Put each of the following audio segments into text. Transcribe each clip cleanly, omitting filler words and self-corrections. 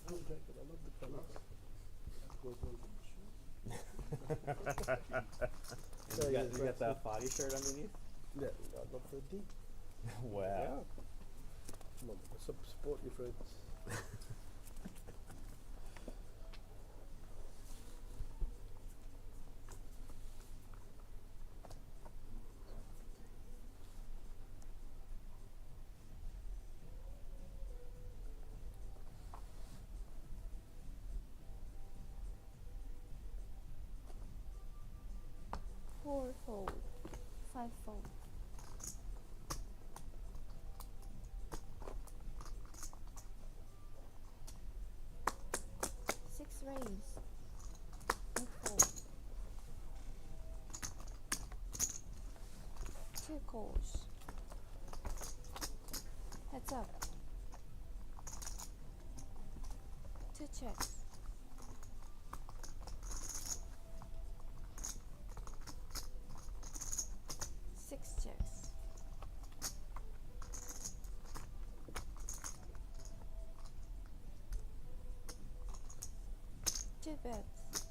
Blue jacket. I love the colors. Goes well with the shoes. And you got that body shirt underneath? Yeah, I got the D. Wow. Yeah. Come on, support your friends. 4 fold, 5 fold. 6 raise, 8 fold. 2 calls. Heads up. 2 checks. 6 checks. 2 bets.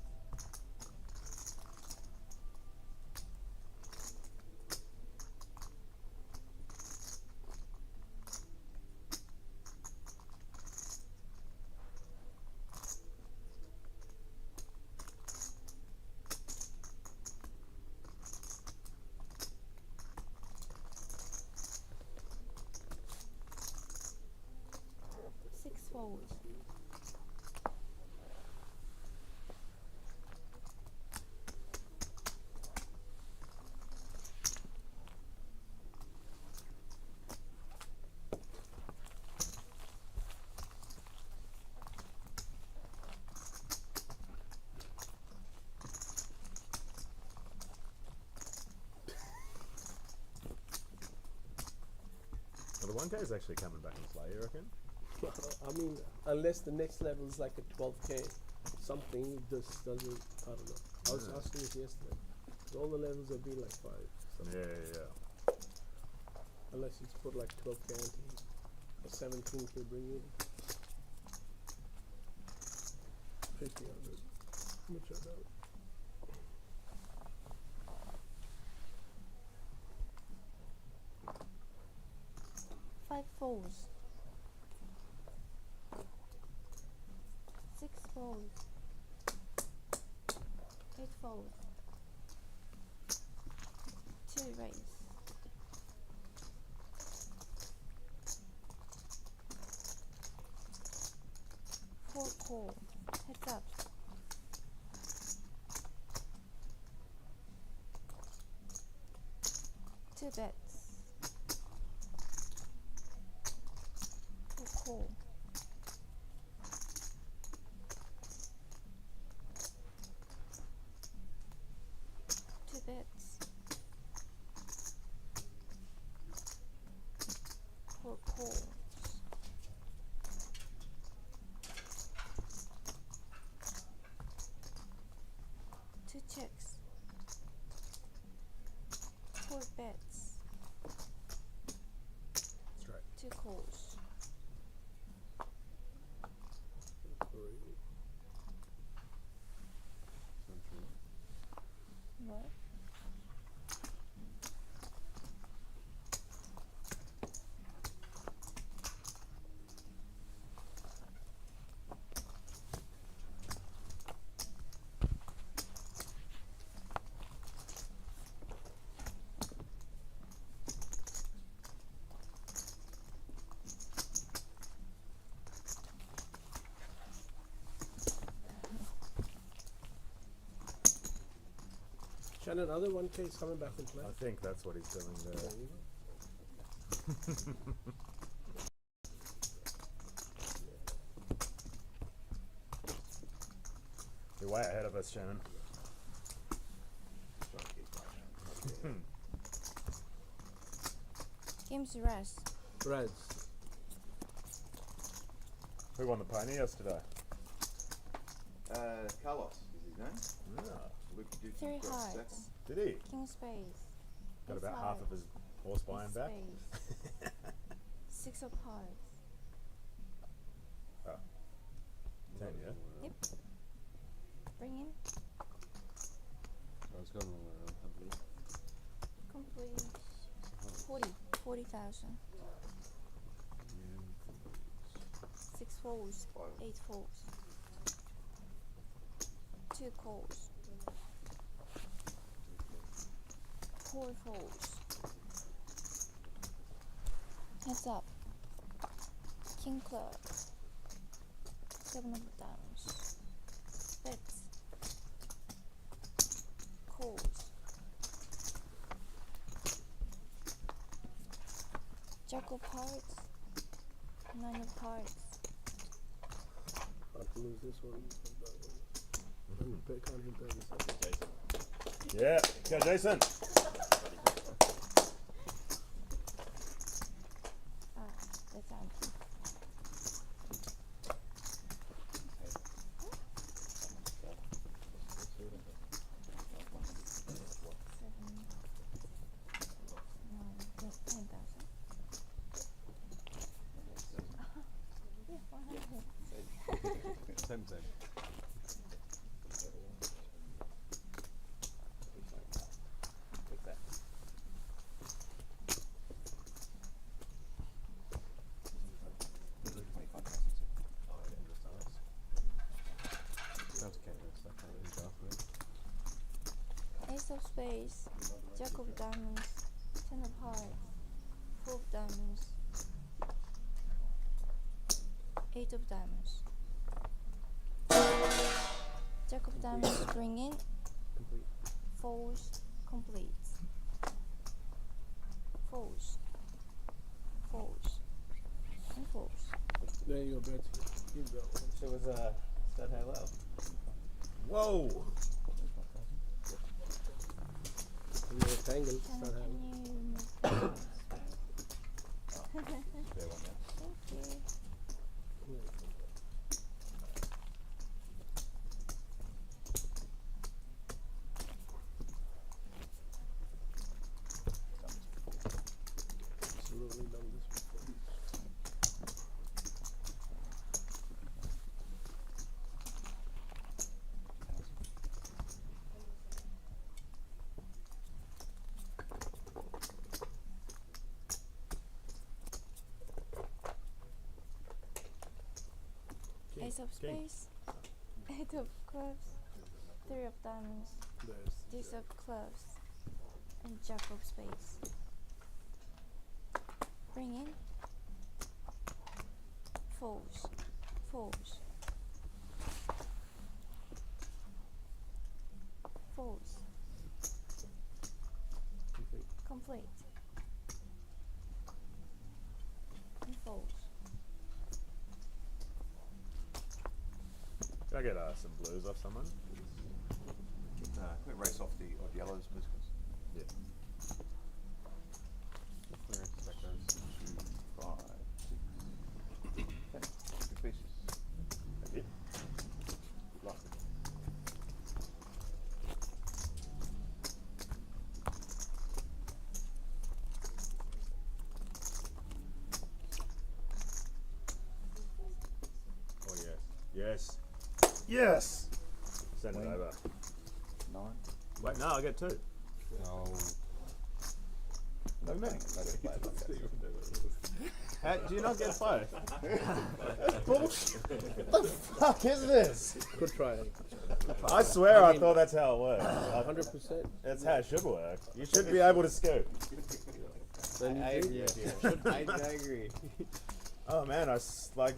6 folds. Well, the 1K is actually coming back into play, you reckon? I mean, unless the next level is like a 12K, something just doesn't. I don't know. I was asking this yesterday. All the levels have been like 5. Yeah. Unless you put like 12K into it, or 17K bring in 50, 100. Which I doubt. Five folds. 6 folds. 8 folds. 2 raise. 4 call. Heads up. 2 bets. 4 call. 2 bets. 4 calls. 2 checks. 4 bets. That's right. 2 calls. What? Shannon, other 1K is coming back in play. I think that's what he's doing There there. you go. You're way ahead of us, Shannon. Game's rest. Razz. Who won the pony yesterday? Carlos is his name. Yeah. Luke Duke 3 got hearts. second. Did he? King space. Got Ace about half hearts. of his horse buying Ace back. space. 6 of hearts. Oh. 10, yeah? Yep. Bring in. I was going around, I believe. Complete. 40,000. 6 folds. 8 folds. 2 calls. 4 folds. Heads up. King club. 7 of diamonds. Bets. Calls. Jack of hearts. 9 of hearts. I can lose this one. Can't hit that. Yeah, go Jason. Ah, that's empty. Yeah, 100. Same. Take that. Sounds okay, that's that kind of stuff. Ace of spades, Jack of diamonds, 10 of hearts, 4 of diamonds, 8 of diamonds. Jack of diamonds bring in, Complete. falls, complete. Falls, falls, and falls. There you go, Betsy. Keep that one. It was stud high low. Whoa! And then a tangle. Can Start having. you move the mouse? Thank you. Absolutely done this before. Ace of King. spades, 8 of clubs, 3 of diamonds, There's Deuce of clubs, and Jack of spades. Bring in, falls, falls, falls, complete. complete, and falls. Can I get some blues off someone? Can we race off the odd yellows, please? Yeah. Clearance specters. 2, 5, 6, 10. Good pieces. Thank you. Good luck. Oh, yes. Yes. Yes! Send it Wayne. over. 9. Wait, no, I get 2. No. No panic. Do you not get both? That's bullshit. What the fuck is this? Good try. I swear I mean- thought that's how it works. 100%. That's how it should work. You should be able to scoop. Then I you agree. do. I agree. Oh man, I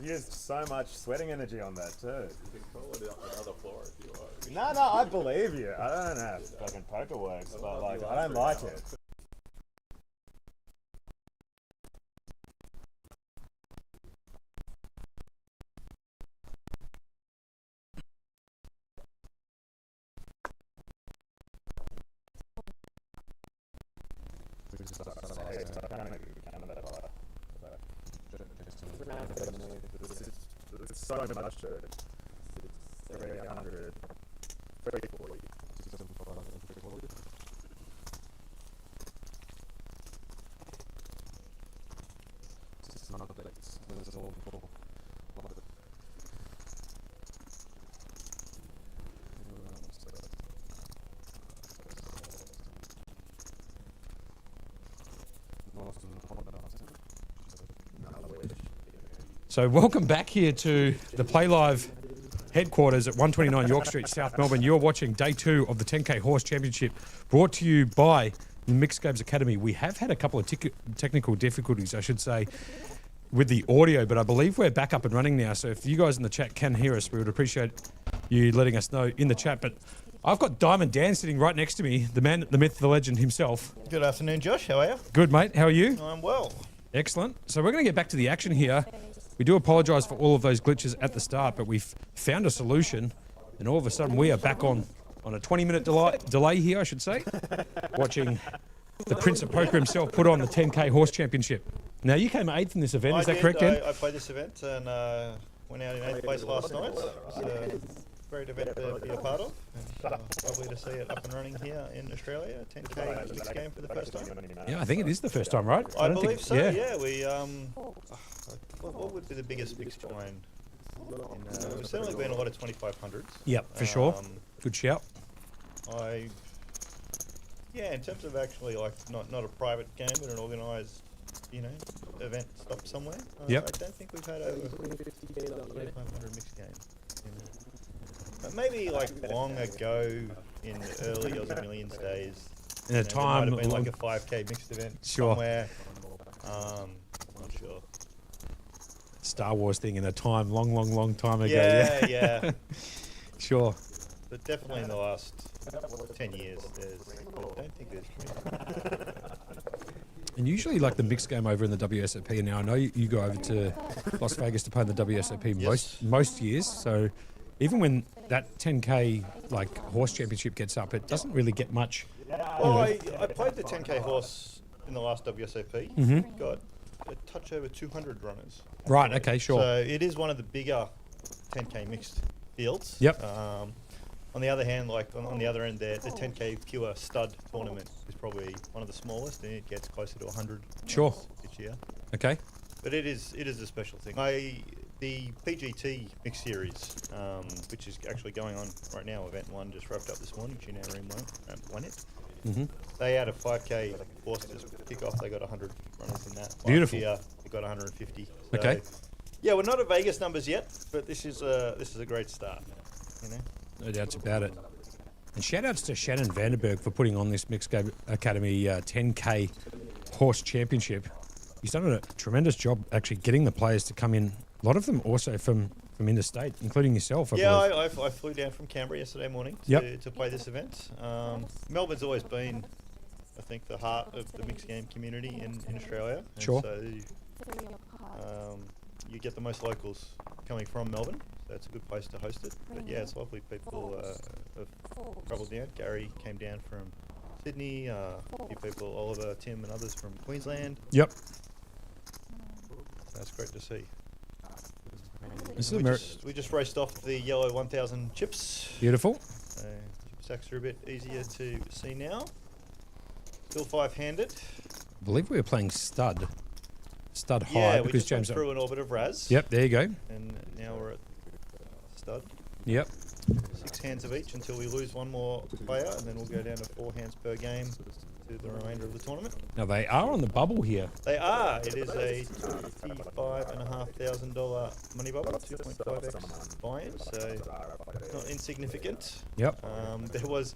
used so much sweating energy on that too. You can call it another floor if you want. No, I believe you. I don't know how fucking poker works, but like, I don't like it. It's so much to it. 300, 340. So welcome back here to the PlayLive headquarters at 129 York Street, South Melbourne. You're watching day 2 of the 10K Horse Championship, brought to you by the Mixed Games Academy. We have had a couple of technical difficulties, I should say, with the audio, but I believe we're back up and running now. So if you guys in the chat can hear us, we would appreciate you letting us know in the chat. But I've got Diamond Dan sitting right next to me, the man, the myth, the legend himself. Good afternoon, Josh. How are you? Good, mate. How are you? I'm well. Excellent. So we're going to get back to the action here. We do apologise for all of those glitches at the start, but we've found a solution, and all of a sudden we are back on a 20-minute delay here, I should say, watching the Prince of Poker himself put on the 10K Horse Championship. Now, you came 8th in this event, is that correct, Dan? I played this event and went out in 8th place last night. It's a great event to be a part of. And, lovely to see it up and running here in Australia. 10K mixed game for the first time. Yeah, I think it is the first time, right? I don't believe think, so, yeah. yeah. We, what would be the biggest mixed coin? We've certainly been a lot of 2500s. Yep, for sure. Good shout. Yeah, in terms of actually like not a private game, but an organised, event stop somewhere. Yep. I don't think we've had over 2500 mixed games. But maybe like long ago in the early Aussie Millions days. In a time, there might have been like a 5K mixed event somewhere. I'm not sure. Star Wars thing in a time, long time ago. Yeah. Sure. But definitely in the last 10 years, I don't think there's. And usually, like the mixed game over in the WSOP, and now I know you go over to Las Vegas to play in the WSOP Yes. most years. So even when that 10K like horse championship gets up, it doesn't really get much. Well, I played the 10K horse in the last WSOP. Mhm. Got a touch over 200 runners. Right. Okay. Sure. So it is one of the bigger 10K mixed fields. Yep. On the other hand, like on the other end there, the 10K pure stud tournament is probably one of the smallest, and it gets closer to 100 Sure. each year. Okay. But it is a special thing. The PGT mixed series, which is actually going on right now, event 1 just wrapped up this morning. Junarine won it. Mm-hmm. They had a 5K horse just kick off. They got 100 runners in that. Beautiful. Last year, they got 150. So, Okay. Yeah, we're not at Vegas numbers yet, but this is a great start. No doubts about it. And shout outs to Shannon Vandenberg for putting on this Mixed Game Academy 10K Horse Championship. He's done a tremendous job actually getting the players to come in. A lot of them also from interstate, including yourself. I believe. I flew down from Canberra yesterday morning to play this event. Melbourne's always been, I think, the heart of the mixed game community in Australia. And Sure. So you get the most locals coming from Melbourne. So it's a good place to host it. But yeah, it's lovely. People have travelled down. Gary came down from Sydney. A few people, Oliver, Tim, and others from Queensland. Yep. That's great to see. This is We just raced off the yellow 1000 chips. beautiful. Chip sacks are a bit easier to see now. Still 5-handed. I believe we were playing stud high Yeah, we because just went James. through an orbit of Razz. Yep. There you go. And now we're at stud. Yep. 6 hands of each until we lose one more player, and then we'll go down to 4 hands per game to the remainder of the tournament. Now they are on the bubble here. They are. It is a $25,500 money bubble, 2.5x buy-in, so not insignificant. Yep. There was,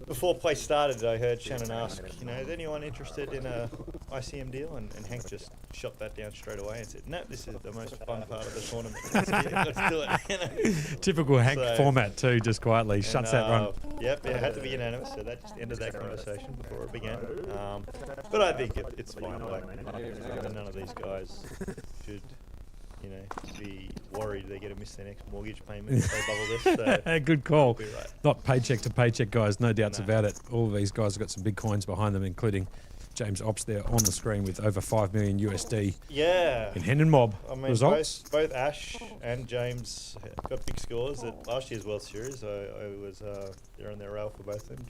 before play started, I heard Shannon ask, is anyone interested in a ICM deal? And Hank just shot that down straight away and said, no, this is the most fun part of the tournament. Let's do it. Typical Hank format too, just quietly shuts that run. Yep, it had to be unanimous, so that just ended that conversation before it began. But I think it's fine. Like, none of these guys should, be worried they're going to miss their next mortgage payment if they bubble this. So Good call. we'll be right. Not paycheck to paycheck, guys. No doubts No. about it. All of these guys have got some big coins behind them, including James Ops there on the screen with over 5 million USD Yeah. in Hendon Mob I mean, results. both Ash and James got big scores at last year's World Series. I was there on their rail for both of them.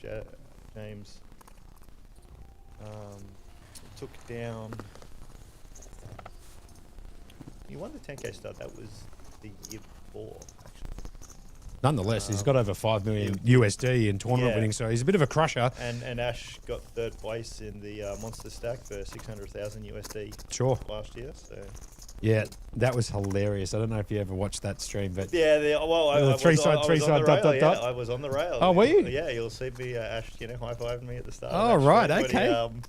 James took down. He won the 10K stud. That was the year before, actually. Nonetheless, he's got over 5 million USD in tournament winnings, so he's a bit of a crusher. And Ash got 3rd place in the Monster Stack for 600,000 USD Sure. last year. So Yeah, that was hilarious. I don't know if you ever watched that stream, but Yeah, I was three on- side, I three was on side, the dot, rail, dot, yeah, dot. I was on the rail. Oh, were you? Yeah, you'll see me, Ash, high-fiving me at the start. Oh, of that right, stream when he, okay. when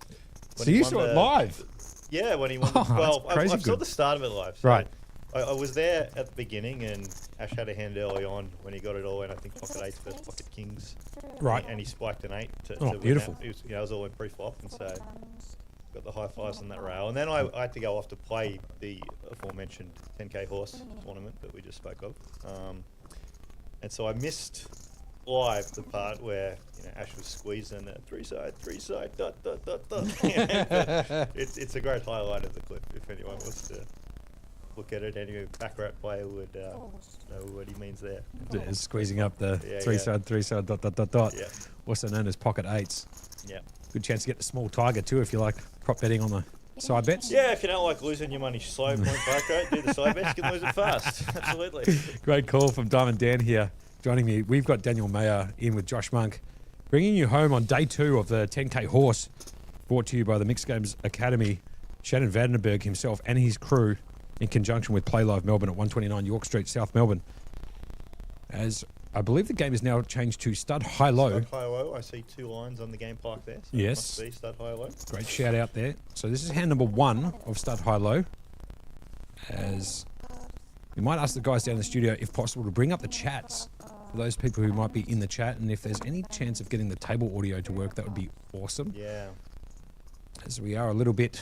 So he you won saw it the- live. Yeah, when he won. Oh, Well, that's crazy I saw good. the start of it live. So Right. I was there at the beginning, and Ash had a hand early on when he got it all in. I think pocket eights versus pocket kings. Right. And he spiked an 8 to Oh, win beautiful. That. It was all in pre-flop, and so got the high fives on that rail. And then I had to go off to play the aforementioned 10K horse tournament that we just spoke of. And so I missed live the part where Ash was squeezing a three side, dot, dot, dot, dot. It's a great highlight of the clip if anyone wants to look at it. Any baccarat player would know what he means there. It's squeezing up the Yeah, three yeah. side, dot, dot, dot, dot. Yeah. Also known as pocket eights. Yeah. Good chance to get the small tiger too if you like prop betting on the side bets. Yeah, if you don't like losing your money slow point baccarat, do the side bets, you can lose it fast. Absolutely. Great call from Diamond Dan here. Joining me, we've got Daniel Mayer in with Josh Monk, bringing you home on day 2 of the 10K Horse, brought to you by the Mixed Games Academy. Shannon Vandenberg himself and his crew, in conjunction with PlayLive Melbourne at 129 York Street, South Melbourne. As I believe the game is now changed to Stud Hi-Lo. Stud Hi-Lo. I see 2 lines on the game park there. So Yes. It must be Stud Hi-Lo. Great shout out there. So this is hand number 1 of Stud Hi-Lo. As we might ask the guys down in the studio, if possible, to bring up the chats for those people who might be in the chat. And if there's any chance of getting the table audio to work, that would be awesome. Yeah. As we are a little bit...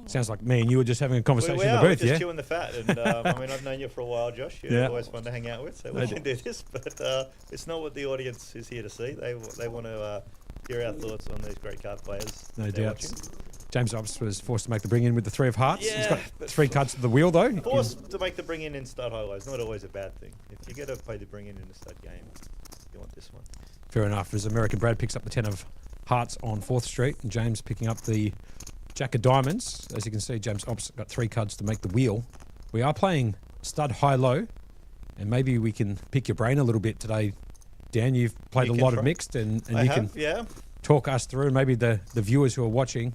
Sounds like me and you were just having a conversation we in are. the We're booth, just yeah? chewing the fat. And I mean, I've known you for a while, Josh. You're Yeah. always fun to hang out with. So No we can do this. But it's not what the audience is here to see. They want to hear our thoughts on these great card players. No they're doubts. watching. James Ops was forced to make the bring in with the 3 of hearts. He's Yeah, got but 3 cards to the wheel, though. Forced to make the bring in Stud Hi-Lo is not always a bad thing. If you get to play the bring in a stud game, you want this one. Fair enough. As American Brad picks up the 10 of hearts on 4th Street, and James picking up the Jack of Diamonds. As you can see, James Ops got 3 cards to make the wheel. We are playing Stud Hi-Lo, and maybe we can pick your brain a little bit today. Dan, you've played You a can lot try. of mixed, and I you have, can yeah. talk us through, and maybe the viewers who are watching,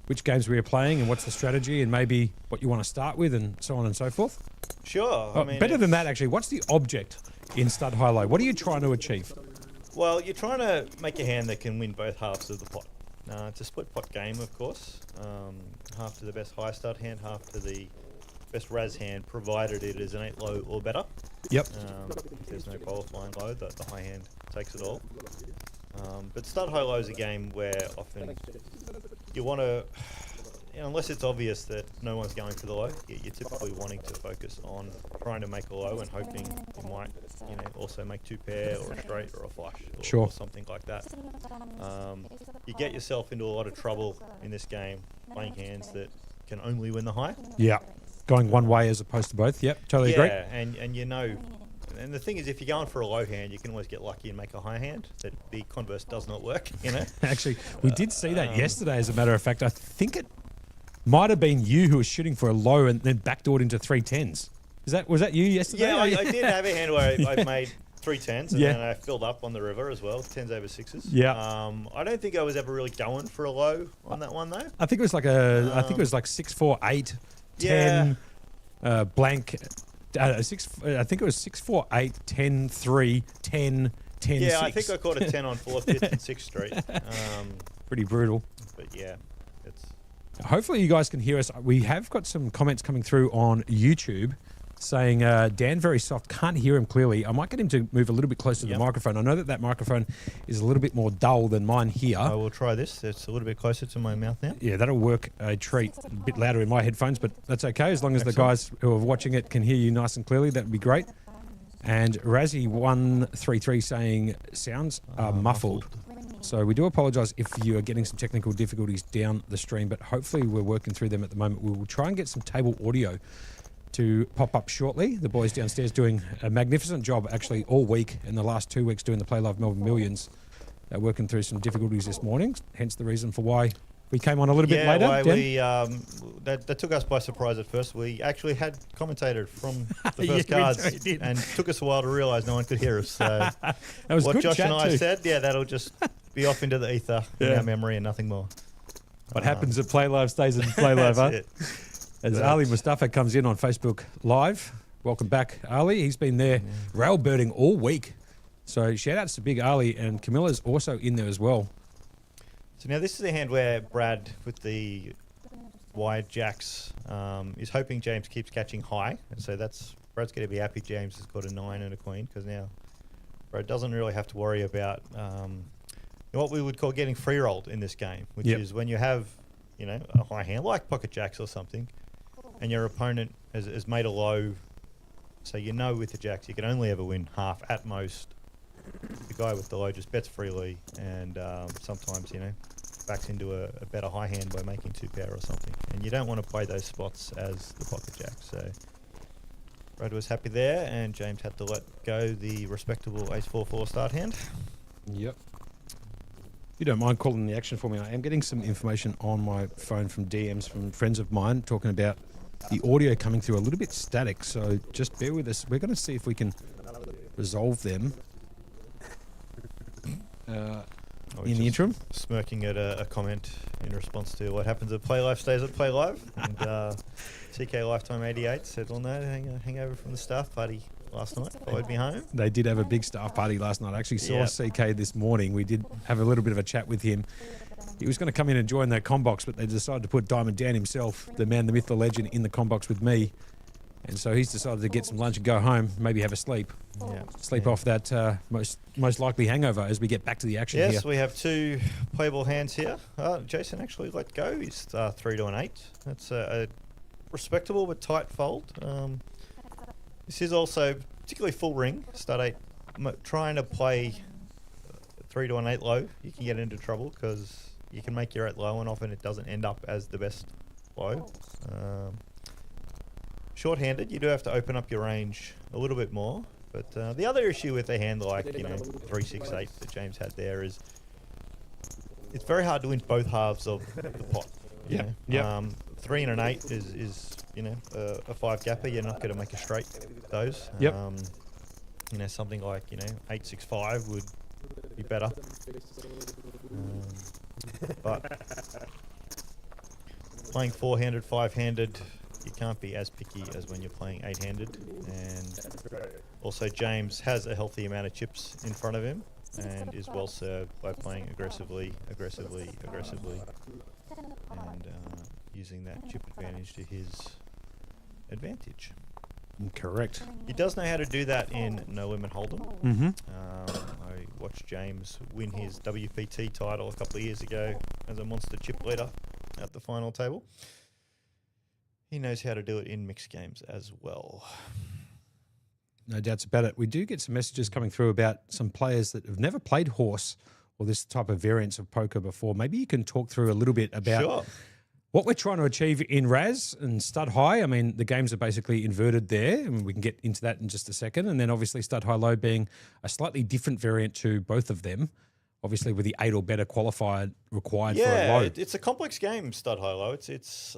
which games we are playing and what's the strategy, and maybe what you want to start with, and so on and so forth. Sure. Oh, I mean, better than it's- that, actually. What's the object in Stud Hi-Lo? What are you trying to achieve? Well, you're trying to make a hand that can win both halves of the pot. It's a split pot game, of course. Half to the best high stud hand, half to the best Razz hand, provided it is an 8 low or better. Yep. If there's no qualifying low, the high hand takes it all. But Stud Hi-Lo is a game where often you want to, unless it's obvious that no one's going for the low, you're typically wanting to focus on trying to make a low and hoping you might, also make 2 pair or a straight or a flush or, Sure. or something like that. You get yourself into a lot of trouble in this game playing hands that can only win the high. Yeah. Going one way as opposed to both. Yep, totally agree. Yeah, and and the thing is, if you're going for a low hand, you can always get lucky and make a high hand. That the converse does not work, Actually, we did see that yesterday, as a matter of fact. I think it might have been you who was shooting for a low and then backdoored into 3 10s. Was that you yesterday? Yeah, I did have a hand where I made 3 10s and Yeah. then I filled up on the river as well, 10s over 6s. Yeah. I don't think I was ever really going for a low on that one though. I think it was like I think it was like 6 4 8 10 blank. I think it was 6 4 8 10 3 10 10 Yeah, 6. I think I caught a 10 on 4th, 5th, and 6th Street. Pretty brutal. But yeah, it's Hopefully you guys can hear us. We have got some comments coming through on YouTube saying Dan very soft, can't hear him clearly. I might get him to move a little bit closer to the microphone. I know that microphone is a little bit more dull than mine here. I will try this. It's a little bit closer to my mouth now. Yeah, that'll work a treat. A bit louder in my headphones, but that's okay as long as Excellent. the guys who are watching it can hear you nice and clearly. That would be great. And Razzie133 saying sounds are muffled. So we do apologise if you are getting some technical difficulties down the stream, but hopefully we're working through them at the moment. We will try and get some table audio to pop up shortly. The boys downstairs doing a magnificent job actually all week in the last 2 weeks doing the PlayLive Melbourne Millions. Working through some difficulties this morning, hence the reason for why we came on a little bit later. Why Dan? that took us by surprise at first. We actually had commentated from the Yeah, first we cards did. and took us a while to realise no one could hear us. So That was what good Josh chat and I too. said, that'll just be off into the ether in Yeah. our memory and nothing more. What happens at PlayLive stays at PlayLive, huh? That's it. As But- Ali Mustafa comes in on Facebook Live. Welcome back, Ali. He's been there rail birding all week. So shout outs to Big Ali, and Camilla's also in there as well. So now this is a hand where Brad, with the wide jacks, is hoping James keeps catching high. And so Brad's going to be happy James has got a 9 and a queen, because now Brad doesn't really have to worry about what we would call getting free rolled in this game, which Yep. is when you have, a high hand like pocket jacks or something, and your opponent has made a low. So with the jacks you can only ever win half at most. The guy with the low just bets freely, and sometimes backs into a better high hand by making 2 pair or something. And you don't want to play those spots as the pocket jack. So Brad was happy there, and James had to let go the respectable ace 4-4 start hand. Yep. If you don't mind calling the action for me, I am getting some information on my phone from DMs from friends of mine talking about the audio coming through a little bit static. So just bear with us. We're going to see if we can resolve them in the interim. Smirking at a comment in response to what happens at PlayLive stays at PlayLive. And CK Lifetime 88 said, well, no, hangover from the staff party last night. Followed me home. They did have a big staff party last night. I actually saw Yep. CK this morning. We did have a little bit of a chat with him. He was going to come in and join the combox, but they decided to put Diamond Dan himself, the man, the myth, the legend, in the combox with me. And so he's decided to get some lunch and go home, maybe have a sleep. Yeah. Sleep off that most likely hangover as we get back to the action Yes, here. we have 2 playable hands here. Jason actually let go. He's 3 to an 8. That's a respectable but tight fold. This is also particularly full ring. Start 8. Trying to play 3 to an 8 low, you can get into trouble because you can make your 8 low, and often it doesn't end up as the best low. Short-handed, you do have to open up your range a little bit more. But the other issue with a hand like 3-6-8 that James had there is it's very hard to win both halves of the pot. Yeah. Yeah. 3 and an 8 is a 5 gapper. You're not going to make a straight those. Yep. Something like 8-6-5 would be better. But playing 4-handed, 5-handed, you can't be as picky as when you're playing 8-handed. And also James has a healthy amount of chips in front of him and is well served by playing aggressively, and using that chip advantage to his advantage. Correct. He does know how to do that in No Limit Hold'em. Mm-hmm. I watched James win his WPT title a couple of years ago as a monster chip leader at the final table. He knows how to do it in mixed games as well. No doubts about it. We do get some messages coming through about some players that have never played horse or this type of variance of poker before. Maybe you can talk through a little bit about Sure. what we're trying to achieve in Razz and Stud High. I mean, the games are basically inverted there, and we can get into that in just a second. And then obviously Stud High Low being a slightly different variant to both of them, obviously with the 8 or better qualified required for a low. It's a complex game, Stud High Low. It's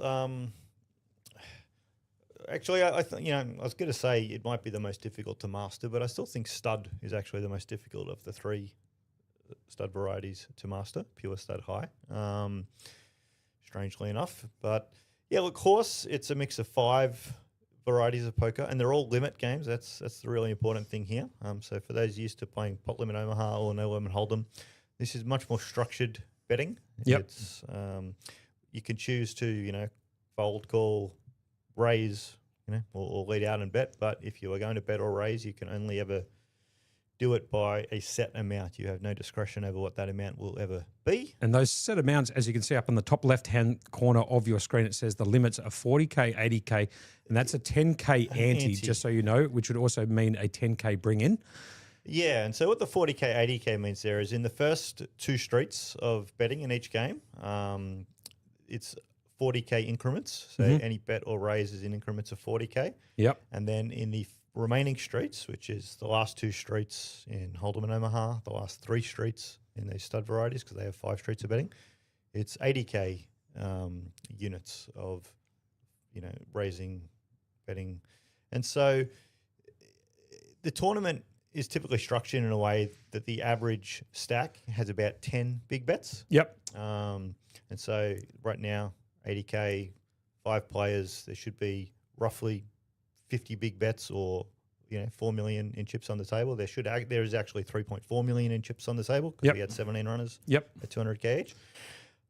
actually, I was going to say it might be the most difficult to master, but I still think Stud is actually the most difficult of the 3 stud varieties to master, pure Stud High. Strangely enough. But yeah, look, horse, it's a mix of 5 varieties of poker, and they're all limit games. That's the really important thing here. So for those used to playing Pot Limit Omaha or No Limit Hold'em, this is much more structured betting. Yep. It's you can choose to, fold, call, raise, or lead out and bet. But if you are going to bet or raise, you can only ever do it by a set amount. You have no discretion over what that amount will ever be. And those set amounts, as you can see up in the top left-hand corner of your screen, it says the limits are 40K, 80K, and that's a 10K ante, just so you know, which would also mean a 10K bring-in. Yeah, and so what the 40K, 80K means there is in the first 2 streets of betting in each game, it's 40K increments. So any bet or raise is in increments of 40K. Yep. And then in the remaining streets, which is the last 2 streets in Hold'em and Omaha, the last 3 streets in these stud varieties, because they have 5 streets of betting, it's 80K units of, raising, betting. And so the tournament is typically structured in a way that the average stack has about 10 big bets. Yep. And so right now, 80K, 5 players, there should be roughly 50 big bets or 4 million in chips on the table. There is actually 3.4 million in chips on the table because Yep. we had 17 runners Yep. at 200k each.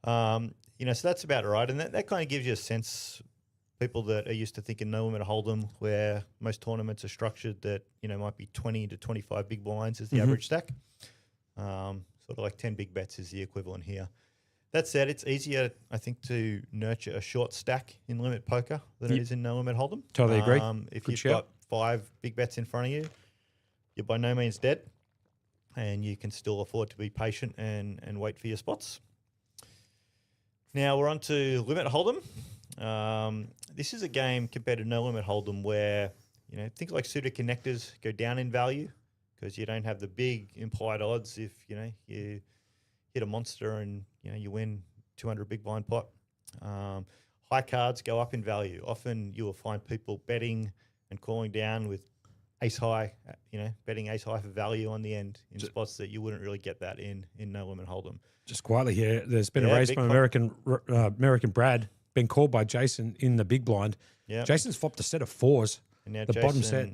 So that's about right, and that kind of gives you a sense. People that are used to thinking no limit hold'em, where most tournaments are structured, that might be 20 to 25 big blinds is the average stack. Sort of like 10 big bets is the equivalent here. That said, it's easier, I think, to nurture a short stack in limit poker than it is in no limit hold'em. Totally agree. If Good you've shout. got 5 big bets in front of you, you're by no means dead, and you can still afford to be patient and wait for your spots. Now we're on to limit hold'em. This is a game compared to no limit hold'em where things like suited connectors go down in value because you don't have the big implied odds if you hit a monster and you win 200 big blind pot. High cards go up in value. Often you will find people betting and calling down with ace high, betting ace high for value on the end in spots that you wouldn't really get that in no limit hold'em. Just quietly here, there's been a Yeah, raise big from American Brad, been called by Jason in the big blind. Yeah. Jason's flopped a set of 4s. And now The bottom set.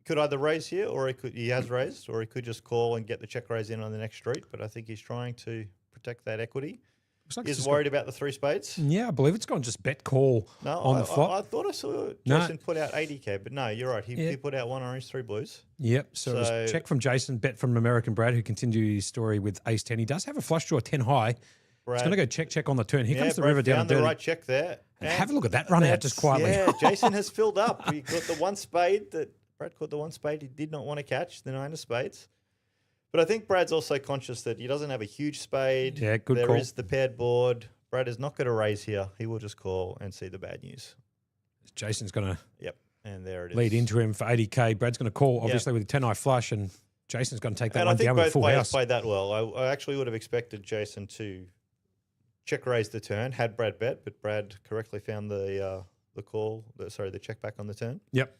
could either raise here, or he has raised, or he could just call and get the check raise in on the next street. But I think he's trying to protect that equity. Looks like it's He's just worried about the 3 spades. Yeah, I believe it's gone just bet call No, on the flop. I thought I saw No. Jason put out 80k, but no, you're right. He put out 1 orange, 3 blues. Yep. So, it was So- check from Jason, bet from American Brad, who continued his story with ace 10. He does have a flush draw 10 high. Brad, He's going to go check on the turn. Here comes the Brad river down found and the dirty. right check there. And have a look at that run out just quietly. Yeah, Jason has filled up. He caught the 1 spade that Brad caught the 1 spade he did not want to catch, the 9 of spades. But I think Brad's also conscious that he doesn't have a huge spade. Yeah, good There call. is the paired board. Brad is not going to raise here. He will just call and see the bad news. Jason's going to Yep, and there it is. lead into him for 80k. Brad's going to call, obviously, with a 10 high flush, and Jason's going to take that And I one think down with a both full players house. played that well. I actually would have expected Jason to check raise the turn, had Brad bet, but Brad correctly found the check back on the turn. Yep.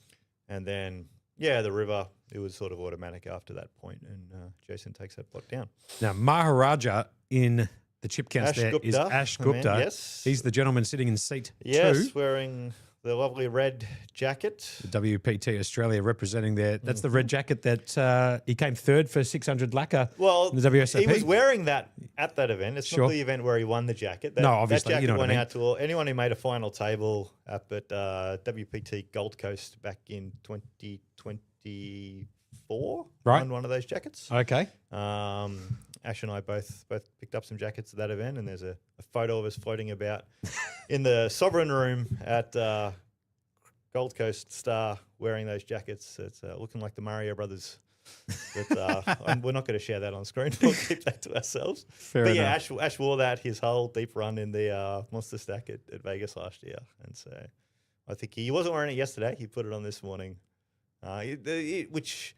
And then, the river, it was sort of automatic after that point, and Jason takes that pot down. Now, Maharaja in the chip counts Ash there is Gupta, Ash I mean, Gupta. yes. He's the gentleman sitting in seat 2. Yes, wearing the lovely red jacket. The WPT Australia representing there. That's the red jacket that he came third for 600 lacquer Well, in the WSOP. he was wearing that at that event. It's Sure. not the event where he won the jacket. No, obviously, That you jacket know what I went mean. out to anyone who made a final table up at WPT Gold Coast back in 2024. Right. Won one of those jackets. Okay. Ash and I both picked up some jackets at that event, and there's a photo of us floating about in the Sovereign Room at Gold Coast Star wearing those jackets. It's looking like the Mario Brothers. But we're not going to share that on screen. We'll keep that to ourselves. Fair but enough. yeah, Ash wore that his whole deep run in the Monster Stack at Vegas last year, and so I think he wasn't wearing it yesterday. He put it on this morning, which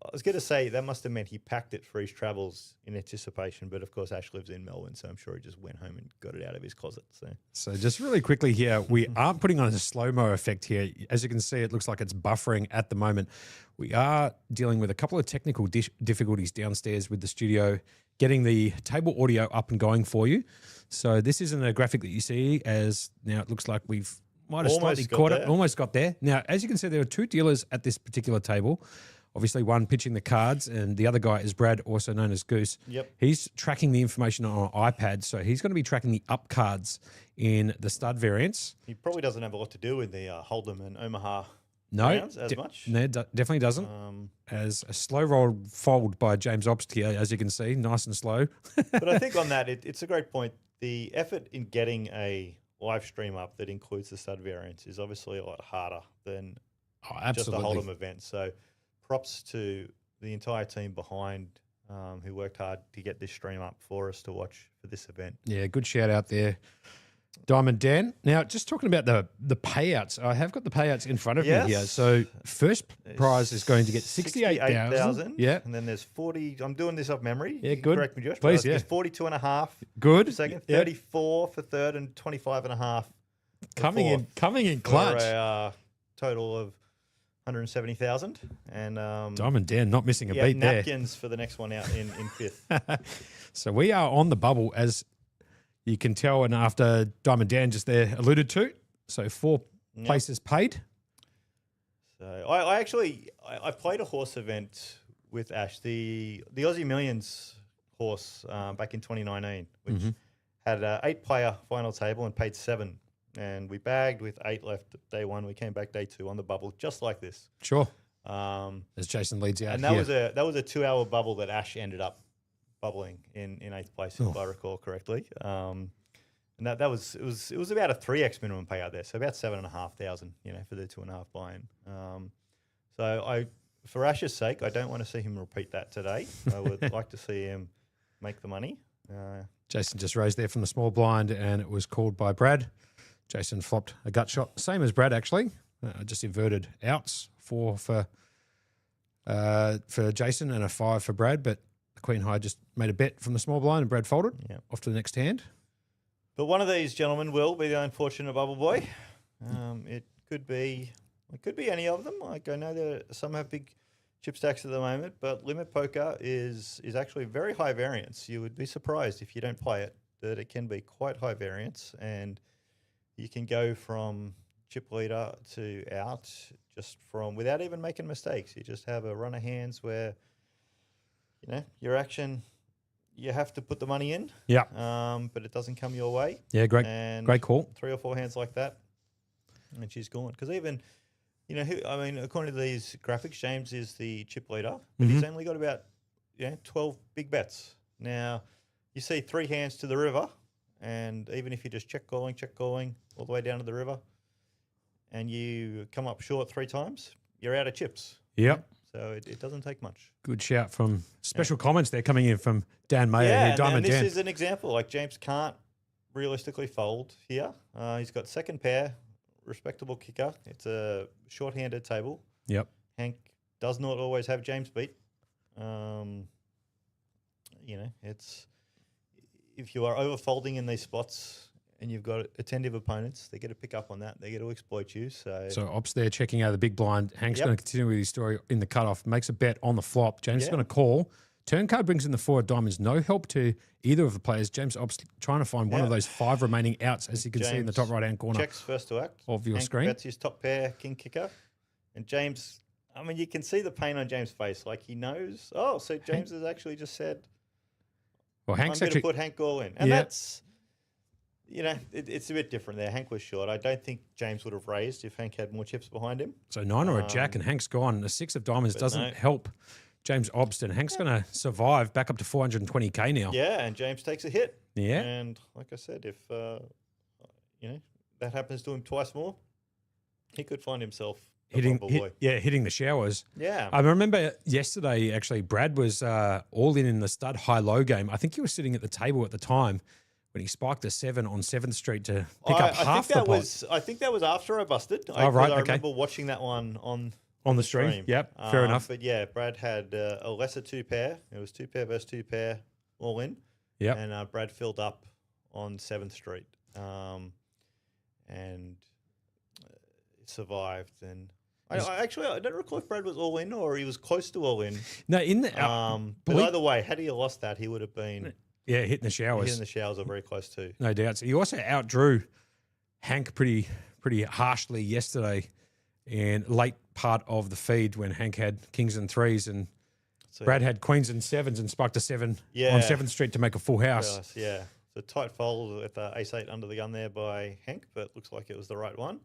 I was going to say that must have meant he packed it for his travels in anticipation. But of course, Ash lives in Melbourne, so I'm sure he just went home and got it out of his closet. So just really quickly here, we are putting on a slow-mo effect here. As you can see, it looks like it's buffering at the moment. We are dealing with a couple of technical difficulties downstairs with the studio, getting the table audio up and going for you. So this isn't a graphic that you see, as now it looks like we've might have Almost slightly got caught it, there. almost got there. Now, as you can see, there are 2 dealers at this particular table. Obviously, one pitching the cards, and the other guy is Brad, also known as Goose. Yep. He's tracking the information on an iPad, so he's going to be tracking the up cards in the stud variants. He probably doesn't have a lot to do with the Hold'em and Omaha No, rounds as much. No, definitely doesn't. As a slow roll fold by James Obst here, as you can see, nice and slow. But I think on that, it's a great point. The effort in getting a live stream up that includes the stud variants is obviously a lot harder than Oh, just a absolutely. Hold'em event. So props to the entire team behind who worked hard to get this stream up for us to watch for this event. Yeah, good shout out there, Diamond Dan. Now, just talking about the payouts, I have got the payouts in front of me here. Yes. So first prize is going to get 68,000. Yeah, And then there's 40. I'm doing this off memory. Yeah, You can good. Correct me, Josh. but Please, I think yeah. It's 42 and a half good. for second, Yeah. 34 for third, and 25 and a half for Coming in for clutch. a total of 170,000. And Diamond Dan not missing a yeah, beat there. napkins for the next one out in fifth. So we are on the bubble, as You can tell, and after Diamond Dan just there alluded to, so 4 Yep. places paid. So I played a horse event with Ash, the Aussie Millions horse back in 2019, which had an 8-player final table and paid 7. And we bagged with 8 left day 1. We came back day 2 on the bubble, just like this. Sure. Um, As Jason leads out and that here. was a 2-hour bubble that Ash ended up bubbling in 8th place, if I recall correctly. And that was it was about a 3x minimum payout there, so about 7,500, for the 2.5 buy-in. So for Ash's sake, I don't want to see him repeat that today. I would like to see him make the money. Jason just raised there from the small blind, and it was called by Brad. Jason flopped a gut shot, same as Brad actually, just inverted outs, 4 for Jason and a 5 for Brad, but the Queen High just made a bet from the small blind, and Brad folded. Off to the next hand. But one of these gentlemen will be the unfortunate bubble boy. It could be any of them. Like, I know that some have big chip stacks at the moment, but limit poker is actually very high variance. You would be surprised if you don't play it that it can be quite high variance, and you can go from chip leader to out just from without even making mistakes. You just have a run of hands where your action, you have to put the money in. Yeah. But it doesn't come your way. Yeah, great call. 3 or 4 hands like that, and she's gone. Because even, according to these graphics, James is the chip leader, but he's only got about 12 big bets. Now, you see 3 hands to the river, and even if you just check calling all the way down to the river, and you come up short 3 times, you're out of chips. Yep. So it doesn't take much. Good shout from special comments there coming in from Dan Mayer. Yeah, here, Diamond and this Dan. is an example. Like, James can't realistically fold here. He's got second pair, respectable kicker. It's a short-handed table. Yep. Hank does not always have James beat. It's if you are over-folding in these spots and you've got attentive opponents, they get to pick up on that. They get to exploit you. So Ops there checking out the big blind. Hank's Yep. going to continue with his story in the cutoff. Makes a bet on the flop. James is going to call. Turn card brings in the 4 of diamonds. No help to either of the players. James Ops trying to find one of those 5 remaining outs, as you can see in the top right-hand corner checks first to act of your Hank screen. bets his top pair, king kicker. And James, you can see the pain on James' face. Like, he knows, so James has actually just said, Well, Hank's I'm going to actually put Hank all in. And that's, it's a bit different there. Hank was short. I don't think James would have raised if Hank had more chips behind him. so 9 or a jack, and Hank's gone. The 6 of diamonds doesn't help James Obston. Hank's going to survive back up to 420k now. Yeah, and James takes a hit. Yeah. And like I said, if that happens to him twice more, he could find himself hitting boy. hitting the showers. Yeah. I remember yesterday, actually, Brad was all in the stud high-low game. I think he was sitting at the table at the time when he spiked a 7 on 7th Street to pick up half the pot. I think that was after I busted. Oh, right, I okay. remember watching that one on the stream. Yep, fair enough. But yeah, Brad had a lesser 2 pair. It was 2 pair versus 2 pair all in. Yep. And Brad filled up on 7th Street and survived. And I don't recall if Brad was all in or he was close to all in. No, in the but either way, had he lost that, he would have been hitting the showers. Hitting the showers or very close to. No doubt. So he also outdrew Hank pretty harshly yesterday in late part of the feed when Hank had kings and 3s and Brad had queens and 7s and spiked a 7 on 7th Street to make a full house. Yeah. So tight fold with the ace-8 under the gun there by Hank, but looks like it was the right one.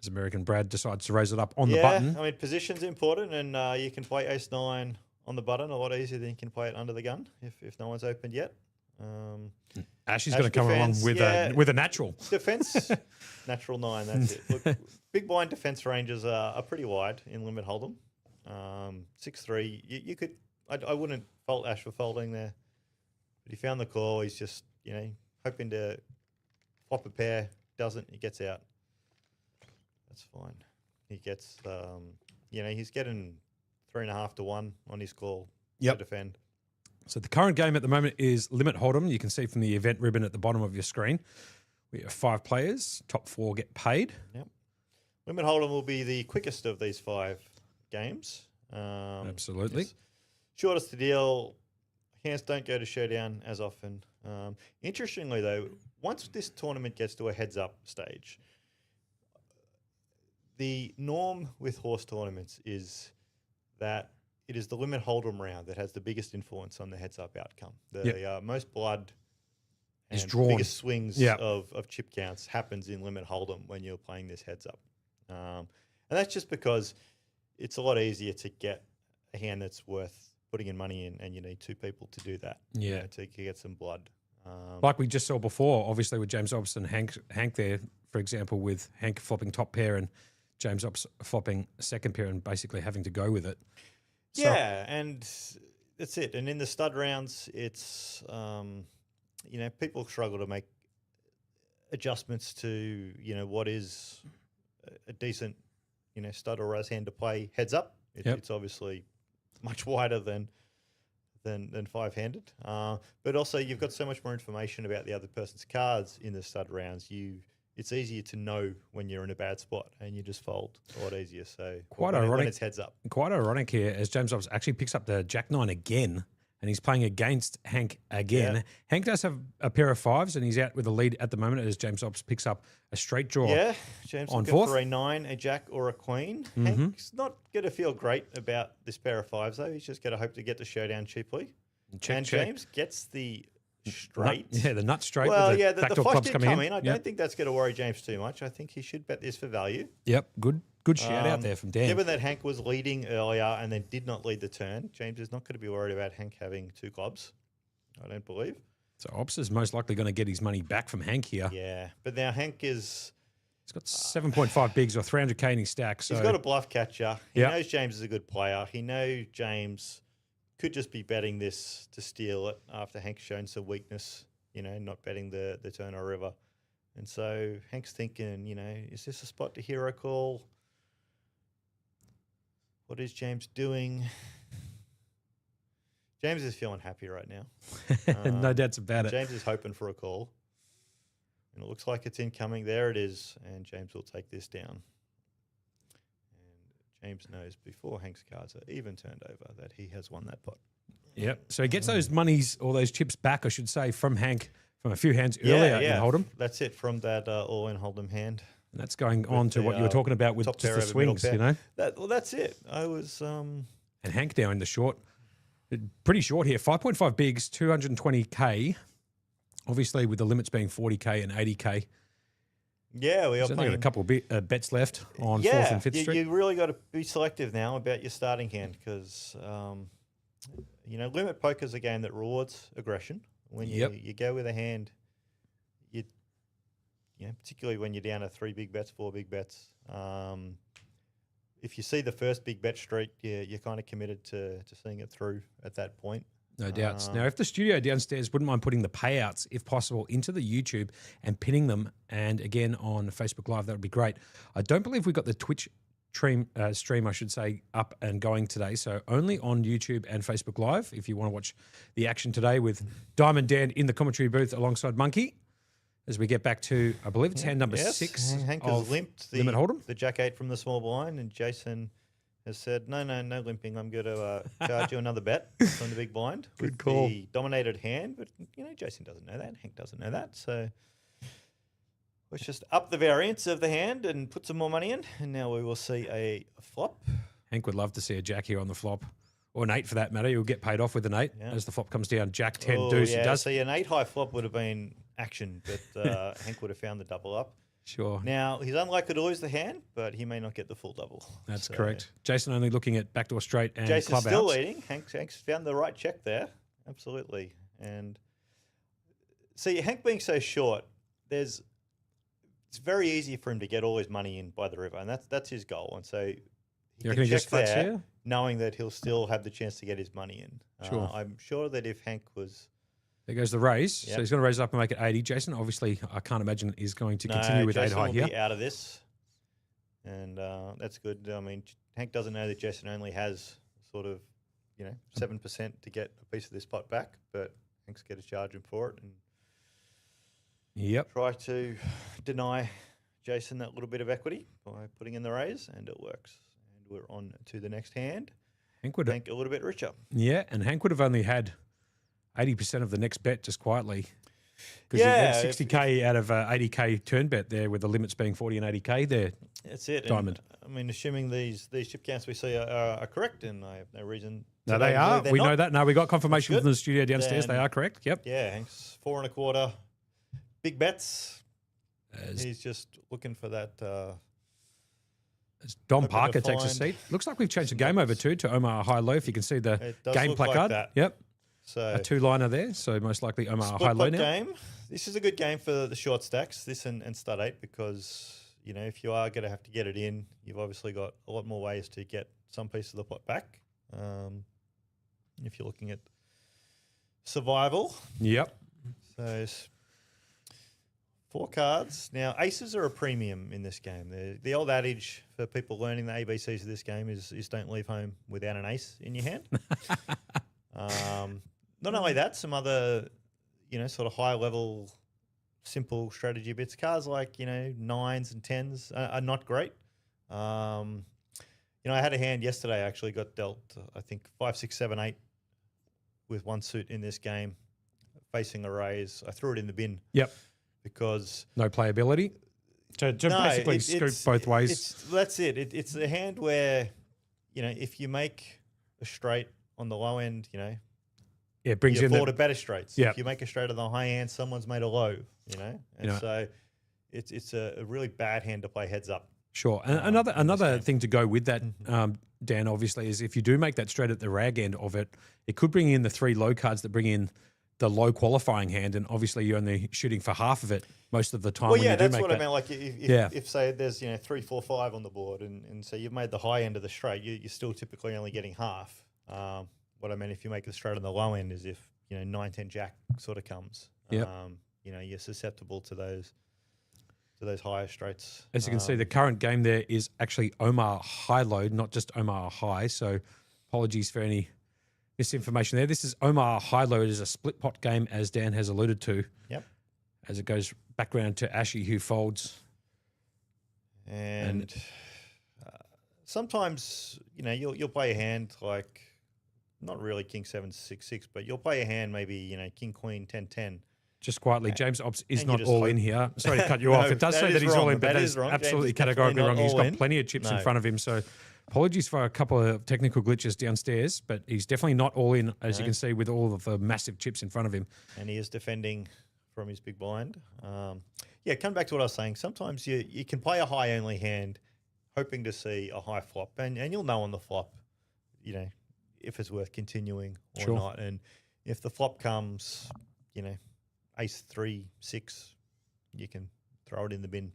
As American Brad decides to raise it up on the button. I mean, position's important, and you can play ace-9 on the button a lot easier than you can play it under the gun if no one's opened yet. Ash is going to come along with a natural. Defense, natural 9, that's it. Look, big blind defense ranges are pretty wide in limit hold'em. 6-3, you could, I wouldn't fault Ash for folding there. But he found the call, he's just, hoping to flop a pair, doesn't, he gets out. That's fine. He gets, he's getting 3.5 to 1 on his call to defend. So the current game at the moment is Limit Hold'em. You can see from the event ribbon at the bottom of your screen. We have 5 players. Top 4 get paid. Yep. Limit Hold'em will be the quickest of these 5 games. Absolutely. Shortest to deal. Hands don't go to showdown as often. Interestingly, though, once this tournament gets to a heads-up stage, the norm with horse tournaments is that it is the limit hold'em round that has the biggest influence on the heads-up outcome. The most blood Is and drawn. biggest swings Yep. of chip counts happens in limit hold'em when you're playing this heads-up. And that's just because it's a lot easier to get a hand that's worth putting in money in, and you need two people to do that. Yeah. To get some blood. Like we just saw before, obviously with James Obbs and Hank there, for example, with Hank flopping top pair and James Obbs flopping second pair and basically having to go with it. So- Yeah, and that's it. And in the stud rounds, it's people struggle to make adjustments to what is a decent stud or Razz hand to play heads up. Yep. It's obviously much wider than five-handed, but also you've got so much more information about the other person's cards in the stud rounds. It's easier to know when you're in a bad spot, and you just fold a lot easier. So Quite when ironic. it's heads up. Quite ironic here as James Obbs actually picks up the Jack 9 again and he's playing against Hank again. Yeah. Hank does have a pair of fives and he's out with the lead at the moment as James Obbs picks up a straight draw. Yeah, James on looking fourth. for a 9, a jack, or a queen. Hank's not going to feel great about this pair of fives, though. He's just going to hope to get the showdown cheaply. Check, and check. James gets the straight. The nut straight Well, with the yeah, the backdoor flush clubs did coming come in. in. I Yep. don't think that's going to worry James too much. I think he should bet this for value. Yep, good shout out there from Dan. Given that Hank was leading earlier and then did not lead the turn, James is not going to be worried about Hank having two clubs, I don't believe. So Obbs is most likely going to get his money back from Hank here. Yeah, but now Hank is... He's got 7.5 bigs or 300k in his stack. So He's got a bluff catcher. He Yep. knows James is a good player. He knows James could just be betting this to steal it after Hank's shown some weakness, not betting the turn or river. And so Hank's thinking, is this a spot to hero call? What is James doing? James is feeling happy right now. no doubts about it. James is hoping for a call. And it looks like it's incoming. There it is. And James will take this down. And James knows before Hank's cards are even turned over that he has won that pot. Yep. So he gets those monies or those chips back, I should say, from Hank from a few hands earlier in Hold'em. That's it from that all-in Hold'em hand. And that's going on to the, what you were talking about with top just pair the over middle swings, pair. That's it. I was... And Hank now in the short. Pretty short here. 5.5 bigs, 220k. Obviously, with the limits being 40k and 80k. Yeah, we are There's only got playing... a couple of bets left on 4th and 5th Street. You really got to be selective now about your starting hand because, limit poker is a game that rewards aggression. When you go with a hand, particularly when you're down to 3 big bets, 4 big bets, if you see the first big bet street, you're kind of committed to seeing it through at that point. No doubts. Now, if the studio downstairs wouldn't mind putting the payouts, if possible, into the YouTube and pinning them, and again on Facebook Live, that would be great. I don't believe we got the Twitch stream, I should say, up and going today. So only on YouTube and Facebook Live if you want to watch the action today with Diamond Dan in the commentary booth alongside Monkey. As we get back to, I believe it's hand number 6 Hank of has limped Limit Hold'em. the Jack 8 from the small blind, and Jason has said, no limping. I'm going to charge you another bet from the big blind. Good with call. The dominated hand, but, Jason doesn't know that. Hank doesn't know that. So let's just up the variance of the hand and put some more money in. And now we will see a flop. Hank would love to see a Jack here on the flop. Or an 8 for that matter. He'll get paid off with an 8 as the flop comes down. Jack 10 deuce. Yeah, He does. see, an 8 high flop would have been action, but Hank would have found the double up. Sure. Now, he's unlikely to lose the hand, but he may not get the full double. That's So correct. Jason only looking at backdoor straight and Jason's club still outs. leading. Hank's found the right check there. Absolutely. And see, Hank being so short, it's very easy for him to get all his money in by the river, and that's his goal. And so You he reckon can he check just flats there, here? knowing that he'll still have the chance to get his money in. Sure. I'm sure that if Hank was... There goes the raise. So Yep. he's going to raise it up and make it 80. Jason, obviously, I can't imagine is going to continue with 8 Jason high will here. be out of this, and that's good. I mean, Hank doesn't know that Jason only has sort of, 7% to get a piece of this pot back, but Hank's going to charge him for it and Yep. try to deny Jason that little bit of equity by putting in the raise, and it works. And we're on to the next hand. Hank would, Hank a little bit richer. yeah, and Hank would have only had 80% of the next bet just quietly. Because Yeah, you if- had 60K out of 80K turn bet there, with the limits being 40 and 80K there. That's it. Diamond. And, I mean, assuming these chip counts we see are correct, and I have no reason. No, today they to are. believe they're We not. know that. No, we got confirmation That's from good. the studio downstairs. They Then- are correct. Yep. Yeah, Hank's 4 1/4. Big bets. As He's just looking for that. As Don Hoping to Parker takes a find seat. Looks like we've changed the some game over numbers. to Omaha Hi-Lo. If you can see the It does game look like placard. that. Yep. So A 2-liner there. So most likely Omaha split Hi-Lo pot now. game. This is a good game for the short stacks. This and stud 8, because if you are going to have to get it in, you've obviously got a lot more ways to get some piece of the pot back. If you're looking at survival, Yep. so 4 cards. Now, aces are a premium in this game. The old adage for people learning the ABCs of this game is don't leave home without an ace in your hand. Not only that, some other, sort of high-level, simple strategy bits. Cards like, 9s and 10s are not great. I had a hand yesterday, I actually got dealt, I think, 5, 6, 7, 8 with one suit in this game, facing a raise. I threw it in the bin. Yep. Because No playability. So no, basically scoop both ways. That's it. It's a hand where, if you make a straight on the low end, Yeah, it brings you in afford the, a better straights. Yep. If you make a straight on the high end, someone's made a low, and know. so it's a really bad hand to play heads up. Sure. And in this another game. thing to go with that, Mm-hmm. Dan, obviously, is if you do make that straight at the rag end of it, it could bring in the 3 low cards that bring in the low qualifying hand, and obviously you're only shooting for half of it most of the time. Well, when yeah, you do that's make what that. I meant. Like if say there's 3, 4, 5 on the board, and so you've made the high end of the straight, you're still typically only getting half. What I meant, if you make the straight on the low end, is if 9, 10 jack sort of comes. Yep. You're susceptible to those higher straights. As you can see, the current game there is actually Omaha Hi-Lo, not just Omaha High. So apologies for any misinformation there. This is Omaha Hi-Lo. It is a split pot game, as Dan has alluded to. Yep. As it goes back round to Ashy, who folds. And sometimes you'll play a hand like, not really King 7 6 6, but you'll play a hand maybe King Queen 10 10. Just quietly, James Ops is and you not just all hope- in here. Sorry to cut you No, off. It does that say is that he's all wrong. in, but That that is is wrong. James absolutely is definitely categorically not wrong. He's all got in. plenty of chips in No. front of him. So apologies for a couple of technical glitches downstairs, but he's definitely not all in, as you No. can see, with all of the massive chips in front of him. And he is defending from his big blind. Coming back to what I was saying, sometimes you can play a high only hand, hoping to see a high flop, and you'll know on the flop, if it's worth continuing or Sure. not. And if the flop comes, ace 3 6, you can throw it in the bin.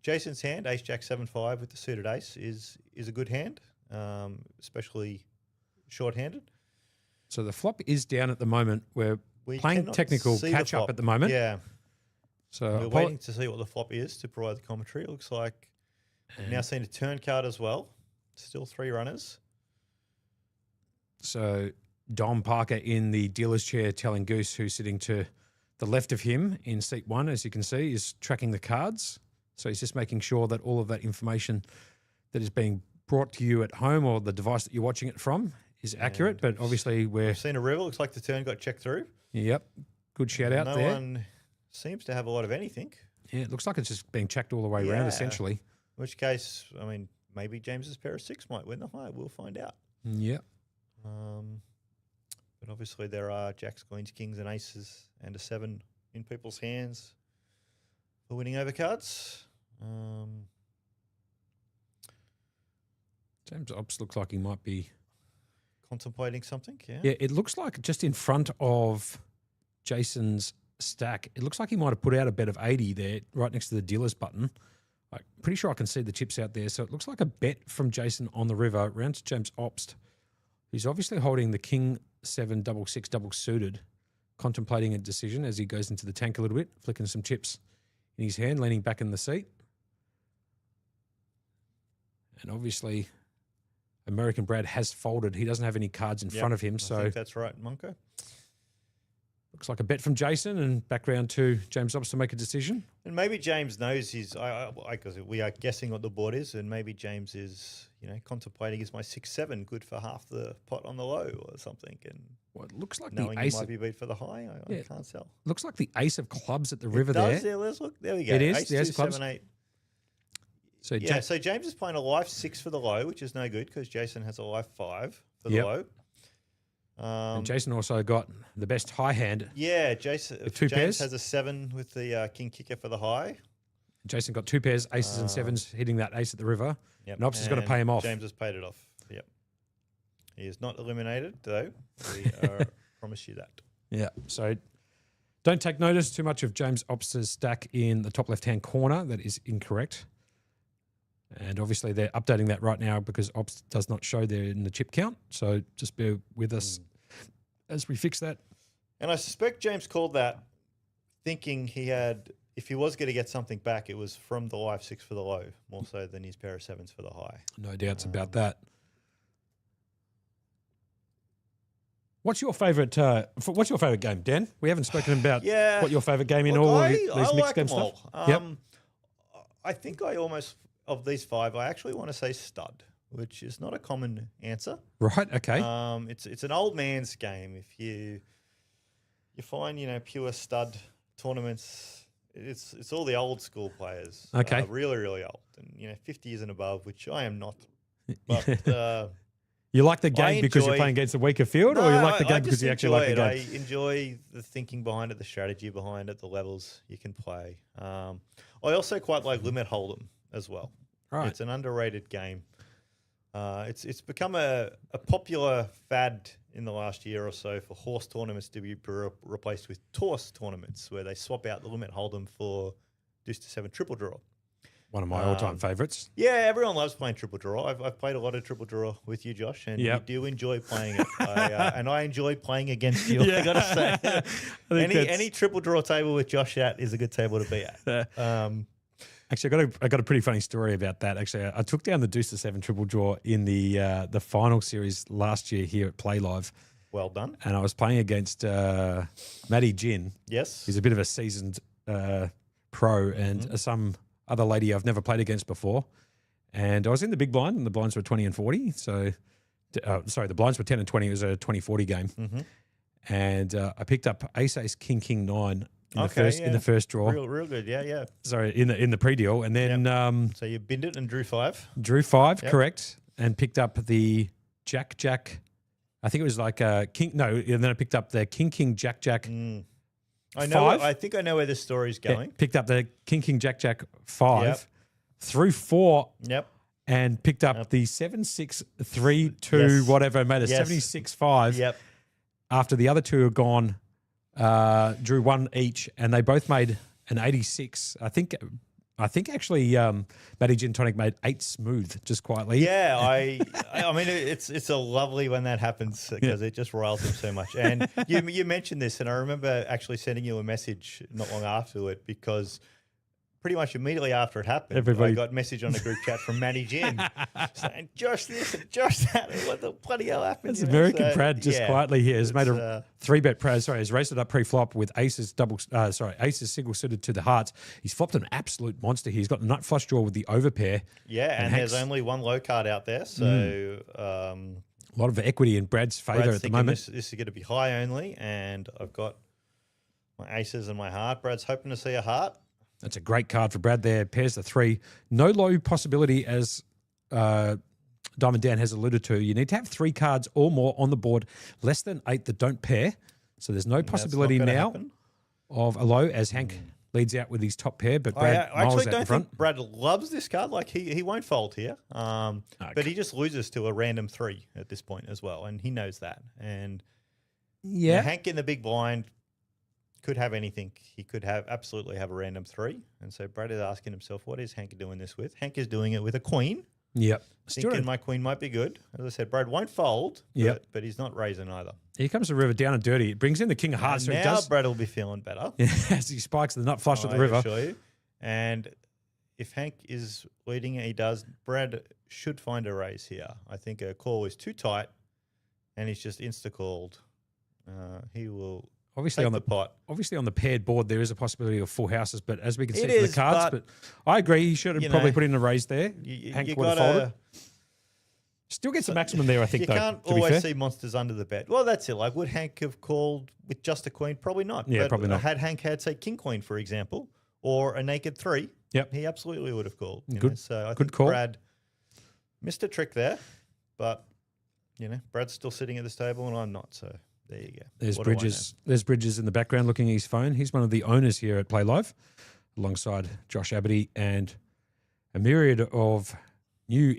Jason's hand, ace jack 7 5 with the suited ace, is a good hand, especially short-handed. So the flop is down at the moment. We're We playing cannot technical see the catch up flop. at the moment. Yeah. So We're waiting to see what the flop is to provide the commentary. It looks like we've now seen a turn card as well. Still 3 runners. So Dom Parker in the dealer's chair telling Goose, who's sitting to the left of him in seat 1, as you can see, is tracking the cards. So he's just making sure that all of that information that is being brought to you at home or the device that you're watching it from is accurate. But obviously we're, We've seen a river. Looks like the turn got checked through. yep, good shout out no there. one seems to have a lot of anything. Yeah, it looks like it's just being checked all the way around, Yeah. essentially. In which case, I mean, maybe James's pair of 6 might win the high. We'll find out. Yep. But obviously there are jacks, queens, kings, and aces, and a 7 in people's hands for winning over cards. James Ops looks like he might be. Contemplating something, yeah. Yeah, it looks like just in front of Jason's stack, it looks like he might have put out a bet of 80 there, right next to the dealer's button. I'm pretty sure I can see the chips out there. So it looks like a bet from Jason on the river, round to James Ops. He's obviously holding the King 7 6 double suited, contemplating a decision as he goes into the tank a little bit, flicking some chips in his hand, leaning back in the seat. And obviously, American Brad has folded. He doesn't have any cards in Yep, front of him. I So think that's right, Monko. Looks like a bet from Jason, and back round to James Ops to make a decision. And maybe James knows because we are guessing what the board is, and maybe James is, contemplating, is my 6-7 good for half the pot on the low or something, and Well, it looks like knowing the it ace. might be beat for the high, I Yeah. can't tell. Looks like the ace of clubs at the river It does, there. yeah, let's look. There we go. It is, Ace the ace 2, of clubs. 7, 8. So Yeah, so James is playing a life 6 for the low, which is no good because Jason has a life 5 for the Yep. low. and Jason also got the best high hand. Yeah, Jason. The two James pairs? has a 7 with the king kicker for the high. Jason got 2 pairs, aces and sevens, hitting that ace at the river. Yep. And Ops is going to and pay him off. James has paid it off. Yep. He is not eliminated though. We promise you that. Yeah. So don't take notice too much of James Ops' stack in the top left-hand corner. That is incorrect. And obviously they're updating that right now because Ops does not show there in the chip count. So just bear with us as we fix that. And I suspect James called that thinking he had, if he was going to get something back, it was from the life 6 for the low, more so than his pair of 7s for the high. No doubts about that. What's your favourite game, Dan? We haven't spoken about Yeah. what your favourite game in Look, all I these mixed like game them stuff. all. Yep. I think I almost, of these 5, I actually want to say stud, which is not a common answer. Right. Okay. It's an old man's game. If you find pure stud tournaments, it's all the old school players. Okay. Really really old, and 50 years and above, which I am not. But you like the game because you're enjoy- playing against a weaker field, or you like the game because you actually like the game? I enjoy the thinking behind it, the strategy behind it, the levels you can play. I also quite like limit hold'em as well. Right. It's an underrated game. It's become a popular fad in the last year or so for horse tournaments to be replaced with toss tournaments, where they swap out the limit hold'em for deuce to 7 triple draw. One of my all-time favourites. Yeah, everyone loves playing triple draw. I've played a lot of triple draw with you, Josh, and Yep. you do enjoy playing it. And I enjoy playing against you. I gotta say, any triple draw table with Josh at is a good table to be at. Actually, I got a pretty funny story about that. Actually, I took down the deuce to 7 triple draw in the final series last year here at PlayLive, Well done. and I was playing against Matty Gin. Yes. He's a bit of a seasoned pro, and some other lady I've never played against before. And I was in the big blind, and the blinds were 20 and 40. So, the blinds were 10 and 20. It was a 20-40 game. Mm-hmm. And I picked up ace, ace, king, king, 9 in Okay, the first draw. Real good. Yeah. Sorry, in the pre-deal. And then So you binned it and drew 5. drew 5, Yep. correct, and picked up the jack, jack. I think it was like king. No, and then I picked up the king, king, jack, jack. I know. 5? I think I know where this story's Yeah, going. picked up the king, king, jack, jack 5, Yep. threw 4, Yep. and picked up Yep. the 7, 6, 3, 2, Yes. whatever, made a Yes. 76, 5. Yep. After the other two are gone, drew 1 each, and they both made an 86. I think actually Matty Gin Tonic made 8 smooth, just quietly. Yeah, I mean, it's a lovely when that happens because it just riles him so much. And you mentioned this, and I remember actually sending you a message not long after it because pretty much immediately after it happened, Everybody- I got a message on a group chat from Matty Gin saying, Josh this and Josh that. What the bloody hell happened? It's you know? American So, Prad just yeah, quietly here has made it's, a 3-bet Prad. Sorry, he's raced it up pre-flop with aces aces single suited to the hearts. He's flopped an absolute monster here. He's got the nut flush draw with the overpair. Yeah, and Hanks- there's only one low card out there, so A lot of equity in Brad's favour Brad's at the thinking moment. this is going to be high only, and I've got my aces and my heart. Brad's hoping to see a heart. That's a great card for Brad there. Pairs the 3. No low possibility, as Diamond Dan has alluded to. You need to have 3 cards or more on the board, less than 8 that don't pair. So there's no possibility That's not now gonna happen. of a low, as Hank leads out with his top pair, but Brad I miles actually out in don't front. think Brad loves this card. Like he won't fold here, but he just loses to a random 3 at this point as well, and he knows that. And Yeah. Hank in the big blind could have anything. He could absolutely have a random 3, and so Brad is asking himself, what is Hank doing this with? Hank is doing it with a queen. Yep. Still Thinking don't- my queen might be good. As I said, Brad won't fold, Yep. but he's not raising either. Here comes the river down and dirty. It brings in the king of hearts. So And he now does, Brad will be feeling better. as he spikes the nut flush at the I river. assure you. And if Hank is leading, he does. Brad should find a raise here. I think a call is too tight, and he's just insta called. He will obviously Take on the pot. obviously on the paired board there is a possibility of full houses, but as we can see It from the is, cards, but I agree he should have you probably know, put in a raise there. You Hank would have folded. Still gets the maximum there, I think. You though, can't to be always fair. see monsters under the bed. Well, that's it. Like, would Hank have called with just a queen? Probably not. Yeah, But probably not. Had Hank had, say, king queen, for example, or a naked 3, Yep. he absolutely would have called. you Good- know. So I good think call. Brad missed a trick there, but Brad's still sitting at this table and I'm not. So there you go. There's What do I know? Bridges. There's Bridges in the background looking at his phone. He's one of the owners here at PlayLive, alongside Josh Abity and a myriad of new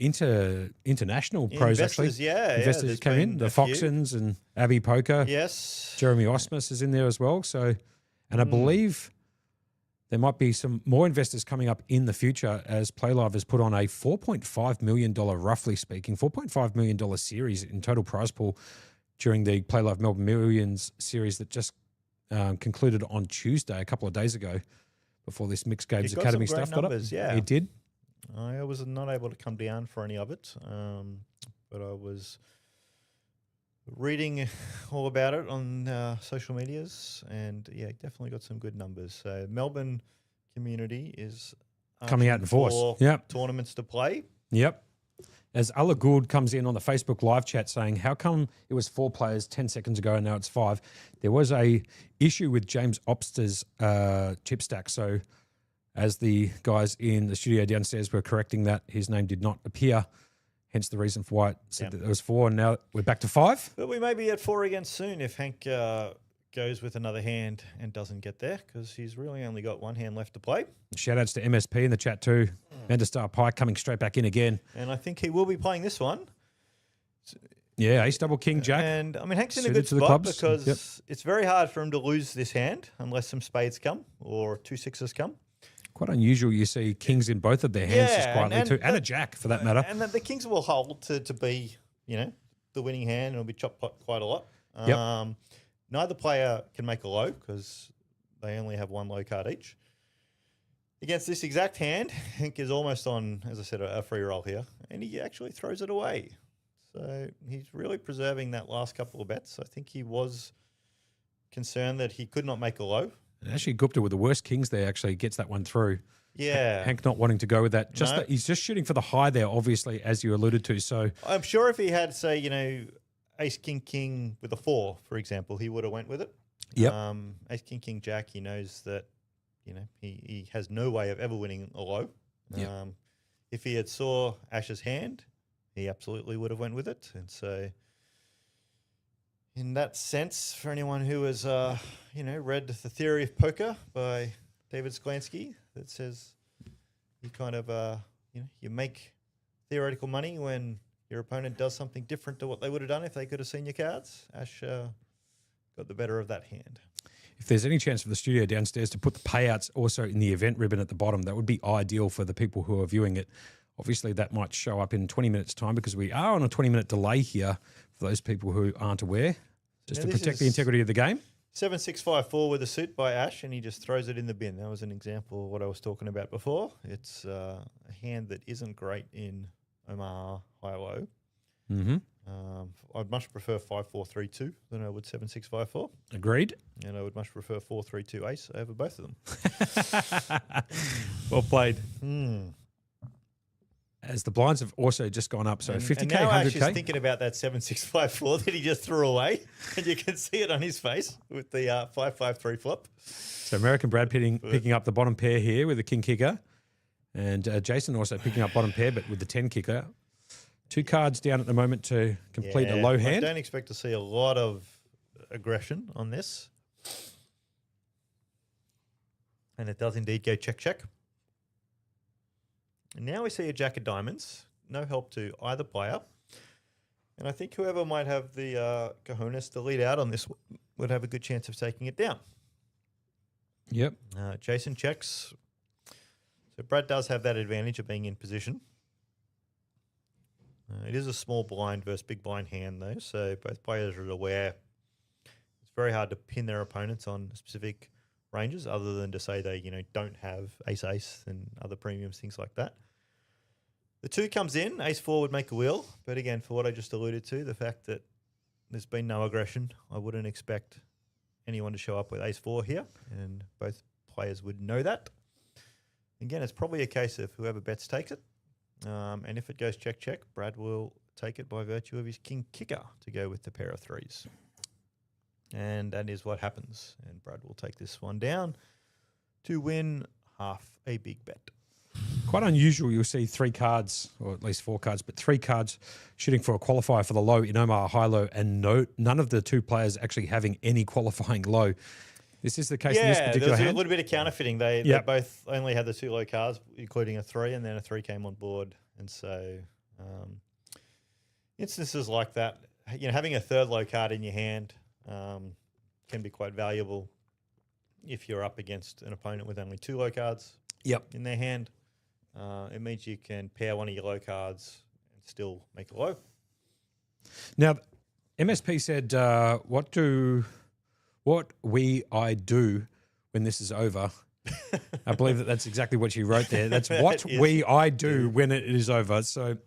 international pros. Investors, Actually, yeah, investors there's came in. been The a few. Foxons and Abby Poker. Yes. Jeremy Osmus is in there as well. So, and I believe there might be some more investors coming up in the future as PlayLive has put on a $4.5 million, roughly speaking, $4.5 million series in total prize pool during the PlayLive Melbourne Millions series that just concluded on Tuesday, a couple of days ago, before this Mixed Games It got Academy some great stuff got up. numbers, yeah. It did. I was not able to come down for any of it, but I was reading all about it on social medias, and yeah, definitely got some good numbers. So Melbourne community is Coming out arching in force. for Yep. tournaments to play. Yep. As Allah Gould comes in on the Facebook live chat saying, how come it was 4 players 10 seconds ago and now it's 5? There was a issue with James Obster's chip stack. So as the guys in the studio downstairs were correcting that, his name did not appear. Hence the reason for why it said that it was 4, and now we're back to 5. But we may be at 4 again soon if Hank goes with another hand and doesn't get there, because he's really only got one hand left to play. Shout outs to MSP in the chat too. Mandastar Pike coming straight back in again. And I think he will be playing this one. Yeah, ace double king jack. And I mean, Hank's in a Suited good to the spot clubs. because Yep. it's very hard for him to lose this hand unless some spades come or 2 6s come. Quite unusual you see kings in both of their hands just Yeah, quietly and too. And a that- jack for that matter. And the kings will hold to be, the winning hand, and it'll be chopped quite a lot. Yep. Neither player can make a low because they only have one low card each. Against this exact hand, Hank is almost on, as I said, a free roll here, and he actually throws it away. So he's really preserving that last couple of bets. I think he was concerned that he could not make a low. And actually, Gupta with the worst kings there actually gets that one through. Yeah. Hank not wanting to go with that. Just No. that he's just shooting for the high there, obviously, as you alluded to. So I'm sure if he had, say, ace, king, king with a 4, for example, he would have went with it. Yep. Ace, king, king, jack, he knows that, he has no way of ever winning a low. Yep. If he had saw Ash's hand, he absolutely would have went with it. And so in that sense, for anyone who has, read The Theory of Poker by David Sklansky, that says you kind of, you make theoretical money when your opponent does something different to what they would have done if they could have seen your cards. Ash got the better of that hand. if there's any chance for the studio downstairs to put the payouts also in the event ribbon at the bottom, that would be ideal for the people who are viewing it. Obviously, that might show up in 20 minutes' time because we are on a 20-minute delay here for those people who aren't aware, just Now to this protect the is- integrity of the game. 7-6-5-4 with a suit by Ash, and he just throws it in the bin. That was an example of what I was talking about before. It's a hand that isn't great in Omaha Hi-Lo. Mm-hmm. I'd much prefer 5-4-3-2 than I would 7-6-5-4. Agreed. And I would much prefer 4-3-2 ace over both of them. Well played. Hmm. As the blinds have also just gone up, so And 50K, now Ash is 100K. thinking about that 7-6-5-4 that he just threw away. And you can see it on his face with the 5-5-3 flop. So American Brad picking up the bottom pair here with the king kicker. And Jason also picking up bottom pair, but with the 10 kicker. 2 cards down at the moment to complete a Yeah, low I hand. don't expect to see a lot of aggression on this. And it does indeed go check, check. And now we see a jack of diamonds. No help to either player. And I think whoever might have the cojones to lead out on this would have a good chance of taking it down. Yep. Jason checks. So Brad does have that advantage of being in position. It is a small blind versus big blind hand, though, so both players are aware it's very hard to pin their opponents on specific ranges other than to say they, don't have ace-ace and other premiums, things like that. The 2 comes in. Ace-4 would make a wheel, but again, for what I just alluded to, the fact that there's been no aggression, I wouldn't expect anyone to show up with ace-4 here, and both players would know that. Again, it's probably a case of whoever bets takes it. And if it goes check, Brad will take it by virtue of his king kicker to go with the pair of threes. And that is what happens. And Brad will take this one down to win half a big bet. Quite unusual. You'll see 3 cards, or at least 4 cards, but 3 cards shooting for a qualifier for the low in Omaha Hi-Lo, and none of the 2 players actually having any qualifying low. This is the case in this particular there's hand. a little bit of counterfeiting. They both only had the 2 low cards, including a 3, and then a 3 came on board. And so instances like that, having a 3rd low card in your hand can be quite valuable if you're up against an opponent with only 2 low cards in their hand. It means you can pair one of your low cards and still make a low. Now, MSP said, what I do when this is over. I believe that's exactly what you wrote there. That's what I do when it is over. So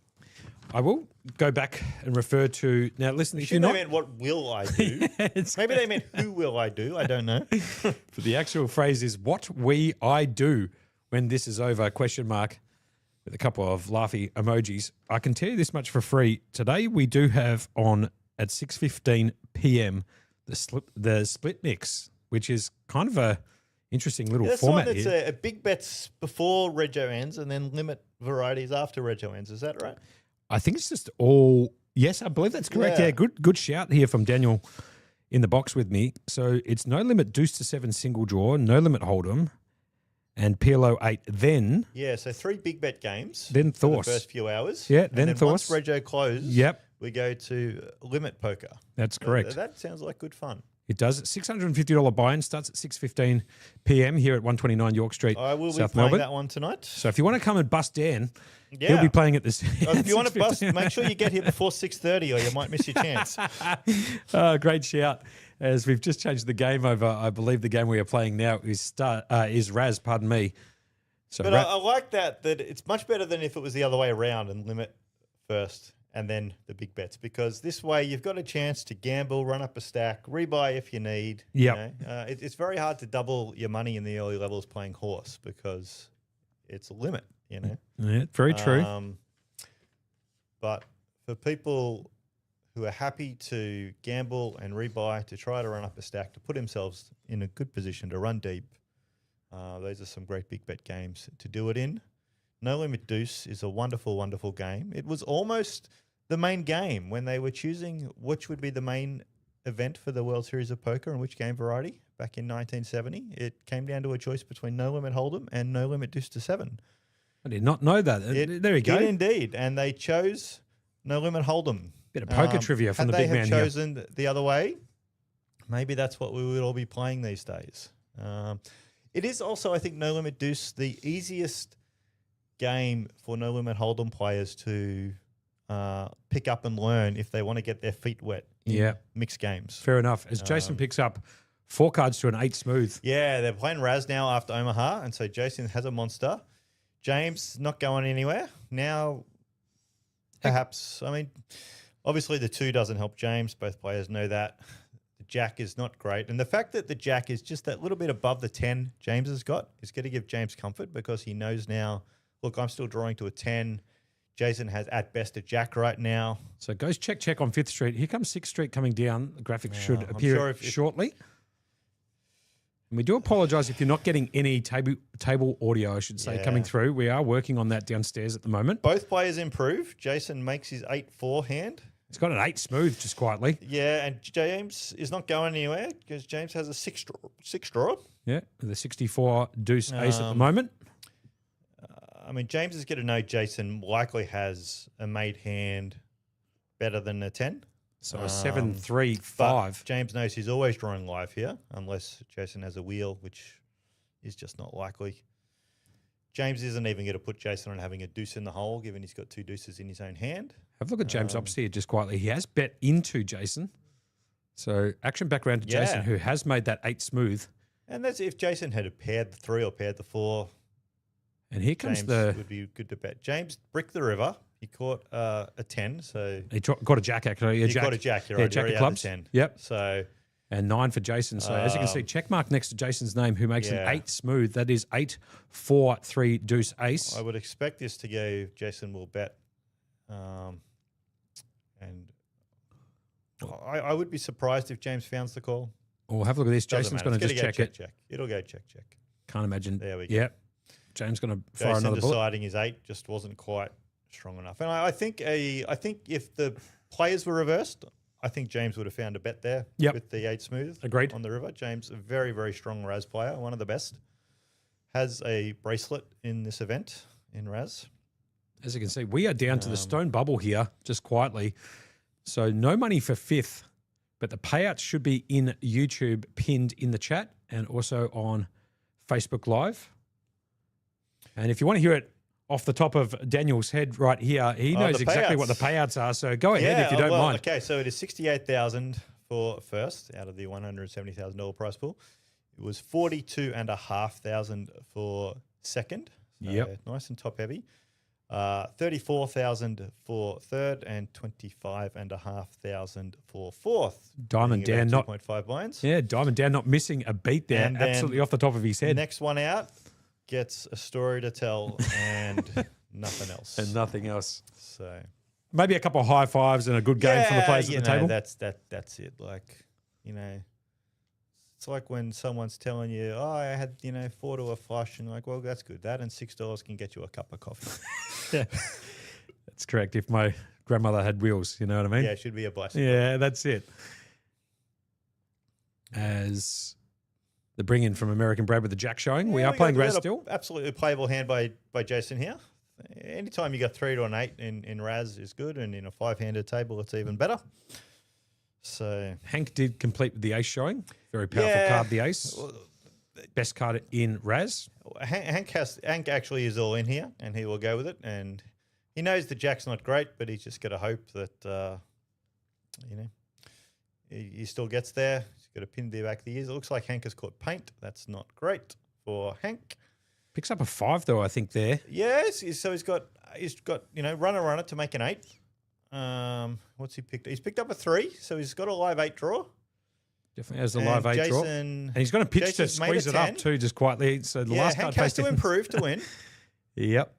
I will go back and refer to, now listen, if you're not... They meant what will I do? Maybe they meant who will I do? I don't know. But the actual phrase is what I do when this is over, question mark, with a couple of laughy emojis. I can tell you this much for free. Today we do have on at 6:15 p.m. the split mix, which is kind of a interesting little format it's here. a big bets before Rego ends and then limit varieties after Rego ends. Is that right? I think it's just all, yes, I believe that's correct. Yeah, good shout here from Daniel in the box with me. So it's no limit deuce to 7 single draw, no limit hold'em, and PLO 8. Then so 3 big bet games. Then for Thorse. the first few hours. Yeah, and then once Thorse. Rego closes, we go to limit poker. That's correct. That sounds like good fun. It does. $650 buy-in starts at 6:15 p.m. here at 129 York Street, I will South be playing Melbourne. that one tonight. So if you want to come and bust Dan, he'll be playing at this. If you want to bust, make sure you get here before 6:30 or you might miss your chance. Great shout. As we've just changed the game over, I believe the game we are playing now is Razz, pardon me. So But I like that it's much better than if it was the other way around and limit first and then the big bets, because this way you've got a chance to gamble, run up a stack, rebuy if you need. Yep. It's very hard to double your money in the early levels playing horse because it's a limit, Yeah, very true. But for people who are happy to gamble and rebuy to try to run up a stack, to put themselves in a good position to run deep, those are some great big bet games to do it in. No Limit Deuce is a wonderful, wonderful game. It was almost the main game when they were choosing which would be the main event for the World Series of Poker and which game variety back in 1970. It came down to a choice between No Limit Hold'em and No Limit Deuce to 7. I did not know that. There we go. It indeed, and they chose No Limit Hold'em. Bit of poker trivia from the big man Had here. they chosen the other way, maybe that's what we would all be playing these days. It is also, I think, No Limit Deuce the easiest game for No Limit Hold'em players to pick up and learn if they want to get their feet wet in mixed games. Fair enough. As Jason picks up 4 cards to an 8 smooth. Yeah, they're playing Razz now after Omaha, and so Jason has a monster. James not going anywhere. Now, perhaps, obviously the 2 doesn't help James. Both players know that. The Jack is not great. And the fact that the Jack is just that little bit above the 10 James has got is going to give James comfort because he knows now, look, I'm still drawing to a 10. Jason has at best a Jack right now. So it goes check on 5th Street. Here comes 6th Street coming down. The graphics should appear sure shortly. And we do apologise if you're not getting any table audio, I should say, coming through. We are working on that downstairs at the moment. Both players improve. Jason makes his 8-4 hand. He's got an 8 smooth, just quietly. Yeah, and James is not going anywhere because James has a 6 draw. Yeah, the 64 deuce ace at the moment. James is going to know Jason likely has a made hand better than a 10. So a 7-3-5. But James knows he's always drawing live here, unless Jason has a wheel, which is just not likely. James isn't even going to put Jason on having a deuce in the hole, given he's got 2 deuces in his own hand. Have a look at James Ops here just quietly. He has bet into Jason. So action back round to Jason, who has made that 8 smooth. And that's if Jason had paired the 3 or paired the 4. And here comes James would be good to bet. James bricked the river. He caught a 10, so he got a Jack actually. He got a Jack. You're right. Jack He of clubs. 10. Yep. So and 9 for Jason. So as you can see, check mark next to Jason's name, who makes an Yeah. 8 smooth. That is 8, 4, 3 deuce ace. I would expect this to go. Jason will bet, and I would be surprised if James founds the call. Oh, have a look at this. Doesn't Jason's matter. going to It's just gonna check go it. check. It'll go check. Can't imagine. There we go. Yep. James going to fire Jason another bullet. deciding his 8 just wasn't quite strong enough. And I think if the players were reversed, I think James would have found a bet there Yep. with the 8 smooth. Agreed. On the river. James, a very, very strong Razz player, one of the best. Has a bracelet in this event in Razz. As you can see, we are down to the stone bubble here, just quietly. So no money for 5th, but the payouts should be in YouTube, pinned in the chat, and also on Facebook Live. And if you want to hear it off the top of Daniel's head right here, he knows the exactly payouts. what the payouts are. So go ahead if you don't mind. Okay, so it is 68,000 for first out of the $170,000 prize pool. It was 42,500 for second. So Yep. nice and top heavy. 34,000 for third and 25,500 for fourth. Diamond being Dan about not 2.5 buy-ins. Yeah, Diamond Dan not missing a beat there, And then absolutely off the top of his head. Next one out gets a story to tell and nothing else. And nothing else. So Maybe a couple of high fives and a good game from the players at the table. That's it. Like, it's like when someone's telling you, "Oh, I had 4 to a flush," and you're like, "Well, that's good. That and $6 can get you a cup of coffee." Yeah, that's correct. If my grandmother had wheels, you know what I mean? Yeah, it should be a blessing. Yeah, that's it. As the bring in from American Brad with the jack showing, we are playing Razz still. Absolutely playable hand by Jason here. Anytime you got 3 to an 8 in Razz is good, and in a 5-handed table, it's even better. So Hank did complete with the ace showing. Very powerful card, the ace. Best card in Razz. Hank actually is all in here, and he will go with it. And he knows the jack's not great, but he's just got to hope that he still gets there. He's got a pin to the back of the ears. It looks like Hank has caught paint. That's not great for Hank. Picks up a 5 though, I think there. Yes, so he's got runner to make an 8. What's he picked? He's picked up a 3, so he's got a live 8 draw. Definitely has the live 8 draw. And he's going to pitch Jason's to made squeeze a it up 10. too, just quietly. So the last Hank card has to improve to win. Yep.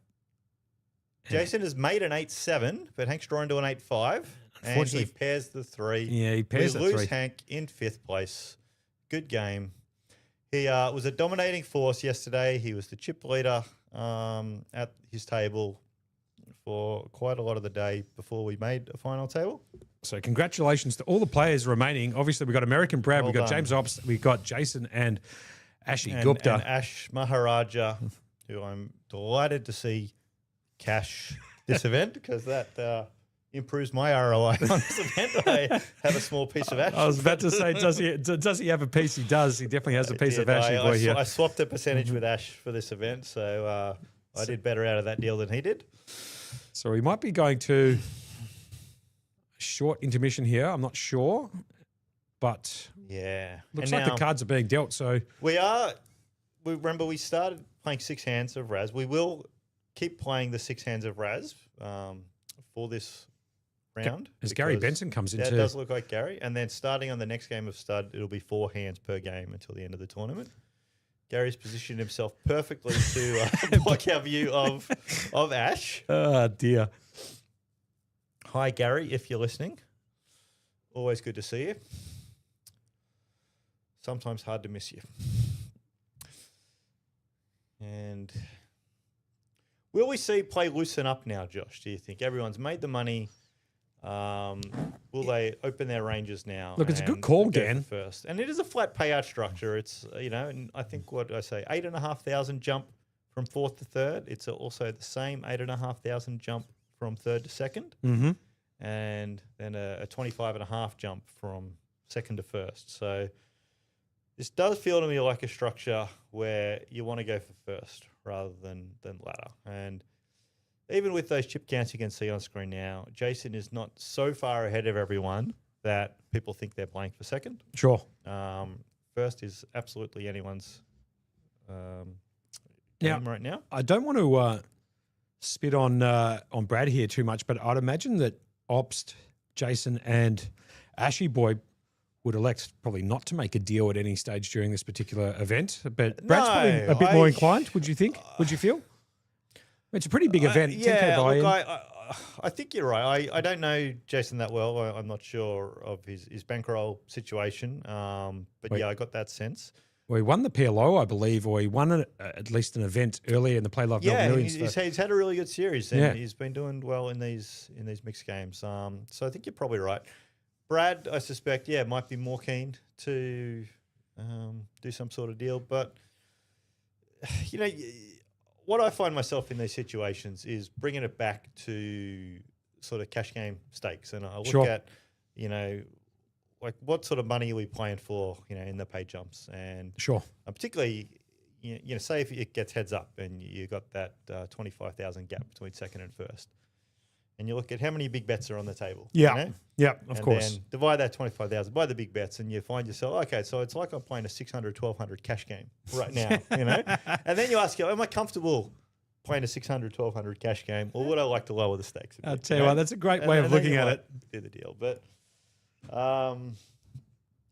Jason has made an 8-7, but Hank's drawn to an 8-5. And he Unfortunately- pairs the 3. Yeah, he pairs we the lose 3. Hank in 5th place. Good game. He was a dominating force yesterday. He was the chip leader at his table for quite a lot of the day before we made a final table. So congratulations to all the players remaining. Obviously, we've got American Brad, Well we've got done. James Ops, we've got Jason and Ashi And Gupta. Ash Maharaja, who I'm delighted to see cash this event because that improves my ROI on this event. I have a small piece of Ash. I was about to say, does he have a piece? He does. He definitely has a piece of Ashi boy here. I swapped a percentage with Ash for this event, so I did better out of that deal than he did. So we might be going to a short intermission here. I'm not sure, but Yeah. looks And like the now cards are being dealt. So we remember we started playing 6 hands of Razz. We will keep playing the 6 hands of Razz for this round. as Gary because Benson comes that into, does look like Gary. And then starting on the next game of stud, it'll be 4 hands per game until the end of the tournament. Gary's positioned himself perfectly to block our view of Ash. oh dear. Hi, Gary, if you're listening. Always good to see you. Sometimes hard to miss you. And will we see play loosen up now, Josh, do you think? Everyone's made the money. Will they open their ranges now? Look, it's a good and call, go for Dan. First, and it is a flat payout structure. It's and I think what I say, 8,500 jump from 4th to 3rd. It's also the same 8,500 jump from 3rd to 2nd, Mm-hmm. and then a 25.5 jump from 2nd to 1st. So this does feel to me like a structure where you want to go for first rather than ladder. And even with those chip counts you can see on screen now, Jason is not so far ahead of everyone that people think they're playing for second. Sure. First is absolutely anyone's Now- game right now. I don't want to spit on Brad here too much, but I'd imagine that Ops, Jason, and Ashy Boy would elect probably not to make a deal at any stage during this particular event. But Brad's probably a bit more inclined, would you think? Would you feel? It's a pretty big event. 10K buy-in. Look, I think you're right. I don't know Jason that well. I'm not sure of his bankroll situation. But yeah, I got that sense. Well, he won the PLO, I believe, or he won at least an event earlier in the PlayLive Yeah, Melbourne he's Millions. had a really good series, and he's been doing well in these mixed games. So I think you're probably right. Brad, I suspect, might be more keen to do some sort of deal. But, you know, what I find myself in these situations is bringing it back to sort of cash game stakes. And I look at, you know, like what sort of money are we playing for, you know, in the pay jumps? And particularly, you know, say if it gets heads up and you got that 25,000 gap between second and first. And you look at how many big bets are on the table. Yeah, you know? yeah, of and course. Then divide that 25,000 by the big bets, and you find yourself, okay, so it's like I'm playing a 600, 1,200 cash game right now, you know? And then you ask, am I comfortable playing a 600, 1,200 cash game, or would I like to lower the stakes a bit? I'll tell you what, that's a great way of then looking you at might it. Do the deal. But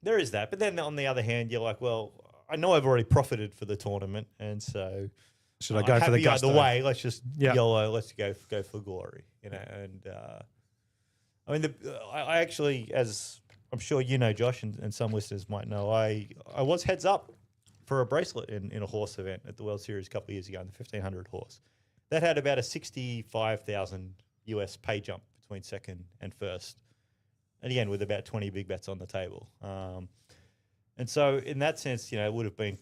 there is that. But then on the other hand, you're like, well, I know I've already profited for the tournament, and so should I go for the gusto? Either way, let's just YOLO, let's go for glory, you know? And I mean, I actually, as I'm sure you know, Josh, and some listeners might know, I was heads up for a bracelet in a horse event at the World Series a couple of years ago in the 1,500 horse. That had about a 65,000 US pay jump between second and first. And again, with about 20 big bets on the table. And so in that sense, you know, it would have been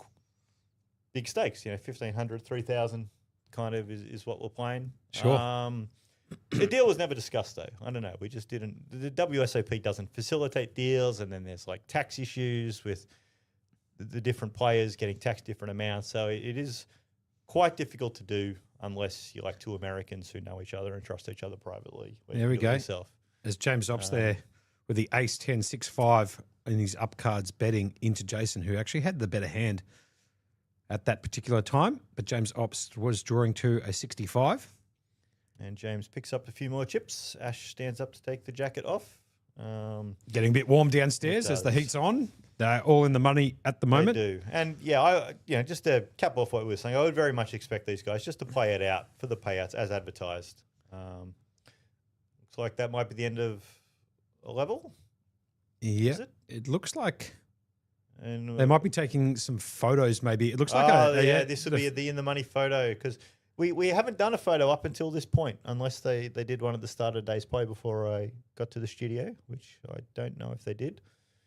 big stakes, you know, 1,500, 3,000 kind of is what we're playing. Sure. The deal was never discussed, though. I don't know. We just didn't. The WSOP doesn't facilitate deals, and then there's like tax issues with the different players getting taxed different amounts. So it is quite difficult to do unless you're like two Americans who know each other and trust each other privately. There we go. Yourself. As James Ops there with the ace 10 6-5 in his up cards betting into Jason, who actually had the better hand at that particular time. But James Ops was drawing to a 65. And James picks up a few more chips. Ash stands up to take the jacket off. Getting a bit warm downstairs as the heat's on. They're all in the money at the moment. They do. And yeah, just to cap off what we were saying, I would very much expect these guys just to play it out for the payouts as advertised. Looks like that might be the end of a level. Yeah, it looks like and they might be taking some photos maybe. It looks like this would be the in the money photo because we haven't done a photo up until this point unless they did one at the start of day's play before I got to the studio, which I don't know if they did.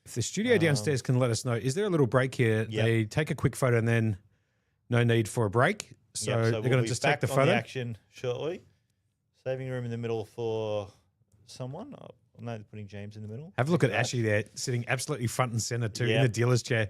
If the studio downstairs can let us know, is there a little break here? Yep. They take a quick photo and then no need for a break. So, they're going to just take the on photo. The action shortly. Saving room in the middle for someone. Oh, no, they're putting James in the middle. Have a look at Ashy there, sitting absolutely front and center too in the dealer's chair.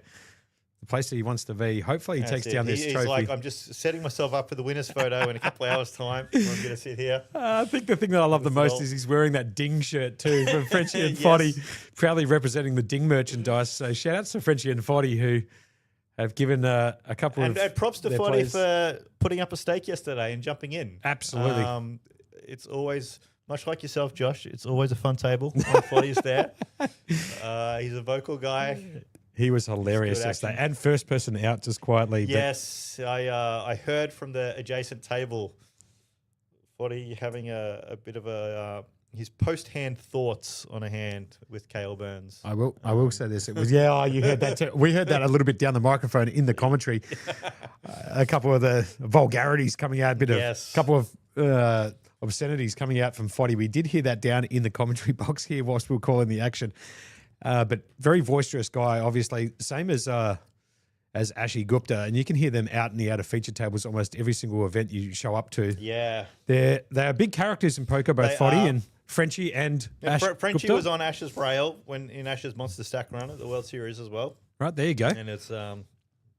The place that he wants to be. Hopefully he takes down this trophy. He's like, I'm just setting myself up for the winner's photo in a couple of hours' time. I'm going to sit here. I think the thing that I love the most is he's wearing that Ding shirt too from Frenchie and Foddy, proudly representing the Ding merchandise. So shout outs to Frenchie and Foddy who have given a couple of... And props to Foddy for putting up a stake yesterday and jumping in. Absolutely. It's always... Much like yourself, Josh, it's always a fun table when Foddy's there. He's a vocal guy. He was hilarious yesterday. And first person out just quietly. Yes, I heard from the adjacent table, Foddy having a bit of his post-hand thoughts on a hand with Cale Burns. I will say this. It was, you heard that too. We heard that a little bit down the microphone in the commentary. A couple of the vulgarities coming out, a couple of obscenities coming out from Foddy. We did hear that down in the commentary box here whilst we were calling the action. But very boisterous guy, obviously. Same as Ashi Gupta. And you can hear them out in the outer feature tables almost every single event you show up to. Yeah. They are big characters in poker, both Foddy and Frenchie and Ash Frenchie Gupta was on Ash's rail in Ash's Monster Stack run at the World Series as well. Right, there you go. And it's...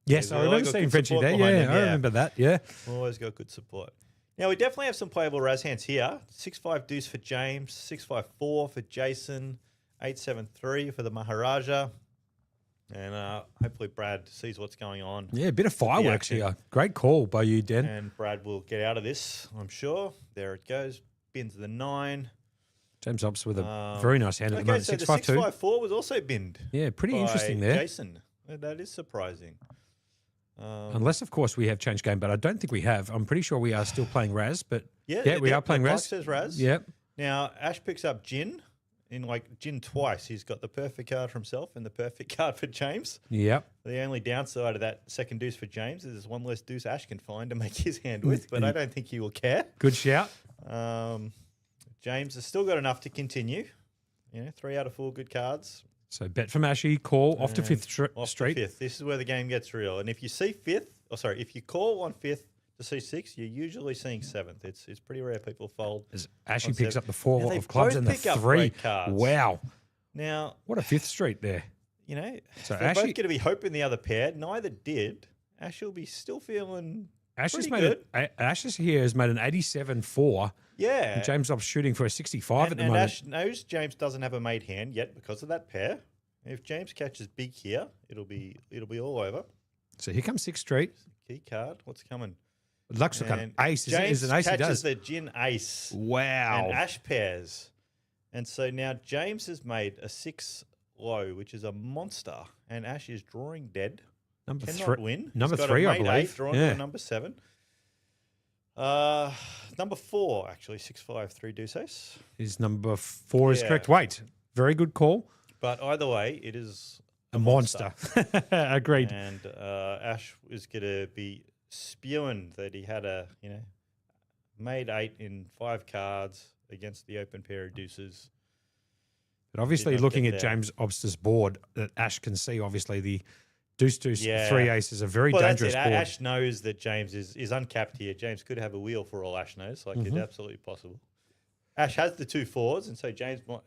yes, I remember seeing Frenchie there. Yeah, I remember that. Yeah. Always got good support. Now, we definitely have some playable Razz hands here. 6-5 deuce for James, 6-5-4 for Jason, 8-7-3 for the Maharaja. And hopefully Brad sees what's going on. Yeah, a bit of fireworks here. Great call by you, Den. And Brad will get out of this, I'm sure. There it goes. Bins the 9. James Ops with a very nice hand at the Okay, moment. so the 652. 654 was also binned. Yeah, pretty by interesting there. Jason. That is surprising. Unless, of course, we have changed game, but I don't think we have. I'm pretty sure we are still playing Razz, but Yeah, we are playing the clock Razz. says Razz. Yep. Now, Ash picks up Jin. In Jin twice. He's got the perfect card for himself and the perfect card for James. Yep. The only downside of that second deuce for James is there's one less deuce Ash can find to make his hand with, but I don't think he will care. Good shout. James has still got enough to continue. 3 out of 4 good cards. So bet from Ashy, call off to And fifth off to straight. fifth. This is where the game gets real. And if you see if you call on fifth to see 6, you're usually seeing 7th. It's pretty rare people fold. As Ashy on picks seven. up the 4 Now, they of clubs both and the pick up 3. great cards. Wow. Now, What a fifth street there. so So they're Ashy- both going to be hoping the other pair. Neither did. Ash will be still feeling Ash has pretty made good. Ash here has made an 87-4. Yeah. And James Ops shooting for a 65 at the and moment. Ash knows James doesn't have a made hand yet because of that pair. If James catches big here, it'll be all over. So here comes 6th street. Key card. What's coming? Looks like an And ace. James Is an ace he catches does. the Jin ace. Wow. And Ash pairs. And so now James has made a 6 low, which is a monster. And Ash is drawing dead. Number Cannot 3. win. Number He's got 3, a I made believe. 8 drawn to a number 7. Number 4, actually, 6-5-3 deuce ace. His number 4 is Yeah. correct. Wait. Very good call. But either way, it is A monster. Agreed. And Ash is going to be spewing that he had a, made 8 in 5 cards against the open pair of deuces. But obviously, Did not looking get at there. James Obster's board, that Ash can see, obviously, the deuce, Yeah. 3 ace is a very Well, dangerous that's it. board. Ash knows that James is uncapped here. James could have a wheel for all Ash knows. Like, it's absolutely possible. Ash has the 2 4s, and so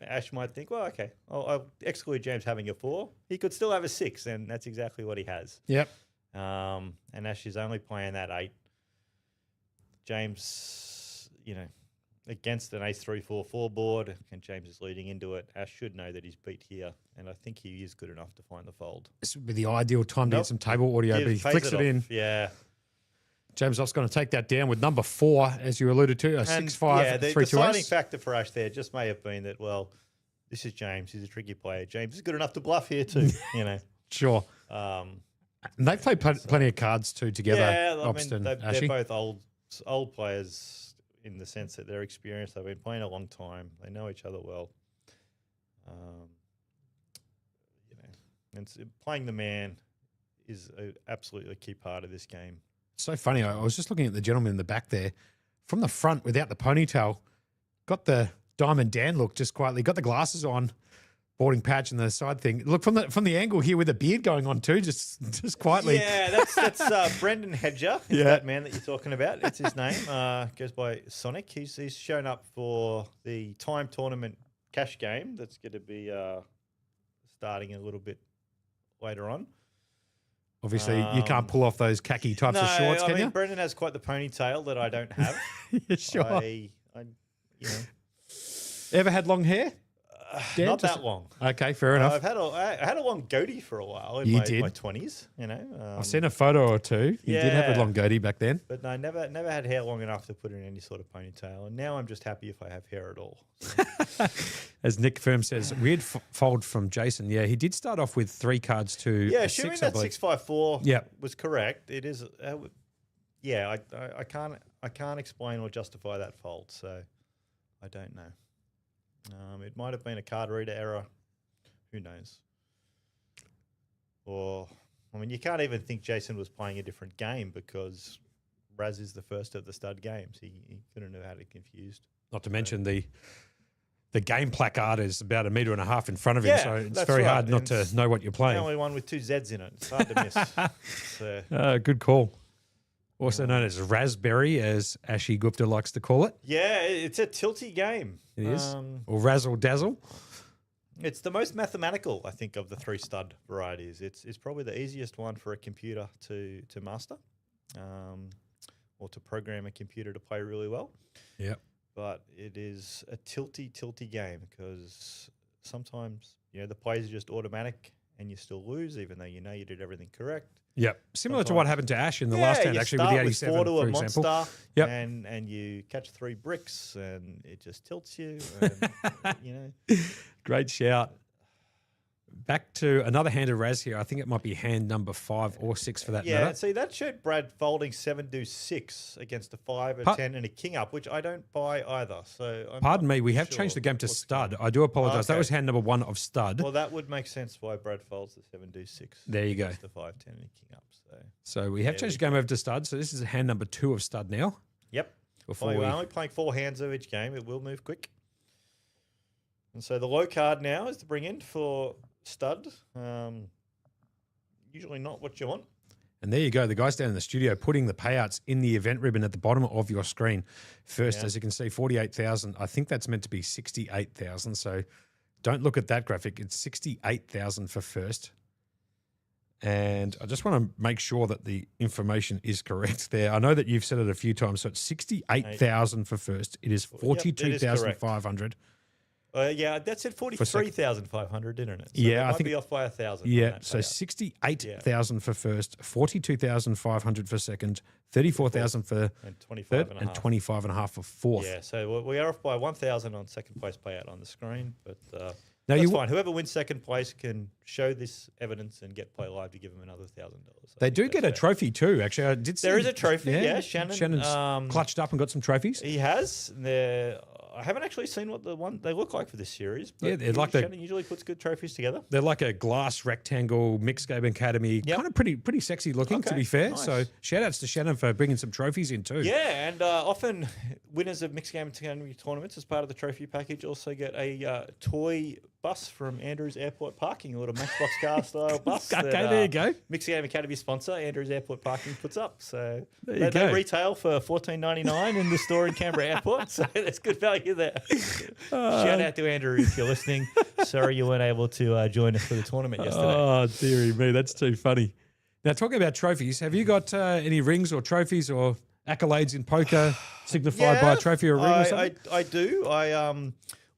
Ash might think, well, okay, I'll exclude James having a 4. He could still have a 6, and that's exactly what he has. Yep. And Ash is only playing that 8. James, against an ace 3-4-4 board, and James is leading into it. Ash should know that he's beat here, and I think he is good enough to find the fold. This would be the ideal time to Nope. get some table audio, but he Pays flicks it in. off. Yeah. James Ops going to take that down with number 4, as you alluded to, a And 6-5, yeah, the 3-2 deciding ace. factor for Ash there just may have been that, well, this is James. He's a tricky player. James is good enough to bluff here too, Sure. Um, And they've played plenty of cards too together, yeah, I Ops mean, and they're Ashy. both old players in the sense that they're experienced. They've been playing a long time. They know each other well. And playing the man is absolutely a key part of this game. So funny. I was just looking at the gentleman in the back there. From the front, without the ponytail, got the Diamond Dan look just quietly, got the glasses on, boarding patch and the side thing. Look from the angle here with a beard going on too, just quietly. Yeah, that's Brendan Hedger. Is Yeah. that man that you're talking about? It's his name. Goes by Sonic. He's shown up for the time tournament cash game that's going to be starting a little bit later on. Obviously, you can't pull off those khaki types of shorts, I can mean, you? Brendan has quite the ponytail that I don't have. Yeah, sure. I Ever had long hair? Dan, not just- that long. Okay, fair enough. I had a long goatee for a while in You my did? 20s, I've seen a photo or two. You did have a yeah. long goatee back then. But no, never had hair long enough to put in any sort of ponytail. And now I'm just happy if I have hair at all. As Nick Firm says, weird fold from Jason. Yeah, he did start off with 3 cards to Yeah, a assuming 6, I that believe. 654 Yep. was correct, it is. Yeah, I can't explain or justify that fold, so I don't know. It might have been a card reader error. Who knows? Or, I mean, you can't even think Jason was playing a different game because Razz is the first of the stud games. He couldn't have had it confused. Not to mention the game placard is about 1.5 meters in front of him, Yeah, so it's that's very right. hard not to It's know what you're The playing. only one with 2 Zs in it. It's hard to miss. So, Good call. Also known as Raspberry, as Ashy Gupta likes to call it. yeah, it's a tilty game. It is. Or Razzle Dazzle. It's the most mathematical, I think, of the 3 stud varieties. It's probably the easiest one for a computer to master, or to program a computer to play really well. Yep. But it is a tilty game because sometimes the plays are just automatic and you still lose, even though you did everything correct. Yep. Similar to Sometimes. what happened to Ash in the Yeah, last hand, you actually, with start the 87, 4 to for a example. monster, Yep. and you catch 3 bricks, and it just tilts you, and, you know. Great shout. Back to another hand of Razz here. I think it might be hand number 5 or 6 for that Yeah, matter. see, that showed Brad folding 7-6 against a 5, a Pa- 10, and a king up, which I don't buy either. So I'm Pardon not me, we have sure changed the game to what's stud. going I do apologise. That Okay. was hand number 1 of stud. Well, that would make sense why Brad folds the 7-6. There you go. Against the 5, 10, and a king up. So, So we have There changed we the game over to stud. So this is hand number 2 of stud now. yep. Before Well, we you're only playing 4 hands of each game. It will move quick. And so the low card now is to bring in for stud. Usually not what you want. And there you go. The guys down in the studio putting the payouts in the event ribbon at the bottom of your screen. First, Yeah. as you can see, 48,000. I think that's meant to be 68,000. So don't look at that graphic. It's 68,000 for first. And I just want to make sure that the information is correct there. I know that you've said it a few times. So it's 68,000 for first. It is Yep, that is 42,500. Yeah, that said 43,500, didn't it? So Yeah, that I might think be off by 1,000. on Yeah, that so payout. 68,000 for first, 42,500 for second, 34,000 for and 25 third, and a and half. 25.5 for fourth. Yeah, so we are off by 1,000 on second place payout on the screen, but Now that's you fine. Whoever wins second place can show this evidence and get PlayLive to give them another $1,000. They do get a trophy too. Actually, I did see There is a trophy, yeah, Shannon, Shannon's clutched up and got some trophies. He has. I haven't actually seen what the one they look like for this series. But Yeah, they're like the- Shannon usually puts good trophies together. They're like a glass rectangle mixed game academy, Yep. kind of pretty sexy looking, to Okay, be fair. nice. So shout outs to Shannon for bringing some trophies in too. Yeah, and often winners of mixed game academy tournaments, as part of the trophy package, also get a toy bus from Andrews Airport Parking, a little Matchbox car style bus. Okay, that, there you go. Mixed Game Academy sponsor, Andrews Airport Parking, puts up. So There you they go. retail for $14.99 in the store in Canberra Airport. So there's good value there. Shout out to Andrew if you're listening. Sorry you weren't able to join us for the tournament yesterday. Oh, dearie me, that's too funny. Now, talking about trophies, have you got any rings or trophies or accolades in poker signified by a trophy or a ring or something? I do.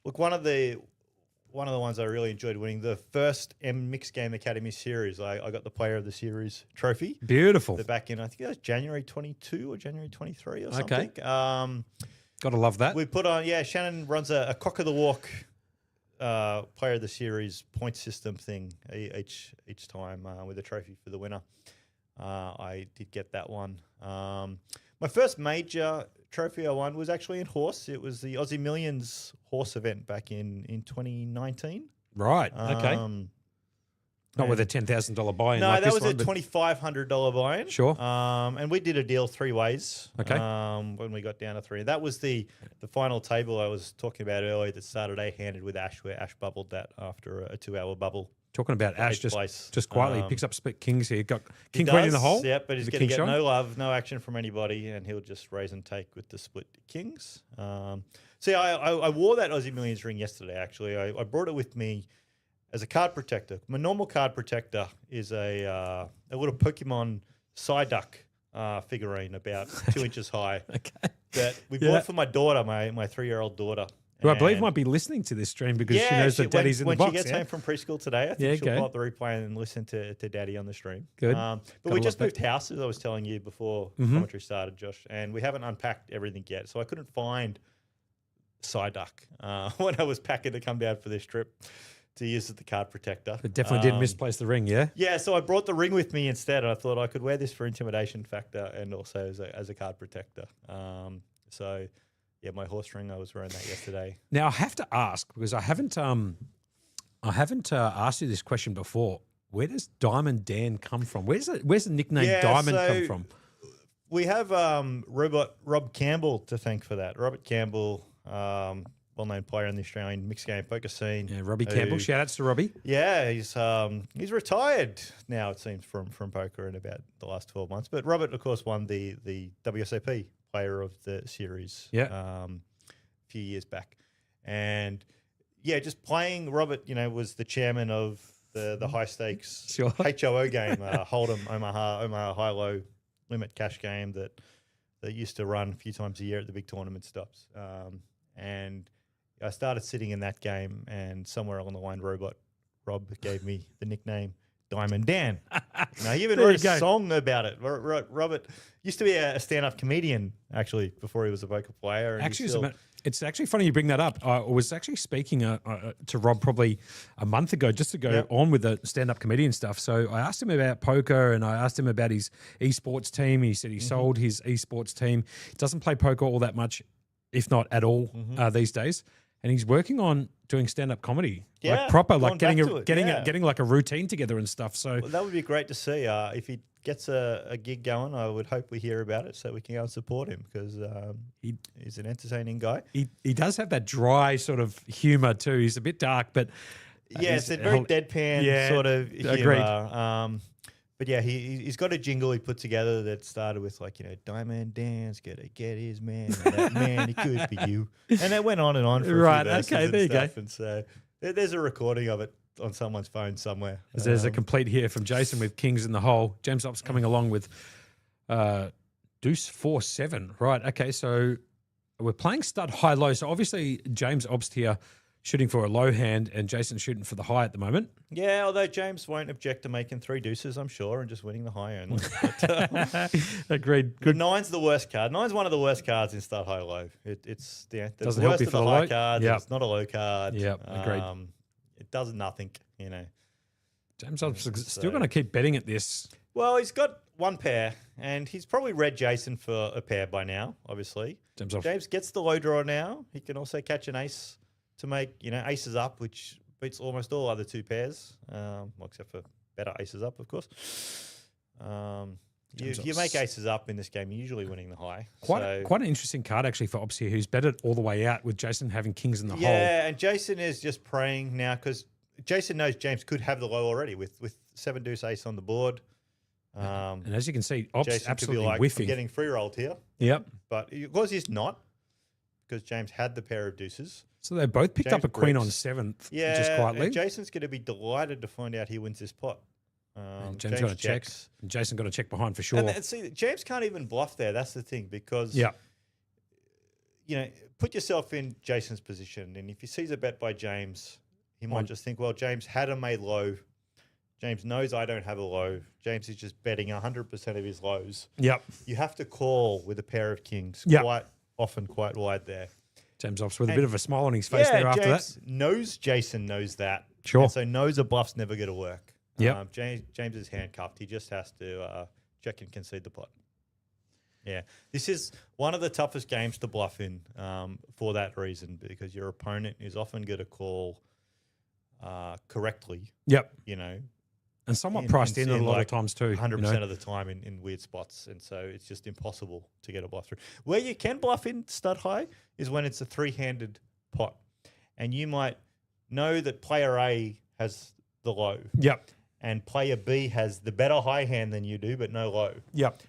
Look, one of the ones I really enjoyed winning, the first Mixed Game Academy series, I got the Player of the Series trophy. Beautiful. The back in, I think it was January 22 or January 23 or Okay. something. Got to love that. We put on, Shannon runs a cock of the walk Player of the Series point system thing each time with a trophy for the winner. I did get that one. My first major trophy I won was actually in horse. It was the Aussie Millions horse event back in 2019. Right. Okay. Not with a $10,000 buy-in. No, like that this was one, a but- $2,500 buy-in. Sure. And we did a deal 3 ways. Okay. When we got down to 3. That was the final table I was talking about earlier that started handed with Ash, where Ash bubbled that after a 2-hour bubble. Talking about Ash, Eighth place. just quietly Um, picks up split kings here. Got He king queen in the does, hole. Yep, but he's with the going to king get showing. no love, no action from anybody, and he'll just raise and take with the split kings. See, I wore that Aussie Millions ring yesterday, actually. I brought it with me as a card protector. My normal card protector is a little Pokemon Psyduck figurine about 2 inches high Okay. that we Yeah. bought for my daughter, my 3-year-old daughter. Who I believe And- might be listening to this stream because she knows that Daddy's in when the box. she gets yeah? home from preschool today, I think Yeah, she'll go. pull up the replay and listen to Daddy on the stream. Good. But Gotta we just love moved houses, I was telling you before Mhm. commentary started, Josh, and we haven't unpacked everything yet. So I couldn't find Psyduck when I was packing to come down for this trip to use as the card protector. But definitely did misplace the ring, yeah? Yeah, so I brought the ring with me instead. And I thought I could wear this for intimidation factor and also as a card protector. So yeah, my horse ring, I was wearing that yesterday. Now I have to ask because I haven't asked you this question before. Where does Diamond Dan come from? Where's the nickname Yeah, Diamond so- come from? We have Rob Campbell to thank for that. Robert Campbell, well-known player in the Australian mixed game poker scene. Yeah, Robbie who- Campbell. Shout outs to Robbie. Yeah, he's retired now, it seems, from poker in about the last 12 months. But Robert, of course, won the WSOP Player of the Series a few years back. And, yeah, just playing, Robert, was the chairman of the high-stakes Sure. HOO game, Hold'em Omaha Hi-Lo limit cash game that used to run a few times a year at the big tournament stops. And I started sitting in that game, and somewhere along the line, Rob gave me the nickname Diamond Dan. Now, he even There wrote you a go. song about it. Robert used to be a stand-up comedian, actually, before he was a vocal player. And Actually, he's still, it's actually funny you bring that up. I was actually speaking to Rob probably a month ago, just to go on with the stand-up comedian stuff. So I asked him about poker, and I asked him about his esports team. He said he sold his esports team. He doesn't play poker all that much, if not at all, these days. And he's working on doing stand-up comedy, Yeah, like proper, going like getting back to it, yeah. getting like a routine together and stuff. So well, that would be great to see. If he gets a gig going, I would hope we hear about it so we can go and support him, because he's an entertaining guy. he does have that dry sort of humor too. He's a bit dark, but Yeah, it's a very deadpan sort of humor. Agreed. But yeah, he's got a jingle he put together that started with like, Diamond Dan's gonna get his man, and that man, he could be you. And it went on and on for Right, a few verses okay, and there you go. stuff. And so there's a recording of it on someone's phone somewhere. There's a complete here from Jason with Kings in the Hole. James Ops coming along with Deuce 4-7. Right, okay, so we're playing stud high-low. So obviously James Ops here shooting for a low hand and Jason shooting for the high at the moment. Yeah, although James won't object to making 3 deuces, I'm sure, and just winning the high only. Agreed. Good. Nine's the worst card. Nine's one of the worst cards in stud high low. It's the Doesn't worst help you of for the the high low. cards. Yep. It's not a low card. Yep, agreed. It does nothing, James Ops is still going to keep betting at this. Well, he's got one pair, and he's probably read Jason for a pair by now, obviously. James Ops. James gets the low draw now. He can also catch an ace to make, aces up, which beats almost all other 2 pairs, well, except for better aces up, of course. If you make aces up in this game, you're usually winning the high. Quite So- an interesting card actually for Ops here, who's betted all the way out with Jason having Kings in the hole. Yeah, and Jason is just praying now because Jason knows James could have the low already with 7 deuce ace on the board. And as you can see, Ops Jason could be absolutely like, I'm whiffing. getting free rolled here, Yep. but of course he's not, because James had the pair of deuces. So they both picked up James a queen breaks. on 7th, Yeah, just quietly. and Jason's going to be delighted to find out he wins this pot. And James got a check. checks. And Jason got a check behind for sure. And see, James can't even bluff there. That's the thing, because Yeah. put yourself in Jason's position, and if he sees a bet by James, he might just think, well, James had a made low. James knows I don't have a low. James is just betting 100% of his lows. Yep. You have to call with a pair of kings, Yep. quite often, quite wide there. James Ops with a And- bit of a smile on his face there after James that. knows Jason knows that. Sure. And so knows a bluff's never going to work. Yep. James is handcuffed. He just has to check and concede the pot. Yeah. This is one of the toughest games to bluff in for that reason, because your opponent is often going to call correctly, Yep. And somewhat in- priced in in a lot like of times too. 100% of the time in weird spots. And so it's just impossible to get a bluff through. Where you can bluff in stud high is when it's a 3-handed pot. And you might know that player A has the low Yep. and player B has the better high hand than you do, but no low. Yep.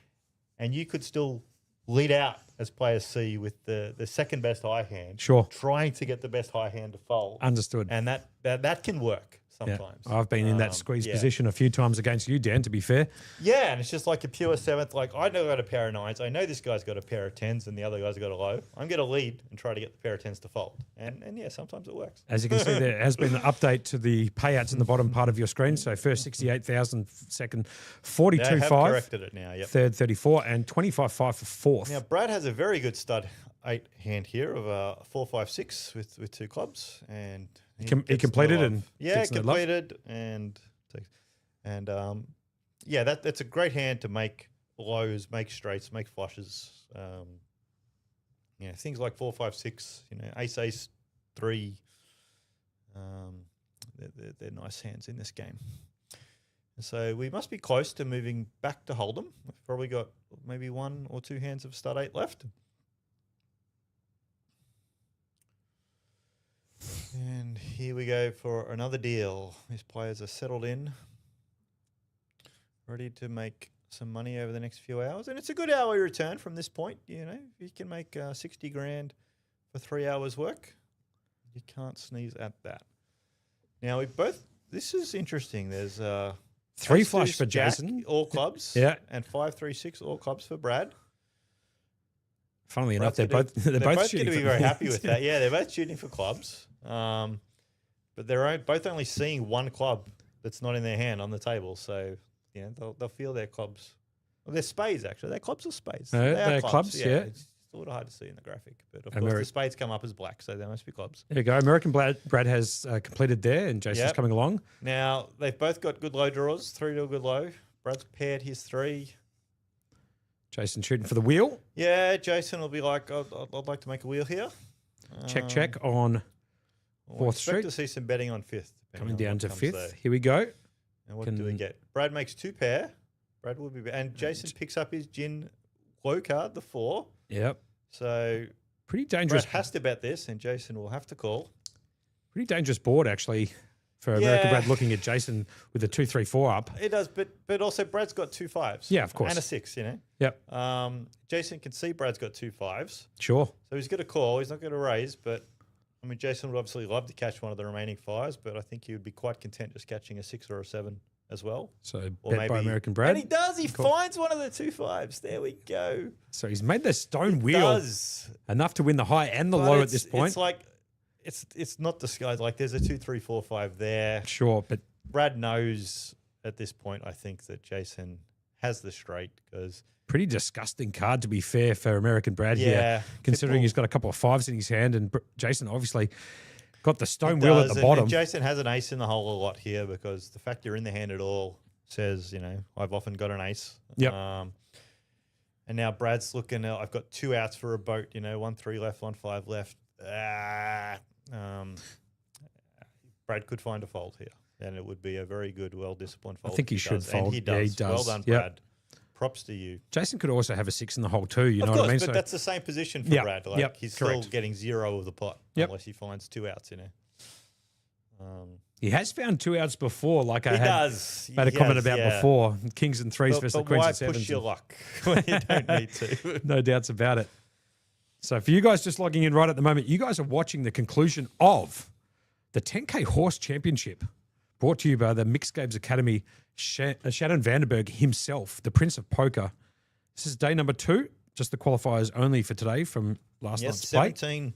And you could still lead out as player C with the second best high hand. Sure. Trying to get the best high hand to fold. Understood. And that can work Yeah. sometimes. I've been in that squeeze yeah. position a few times against you, Dan, to be fair. Yeah, and it's just like a pure 7th. Like, I know I got a pair of 9s. I know this guy's got a pair of 10s and the other guy's got a low. I'm going to lead and try to get the pair of 10s to fold. And yeah, sometimes it works. As you can see, there has been an update to the payouts in the bottom part of your screen. So first 68,000, second They 42.5, have corrected it now, yep. third 34, and 25.5 for fourth. Now, Brad has a very good stud 8 hand here of 4, 5, 6 with 2 clubs. And He gets completed no and love. Yeah, gets no love. completed yeah, that's a great hand to make lows, make straights, make flushes. Things like 4, 5, 6. Ace, 3. They're nice hands in this game. And so we must be close to moving back to Hold'em. We've probably got maybe 1 or 2 hands of stud 8 left. And here we go for another deal. These players are settled in, ready to make some money over the next few hours. And it's a good hourly return from this point. If you can make 60 grand for 3 hours work, you can't sneeze at that. Now, this is interesting. There's 3 ace flush deuce for jack, Jason. all clubs. Yeah. And 5, 3, 6, all clubs for Brad. Funnily enough, they're Brad's both gonna- they're both shooting going to be for- very happy with that. Yeah, they're both shooting for clubs. But they're both only seeing 1 club that's not in their hand on the table. So, they'll feel their clubs. Well, they're spades, actually. They're clubs or spades? They're clubs, yeah. It's a little hard to see in the graphic. But, of course, Ameri- the spades come up as black, so they must be clubs. There you go. American Brad has completed there, and Jason's Yep. coming along. Now, they've both got good low draws, 3 to a good low. Brad's paired his 3. Jason shooting for the wheel. Yeah, Jason will be like, I'd like to make a wheel here. Check on We'll Fourth expect Street. to see some betting on 5th. coming depending on down what to comes 5th. there. Here we go. And what do we get? Brad makes 2 pair. Brad will be, and Jason picks up his gin low card, the 4. Yep. So Pretty dangerous. Brad has to bet this, and Jason will have to call. Pretty dangerous board, actually, for American Yeah. Brad looking at Jason with a 2-3-4 up. It does, but also Brad's got 2 5s. Yeah, of course. And a 6, Yep. Jason can see Brad's got 2 5s. Sure. So he's going to call. He's not going to raise, but I mean, Jason would obviously love to catch one of the remaining 5s, but I think he would be quite content just catching a 6 or a 7 as well. So Or bet by American Brad. And he does. He Cool. finds one of the 2 5s. There we go. So he's made the stone He wheel does. enough to win the high and the But low at it's- this point. It's like it's not disguised. Like there's a 2, 3, 4, 5 there. Sure, but Brad knows at this point, I think, that Jason has the straight because pretty disgusting card, to be fair, for American Brad Yeah, here, considering people- he's got a couple of 5s in his hand, and Jason obviously got the stone It wheel at does, the and bottom. Jason has an ace in the hole a lot here because the fact you're in the hand at all says, I've often got an ace. Yep. And now Brad's looking, I've got 2 outs for a boat, 1 3 left, 1 5 left. Brad could find a fold here, and it would be a very good, well-disciplined fold. think he if should does, fold. And he does. Yeah, he does. Well done, Yep. Brad. Props to you. Jason could also have a 6 in the hole too, you Of know course, what I mean? but So that's the same position for Yep, Brad. Like yep, he's correct. still getting 0 of the pot Yep. unless he finds 2 outs in it. he has found 2 outs before, like I He had does. made a He comment has, about yeah. before. Kings and 3s versus the But Queens why and 7s. push your luck when you don't need to? No doubts about it. So for you guys just logging in right at the moment, you guys are watching the conclusion of the 10K Horse Championship, brought to you by the Mixed Games Academy, Shannon Vandenberg himself, the Prince of Poker. This is day number 2, just the qualifiers only for today from last Yes, night's play. 17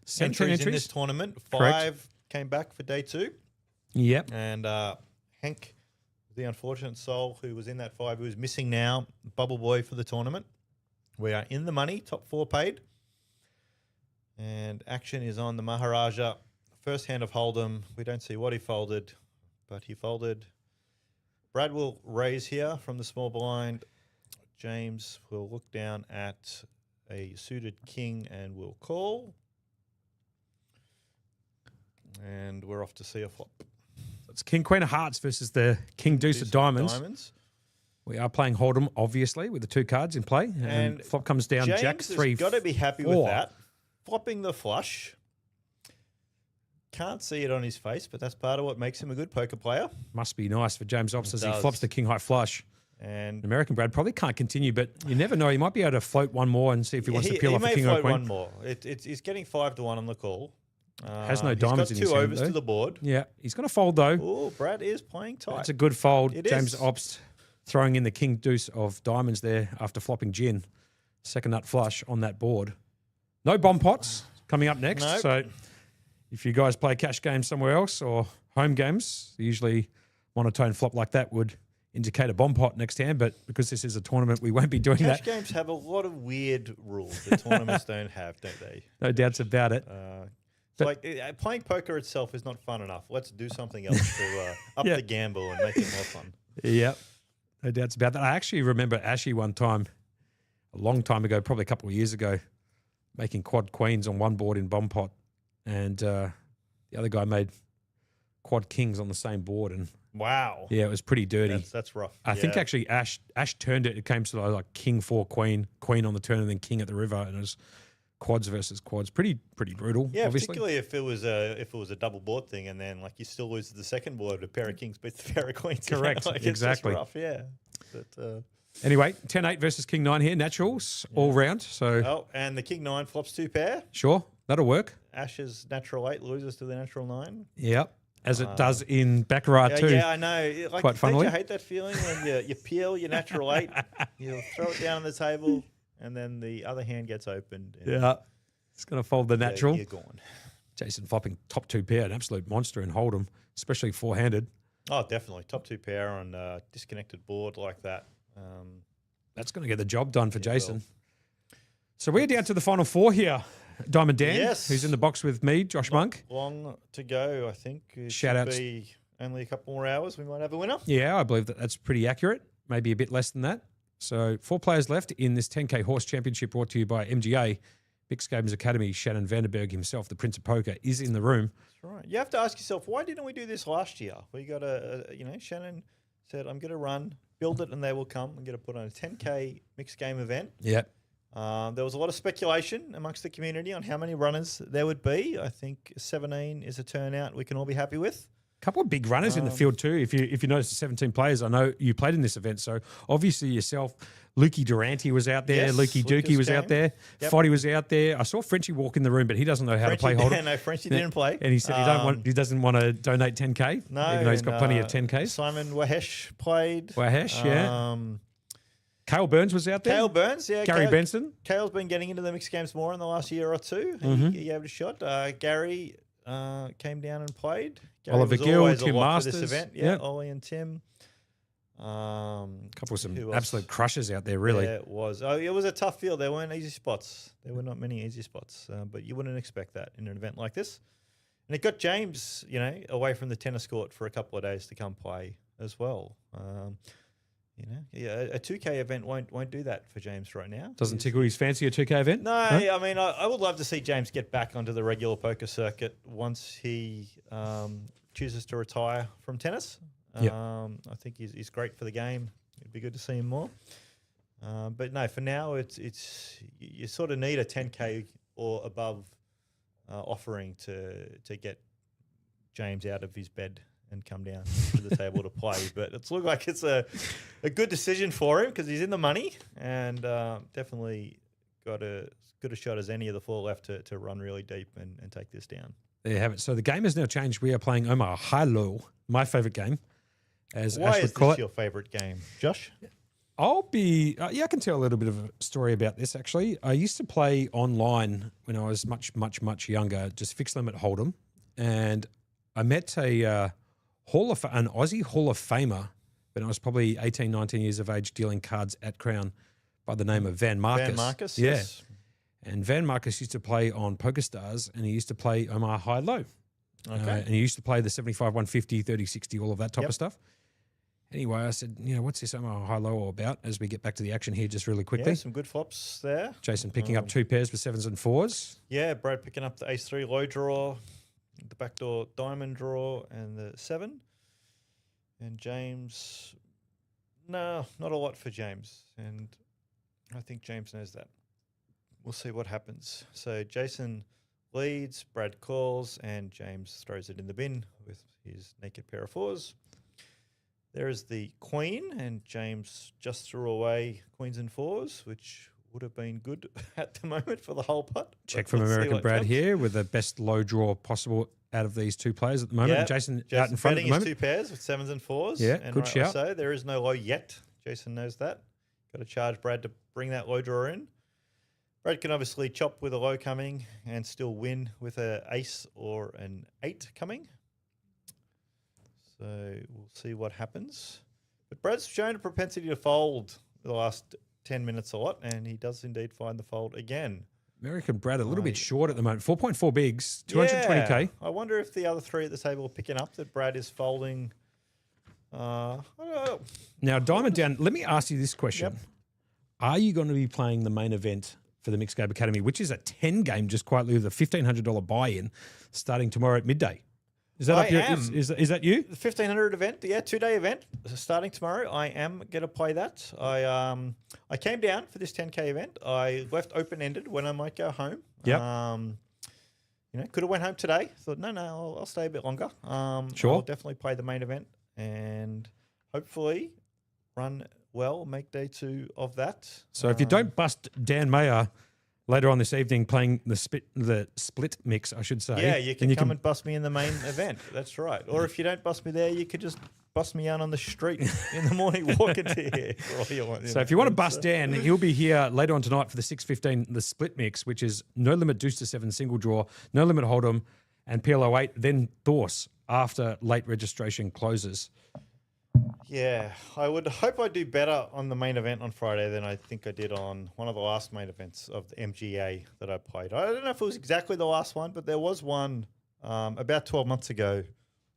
17 entries in this tournament. 5 Correct. came back for day 2. Yep. And Hank, the unfortunate soul who was in that 5, who is missing now, bubble boy for the tournament. We are in the money, top 4 paid. And action is on the Maharaja. First hand of Hold'em. We don't see what he folded, but he folded. Brad will raise here from the small blind. James will look down at a suited king and will call. And we're off to see a flop. It's King Queen of Hearts versus the King Deuce of Diamonds. We are playing Hold'em, obviously, with the 2 cards in play. And flop comes down James Jack 3. has got to be happy 4. with that. Flopping the flush. Can't see it on his face, but that's part of what makes him a good poker player. Must be nice for James Ops as he does. flops the King High Flush. And American Brad probably can't continue, but you never know. He might be able to float one more and see if he wants to peel off a may King or float Queen. one more. He's getting 5 to 1 on the call. Has no diamonds in he's his got 2 hand, overs though. to the board. Yeah, he's going to fold though. Oh, Brad is playing tight. It's a good fold. It James is. Ops throwing in the King Deuce of Diamonds there after flopping gin. Second nut flush on that board. No bomb pots coming up next. Nope. So if you guys play cash games somewhere else or home games, usually monotone flop like that would indicate a bomb pot next hand. But because this is a tournament, we won't be doing Cash that. games have a lot of weird rules that tournaments don't have, don't they? No doubts about it. It's like playing poker itself is not fun enough. Let's do something else to up Yeah. the gamble and make it more fun. Yep. No doubts about that. I actually remember Ashy one time, a long time ago, probably a couple of years ago, making quad queens on one board in bomb pot. And the other guy made quad kings on the same board. And Wow. yeah, it was pretty dirty. That's rough. I think Yeah. actually Ash turned it. It came to like king 4 queen, queen on the turn, and then king at the river. And it was quads versus quads. Pretty brutal, Yeah, obviously. particularly if it was a double board thing, and then like you still lose the second board, a pair of kings beats the pair of queens. you know, Correct, like, exactly. It's just rough, yeah. But Anyway, 10-8 versus king 9 here, naturals, all round. So oh, and the king 9 flops 2 pair. sure, that'll work. Ash's natural 8 loses to the natural 9. Yep. As it does in Baccarat too. Yeah, I know. Like, Quite funnily. Don't you hate that feeling when you peel your natural 8, you throw it down on the table, and then the other hand gets opened. And Yeah. It's going to fold the natural. You're gone. Jason flopping top 2 pair, an absolute monster in Hold'em, especially 4-handed. Oh, definitely. Top 2 pair on disconnected board like that. That's going to get the job done for It Jason. will. So we're down to the final 4 here. Diamond Dan, Yes. who's in the box with me, Josh Monk. Long to go, I think. It Shout should outs. be only a couple more hours. We might have a winner. Yeah, I believe that's pretty accurate. Maybe a bit less than that. So 4 players left in this 10K Horse Championship brought to you by MGA. Mixed Games Academy. Shannon Vanderberg himself, the Prince of Poker, is in the room. That's right. You have to ask yourself, why didn't we do this last year? We got Shannon said, I'm going to run, build it, and they will come. I'm going to put on a 10K mixed game event. Yeah. There was a lot of speculation amongst the community on how many runners there would be. I think 17 is a turnout we can all be happy with. Couple of big runners in the field too. If you notice the 17 players, I know you played in this event, so obviously yourself, Lukey Durante was out there, Yes, Lukey Dookie Lucas was out came. there, Yep. Foddy was out there. I saw Frenchie walk in the room, but he doesn't know how to play Hold'em. No, Frenchie didn't play. And he said he doesn't want to donate 10K, No, even though he's got and, plenty of 10Ks. Simon Wahesh played. Wahesh, yeah. Um, Cale Burns was out there. Cale Burns, yeah. Gary Benson. Cale's been getting into the mixed games more in the last year or two. Mm-hmm. He gave it a shot. Gary came down and played. Gary Oliver was Gill, always a Tim lock for Masters. this event. Yeah, Yep. Ollie and Tim. Couple of some Who else? absolute crushers out there, really. Yeah, it was. Oh, it was a tough field. There weren't easy spots. There were not many easy spots, but you wouldn't expect that in an event like this. And it got James, away from the tennis court for a couple of days to come play as well. A 2K event won't do that for James right now. Doesn't tickle his fancy a 2K event? No, I mean, I would love to see James get back onto the regular poker circuit once he chooses to retire from tennis. Yep. I think he's great for the game. It'd be good to see him more. But no, for now, it's you sort of need a 10K or above offering to get James out of his bed and come down to the table to play. But it's looked like it's a good decision for him because he's in the money and definitely got as good a shot as any of the 4 left to run really deep and take this down. There you have it. So the game has now changed. We are playing Omaha Hi-Lo, my favourite game, as Why Ash is would call this it. your favourite game, Josh? I'll be, I can tell a little bit of a story about this actually. I used to play online when I was much, much, much younger, just fixed limit Hold'em. And I met an Aussie Hall of Famer when I was probably 18, 19 years of age dealing cards at Crown by the name of Van Marcus. Van Marcus? Yeah. Yes. And Van Marcus used to play on PokerStars and he used to play Omaha Hi-Lo. Okay. And he used to play the 75, 150, 30, 60, all of that type Yep. of stuff. Anyway, I said, what's this Omaha Hi-Lo all about as we get back to the action here just really quickly. Yeah, some good flops there. Jason picking up 2 pairs with 7s and 4s. Yeah, Brad picking up the ace-3 low draw, the backdoor diamond draw, and the 7. And James, no, not a lot for James. And I think James knows that. We'll see what happens. So Jason leads, Brad calls, and James throws it in the bin with his naked pair of 4s. There is the queen, and James just threw away queens and 4s, which would have been good at the moment for the whole pot. Check But from let's see American what Brad comes. here with the best low draw possible out of these 2 players at the moment. Yeah, And Jason out in front at betting the moment. his 2 pairs with 7s and 4s. Yeah, and good rightly shout. So there is no low yet. Jason knows that. Got to charge Brad to bring that low draw in. Brad can obviously chop with a low coming and still win with an ace or an 8 coming. So we'll see what happens. But Brad's shown a propensity to fold the last 10 minutes a lot, and he does indeed find the fold again. American Brad a little bit short at the moment. 4.4 bigs, 220K. Yeah. I wonder if the other 3 at the table are picking up that Brad is folding. I don't know. Now, Diamond Down, let me ask you this question. Yep. Are you going to be playing the main event for the Mixed Game Academy, which is a 10 game, just quietly, with a $1,500 buy-in starting tomorrow at midday? Is that I up your, am. is that you? The 1,500 event, 2-day event, starting tomorrow. I am going to play that. I came down for this 10K event. I left open-ended when I might go home. Yep. Could have went home today. Thought, no, I'll stay a bit longer. Sure. I'll definitely play the main event and hopefully run well, make day 2 of that. So if you don't bust Dan Mayer later on this evening playing the split mix, I should say. Yeah, you then can come and bust me in the main event. That's right. Or if you don't bust me there, you could just bust me out on the street in the morning walking to here. For all you want, So if you want to bust Dan, he'll be here later on tonight for the 6:15, the split mix, which is no limit deuce to 7 single draw, no limit hold'em, and PLO 8, then Thorse after late registration closes. Yeah, I would hope I do better on the main event on Friday than I think I did on one of the last main events of the MGA that I played. I don't know if it was exactly the last one, but there was one about 12 months ago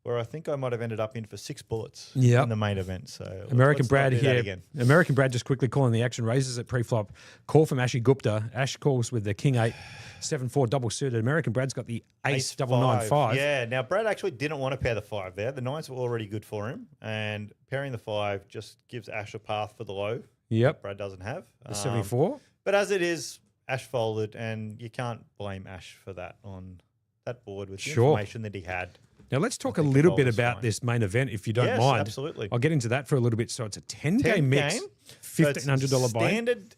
where I think I might have ended up in for 6 bullets Yep. in the main event. So American let's not Brad do that here. again. American Brad just quickly calling the action. Raises at pre-flop. Call from Ashy Gupta. Ash calls with the King 8, 7-4 double suited. American Brad's got the Ace double 9-5. Yeah, now Brad actually didn't want to pair the 5 there. The 9s were already good for him, and pairing the 5 just gives Ash a path for the low. Yep. Brad doesn't have. The 74. But as it is, Ash folded, and you can't blame Ash for that on that board with the Sure. information that he had. Now let's talk a think little the bit fold is about fine. this main event, if you don't Yes, mind. absolutely. I'll get into that for a little bit. So it's a 10-game 10 mix, game. So it's $1,500 buy. Standard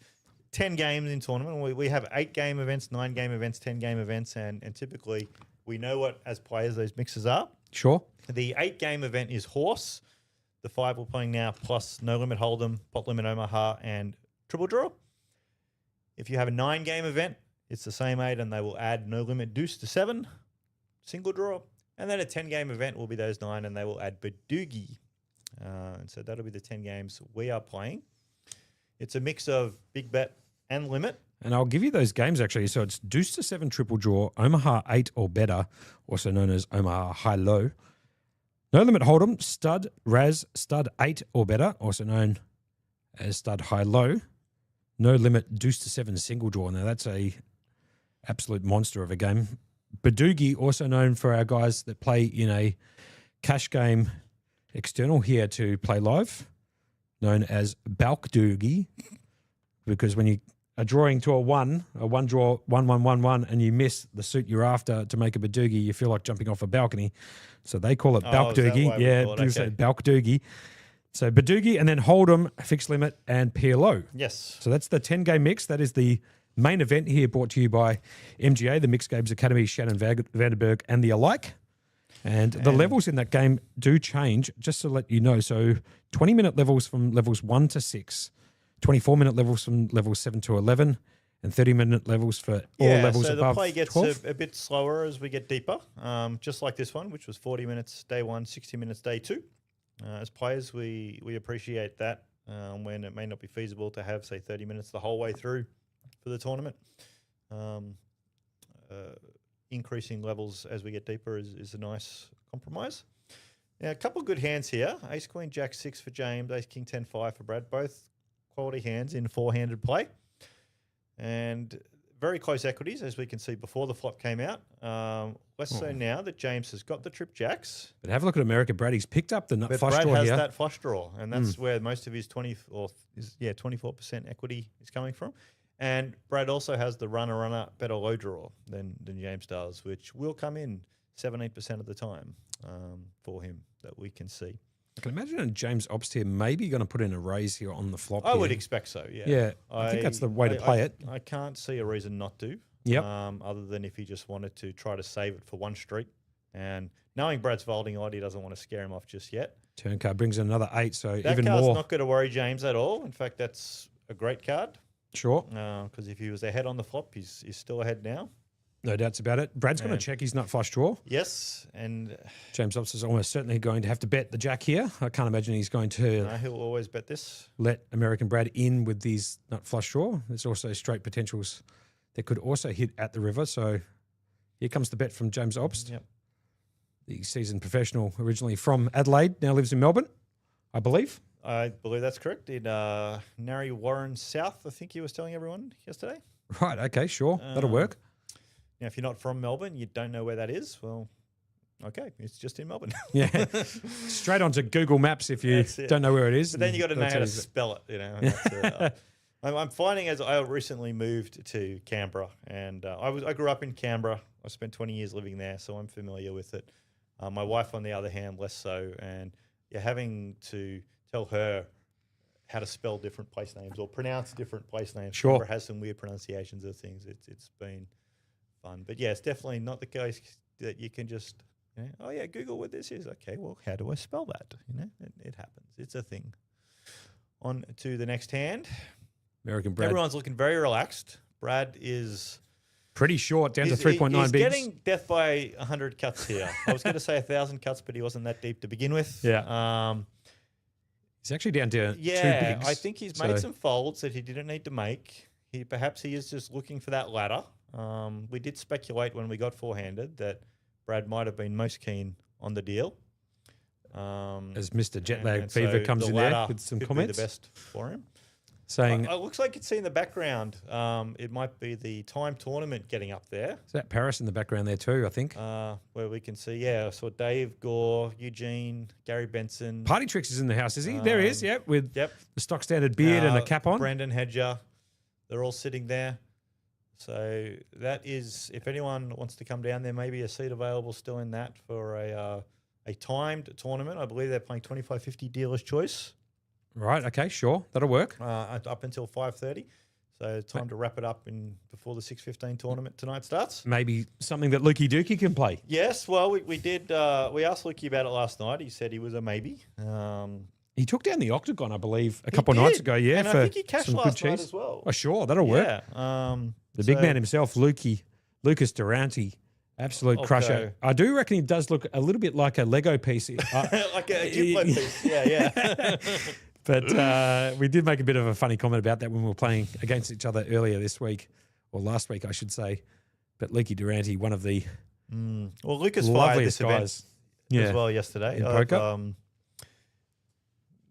10 games in tournament. We have 8-game events, 9-game events, 10-game events, and typically we know what, as players, those mixes are. Sure. The 8-game event is Horse. The 5 we're playing now, plus No Limit Hold'em, Pot Limit Omaha, and Triple Draw. If you have a 9-game event, it's the same 8, and they will add No Limit Deuce to 7, Single Draw. And then a 10-game event will be those 9, and they will add Badoogie. And so that'll be the 10 games we are playing. It's a mix of big bet and limit. And I'll give you those games actually. So it's Deuce to 7 triple draw, Omaha 8 or better, also known as Omaha Hi-Lo. No Limit Hold'em, Stud, Razz, Stud 8 or better, also known as Stud Hi-Lo. No Limit Deuce to 7 single draw. Now that's a absolute monster of a game. Badoogie, also known for our guys that play in a cash game external here to PlayLive, known as Balkdoogie, because when you are drawing to a one draw, 1-1-1-1, and you miss the suit you're after to make a Badoogie, you feel like jumping off a balcony. So they call it Oh, is that Balkdoogie. why we Yeah, call it? do say Okay. Balkdoogie. So Badoogie, and then Hold'em, Fixed Limit, and PLO. Yes. So that's the 10-game mix. That is the main event here, brought to you by MGA, the Mixed Games Academy, Shannon Vanderberg, and the alike. And the levels in that game do change, just to let you know. So 20-minute levels from levels 1 to 6, 24-minute levels from levels 7 to 11, and 30-minute levels for all levels so above the play gets 12. a bit slower as we get deeper, just like this one, which was 40 minutes day 1, 60 minutes day 2. As players, we appreciate that when it may not be feasible to have, say, 30 minutes the whole way through for the tournament. Increasing levels as we get deeper is a nice compromise. Now, a couple of good hands here. Ace, Queen, Jack 6 for James, Ace, King, 10, 5 for Brad. Both quality hands in 4-handed play. And very close equities, as we can see before the flop came out. Less so now that James has got the trip jacks. But have a look at America. Brady's picked up the nut But flush Brad draw has here. that flush draw, and that's where most of his 24% equity is coming from. And Brad also has the runner better low draw than James does, which will come in 7-8% of the time for him that we can see. I can imagine a James Obst here maybe going to put in a raise here on the flop. I here. would expect so, yeah. Yeah, I think that's the way to play it. I can't see a reason not to. Yep. Other than if he just wanted to try to save it for one street. And knowing Brad's folding odd, he doesn't want to scare him off just yet. Turn card brings in another 8, so That even card's more. not going to worry James at all. In fact, that's a great card. Sure, Because if he was ahead on the flop, he's still ahead now. no doubts about it. Brad's going to check his nut flush draw. Yes, and James Obst is almost certainly going to have to bet the jack here. I can't imagine he's going to he'll always bet this. let American Brad in with these nut flush draw. There's also straight potentials that could also hit at the river. So here comes the bet from James Obst, Yep. the seasoned professional originally from Adelaide, now lives in Melbourne, I believe. I believe that's correct. In Narre Warren South, I think he was telling everyone yesterday. Right, okay, sure. That'll work. Now, if you're not from Melbourne, you don't know where that is, well, okay, it's just in Melbourne. Yeah. Straight onto Google Maps if you That's it. don't know where it is. But then you got to They'll know how tell to you that- spell it, and that's, I'm finding as I recently moved to Canberra, and I grew up in Canberra. I spent 20 years living there, so I'm familiar with it. My wife, on the other hand, less so, and you're having to tell her how to spell different place names or pronounce different place names. Sure. Canberra has some weird pronunciations of things. It's been fun, but yeah, it's definitely not the case that you can just, oh yeah, Google what this is. Okay, well, how do I spell that? It happens. It's a thing. On to the next hand. American Brad. Everyone's looking very relaxed. Brad is Pretty short, down to He's 3.9 he's bigs. getting death by 100 cuts here. I was going to say 1,000 cuts, but he wasn't that deep to begin with. Yeah. He's actually down to 2 Yeah, bigs. I think he's so- made some folds that he didn't need to make. Perhaps he is just looking for that ladder. We did speculate when we got four-handed that Brad might have been most keen on the deal. As Mr. Jet and- Lag and Fever so comes the in there ladder with some could comments, be the best for him. saying, It looks like you can see in the background. It might be the time tournament getting up there. is that Paris in the background there too, I think. Where we can see, I saw Dave Gore, Eugene, Gary Benson. Party Tricks is in the house, is he? There he is, yep, with Yep. the stock standard beard and a cap on. Brandon Hedger. They're all sitting there. So that is, if anyone wants to come down there, maybe a seat available still in that for a timed tournament. I believe they're playing 25.50 dealer's choice Right, okay, sure. That'll work. up until 5:30. So time to wrap it up before the 6:15 tournament tonight starts. Maybe something that Lukey Dookie can play. Yes, well, we did. We asked Lukey about it last night. He said he was a maybe. He took down the Octagon, I believe, a He couple of nights did, ago, yeah, and for I think he cashed some good last night cheese. as well. Oh, sure, that'll work. Yeah. The big so- man himself, Lucas Durante, absolute Okay. crusher. I do reckon he does look a little bit like a Lego piece. like a Duplo piece. Yeah. But we did make a bit of a funny comment about that when we were playing against each other earlier this week, or last week, I should say. But Leaky Durante, one of the Well, Lucas fired this loveliest event guys. as well yesterday. In I've, poker?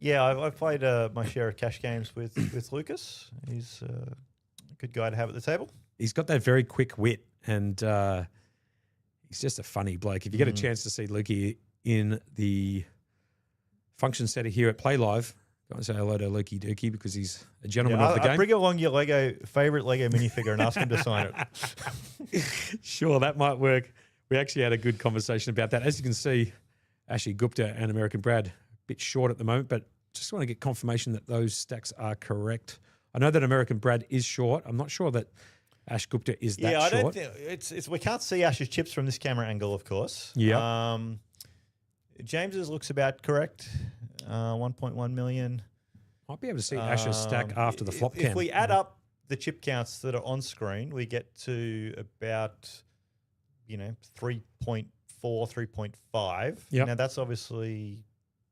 I've played my share of cash games with Lucas. He's a good guy to have at the table. He's got that very quick wit, and he's just a funny bloke. If you get a chance to see Lukey in the function center here at PlayLive, go and say hello to Lukey Dookie because he's a gentleman of the game. Bring along your favorite Lego minifigure and ask him to sign it. Sure, that might work. We actually had a good conversation about that. As you can see, Ashley Gupta and American Brad, a bit short at the moment, but just want to get confirmation that those stacks are correct. I know that American Brad is short. I'm not sure that Ash Gupta is that I short. don't think it's. We can't see Ash's chips from this camera angle, of course. Yeah. James's looks about correct. 1.1 million. Might be able to see Ash's stack after the flop cam. If we add up the chip counts that are on screen, we get to about 3.4, 3.5. Yep. Now that's obviously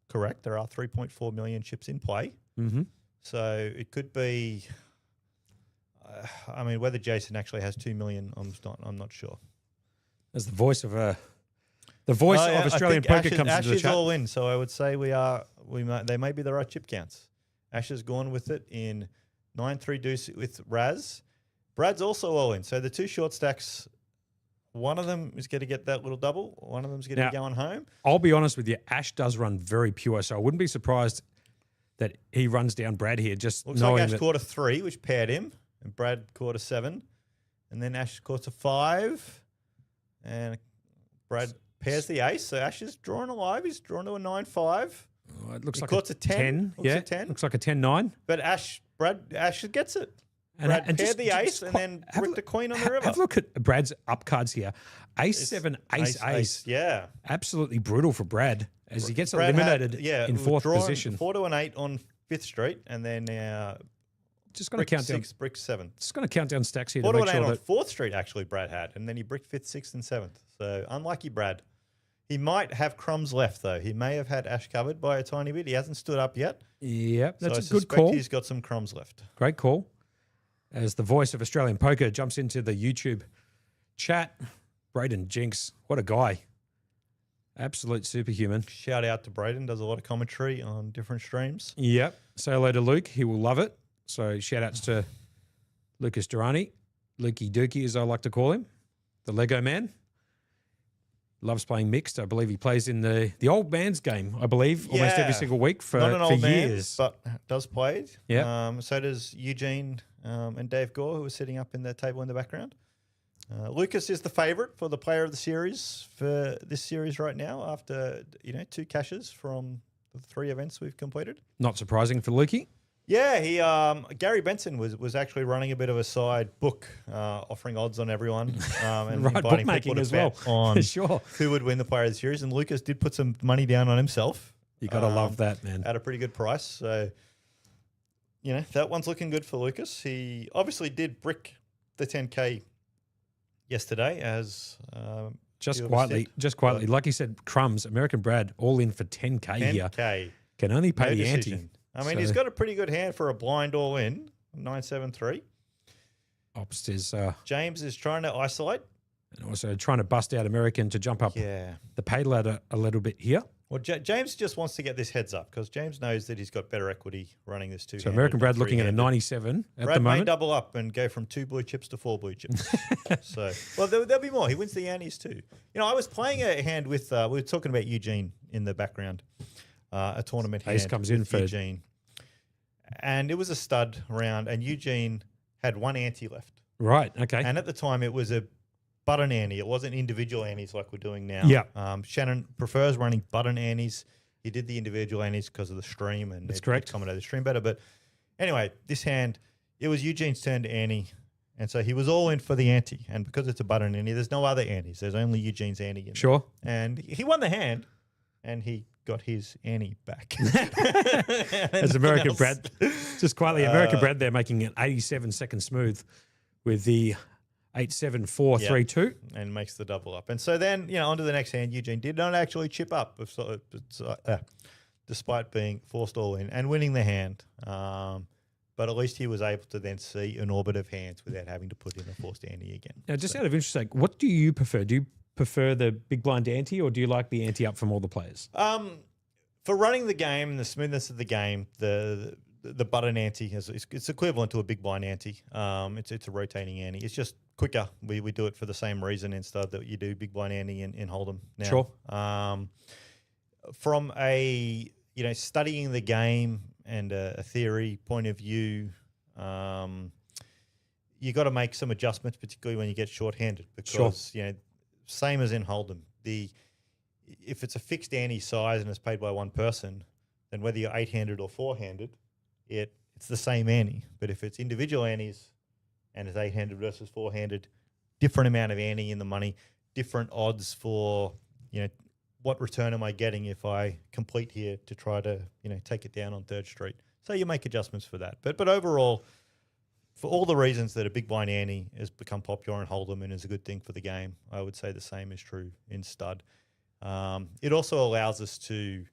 correct. There are 3.4 million chips in play. Mm-hmm. So it could be. Whether Jason actually has 2 million, I'm not sure. As the voice of Australian poker comes Ash into the is chat. all in, so I would say they may be the right chip counts. Ash has gone with it in 9-3 deuce with Razz. Brad's also all in, so the two short stacks. One of them is going to get that little double. One of them's going to Now, be going home. I'll be honest with you, Ash does run very pure, so I wouldn't be surprised that he runs down Brad here. Just Looks knowing like Ash that caught a 3, which paired him, and Brad caught a 7, and then Ash caught a 5, and Brad pairs the ace. So Ash is drawing alive. He's drawn to a 9-5. oh, it looks he like caught a 10. Looks Yeah, a 10. looks like a 10-9. But Ash gets it. And Brad and paired the ace just and quite- then have a bricked the look- queen on the river. Have a look at Brad's up cards here. Ace-7, ace-ace. Yeah. Absolutely brutal for Brad as he gets Brad had- eliminated it in was fourth drawn position. 4 to an 8 on 5th Street, and then Just going to brick count down. 6, brick 7. Just going to count down stacks here 4 to to make an 8 sure on that 4th Street, actually, Brad had, and then he bricked 5th, 6th, and 7th. So unlucky Brad. He might have crumbs left, though. He may have had Ash covered by a tiny bit. He hasn't stood up yet. Yep, that's so I a good suspect call. He's got some crumbs left. Great call. As the voice of Australian poker jumps into the YouTube chat, Braden Jinx, what a guy. Absolute superhuman. Shout out to Braden. Does a lot of commentary on different streams. Yep. Say hello to Luke. He will love it. So shout outs to Lucas Durrani, Lukey Dookie, as I like to call him, the Lego man. Loves playing mixed. I believe he plays in the old man's game, I believe, almost every Yeah. single week for, Not an for old man, years. but does play. Yeah. So does Eugene and Dave Gore, who are sitting up in the table in the background. Lucas is the favourite for the player of the series for this series right now after 2 cashes from the 3 events we've completed. Not surprising for Lukey. Yeah, he Gary Benson was actually running a bit of a side book, offering odds on everyone, and Right, inviting bookmaking people to as well. bet on Sure. who would win the player of the series. And Lucas did put some money down on himself. You got to love that, man. At a pretty good price. So, that one's looking good for Lucas. He obviously did brick the 10K yesterday as Just you quietly, understand. like you said, crumbs. American Brad all in for 10K here. 10K. Can only pay No the ante. decision. I mean, he's So- got a pretty good hand for a blind all in, 973. Ops is James is trying to isolate. and also trying to bust out American to jump up Yeah. the pay ladder a little bit here. Well, James just wants to get this heads up because James knows that he's got better equity running this two. So American Brad looking at a 97 at Brad the may moment. double up and go from 2 blue chips to 4 blue chips. So, well, there'll be more. He wins the antes too. You know, I was playing a hand with, we were talking about Eugene in the background, a tournament Ace hand comes in with for- Eugene. And it was a stud round, and Eugene had one ante left. Right. Okay. And at the time, it was a button ante. It wasn't individual antes like we're doing now. Yeah. Shannon prefers running button antes. He did the individual antes because of the stream, and That's it correct. accommodated the stream better. But anyway, this hand, it was Eugene's turn to ante, and so he was all in for the ante. And because it's a button ante, there's no other antes. There's only Eugene's ante. In there. Sure. And he won the hand, and he got his ante back. As American Brad, just quietly, Uh, American Brad there making an 87 second smooth with the 87432. and makes the double up. And so then, you know, on to the next hand, Eugene did not actually chip up, despite being forced all in and winning the hand. But at least he was able to then see an orbit of hands without having to put in a forced ante again. Now, just out of interest, sake, what do you prefer? Do you prefer the big blind ante, or do you like the ante up from all the players? For running the game and the smoothness of the game, the button ante it's equivalent to a big blind ante. It's a rotating ante. It's just quicker. We do it for the same reason instead that you do big blind ante in Hold'em now. Sure. From a studying the game and a theory point of view, you got to make some adjustments, particularly when you get short-handed, because same as in Hold'em, if it's a fixed ante size and it's paid by one person, then whether you're 8-handed or 4-handed, it's the same ante. But if it's individual antes and it's 8-handed versus 4-handed, different amount of ante in the money, different odds for what return am I getting if I complete here to try to take it down on 3rd Street. So you make adjustments for that. But overall, for all the reasons that a big blind ante has become popular in Hold'em and is a good thing for the game, I would say the same is true in stud. It also allows us to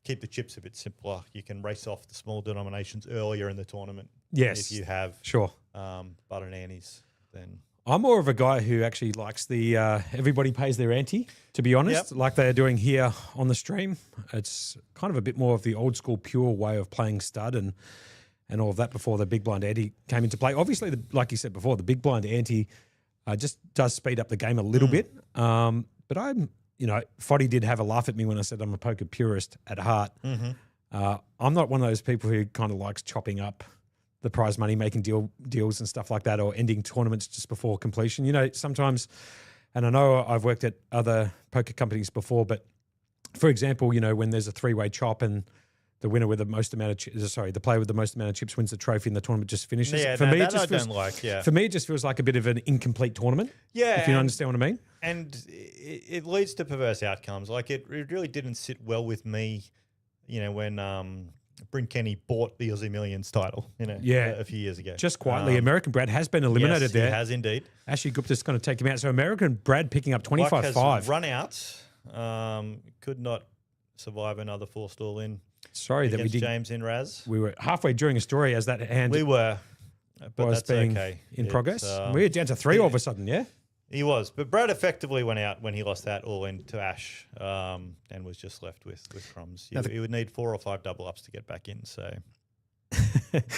keep the chips a bit simpler. You can race off the small denominations earlier in the tournament. Yes. If you have Sure. button antes, then I'm more of a guy who actually likes the everybody pays their ante, to be honest, like they're doing here on the stream. It's kind of a bit more of the old school pure way of playing stud and all of that before the big blind ante came into play. Obviously, like you said before, the big blind ante just does speed up the game a little bit. But I'm, Foddy did have a laugh at me when I said I'm a poker purist at heart. I'm not one of those people who kind of likes chopping up the prize money, making deals and stuff like that, or ending tournaments just before completion. Sometimes, and I know I've worked at other poker companies before, but for example, when there's a 3-way chop and the winner with the most amount of the player with the most amount of chips wins the trophy and the tournament just finishes. Yeah, For me, that I don't like. For me, it just feels like a bit of an incomplete tournament. Yeah, if you understand what I mean. And it leads to perverse outcomes. Like it really didn't sit well with me, when Bryn Kenny bought the Aussie Millions title, a few years ago. Just quietly, American Brad has been eliminated there. He has indeed. Ashley Gupta's going to take him out. So American Brad picking up 25-5. Has run out, could not survive another forced all in. Sorry that we against did. James in Razz. We were halfway during a story as that hand We were, but was that's being okay. in It's, progress. We're down to 3 all of a sudden, yeah? He was, but Brad effectively went out when he lost that all in to Ash, and was just left with crumbs. He would need 4 or 5 double ups to get back in. So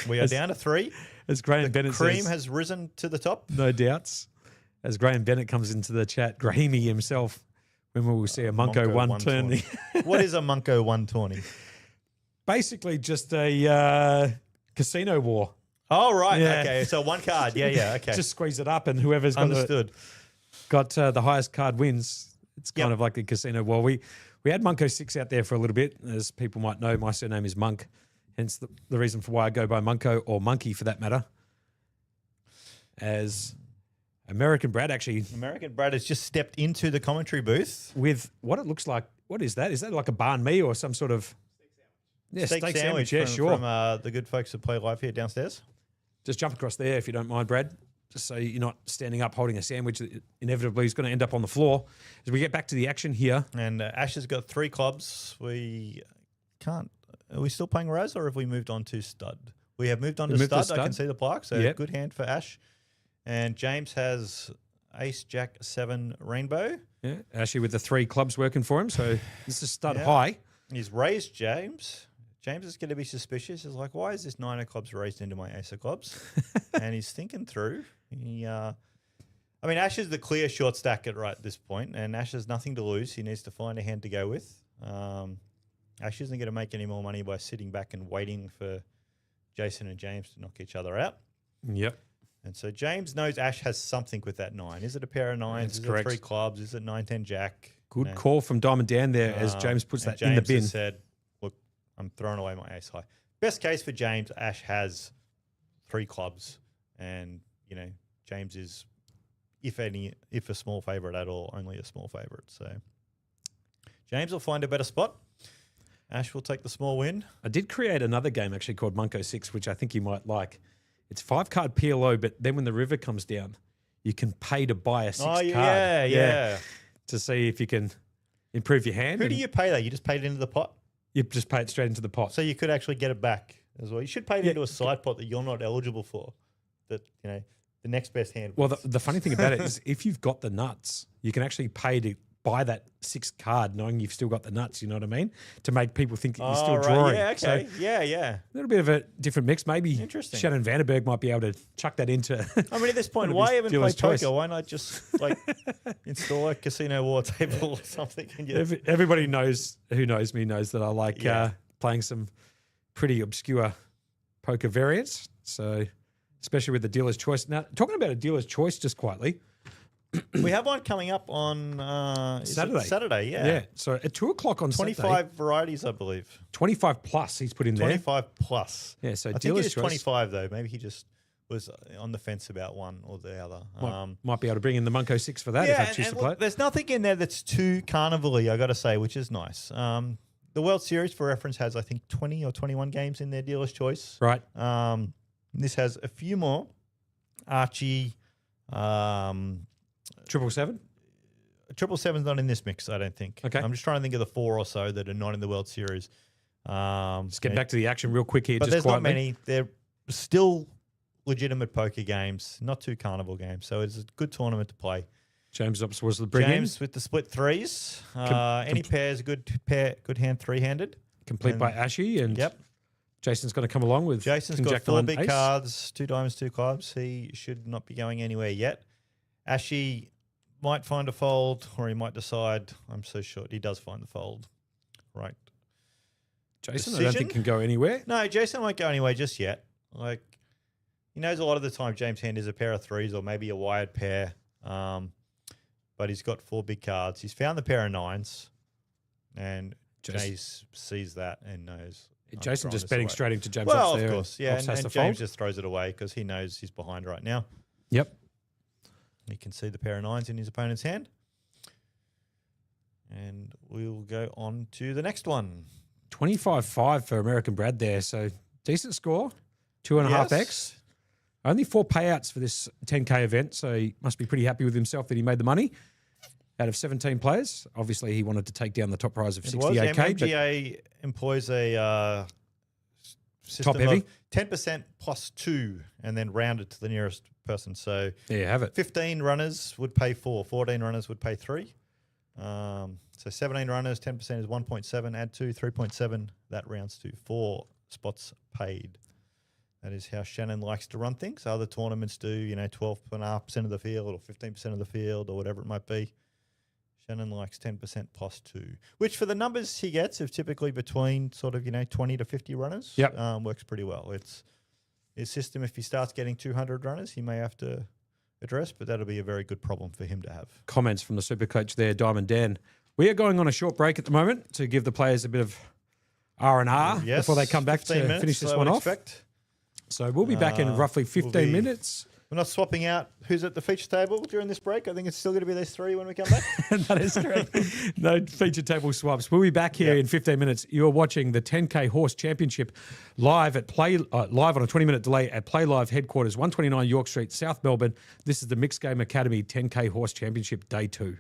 we are down to 3. As Graham Bennett Cream says, has risen to the top. no doubts. As Graham Bennett comes into the chat, Grahamy himself, when will we see a Monko 1 turn? 120. What is a Monko 120? Basically just a casino war. Oh, right. Yeah. Okay. So 1 card. Yeah. Okay. Just squeeze it up and whoever's Understood. got the highest card wins. It's kind Yep. of like a casino war. We had Monko 6 out there for a little bit. As people might know, my surname is Monk, hence the reason for why I go by Monko or Monkey for that matter. As American Brad has just stepped into the commentary booth. with what it looks like. What is that? Is that like a banh mi or some sort of steak sandwich? Yeah, from, sure. From the good folks that play live here downstairs. Just jump across there if you don't mind, Brad. just so you're not standing up holding a sandwich that inevitably is going to end up on the floor. As we get back to the action here, And Ash has got 3 clubs. We can't. Are we still playing Razz, or have we moved on to stud? We have moved on We to moved to stud. I can stud. see the plaque. So Yep. good hand for Ash. And James has Ace, Jack, 7, Rainbow. yeah, Ashley with the 3 clubs working for him. So this is stud Yeah. high. He's raised James. James is going to be suspicious. He's like, why is this 9 of clubs raised into my ace of clubs? And he's thinking through. I mean, Ash is the clear short stacker right at this point, and Ash has nothing to lose. He needs to find a hand to go with. Ash isn't going to make any more money by sitting back and waiting for Jason and James to knock each other out. Yep. And so James knows Ash has something with that 9. Is it a pair of 9s? That's Is correct. it 3 clubs? Is it 9, 10, Jack? Good No. call from Diamond Dan there as James puts And that in the James bin. has said, look, I'm throwing away my ace high. Best case for James, Ash has 3 clubs. And, James is, if a small favourite at all, only a small favourite. So James will find a better spot. Ash will take the small win. I did create another game actually called Munko 6, which I think you might like. It's 5-card PLO, but then when the river comes down, you can pay to buy a 6 card. Yeah. To see if you can improve your hand. Who do and you pay that? You just paid it into the pot? You just pay it straight into the pot. So you could actually get it back as well. You should pay it into a side pot that you're not eligible for. That, the next best hand. Well, wins. the funny thing about it is if you've got the nuts, you can actually pay to buy that 6 card knowing you've still got the nuts, you know what I mean? To make people think that you're still right. drawing. Yeah, okay. So yeah. a little bit of a different mix. Maybe Interesting. Shannon Vandenberg might be able to chuck that into. I mean, at this point, One of why his even dealer's play choice. poker? Why not just install a casino war table or something? And Everybody who knows me knows that I like playing some pretty obscure poker variants. So, especially with the dealer's choice. Now, talking about a dealer's choice just quietly. we have one coming up on Saturday. Saturday, yeah. Yeah. So at 2 o'clock on 25 Saturday, varieties, I believe. 25 plus he's put in there. 25 plus. Yeah, so I think it dealer's is choice 25 though. Maybe he just was on the fence about one or the other. Might be able to bring in the Munko 6 for that if I choose to play look, it. there's nothing in there that's too carnival-y, I got to say, which is nice. The World Series, for reference, has I think 20 or 21 games in their dealer's choice. Right. This has a few more. Archie. 777? 777's not in this mix, I don't think. Okay. I'm just trying to think of the 4 or so that are not in the World Series. Let's get back to the action real quick here. But just there's not quietly. many. They're still legitimate poker games, not too carnival games. So it's a good tournament to play. James Ops was the bring James with the split 3s. Any pairs, good hand, 3-handed. complete by Ashy. And Yep. Jason's going to come along with Jason's King got Jack 4 9 big ace. cards, 2 diamonds, 2 clubs. He should not be going anywhere yet. Ashy might find a fold, or he might decide. I'm so short. He does find the fold. Right. Jason, I don't think Decision? can go anywhere. No, Jason won't go anywhere just yet. He knows a lot of the time James' hand is a pair of 3s or maybe a wired pair. But he's got 4 big cards. He's found the pair of 9s, and Jace sees that and knows. I'm Jason throwing just this betting away. straight into James Well, Ops there. of course, yeah. Ops And, has and to fold. James just throws it away because he knows he's behind right now. Yep. He can see the pair of 9s in his opponent's hand. And we'll go on to the next one. 25-5 for American Brad there. So decent score. 2.5x. Yes. Only 4 payouts for this 10K event. So he must be pretty happy with himself that he made the money out of 17 players. Obviously, he wanted to take down the top prize of It was 68K. but MGA employs a system Top heavy? of 10% plus 2 and then rounded to the nearest person. So there you have it. 15 runners would pay 4, 14 runners would pay 3. So 17 runners, 10% is 1.7, add 2, 3.7. That rounds to 4 spots paid. That is how Shannon likes to run things. Other tournaments do, 12.5% of the field or 15% of the field or whatever it might be. Shannon likes 10% plus 2, which for the numbers he gets of typically between sort of, 20 to 50 runners, Yep. works pretty well. It's his system. If he starts getting 200 runners, he may have to address, but that'll be a very good problem for him to have. Comments from the super coach there, Diamond Dan. We are going on a short break at the moment to give the players a bit of R&R before they come back to 15 minutes, finish this I one would off. expect. So we'll be back in roughly 15 minutes. We're not swapping out who's at the feature table during this break. I think it's still going to be these three when we come back. That is correct. No feature table swaps. We'll be back here in 15 minutes. You're watching the 10K Horse Championship live at live on a 20-minute delay at PlayLive headquarters, 129 York Street, South Melbourne. This is the Mixed Game Academy 10K Horse Championship Day 2.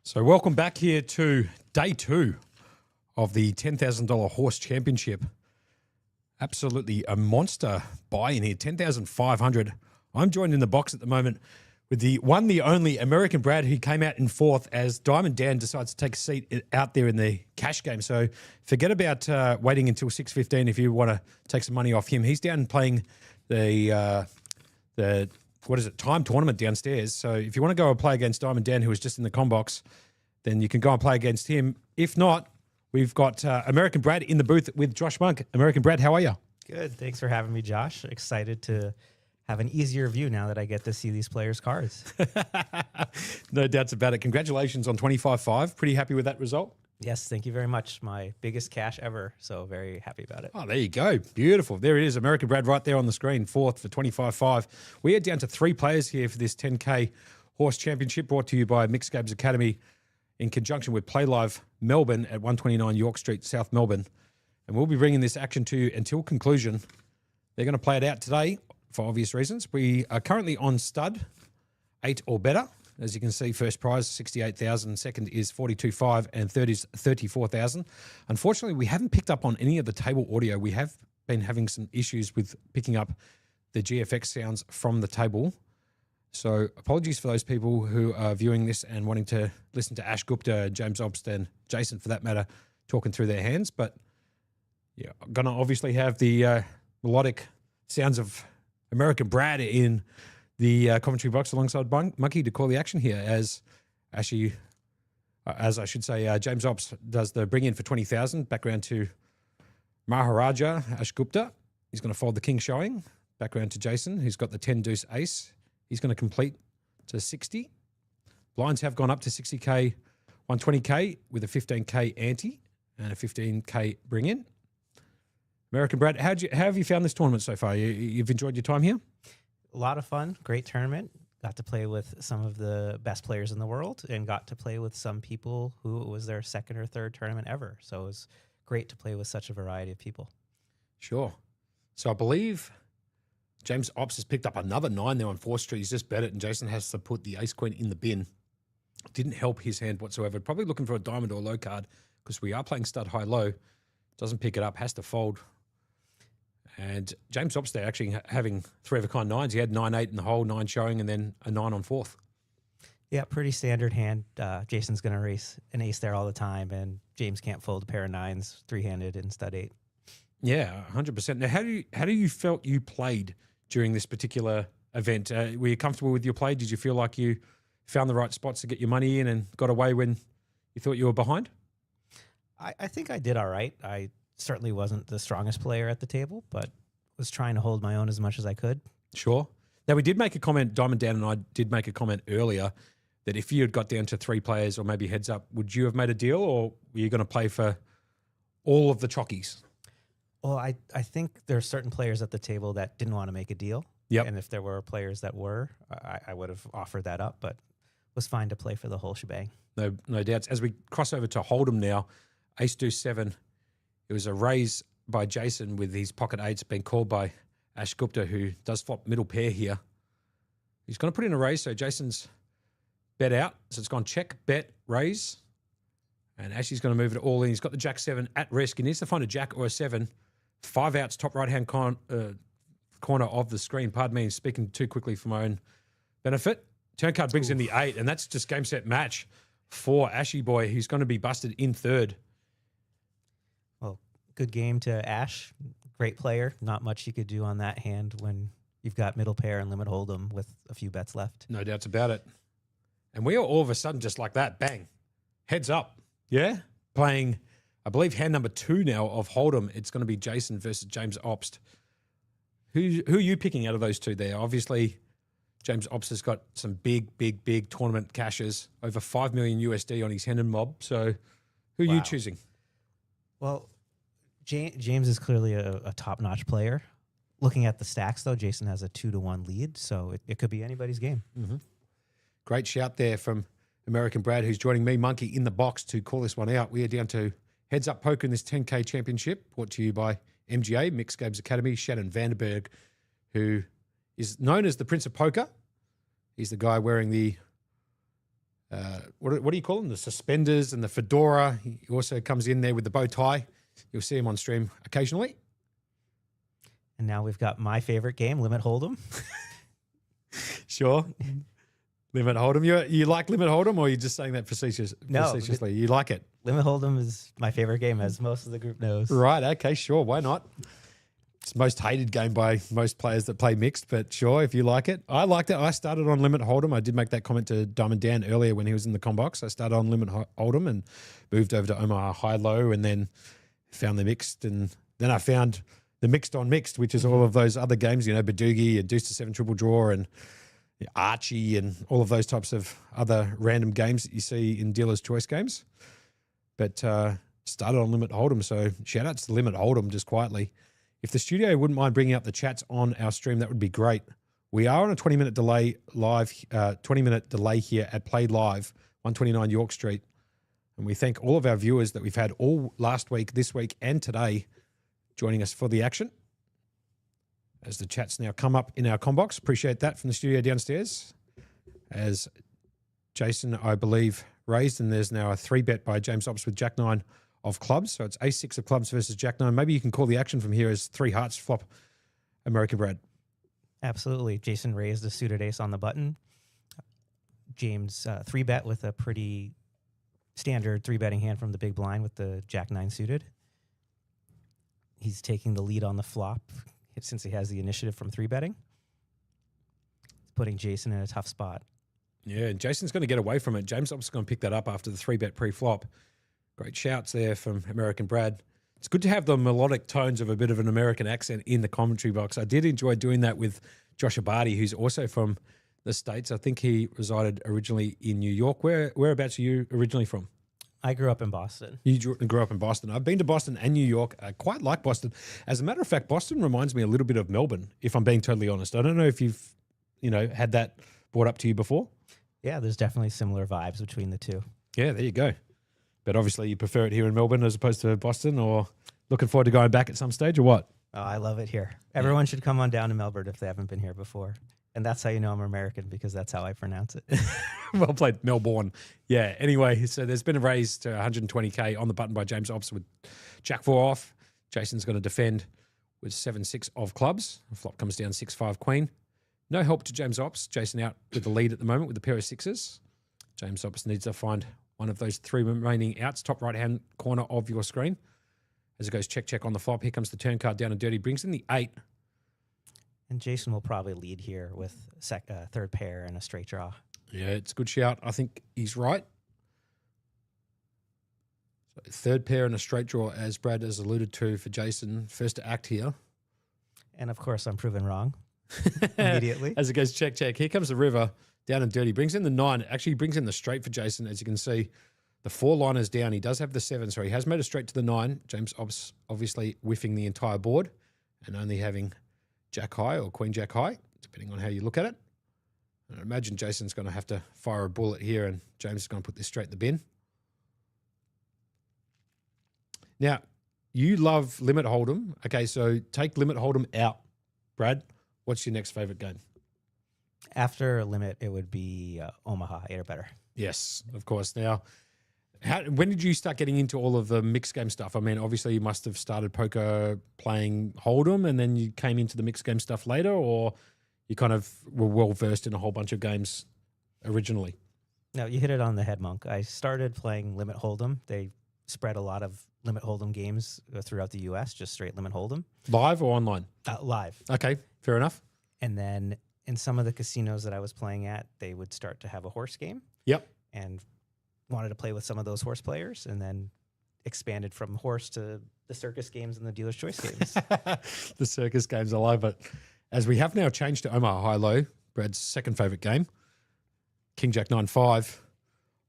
So welcome back here to day 2 of the $10,000 horse championship. Absolutely a monster buy-in here, 10,500. I'm joined in the box at the moment with the only American Brad, who came out in 4th as Diamond Dan decides to take a seat out there in the cash game. So forget about waiting until 6:15 if you want to take some money off him. He's down playing the time tournament downstairs. So if you want to go and play against Diamond Dan, who was just in the combox, then you can go and play against him. If not, we've got American Brad in the booth with Josh Monk. American Brad, how are you? Good. Thanks for having me, Josh. Excited to have an easier view now that I get to see these players' cards. No doubts about it. Congratulations on 25-5. Pretty happy with that result? Yes, thank you very much. My biggest cash ever, so very happy about it. Oh, there you go. Beautiful. There it is. American Brad right there on the screen, 4th for 25-5. We are down to 3 players here for this 10K Horse Championship, brought to you by Mixed Games Academy in conjunction with PlayLive Melbourne at 129 York Street, South Melbourne. And we'll be bringing this action to you until conclusion. They're going to play it out today for obvious reasons. We are currently on stud, 8 or better. As you can see, first prize, 68,000. Second is 42.5 and third is 34,000. Unfortunately, we haven't picked up on any of the table audio. We have been having some issues with picking up the GFX sounds from the table. So apologies for those people who are viewing this and wanting to listen to Ash Gupta, James Obst, and Jason, for that matter, talking through their hands. But yeah, I'm going to obviously have the melodic sounds of American Brad in the commentary box alongside Monkey to call the action here, as I should say, James Ops does the bring in for 20,000. Background to Maharaja Ash Gupta. He's going to fold the king showing. Background to Jason, who's got the 10 deuce ace. He's going to complete to 60. Blinds have gone up to 60K, 120K with a 15K ante and a 15K bring in. American Brad, how have you found this tournament so far? You've enjoyed your time here? A lot of fun, great tournament. Got to play with some of the best players in the world and got to play with some people who it was their second or third tournament ever. So it was great to play with such a variety of people. Sure. So I believe James Ops has picked up another 9 there on 4th Street. He's just bet it, and Jason has to put the ace-queen in the bin. Didn't help his hand whatsoever. Probably looking for a diamond or low card because we are playing stud high-low. Doesn't pick it up, has to fold. And James Ops there actually having 3 of a kind 9s. He had 9-8 in the hole, 9 showing, and then a 9 on 4th. Yeah, pretty standard hand. Jason's going to race an ace there all the time, and James can't fold a pair of 9s, 3-handed in stud 8. Yeah, 100%. Now, how do you felt you played during this particular event? Were you comfortable with your play? Did you feel like you found the right spots to get your money in and got away when you thought you were behind? I think I did all right. I certainly wasn't the strongest player at the table, but was trying to hold my own as much as I could. Sure. Now, we did make a comment, Diamond Dan and I did make a comment earlier, that if you had got down to 3 players or maybe heads up, would you have made a deal, or were you going to play for all of the chockies? Well, I think there are certain players at the table that didn't want to make a deal. Yep. And if there were players that were, I would have offered that up, but was fine to play for the whole shebang. No doubts. As we cross over to Hold'em now, ace deuce 7. It was a raise by Jason with his pocket 8s being called by Ash Gupta, who does flop middle pair here. He's going to put in a raise, so Jason's bet out. So it's gone check, bet, raise. And Ashley's going to move it all in. He's got the jack 7 at risk. He needs to find a jack or a 7. 5 outs, top right-hand corner of the screen. Pardon me, I'm speaking too quickly for my own benefit. Turn card brings in the 8, and that's just game, set, match for Ashy Boy, who's going to be busted in 3rd. Well, good game to Ash. Great player. Not much you could do on that hand when you've got middle pair and limit hold'em with a few bets left. No doubts about it. And we are all of a sudden just like that, bang, heads up. Yeah? Playing, I believe, hand number 2 now of Hold'em. It's going to be Jason versus James Obst. Who are you picking out of those two there? Obviously, James Obst has got some big tournament cashes, over 5 million USD on his Hendon mob. So who are you choosing? Well, James is clearly a top-notch player. Looking at the stacks, though, Jason has a 2-1 lead, so it could be anybody's game. Mm-hmm. Great shout there from American Brad, who's joining me, Monkey, in the box to call this one out. We are down to heads up poker in this 10K championship, brought to you by MGA, Mixed Games Academy. Shannon Vanderberg, who is known as the Prince of Poker. He's the guy wearing the what do you call them? The suspenders and the fedora. He also comes in there with the bow tie. You'll see him on stream occasionally. And now we've got my favorite game, Limit Hold'em. Sure. Limit Hold'em. You like Limit Hold'em, or are you just saying that facetiously? You like it? Limit Hold'em is my favorite game, as most of the group knows. Right. Okay. Sure. Why not? It's the most hated game by most players that play mixed, but sure, if you like it. I liked it. I started on Limit Hold'em. I did make that comment to Diamond Dan earlier when he was in the combox. I started on Limit Hold'em and moved over to Omaha Hi-Lo, and then found the mixed, and then I found the mixed on mixed, which is all of those other games, Badoogie and Deuce to 7 Triple Draw and Archie and all of those types of other random games that you see in dealer's choice games. But started on Limit Hold'em, so shout outs to Limit Hold'em just quietly. If the studio wouldn't mind bringing up the chats on our stream, that would be great. We are on a 20-minute delay here at PlayLive, 129 York Street. And we thank all of our viewers that we've had all last week, this week, and today joining us for the action. As the chats now come up in our combox, appreciate that from the studio downstairs. As Jason, I believe, raised, and there's now a 3-bet by James Ops with Jack 9 of clubs. So it's Ace-6 of clubs versus Jack 9. Maybe you can call the action from here as 3 hearts flop American Brad. Absolutely. Jason raised a suited ace on the button. James 3-bet with a pretty standard 3-betting hand from the big blind with the Jack 9 suited. He's taking the lead on the flop since he has the initiative from 3-betting. Putting Jason in a tough spot. Yeah, and Jason's going to get away from it. James Ops is going to pick that up after the 3-bet pre-flop. Great shouts there from American Brad. It's good to have the melodic tones of a bit of an American accent in the commentary box. I did enjoy doing that with Josh Abadi, who's also from the States. I think he resided originally in New York. Whereabouts are you originally from? I grew up in Boston. You grew up in Boston. I've been to Boston and New York. I quite like Boston. As a matter of fact, Boston reminds me a little bit of Melbourne, if I'm being totally honest. I don't know if you've, had that brought up to you before. Yeah, there's definitely similar vibes between the two. Yeah, there you go. But obviously you prefer it here in Melbourne as opposed to Boston, or looking forward to going back at some stage, or what? Oh, I love it here. Everyone should come on down to Melbourne if they haven't been here before. And that's how you know I'm American, because that's how I pronounce it. Well played, Melbourne. Yeah, anyway, so there's been a raise to 120K on the button by James Ops with Jack 4 off. Jason's going to defend with 7-6 of clubs. The flop comes down 6-5 queen. No help to James Ops. Jason out with the lead at the moment with a pair of 6s. James Ops needs to find one of those 3 remaining outs, top right-hand corner of your screen. As it goes check on the flop, here comes the turn card down and dirty, brings in the 8. And Jason will probably lead here with third pair and a straight draw. Yeah, it's a good shout. I think he's right. So 3rd pair and a straight draw, as Brad has alluded to for Jason. First to act here. And of course, I'm proven wrong immediately. As it goes check. Here comes the river down and dirty. Brings in the 9. Actually, brings in the straight for Jason. As you can see, the 4 liners down. He does have the 7, so he has made a straight to the 9. James Ops obviously whiffing the entire board and only having Jack high or Queen Jack high, depending on how you look at it. And I imagine Jason's going to have to fire a bullet here, and James is going to put this straight in the bin. Now, you love Limit Hold'em. Okay, so take Limit Hold'em out. Brad, what's your next favorite game? After Limit, it would be Omaha, 8 or better. Yes, of course. Now, when did you start getting into all of the mixed game stuff? I mean, obviously you must have started poker playing Hold'em and then you came into the mixed game stuff later, or you kind of were well versed in a whole bunch of games originally? No, you hit it on the head, Monk. I started playing Limit Hold'em. They spread a lot of Limit Hold'em games throughout the U.S., just straight Limit Hold'em. Live or online? Live. Okay, fair enough. And then in some of the casinos that I was playing at, they would start to have a horse game. Yep. And wanted to play with some of those horse players, and then expanded from horse to the circus games and the dealer's choice games. The circus games, I love it. As we have now changed to Omaha Hi-Lo, Brad's second favorite game. King Jack 9-5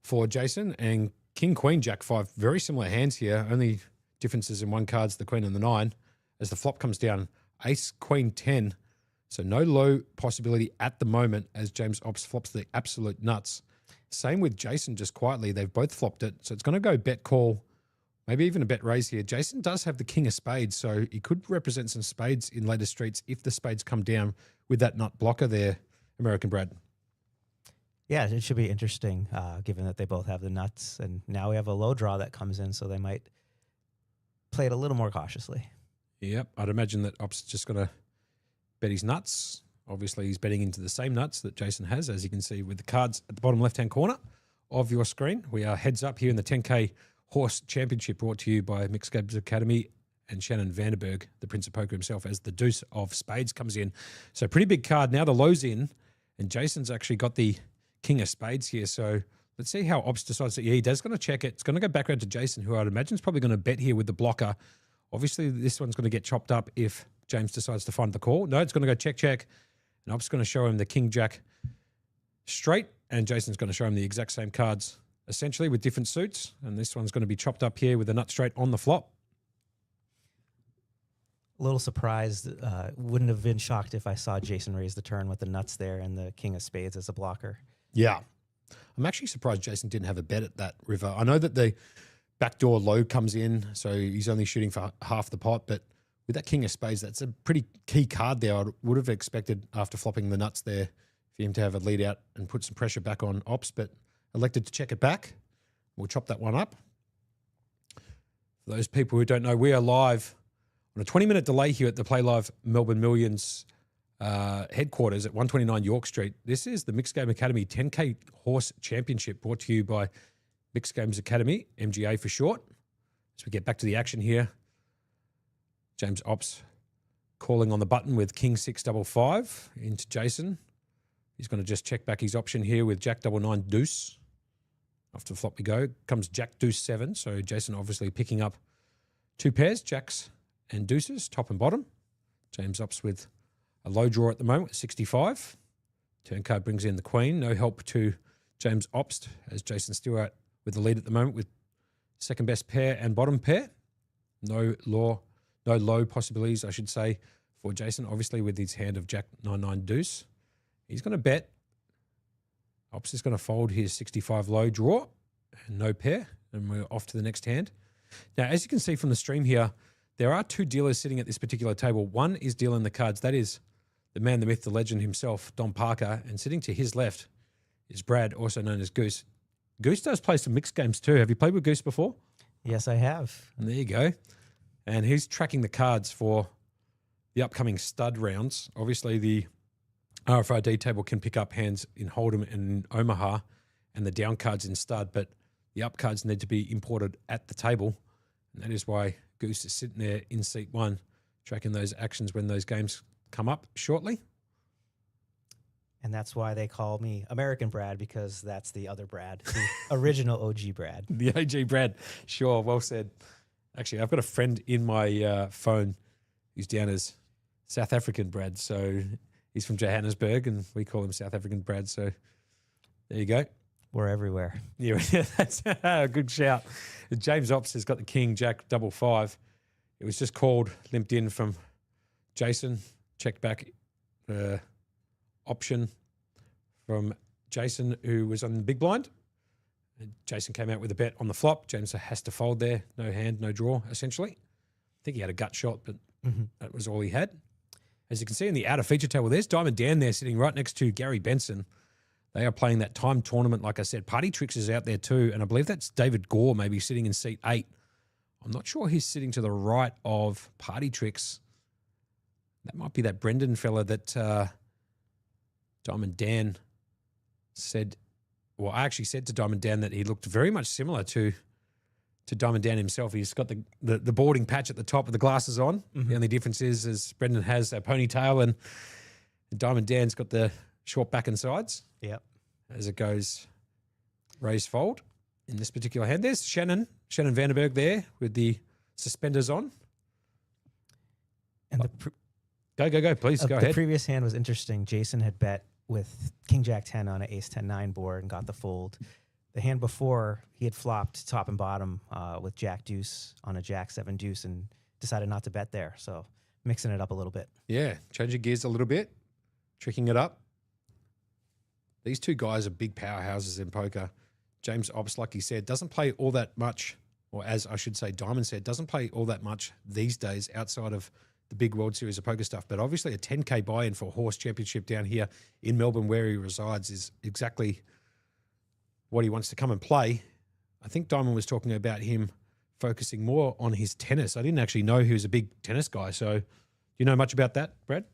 for Jason, and King Queen Jack 5. Very similar hands here. Only differences in one card's the Queen and the 9. As the flop comes down, Ace Queen 10. So no low possibility at the moment as James Ops flops the absolute nuts. Same with Jason, just quietly. They've both flopped it. So it's going to go bet call, maybe even a bet raise here. Jason does have the king of spades, so he could represent some spades in later streets if the spades come down with that nut blocker there, American Brad. Yeah, it should be interesting, given that they both have the nuts, and now we have a low draw that comes in, so they might play it a little more cautiously. Yep, I'd imagine that Ops is just going to bet his nuts. Obviously, he's betting into the same nuts that Jason has, as you can see with the cards at the bottom left-hand corner of your screen. We are heads up here in the 10K Horse Championship, brought to you by Mixed Games Academy and Shannon Vanderberg, the Prince of Poker himself, as the deuce of spades comes in. So pretty big card. Now the low's in, and Jason's actually got the king of spades here. So let's see how Ops decides that. Yeah, he does going to check it. It's going to go back around to Jason, who I'd imagine is probably going to bet here with the blocker. Obviously, this one's going to get chopped up if James decides to find the call. No, it's going to go check, check. And Ops is going to show him the king, jack straight, and Jason's going to show him the exact same cards, essentially with different suits. And this one's going to be chopped up here with a nut straight on the flop. A little surprised. Wouldn't have been shocked if I saw Jason raise the turn with the nuts there and the king of spades as a blocker. Yeah. I'm actually surprised Jason didn't have a bet at that river. I know that the backdoor low comes in, so he's only shooting for half the pot, but with that king of spades, that's a pretty key card there. I would have expected after flopping the nuts there for him to have a lead out and put some pressure back on Ops, but elected to check it back. We'll chop that one up. For those people who don't know, we are live on a 20-minute delay here at the PlayLive Melbourne Millions headquarters at 129 York Street. This is the Mixed Game Academy 10K Horse Championship, brought to you by Mixed Games Academy, MGA for short. As we get back to the action here, James Ops calling on the button with King 655 into Jason. He's going to just check back his option here with Jack 99 deuce. After the flop we go, comes Jack deuce 7. So Jason obviously picking up two pairs, jacks and deuces, top and bottom. James Ops with a low draw at the moment, 65. Turn card brings in the queen. No help to James Ops, as Jason's still out with the lead at the moment with second best pair and bottom pair. No low possibilities, I should say, for Jason, obviously with his hand of Jack 99 deuce. He's going to bet. Ops is going to fold his 65 low draw and no pair, and we're off to the next hand. Now, as you can see from the stream here, there are two dealers sitting at this particular table. One is dealing the cards. That is the man, the myth, the legend himself, Don Parker. And sitting to his left is Brad, also known as Goose. Goose does play some mixed games too. Have you played with Goose before? Yes, I have. And there you go. And he's tracking the cards for the upcoming stud rounds. Obviously, the RFID table can pick up hands in Hold'em and Omaha and the down cards in stud, but the up cards need to be imported at the table. And that is why Goose is sitting there in seat one, tracking those actions when those games come up shortly. And that's why they call me American Brad, because that's the other Brad, the original OG Brad. The OG Brad. Sure, well said. Actually, I've got a friend in my phone who's down as South African Brad. So he's from Johannesburg and we call him South African Brad. So there you go. We're everywhere. Yeah, that's a good shout. James Ops has got the king, jack, double five. It was just called, limped in from Jason, checked back option from Jason, who was on the big blind. And Jason came out with a bet on the flop. James has to fold there. No hand, no draw, essentially. I think he had a gut shot, but that was all he had. As you can see in the outer feature table, there's Diamond Dan there sitting right next to Gary Benson. They are playing that time tournament, like I said. Party Tricks is out there too, and I believe that's David Gore maybe sitting in seat 8. I'm not sure he's sitting to the right of Party Tricks. That might be that Brendan fella that Diamond Dan said. Well, I actually said to Diamond Dan that he looked very much similar to Diamond Dan himself. He's got the boarding patch at the top with the glasses on. The only difference is Brendan has a ponytail and Diamond Dan's got the short back and sides. Yep. As it goes raise fold in this particular hand. There's Shannon Vanderberg there with the suspenders on. And Go, please, go ahead. The previous hand was interesting. Jason had bet with King Jack 10 on an Ace 10-9 board and got the fold. The hand before, he had flopped top and bottom with Jack Deuce on a Jack 7 Deuce and decided not to bet there. So mixing it up a little bit. Yeah, changing gears a little bit, tricking it up. These two guys are big powerhouses in poker. James Ops, like he said, doesn't play all that much, or as I should say, Diamond said, doesn't play all that much these days outside of the big World Series of Poker stuff. But obviously a 10K buy-in for a horse championship down here in Melbourne where he resides is exactly what he wants to come and play. I think Diamond was talking about him focusing more on his tennis. I didn't actually know he was a big tennis guy. So, do you know much about that, Brad?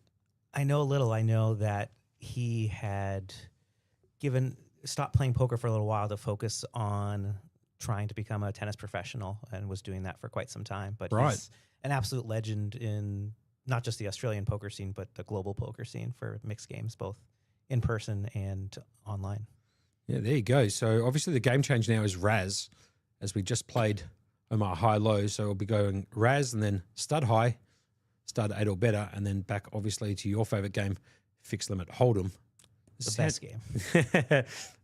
I know a little. I know that he had stopped playing poker for a little while to focus on trying to become a tennis professional, and was doing that for quite some time. But Right. he's an absolute legend in not just the Australian poker scene, but the global poker scene for mixed games, both in person and online. Yeah, there you go. So obviously the game change now is Razz, as we just played Omaha Hi-Lo. So we'll be going Razz and then stud high, stud 8 or better, and then back obviously to your favorite game, fixed limit hold'em. The best game.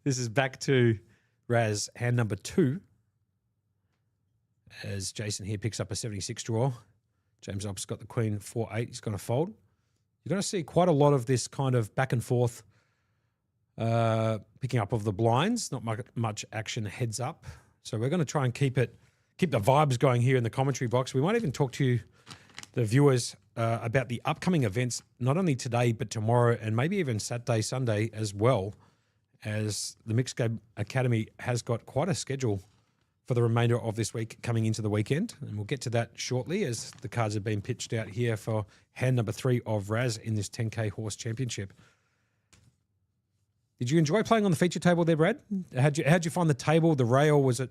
This is back to Razz, hand number 2, as Jason here picks up a 76 draw. James Ops got the queen 4-8. He's going to fold. You're going to see quite a lot of this kind of back and forth picking up of the blinds, not much action heads up. So we're going to try and keep the vibes going here in the commentary box. We might even talk to you, the viewers, about the upcoming events, not only today, but tomorrow and maybe even Saturday, Sunday as well, as the Mixed Game Academy has got quite a schedule for the remainder of this week coming into the weekend. And we'll get to that shortly as the cards have been pitched out here for hand number 3 of Razz in this 10K Horse Championship. Did you enjoy playing on the feature table there, Brad? How'd you find the table, the rail? Was it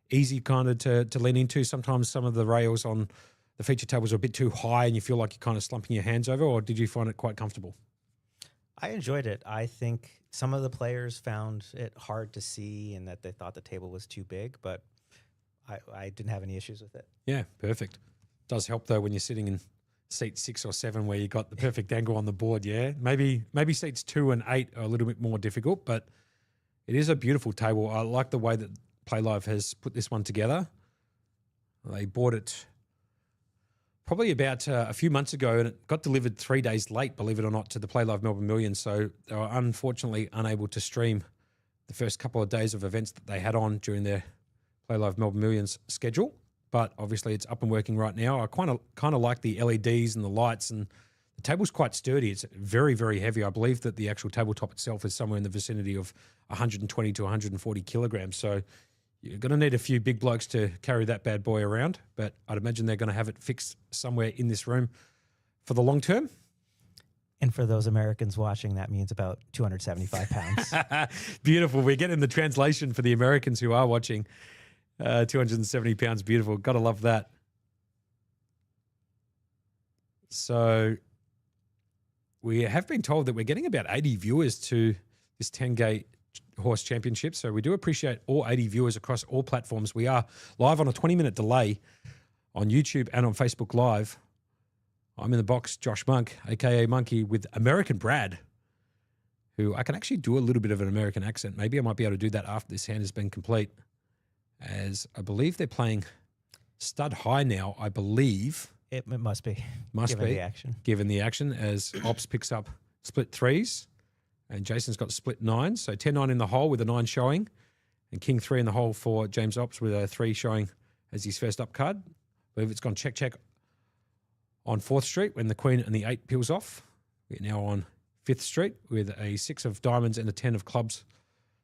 easy kind of to lean into? Sometimes some of the rails on the feature tables are a bit too high and you feel like you're kind of slumping your hands over, or did you find it quite comfortable? I enjoyed it. I think some of the players found it hard to see and that they thought the table was too big, but I didn't have any issues with it. Yeah, perfect. Does help though when you're sitting in seat 6 or 7 where you got the perfect angle on the board. Yeah, maybe seats 2 and 8 are a little bit more difficult, but it is a beautiful table. I like the way that PlayLive has put this one together. They bought it probably about a few months ago, and it got delivered 3 days late, believe it or not, to the PlayLive Melbourne Million. So they were unfortunately unable to stream the first couple of days of events that they had on during their PlayLive Melbourne Millions schedule. But obviously it's up and working right now. I kind of like the LEDs and the lights, and the table's quite sturdy. It's very, very heavy. I believe that the actual tabletop itself is somewhere in the vicinity of 120 to 140 kilograms. So you're going to need a few big blokes to carry that bad boy around, but I'd imagine they're going to have it fixed somewhere in this room for the long term. And for those Americans watching, that means about 275 pounds. Beautiful. We're getting the translation for the Americans who are watching. 270 pounds, beautiful. Got to love that. So we have been told that we're getting about 80 viewers to this 10K Horse Championship. So we do appreciate all 80 viewers across all platforms. We are live on a 20-minute delay on YouTube and on Facebook Live. I'm in the box, Josh Monk, a.k.a. Monkey, with American Brad, who I can actually do a little bit of an American accent. Maybe I might be able to do that after this hand has been complete, as I believe they're playing stud high now, I believe. It must be. Given the action. Given the action, as Ops picks up split 3s, and Jason's got split 9s. So 10-9 in the hole with a 9 showing, and King 3 in the hole for James Ops with a 3 showing as his first up card. I believe it's gone check on 4th Street when the Queen and the 8 peels off. We're now on 5th Street with a 6 of diamonds and a 10 of clubs.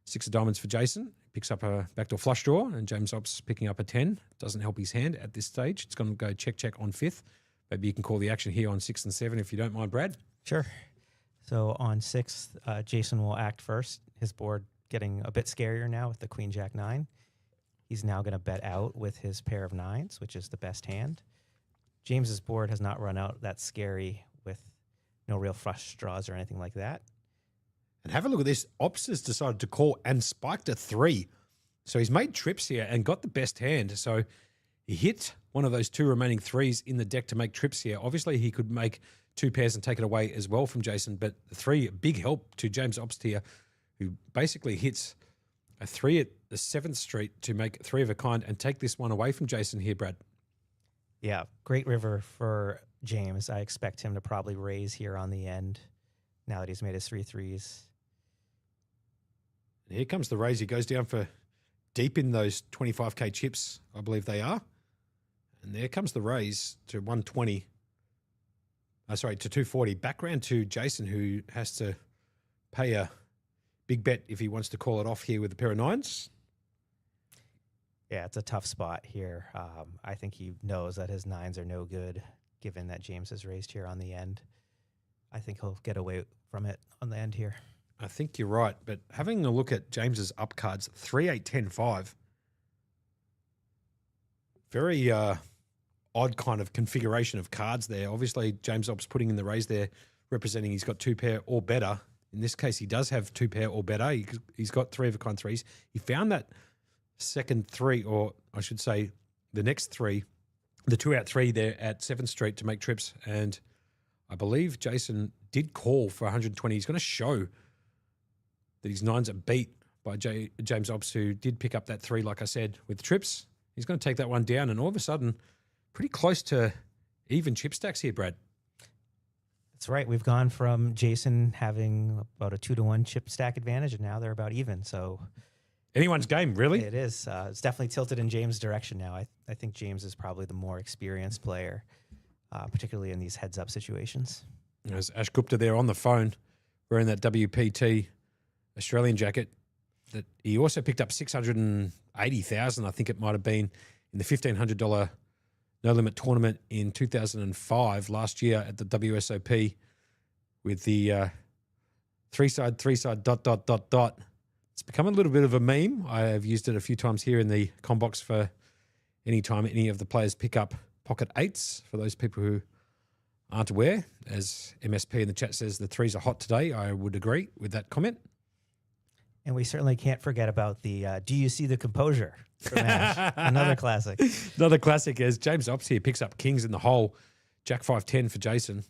6 of diamonds for Jason. Picks up a backdoor flush draw, and James Ops picking up a 10. Doesn't help his hand at this stage. It's going to go check on 5th. Maybe you can call the action here on 6 and 7 if you don't mind, Brad. Sure. So on 6th, Jason will act first. His board getting a bit scarier now with the Queen Jack 9. He's now going to bet out with his pair of 9s, which is the best hand. James's board has not run out that scary with no real flush draws or anything like that. And have a look at this. Ops has decided to call and spiked a 3. So he's made trips here and got the best hand. So he hit one of those 2 remaining 3s in the deck to make trips here. Obviously, he could make 2 pairs and take it away as well from Jason. But the 3, big help to James Ops here, who basically hits a 3 at the 7th Street to make 3 of a kind and take this one away from Jason here, Brad. Yeah, great river for James. I expect him to probably raise here on the end now that he's made his 3 3s. And here comes the raise. He goes down for deep in those 25K chips, I believe they are. And there comes the raise to 120. To 240. Back round to Jason, who has to pay a big bet if he wants to call it off here with a pair of nines. Yeah, it's a tough spot here. I think he knows that his nines are no good, given that James has raised here on the end. I think he'll get away from it on the end here. I think you're right, but having a look at James's up cards, 3, 8, 10, 5. Very odd kind of configuration of cards there. Obviously, James Ops putting in the raise there, representing he's got 2 pair or better. In this case, he does have 2 pair or better. He's got 3 of a kind threes. He found that second 3, or I should say the next 3, the 2 out 3 there at 7th Street to make trips. And I believe Jason did call for 120. He's going to show that his nines are beat by James Ops, who did pick up that 3, like I said, with trips. He's going to take that one down, and all of a sudden, pretty close to even chip stacks here, Brad. That's right. We've gone from Jason having about a 2-to-1 chip stack advantage, and now they're about even. So Anyone's game, really. it is. It's definitely tilted in James' direction now. I think James is probably the more experienced player, particularly in these heads-up situations. There's Ash Gupta there on the phone wearing that WPT Australian jacket that he also picked up 680,000, I think it might have been, in the $1,500 No Limit tournament in 2005, last year at the WSOP with the three-side, dot. It's become a little bit of a meme. I have used it a few times here in the combox for any time any of the players pick up pocket 8s. For those people who aren't aware, as MSP in the chat says, the 3s are hot today. I would agree with that comment. And we certainly can't forget about the Do You See the Composure from Ash? Another classic. Another classic as James Ops here picks up kings in the hole. Jack 5-10 for Jason.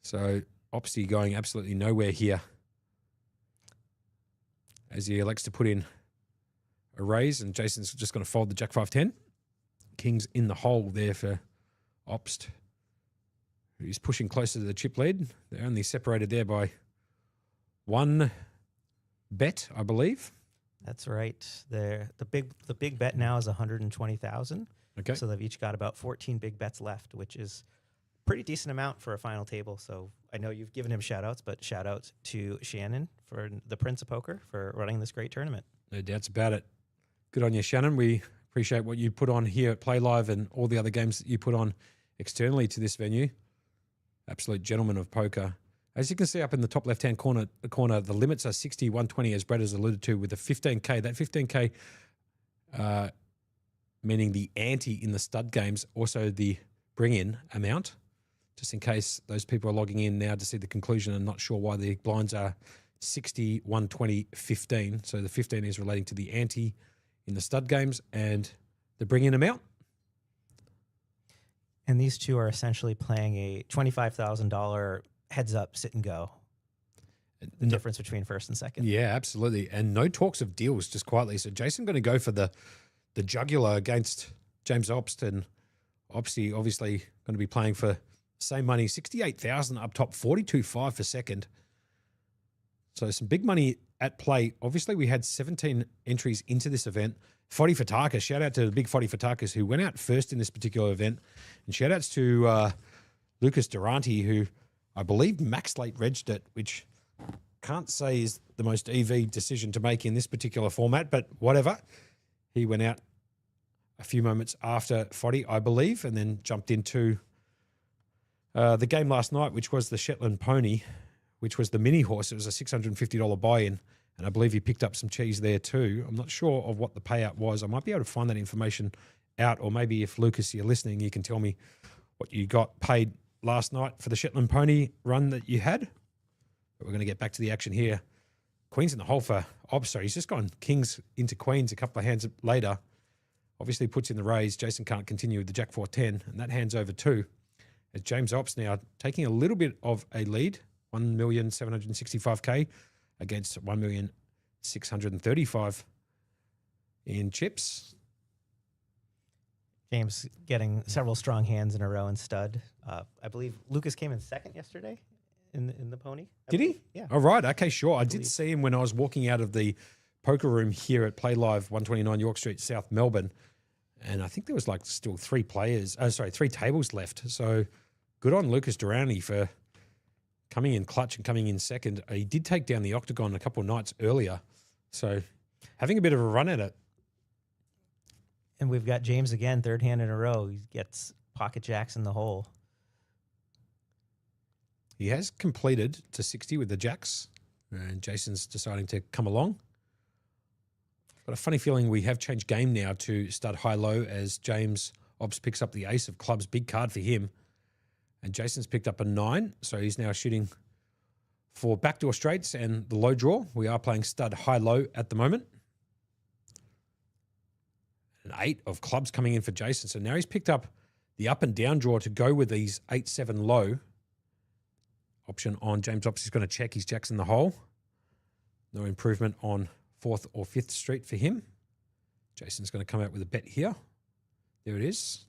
So Opsy going absolutely nowhere here as he elects to put in a raise, and Jason's just going to fold the Jack 5-10. Kings in the hole there for Opst, who's pushing closer to the chip lead. They're only separated there by 1 bet, I believe. That's right. The big bet now is 120,000. Okay. So they've each got about 14 big bets left, which is a pretty decent amount for a final table. So I know you've given him shout outs, but shout out to Shannon, for the Prince of Poker, for running this great tournament. No doubts about it. Good on you, Shannon. We appreciate what you put on here at PlayLive and all the other games that you put on externally to this venue. Absolute gentleman of poker. As you can see up in the top left-hand corner, the limits are 60, 120, as Brad has alluded to, with a 15K. That 15K, meaning the ante in the stud games, also the bring-in amount, just in case those people are logging in now to see the conclusion and not sure why the blinds are 60, 120, 15. So the 15 is relating to the ante in the stud games and the bring-in amount. And these two are essentially playing a $25,000 heads up, sit and go. The difference between first and second. Yeah, absolutely. And no talks of deals, just quietly. So Jason going to go for the jugular against James Obst, and Opsy obviously going to be playing for the same money, 68,000 up top, 42.5 for second. So some big money at play. Obviously, we had 17 entries into this event. Foddy Fatakas, shout out to the big Foddy Fatakas, who went out first in this particular event. And shout outs to Lucas Durante, who I believe max late regged it, which can't say is the most EV decision to make in this particular format, but whatever. He went out a few moments after Foddy, I believe, and then jumped into the game last night, which was the Shetland Pony, which was the mini horse. It was a $650 buy-in, and I believe he picked up some cheese there too. I'm not sure of what the payout was. I might be able to find that information out, or maybe if Lucas, you're listening, you can tell me what you got paid last night for the Shetland Pony run that you had. But we're going to get back to the action here. Queens in the hole for Obster. He's just gone kings into queens a couple of hands later. Obviously puts in the raise. Jason can't continue with the Jack 4-10, and that hands over two. As James Ops now taking a little bit of a lead, 1,765K against 1,635 in chips. James getting several strong hands in a row in stud. I believe Lucas came in second yesterday in the pony. Did he? Yeah. All right. Okay, sure. I did see him when I was walking out of the poker room here at PlayLive, 129 York Street, South Melbourne. And I think there was like still three tables left. So good on Lucas Durante for coming in clutch and coming in second. He did take down the octagon a couple of nights earlier. So having a bit of a run at it. And we've got James again, third hand in a row. He gets pocket jacks in the hole. He has completed to 60 with the jacks, and Jason's deciding to come along. Got a funny feeling we have changed game now to stud high-low as James Obbs picks up the ace of clubs, big card for him. And Jason's picked up a 9, so he's now shooting for backdoor straights and the low draw. We are playing stud high-low at the moment. An 8 of clubs coming in for Jason. So now he's picked up the up and down draw to go with these 8-7 low. Option on James Obbs is going to check his jacks in the hole. No improvement on 4th or 5th Street for him. Jason's going to come out with a bet here. There it is.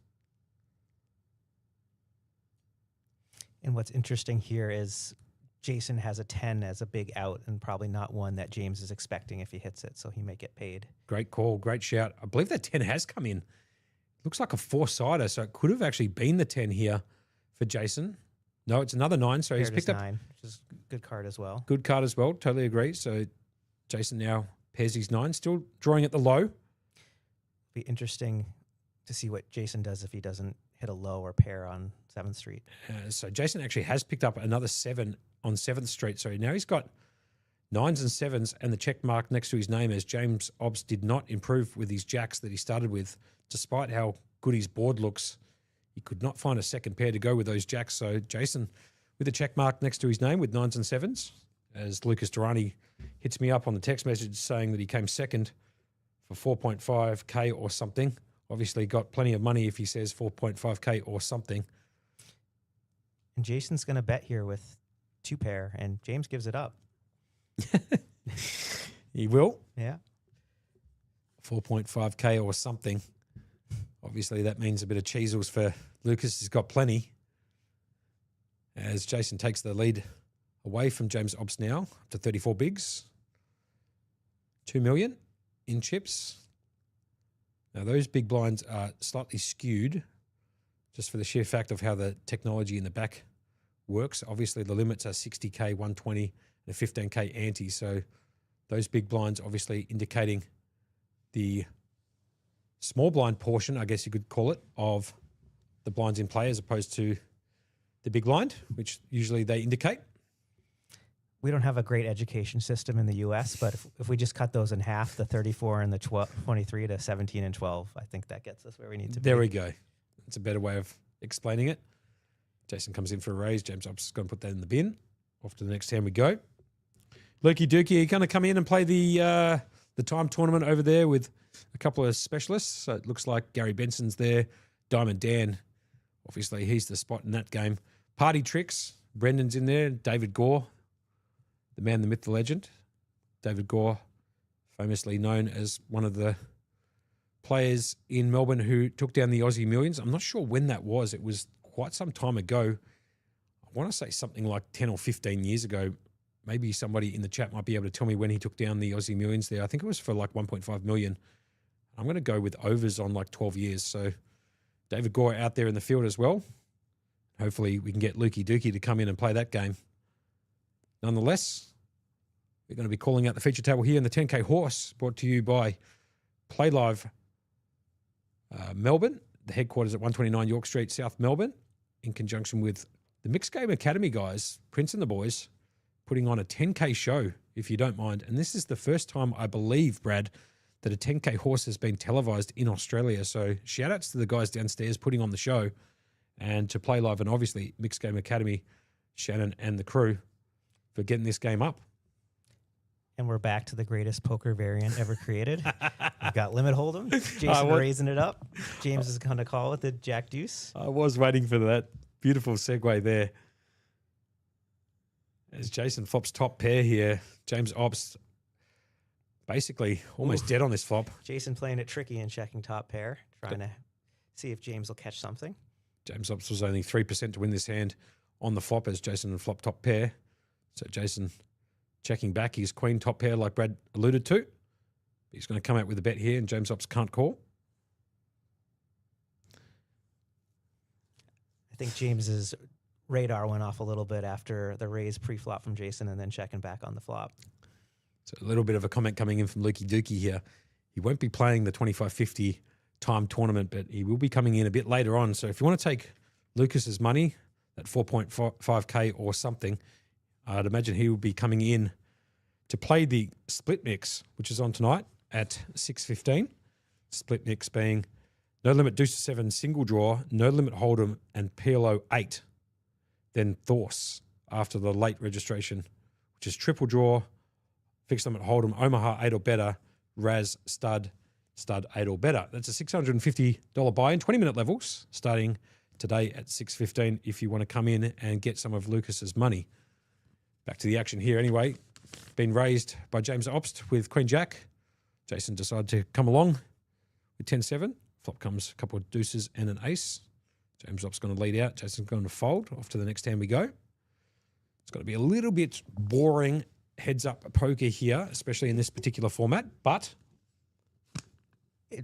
And what's interesting here is Jason has a 10 as a big out and probably not one that James is expecting if he hits it, so he may get paid. Great call, great shout. I believe that 10 has come in. Looks like a 4-sider, so it could have actually been the 10 here for Jason. No, it's another 9, so he's Paired picked is up 9, which is a good card as well. good card as well. Totally agree. So Jason now pairs his 9, still drawing at the low. Be interesting to see what Jason does if he doesn't hit a low or pair on 7th Street. So Jason actually has picked up another 7 on 7th Street. So now he's got 9s and 7s and the check mark next to his name as James Obbs did not improve with his jacks that he started with. Despite how good his board looks, he could not find a second pair to go with those jacks. So Jason with a check mark next to his name with 9s and 7s as Lucas Durrani hits me up on the text message saying that he came second for 4.5K or something. Obviously got plenty of money if he says 4.5K or something. And Jason's going to bet here with 2 pair, and James gives it up. He will. Yeah. 4.5K or something. Obviously, that means a bit of cheesels for Lucas. He's got plenty. As Jason takes the lead away from James Obbs now, up to 34 bigs. 2 million in chips. Now, those big blinds are slightly skewed just for the sheer fact of how the technology in the back works. Obviously, the limits are 60K, 120, and a 15K ante. So those big blinds obviously indicating the small blind portion, I guess you could call it, of the blinds in play as opposed to the big blind, which usually they indicate. We don't have a great education system in the U.S., but if we just cut those in half, the 34 and the 23 to 17 and 12, I think that gets us where we need to be. There we go. That's a better way of explaining it. Jason comes in for a raise. James Obbs is going to put that in the bin. Off to the next hand we go. Lukey Dookie, are you going to come in and play the time tournament over there with a couple of specialists? So it looks like Gary Benson's there. Diamond Dan, obviously he's the spot in that game. Party Tricks, Brendan's in there. David Gore, the man, the myth, the legend. David Gore, famously known as one of the players in Melbourne who took down the Aussie Millions. I'm not sure when that was. It was quite some time ago. I want to say something like 10 or 15 years ago. Maybe somebody in the chat might be able to tell me when he took down the Aussie Millions there. I think it was for like 1.5 million. I'm going to go with overs on like 12 years. So David Gore out there in the field as well. Hopefully we can get Lukey Dookie to come in and play that game. Nonetheless, we're going to be calling out the feature table here in the 10K Horse, brought to you by PlayLive Melbourne, the headquarters at 129 York Street, South Melbourne, in conjunction with the Mixed Game Academy guys, Prince and the boys, putting on a 10K show, if you don't mind. And this is the first time, I believe, Brad, that a 10K Horse has been televised in Australia. So shout outs to the guys downstairs putting on the show and to PlayLive and obviously Mixed Game Academy, Shannon and the crew for getting this game up. And we're back to the greatest poker variant ever created. We've got limit hold'em. Jason raising it up. James is going to call with the Jack Deuce. I was waiting for that beautiful segue there. As Jason flops top pair here, James Obbs basically almost dead on this flop. Jason playing it tricky and checking top pair, trying to see if James will catch something. James Obbs was only 3% to win this hand on the flop as Jason flopped top pair. So Jason checking back his queen top pair like Brad alluded to. He's going to come out with a bet here and James Obbs can't call. I think James is radar went off a little bit after the raise pre-flop from Jason and then checking back on the flop. So a little bit of a comment coming in from Lukey Dookie here. He won't be playing the 2550 time tournament, but he will be coming in a bit later on. So if you want to take Lucas's money, that 4.5K or something, I'd imagine he will be coming in to play the split mix, which is on tonight at 6:15. Split mix being no limit deuce to 7 single draw, no limit hold'em, and PLO 8. Then Thorse after the late registration, which is triple draw, fixed limit hold'em, Omaha 8 or better, Razz stud 8 or better. That's a $650 buy-in, 20-minute levels, starting today at 6:15 if you want to come in and get some of Lucas's money. Back to the action here anyway. Been raised by James Obst with Queen Jack. Jason decided to come along with 10-7. Flop comes a couple of deuces and an ace. James Obst going to lead out. Jason's going to fold. Off to the next hand we go. It's going to be a little bit boring heads-up poker here, especially in this particular format, but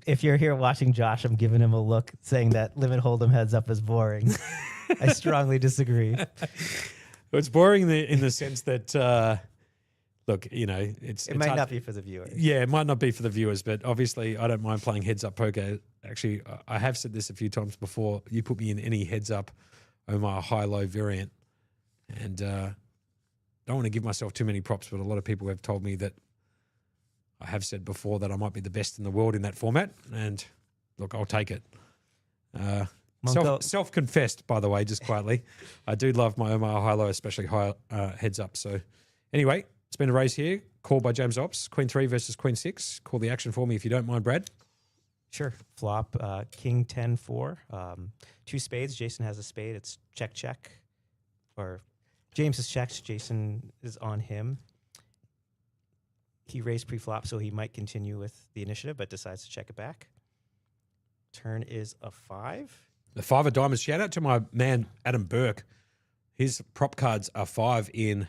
If you're here watching Josh, I'm giving him a look saying that limit hold'em heads up is boring. I strongly disagree. it's boring in the sense that, look, you know, It might not be for the viewers. Yeah, it might not be for the viewers, but obviously I don't mind playing heads-up poker. Actually, I have said this a few times before. You put me in any heads-up Omaha Hi-Lo variant, and don't want to give myself too many props, but a lot of people have told me that I have said before that I might be the best in the world in that format, and look, I'll take it. Self-confessed, by the way, just quietly. I do love my Omaha Hi-Lo, especially high heads-up. So anyway, it's been a race here, called by James Ops, Queen 3 versus Queen 6. Call the action for me if you don't mind, Brad. Sure. Flop, King 10-4. Two spades. Jason has a spade. It's check. Or James is checked. Jason is on him. He raised pre-flop, so he might continue with the initiative, but decides to check it back. Turn is a 5. The 5 of diamonds. Shout out to my man, Adam Burke. His prop cards are 5 in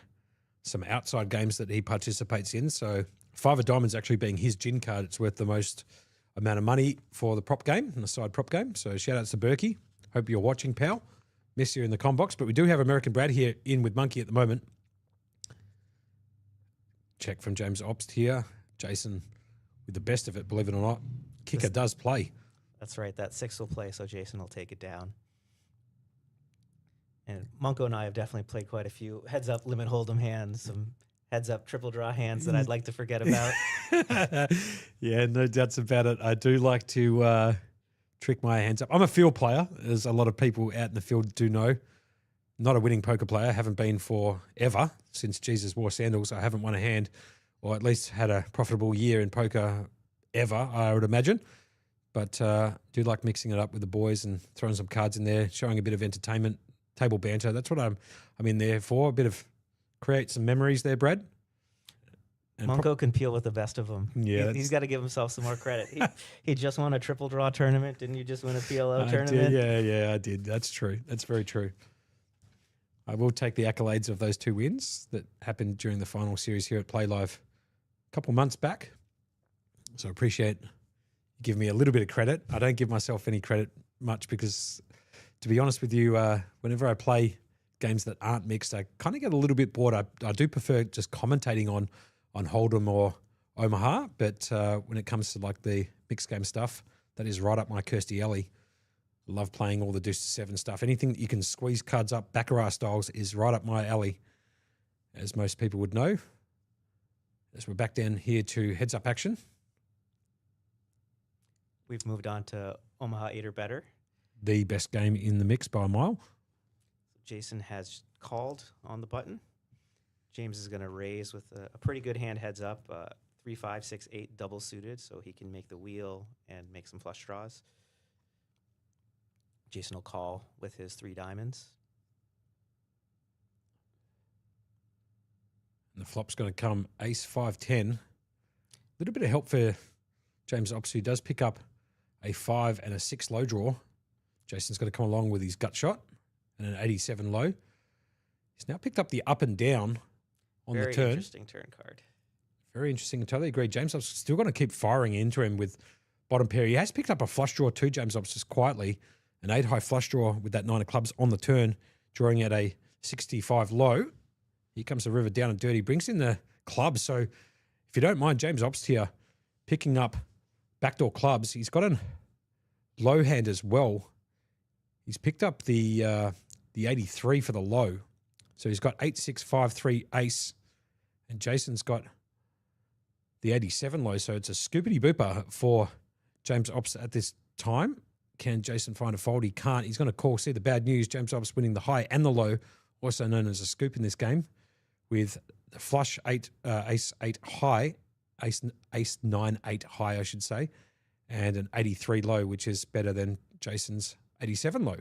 some outside games that he participates in. So 5 of diamonds actually being his gin card. It's worth the most amount of money for the prop game, and the side prop game. So shout outs to Berkey. Hope you're watching, pal. Miss you in the com box, but we do have American Brad here in with Monkey at the moment. Check from James Obst here. Jason with the best of it, believe it or not. Kicker does play. That's right. That 6 will play, so Jason will take it down. And Monko and I have definitely played quite a few heads-up limit hold'em hands, some heads-up triple draw hands that I'd like to forget about. Yeah, no doubts about it. I do like to trick my hands up. I'm a field player, as a lot of people out in the field do know. Not a winning poker player. Haven't been for ever since Jesus wore sandals. I haven't won a hand, or at least had a profitable year in poker ever, I would imagine. But do like mixing it up with the boys and throwing some cards in there, showing a bit of entertainment, table banter. That's what I'm in there for. A bit of create some memories there, Brad. And Monko can peel with the best of them. Yeah, he's got to give himself some more credit. He just won a triple draw tournament. Didn't you just win a PLO I tournament? did, yeah, I did. That's true. That's very true. I will take the accolades of those 2 wins that happened during the final series here at PlayLive a couple months back. So I appreciate you giving me a little bit of credit. I don't give myself any credit much because, to be honest with you, whenever I play games that aren't mixed, I kind of get a little bit bored. I do prefer just commentating on Hold'em or Omaha, but when it comes to like the mixed game stuff, that is right up my Kirsty alley. Love playing all the deuce to 7 stuff. Anything that you can squeeze cards up, Baccarat styles, is right up my alley, as most people would know. As we're back down here to heads up action. We've moved on to Omaha 8 or better. The best game in the mix by a mile. Jason has called on the button. James is going to raise with a pretty good hand heads up, 3, 5, 6, 8 double suited, so he can make the wheel and make some flush draws. Jason will call with his 3 diamonds. And the flop's going to come ace 5-10. A little bit of help for James Ops, who does pick up a 5 and a 6 low draw. Jason's going to come along with his gut shot and an 87 low. He's now picked up the up and down on the turn. Very interesting turn card. Very interesting. I totally agree. James Ops still going to keep firing into him with bottom pair. He has picked up a flush draw too, James Ops, just quietly. An 8 high flush draw with that 9 of clubs on the turn. drawing at a 65 low. Here comes the river down and dirty, brings in the club. So if you don't mind, James Obst here picking up backdoor clubs. He's got a low hand as well. He's picked up the 83 for the low. So he's got 8-6-5-3 ace, and Jason's got the 87 low. So it's a scoopity booper for James Obst at this time. Can Jason find a fold? He can't. He's going to call. See the bad news. James Obst winning the high and the low, also known as a scoop in this game, with the flush ace 8 high, ace 9 8 high, I should say, and an 83 low, which is better than Jason's 87 low.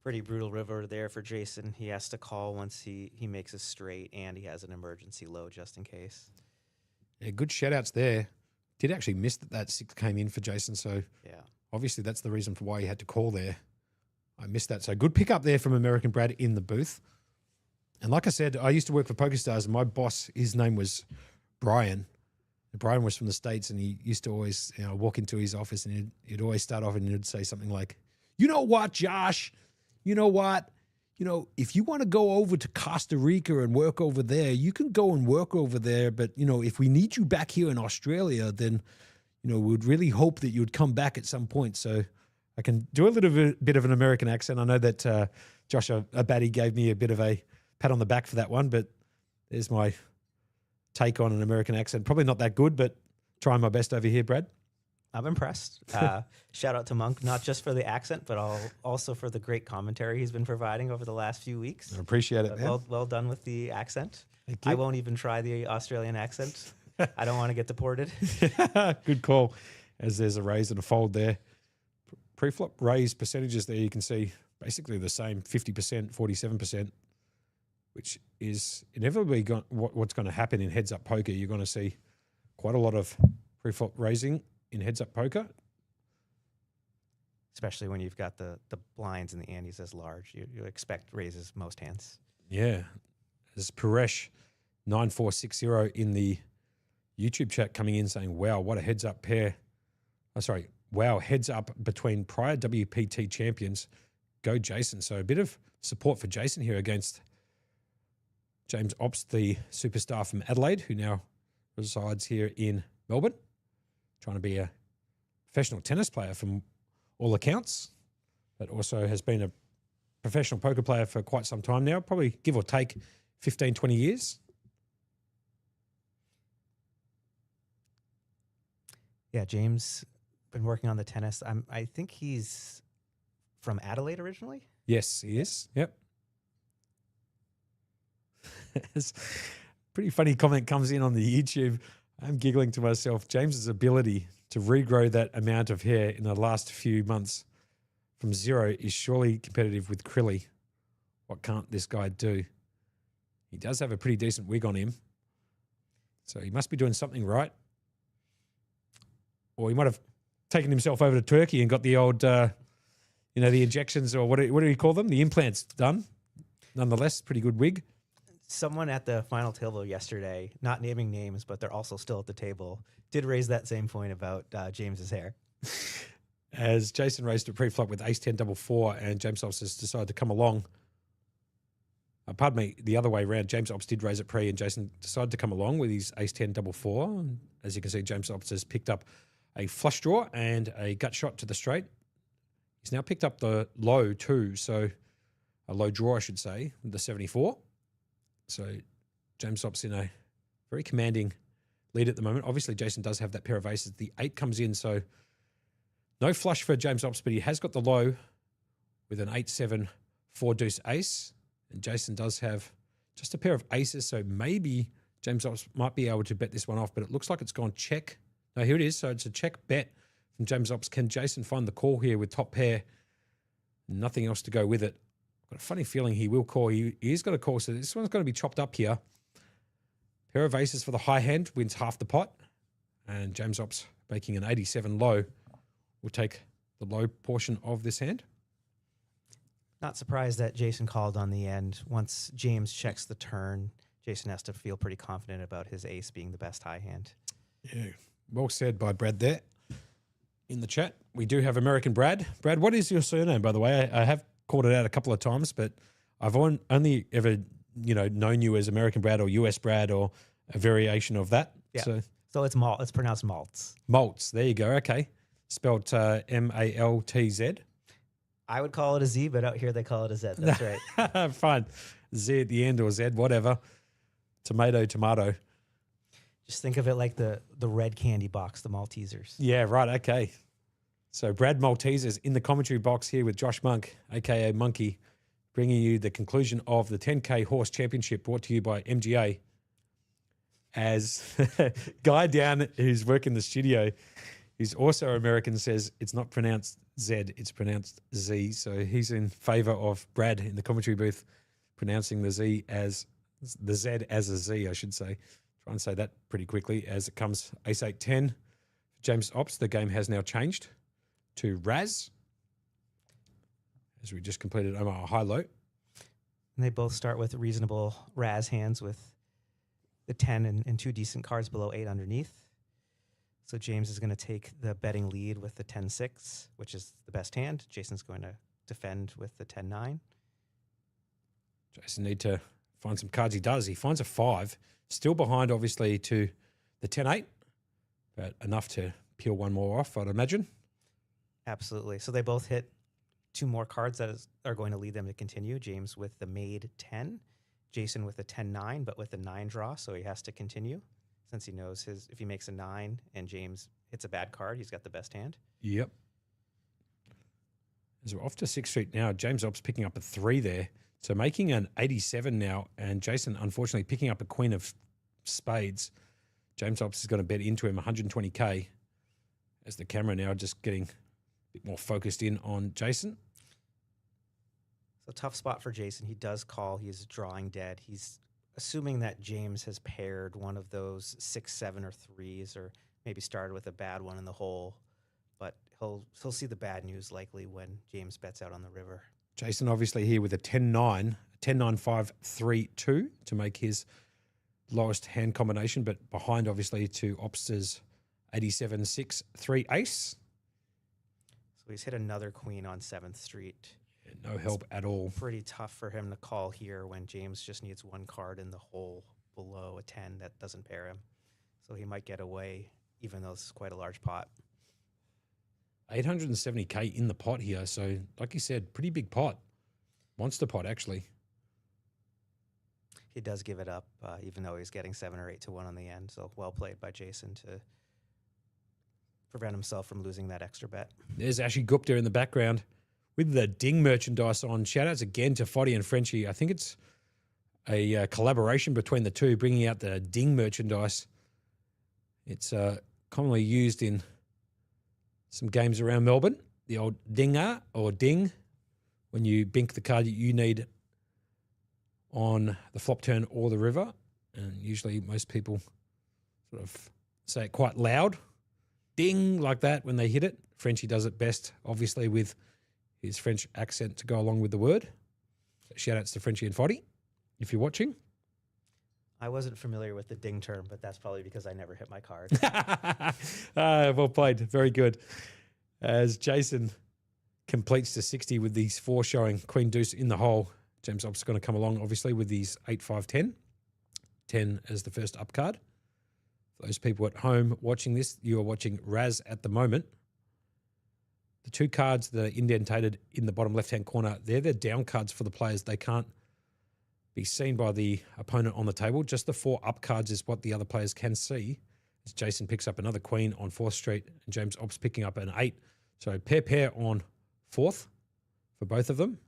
Pretty brutal river there for Jason. He has to call once he makes a straight, and he has an emergency low just in case. Yeah, good shout outs there. Did actually miss that 6 came in for Jason, so Yeah. obviously that's the reason for why he had to call there. I missed that. So good pick up there from American Brad in the booth. And like I said, I used to work for PokerStars, and my boss, his name was Brian. And Brian was from the States, and he used to always walk into his office, and he'd always start off and he'd say something like, "You know what, Josh? You know what? If you want to go over to Costa Rica and work over there, you can go and work over there. But, if we need you back here in Australia, then, we'd really hope that you would come back at some point." So I can do a little bit of an American accent. I know that Josh Abadie gave me a bit of a pat on the back for that one, but there's my take on an American accent. Probably not that good, but trying my best over here, Brad. I'm impressed. Shout out to Monk, not just for the accent, but also for the great commentary he's been providing over the last few weeks. I appreciate it, man. Well done with the accent. Thank you. I won't even try the Australian accent. I don't want to get deported. Good call, as there's a raise and a fold there. Pre-flop raise percentages there, you can see basically the same, 50%, 47%, which is inevitably what's going to happen in heads-up poker. You're going to see quite a lot of pre-flop raising in heads-up poker. Especially when you've got the blinds and the antes as large. You expect raises most hands. Yeah. There's Paresh 9460 in the YouTube chat coming in saying, wow, what a heads-up pair. Wow, heads-up between prior WPT champions. Go Jason. So a bit of support for Jason here against James Obst, the superstar from Adelaide, who now resides here in Melbourne, trying to be a professional tennis player from all accounts, but also has been a professional poker player for quite some time now, probably give or take 15, 20 years. Yeah, James been working on the tennis. I think he's from Adelaide originally. Yes, he is. Yep. Pretty funny comment comes in on the YouTube. I'm giggling to myself. James's ability to regrow that amount of hair in the last few months from 0 is surely competitive with Krilly. What can't this guy do? He does have a pretty decent wig on him, so he must be doing something right. Or he might have taken himself over to Turkey and got the old, the injections, or what do you call them? The implants done. Nonetheless, pretty good wig. Someone at the final table yesterday, not naming names, but they're also still at the table, did raise that same point about James's hair. As Jason raised a pre-flop with ace 10 double 4, and James Obst has decided to come along. Pardon me, the other way around. James Obst did raise it pre, and Jason decided to come along with his ace 10 double 4. And as you can see, James Obst has picked up a flush draw and a gut shot to the straight. He's now picked up the low too, so a low draw, I should say, with the 74. So James Obst in a very commanding lead at the moment. Obviously, Jason does have that pair of aces. The 8 comes in, so no flush for James Obst, but he has got the low with an 8-7 4 deuce ace. And Jason does have just a pair of aces, so maybe James Obst might be able to bet this one off, but it looks like it's gone check. No, here it is. So it's a check bet from James Obst. Can Jason find the call here with top pair? Nothing else to go with it. I've got a funny feeling he will call. He is going to call, so this one's going to be chopped up here. Pair of aces for the high hand wins half the pot, and James Obst making an 87 low will take the low portion of this hand. Not surprised that Jason called on the end. Once James checks the turn, Jason has to feel pretty confident about his ace being the best high hand. Yeah, well said by Brad there. In the chat, we do have American Brad. Brad, what is your surname, by the way? I have called it out a couple of times, but I've only ever, known you as American Brad or US Brad or a variation of that. Yeah. So So it's malt. It's pronounced malts. Maltz. There you go. Okay. Spelled Maltz. I would call it a Z, but out here they call it a Z. That's right. Fine. Z at the end or Z, whatever. Tomato. Just think of it like the red candy box, the Maltesers. Yeah, right. Okay. So Brad Maltese is in the commentary box here with Josh Monk, aka Monkey, bringing you the conclusion of the 10K Horse Championship brought to you by MGA. As guy down who's working the studio, who's also American, says it's not pronounced Z, it's pronounced Z. So he's in favor of Brad in the commentary booth pronouncing the Z as a Z, I should say. Try and say that pretty quickly as it comes ace 8-10. James Ops, the game has now changed to Razz as we just completed Omaha Hi-Lo. And they both start with reasonable Razz hands with the 10 and two decent cards below 8 underneath. So James is going to take the betting lead with the 10-6, which is the best hand. Jason's going to defend with the 10-9. Jason need to find some cards. He does. He finds a 5. Still behind, obviously, to the 10-8, but enough to peel one more off, I'd imagine. Absolutely. So they both hit 2 more cards that are going to lead them to continue. James with the made 10, Jason with a 10-9, but with a 9 draw, so he has to continue since he knows if he makes a 9 and James hits a bad card, he's got the best hand. Yep. As we're off to 6th Street now, James Ops picking up a 3 there. So making an 87 now, and Jason, unfortunately, picking up a queen of spades. James Ops is going to bet into him 120K as the camera now just getting a bit more focused in on Jason. So tough spot for Jason. He does call. He's drawing dead. He's assuming that James has paired one of those 6, 7, or 3s, or maybe started with a bad one in the hole. But he'll see the bad news likely when James bets out on the river. Jason obviously here with a 10-9, 10-9-5-3-2 to make his lowest hand combination, but behind obviously to Ops's 87-6-3 ace. So he's hit another queen on 7th Street. Yeah, no help at all. Pretty tough for him to call here when James just needs 1 card in the hole below a 10 that doesn't pair him. So he might get away, even though this is quite a large pot. 870K in the pot here. So, like you said, pretty big pot. Monster pot, actually. He does give it up, even though he's getting 7 or 8 to 1 on the end. So well played by Jason to prevent himself from losing that extra bet. There's Ashley Gupta in the background with the Ding merchandise on. Shout-outs again to Foddy and Frenchie. I think it's a collaboration between the two, bringing out the Ding merchandise. It's commonly used in some games around Melbourne. The old dinger or ding, when you bink the card you need on the flop turn or the river. And usually most people sort of say it quite loud. Ding, like that when they hit it. Frenchie does it best, obviously, with his French accent to go along with the word. So shout outs to Frenchie and Foddy, if you're watching. I wasn't familiar with the ding term, but that's probably because I never hit my card. Well played. Very good. As Jason completes to 60 with these 4 showing Queen Deuce in the hole, James Ops is going to come along, obviously, with these 8, 5, 10. 10 as the first up card. For those people at home watching this, you are watching Razz at the moment. The 2 cards that are indentated in the bottom left-hand corner, they're the down cards for the players. They can't be seen by the opponent on the table. Just the 4 up cards is what the other players can see. As Jason picks up another queen on 4th Street and James Ops picking up an 8. So pair on 4th for both of them.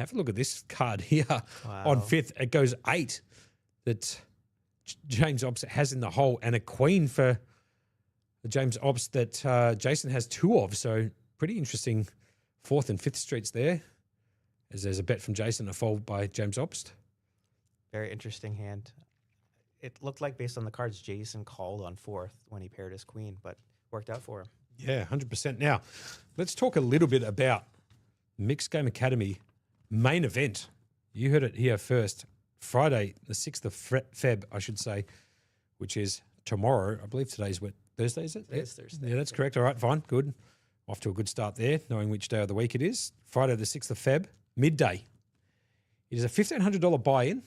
Have a look at this card here. Wow. On 5th. It goes 8 that James Ops has in the hole, and a queen for the James Ops that Jason has 2 of. So pretty interesting 4th and 5th Streets there. As there's a bet from Jason, a fold by James Ops. Very interesting hand. It looked like, based on the cards, Jason called on 4th when he paired his queen, but worked out for him. Yeah, 100%. Now, let's talk a little bit about Mixed Game Academy main event. You heard it here first. Friday, the 6th of Feb, I should say, which is tomorrow. I believe today's what, Thursday, is it? It is Thursday. Yeah, that's correct. All right, fine, good. Off to a good start there, knowing which day of the week it is. Friday the 6th of Feb, midday. It is a $1,500 buy-in.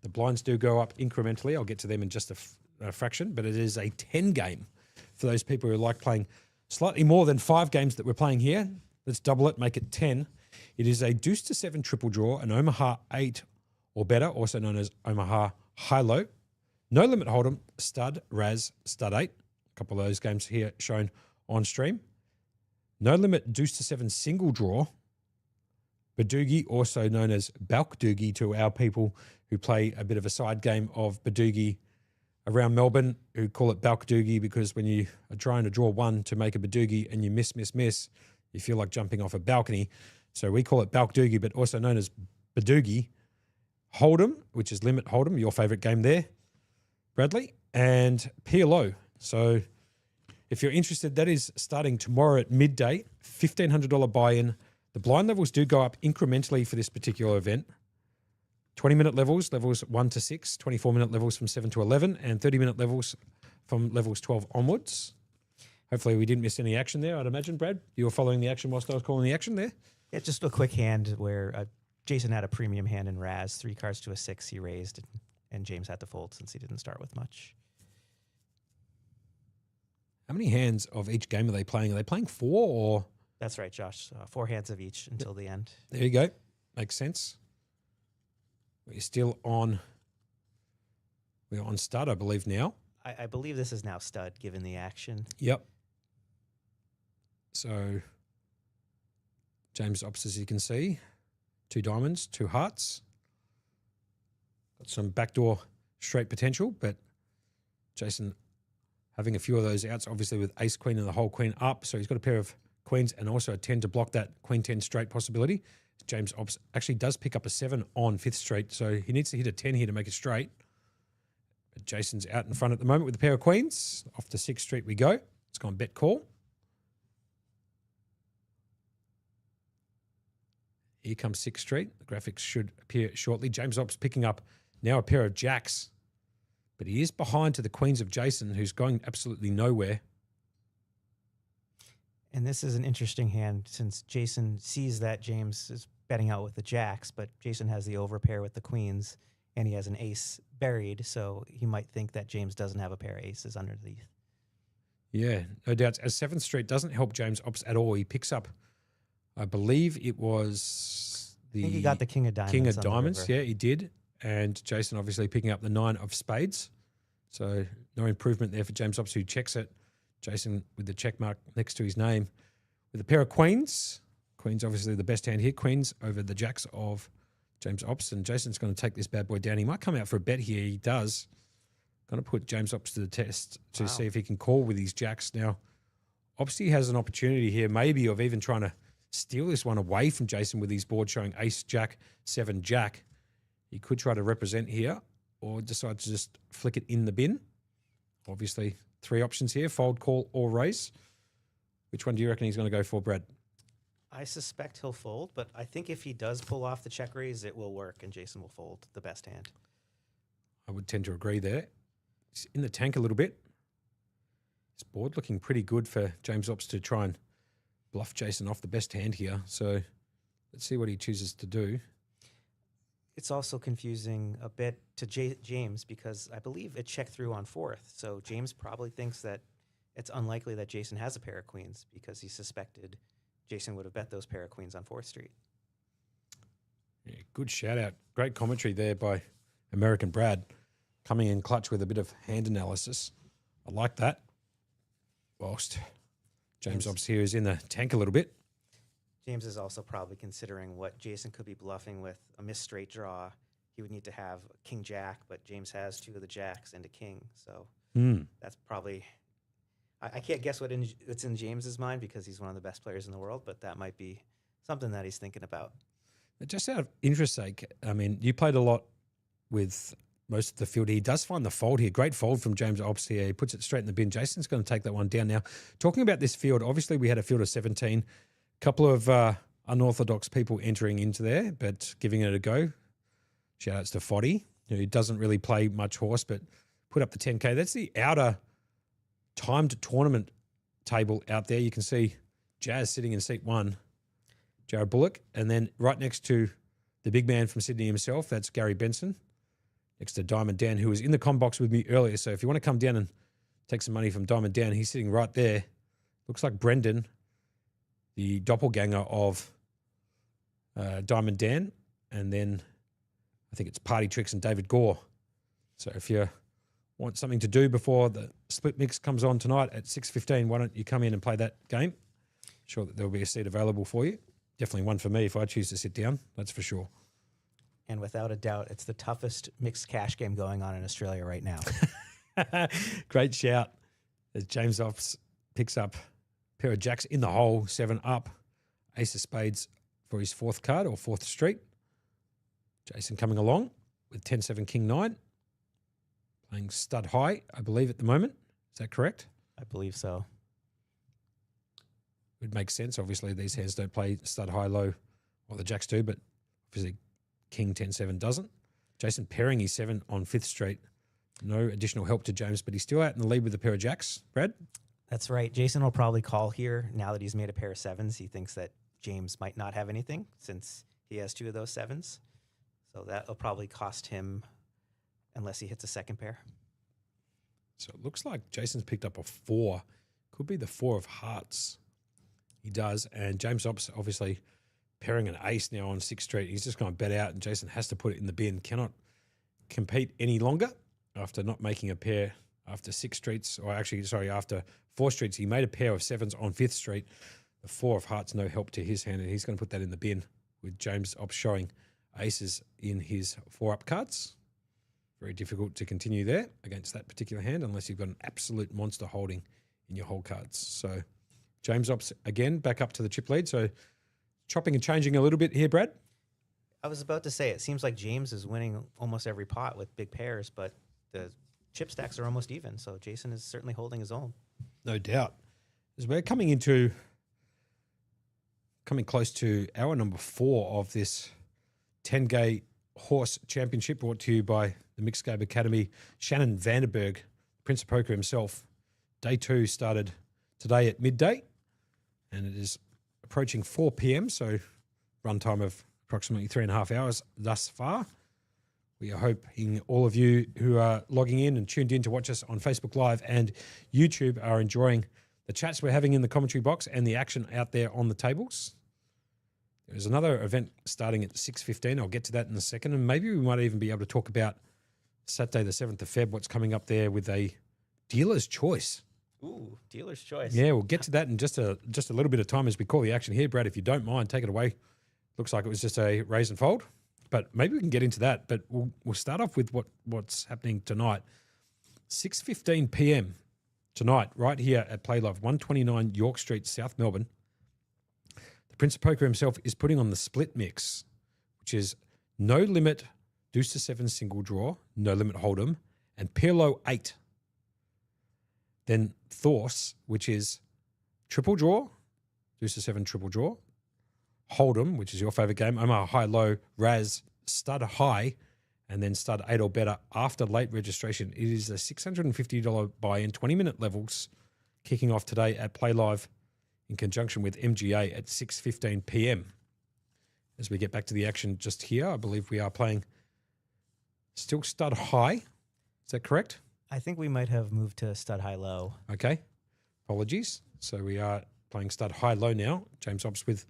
The blinds do go up incrementally. I'll get to them in just a fraction, but it is a 10 game for those people who like playing slightly more than 5 games that we're playing here. Let's double it, make it 10. It is a deuce to 7 triple draw, an Omaha 8 or better, also known as Omaha Hi-Lo. No limit hold'em, stud, Razz, stud 8. A couple of those games here shown on stream. No limit deuce to 7 single draw. Badoogie, also known as Balkdoogie to our people who play a bit of a side game of Badoogie around Melbourne, who call it Balkdoogie because when you are trying to draw one to make a Badoogie and you miss, you feel like jumping off a balcony. So we call it Balkdoogie, but also known as Badoogie. Hold'em, which is limit hold'em, your favourite game there, Bradley, and PLO. So if you're interested, that is starting tomorrow at midday, $1,500 buy-in. The blind levels do go up incrementally for this particular event. 20-minute levels 1 to 6, 24-minute levels from 7 to 11, and 30-minute levels from levels 12 onwards. Hopefully we didn't miss any action there, I'd imagine, Brad. You were following the action whilst I was calling the action there? Yeah, just a quick hand where Jason had a premium hand in Razz, 3 cards to a 6 he raised, and James had to fold since he didn't start with much. How many hands of each game are they playing? Are they playing 4 or? That's right, Josh. 4 hands of each until the end. There you go. Makes sense. We're on stud, I believe, now. I believe this is now stud, given the action. Yep. So, James Ops, as you can see, 2 diamonds, 2 hearts. Got some backdoor straight potential, but Jason having a few of those outs, obviously with ace, queen, and the whole queen up. So he's got a pair of queens and also a 10 to block that queen 10 straight possibility. James Ops actually does pick up a 7 on 5th straight, so he needs to hit a 10 here to make it straight. But Jason's out in front at the moment with a pair of queens. Off to 6th street we go. It's gone bet call. Here comes 6th street. The graphics should appear shortly. James Ops picking up now a pair of jacks, but he is behind to the queens of Jason, who's going absolutely nowhere. And this is an interesting hand since Jason sees that James is betting out with the jacks, but Jason has the overpair with the queens, and he has an ace buried, so he might think that James doesn't have a pair of aces underneath. Yeah, no doubts. As 7th street doesn't help James Ops at all. He picks up, I believe it was I think he got the king of diamonds. King of on the diamonds, river. yeah, he did. And Jason obviously picking up the 9 of spades. So no improvement there for James Ops, who checks it. Jason with the check mark next to his name with a pair of queens. Queens obviously the best hand here. Queens over the jacks of James Ops. And Jason's going to take this bad boy down. He might come out for a bet here. He does. Going to put James Ops to the test to see if he can call with his jacks. Now, Opsy has an opportunity here maybe of even trying to steal this one away from Jason with his board showing ace, jack, 7, jack. He could try to represent here or decide to just flick it in the bin. Obviously, 3 options here, fold, call, or raise. Which one do you reckon he's going to go for, Brad? I suspect he'll fold, but I think if he does pull off the check raise, it will work, and Jason will fold the best hand. I would tend to agree there. He's in the tank a little bit. His board looking pretty good for James Ops to try and bluff Jason off the best hand here. So let's see what he chooses to do. It's also confusing a bit to James because I believe it checked through on 4th. So James probably thinks that it's unlikely that Jason has a pair of queens because he suspected Jason would have bet those pair of queens on 4th Street. Yeah, good shout out. Great commentary there by American Brad, coming in clutch with a bit of hand analysis. I like that. Whilst James Ops here is in the tank a little bit. James is also probably considering what Jason could be bluffing with a missed straight draw. He would need to have king jack, but James has 2 of the jacks and a king. So that's probably, I can't guess what's in James's mind because he's one of the best players in the world, but that might be something that he's thinking about. Just out of interest sake, I mean, you played a lot with most of the field. He does find the fold here. Great fold from James Ops here. He puts it straight in the bin. Jason's going to take that one down now. Talking about this field, obviously we had a field of 17. Couple of unorthodox people entering into there, but giving it a go. Shout outs to Foddy, who doesn't really play much horse, but put up the 10K. That's the outer timed tournament table out there. You can see Jazz sitting in seat 1, Jared Bullock. And then right next to the big man from Sydney himself, that's Gary Benson. Next to Diamond Dan, who was in the com box with me earlier. So if you want to come down and take some money from Diamond Dan, he's sitting right there. Looks like Brendan, the doppelganger of Diamond Dan. And then I think it's Party Tricks and David Gore. So if you want something to do before the split mix comes on tonight at 6:15, why don't you come in and play that game? Sure that there'll be a seat available for you. Definitely one for me if I choose to sit down, that's for sure. And without a doubt, it's the toughest mixed cash game going on in Australia right now. Great shout as James Ops picks up a pair of jacks in the hole, 7 up, ace of spades for his 4th card or 4th street. Jason coming along with 10-7 king 9, playing stud high, I believe, at the moment. Is that correct? I believe so. Would make sense. Obviously, these hands don't play stud high low, what the jacks do, but obviously king 10-7 doesn't. Jason pairing his 7 on 5th street. No additional help to James, but he's still out in the lead with a pair of jacks. Brad? That's right. Jason will probably call here now that he's made a pair of 7s. He thinks that James might not have anything since he has 2 of those 7s. So that'll probably cost him unless he hits a second pair. So it looks like Jason's picked up a 4. Could be the 4 of hearts. He does. And James Ops obviously pairing an ace now on 6th street. He's just going to bet out and Jason has to put it in the bin. Cannot compete any longer after not making a pair after 6 streets, or actually, sorry, after 4 streets. He made a pair of 7s on 5th street. The 4 of hearts, no help to his hand, and he's going to put that in the bin with James Ops showing aces in his 4-up cards. Very difficult to continue there against that particular hand unless you've got an absolute monster holding in your whole cards. So James Ops again back up to the chip lead. So chopping and changing a little bit here, Brad. I was about to say, it seems like James is winning almost every pot with big pairs, but the chip stacks are almost even. So Jason is certainly holding his own. No doubt. As we're coming close to hour number 4 of this 10K Horse Championship, brought to you by the Mixed Game Academy. Shannon Vanderberg, Prince of Poker himself. Day 2 started today at midday, and it is approaching 4 p.m., so run time of approximately 3.5 hours thus far. We are hoping all of you who are logging in and tuned in to watch us on Facebook Live and YouTube are enjoying the chats we're having in the commentary box and the action out there on the tables. There's another event starting at 6:15. I'll get to that in a second, and maybe we might even be able to talk about Saturday the 7th of Feb, what's coming up there with a dealer's choice. Ooh, dealer's choice. Yeah, we'll get to that in just a little bit of time as we call the action here. Brad, if you don't mind, take it away. Looks like it was just a raise and fold, but maybe we can get into that. But we'll start off with what's happening tonight. 6:15 p.m. tonight, right here at PlayLive, 129 York Street, South Melbourne. The Prince of Poker himself is putting on the split mix, which is no limit, deuce to 7 single draw, no limit hold'em, and pair low 8. Then Thorse, which is triple draw, deuce to 7 triple draw, hold'em, which is your favorite game, Omaha Hi-Lo, Razz, stud high, and then stud 8 or better after late registration. It is a $650 buy-in, 20-minute levels, kicking off today at PlayLive in conjunction with MGA at 6:15 p.m. As we get back to the action just here, I believe we are playing still stud high. Is that correct? I think we might have moved to stud high low. Okay. Apologies. So we are playing stud high low now. James Ops with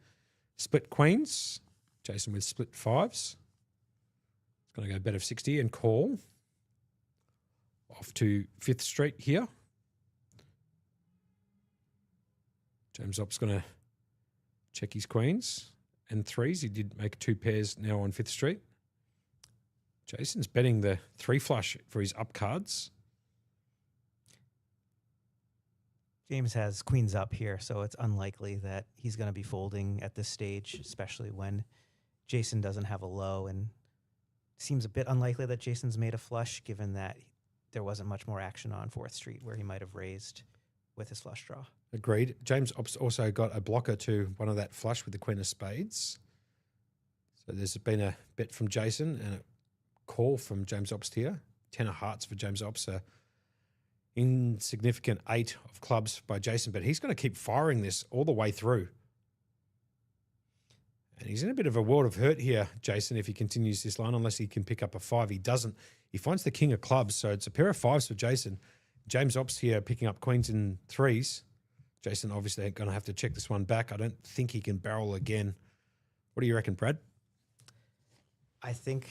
split queens. Jason with split 5s. It's going to go bet of 60 and call. Off to 5th Street here. James Ops going to check his queens and 3s. He did make 2 pairs now on 5th Street. Jason's betting the 3 flush for his up cards. James has queens up here, so it's unlikely that he's going to be folding at this stage, especially when Jason doesn't have a low. And it seems a bit unlikely that Jason's made a flush, given that there wasn't much more action on 4th Street where he might have raised with his flush draw. Agreed. James Ops also got a blocker to one of that flush with the Queen of Spades. So there's been a bet from Jason and a call from James Ops here. 10 of hearts for James Ops. insignificant 8 of clubs by Jason, but he's going to keep firing this all the way through. And he's in a bit of a world of hurt here, Jason, if he continues this line, unless he can pick up a 5. He doesn't. He finds the king of clubs, so it's a pair of 5s for Jason. James Ops here picking up queens and 3s. Jason obviously going to have to check this one back. I don't think he can barrel again. What do you reckon, Brad? I think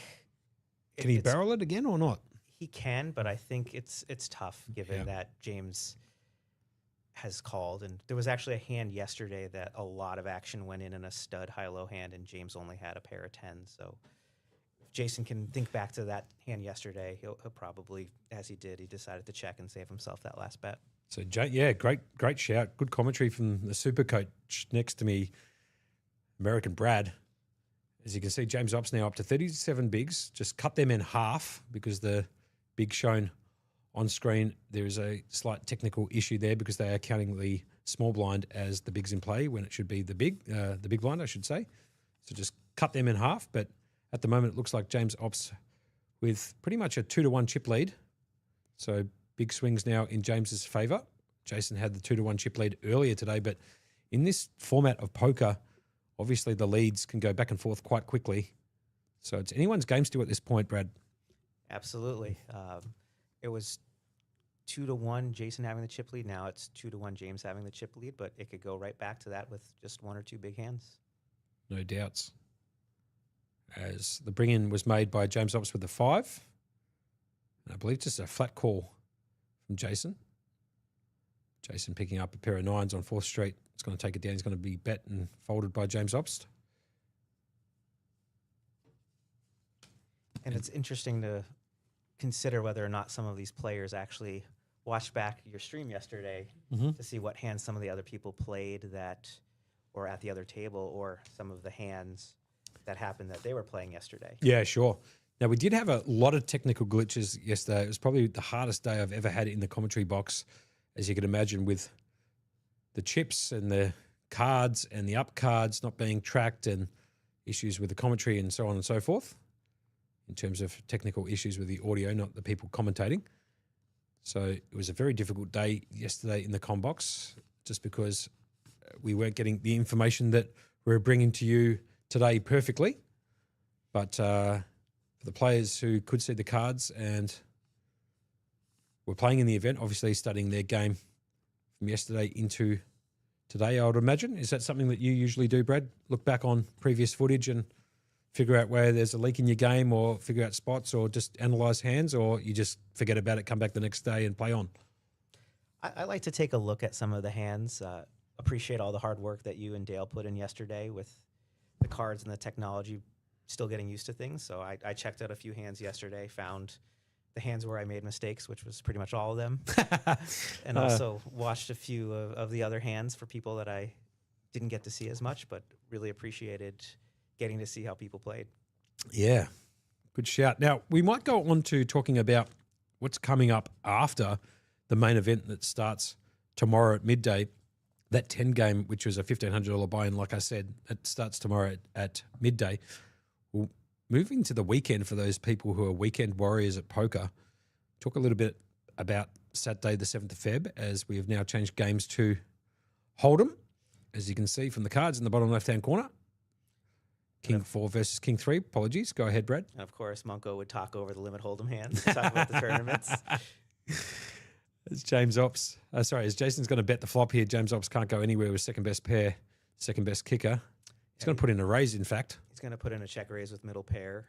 Can he it's- barrel it again or not? He can, but I think it's tough given that James has called. And there was actually a hand yesterday that a lot of action went in a stud high-low hand, and James only had a pair of 10s. So if Jason can think back to that hand yesterday, he'll probably, as he did, he decided to check and save himself that last bet. So, yeah, great shout. Good commentary from the super coach next to me, American Brad. As you can see, James Ops now up to 37 bigs. Just cut them in half because the big shown on screen, there is a slight technical issue there because they are counting the small blind as the bigs in play when it should be the big blind, I should say. So just cut them in half. But at the moment, it looks like James Ops with pretty much a 2-1 chip lead. So big swings now in James's favour. Jason had the 2-1 chip lead earlier today, but in this format of poker, obviously the leads can go back and forth quite quickly. So it's anyone's game still at this point, Brad. Absolutely. It was 2-1 Jason having the chip lead. Now it's 2-1 James having the chip lead, but it could go right back to that with just 1 or 2 big hands. No doubts. As the bring-in was made by James Ops with the 5. And I believe just a flat call from Jason. Jason picking up a pair of 9s on 4th Street. It's going to take it down. He's going to be bet and folded by James Ops. And it's interesting to consider whether or not some of these players actually watched back your stream yesterday to see what hands some of the other people played that, or at the other table, or some of the hands that happened that they were playing yesterday. Yeah, sure. Now, we did have a lot of technical glitches yesterday. It was probably the hardest day I've ever had in the commentary box, as you can imagine, with the chips and the cards and the up cards not being tracked and issues with the commentary and so on and so forth, in terms of technical issues with the audio, not the people commentating. So it was a very difficult day yesterday in the com box, just because we weren't getting the information that we're bringing to you today perfectly. But for the players who could see the cards and were playing in the event, obviously studying their game from yesterday into today, I would imagine. Is that something that you usually do, Brad? Look back on previous footage and figure out where there's a leak in your game, or figure out spots, or just analyse hands, or you just forget about it, come back the next day and play on? I like to take a look at some of the hands, appreciate all the hard work that you and Dale put in yesterday with the cards and the technology, still getting used to things. So I checked out a few hands yesterday, found the hands where I made mistakes, which was pretty much all of them, and also watched a few of the other hands for people that I didn't get to see as much, but really appreciated getting to see how people played. Yeah, good shout. Now, we might go on to talking about what's coming up after the main event that starts tomorrow at midday. That 10 game, which was a $1,500 buy-in, like I said, it starts tomorrow at midday. We'll move into the weekend for those people who are weekend warriors at poker. Talk a little bit about Saturday, the 7th of Feb, as we have now changed games to Hold'em, as you can see from the cards in the bottom left-hand corner. King 4 versus King 3. Apologies. Go ahead, Brad. And of course, Monko would talk over the limit hold'em hands, talk about the tournaments. As Jason's going to bet the flop here, James Ops can't go anywhere with second best pair, second best kicker. He's going to put in a raise, in fact. He's going to put in a check raise with middle pair.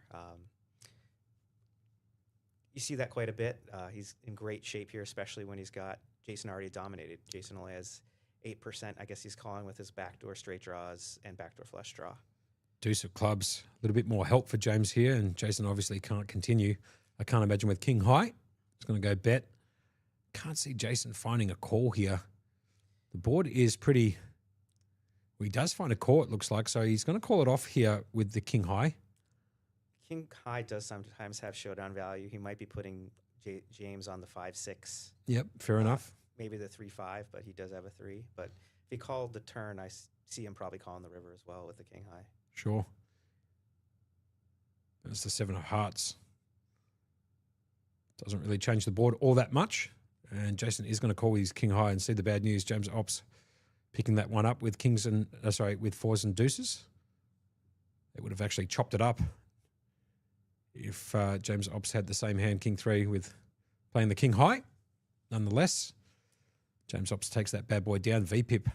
You see that quite a bit. He's in great shape here, especially when he's got Jason already dominated. Jason only has 8%. I guess he's calling with his backdoor straight draws and backdoor flush draw. Deuce of clubs, a little bit more help for James here, and Jason obviously can't continue. I can't imagine with King High. He's going to go bet. Can't see Jason finding a call here. The board is pretty... Well, he does find a call, it looks like, so he's going to call it off here with the King High. King High does sometimes have showdown value. He might be putting James on the 5-6. Yep, fair enough. Maybe the 3-5, but he does have a 3. But if he called the turn, I see him probably calling the river as well with the King High. Sure. That's the 7 of hearts. Doesn't really change the board all that much. And Jason is going to call his king high and see the bad news. James Ops picking that one up with with fours and deuces. They would have actually chopped it up if James Ops had the same hand, king three, with playing the king high. Nonetheless, James Ops takes that bad boy down. VPIP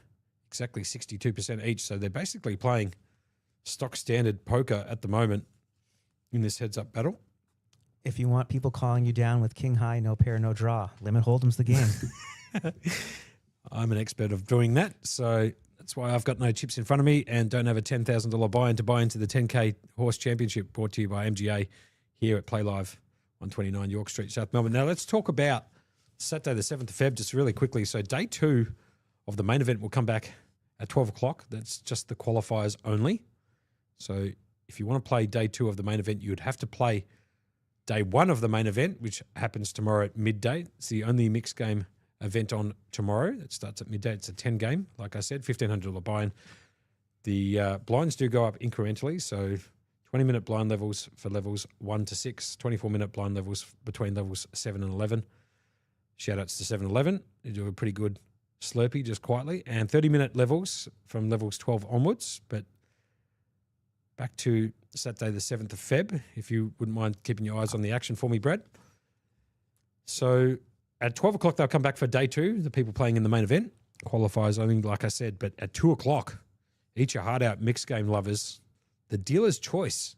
exactly 62% each. So they're basically playing stock standard poker at the moment in this heads up battle. If you want people calling you down with king high, no pair, no draw, limit hold'em's the game. I'm an expert of doing that, so that's why I've got no chips in front of me and don't have a $10,000 buy-in to buy into the 10K Horse Championship brought to you by MGA here at PlayLive, 129 York Street, South Melbourne. Now let's talk about Saturday the 7th of Feb just really quickly. So day 2 of the main event will come back at 12 o'clock. That's just the qualifiers only. So if you want to play day 2 of the main event, you would have to play day 1 of the main event, which happens tomorrow at midday. It's the only mixed game event on tomorrow. It starts at midday. It's a 10 game. Like I said, $1,500 buy-in. The blinds do go up incrementally. So 20-minute blind levels for levels 1 to 6, 24-minute blind levels between levels 7 and 11. Shout outs to 7-Eleven. They do a pretty good Slurpee just quietly. And 30-minute levels from levels 12 onwards. But back to Saturday the 7th of Feb, if you wouldn't mind keeping your eyes on the action for me, Brad. So at 12 o'clock, they'll come back for day 2, the people playing in the main event. Qualifiers only, like I said. But at 2 o'clock, eat your heart out, mixed game lovers. The dealer's choice.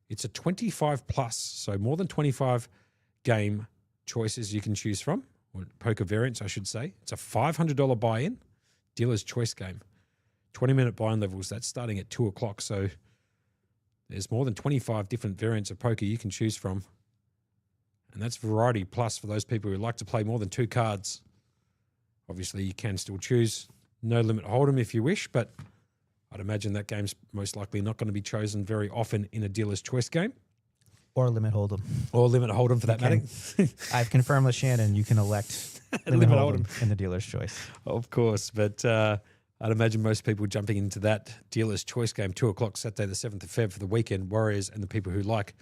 It's a 25 plus, so more than 25 game choices you can choose from, or poker variants, I should say. It's a $500 buy-in, dealer's choice game. 20-minute blind levels, that's starting at 2 o'clock. So there's more than 25 different variants of poker you can choose from. And that's variety plus for those people who like to play more than 2 cards. Obviously, you can still choose no limit hold'em if you wish, but I'd imagine that game's most likely not going to be chosen very often in a dealer's choice game. Or limit hold'em. Or limit hold'em for that matter. I've confirmed with Shannon you can elect limit hold'em in the dealer's choice. Of course, but I'd imagine most people jumping into that dealer's choice game, 2 o'clock Saturday the 7th of Feb for the weekend warriors and the people who like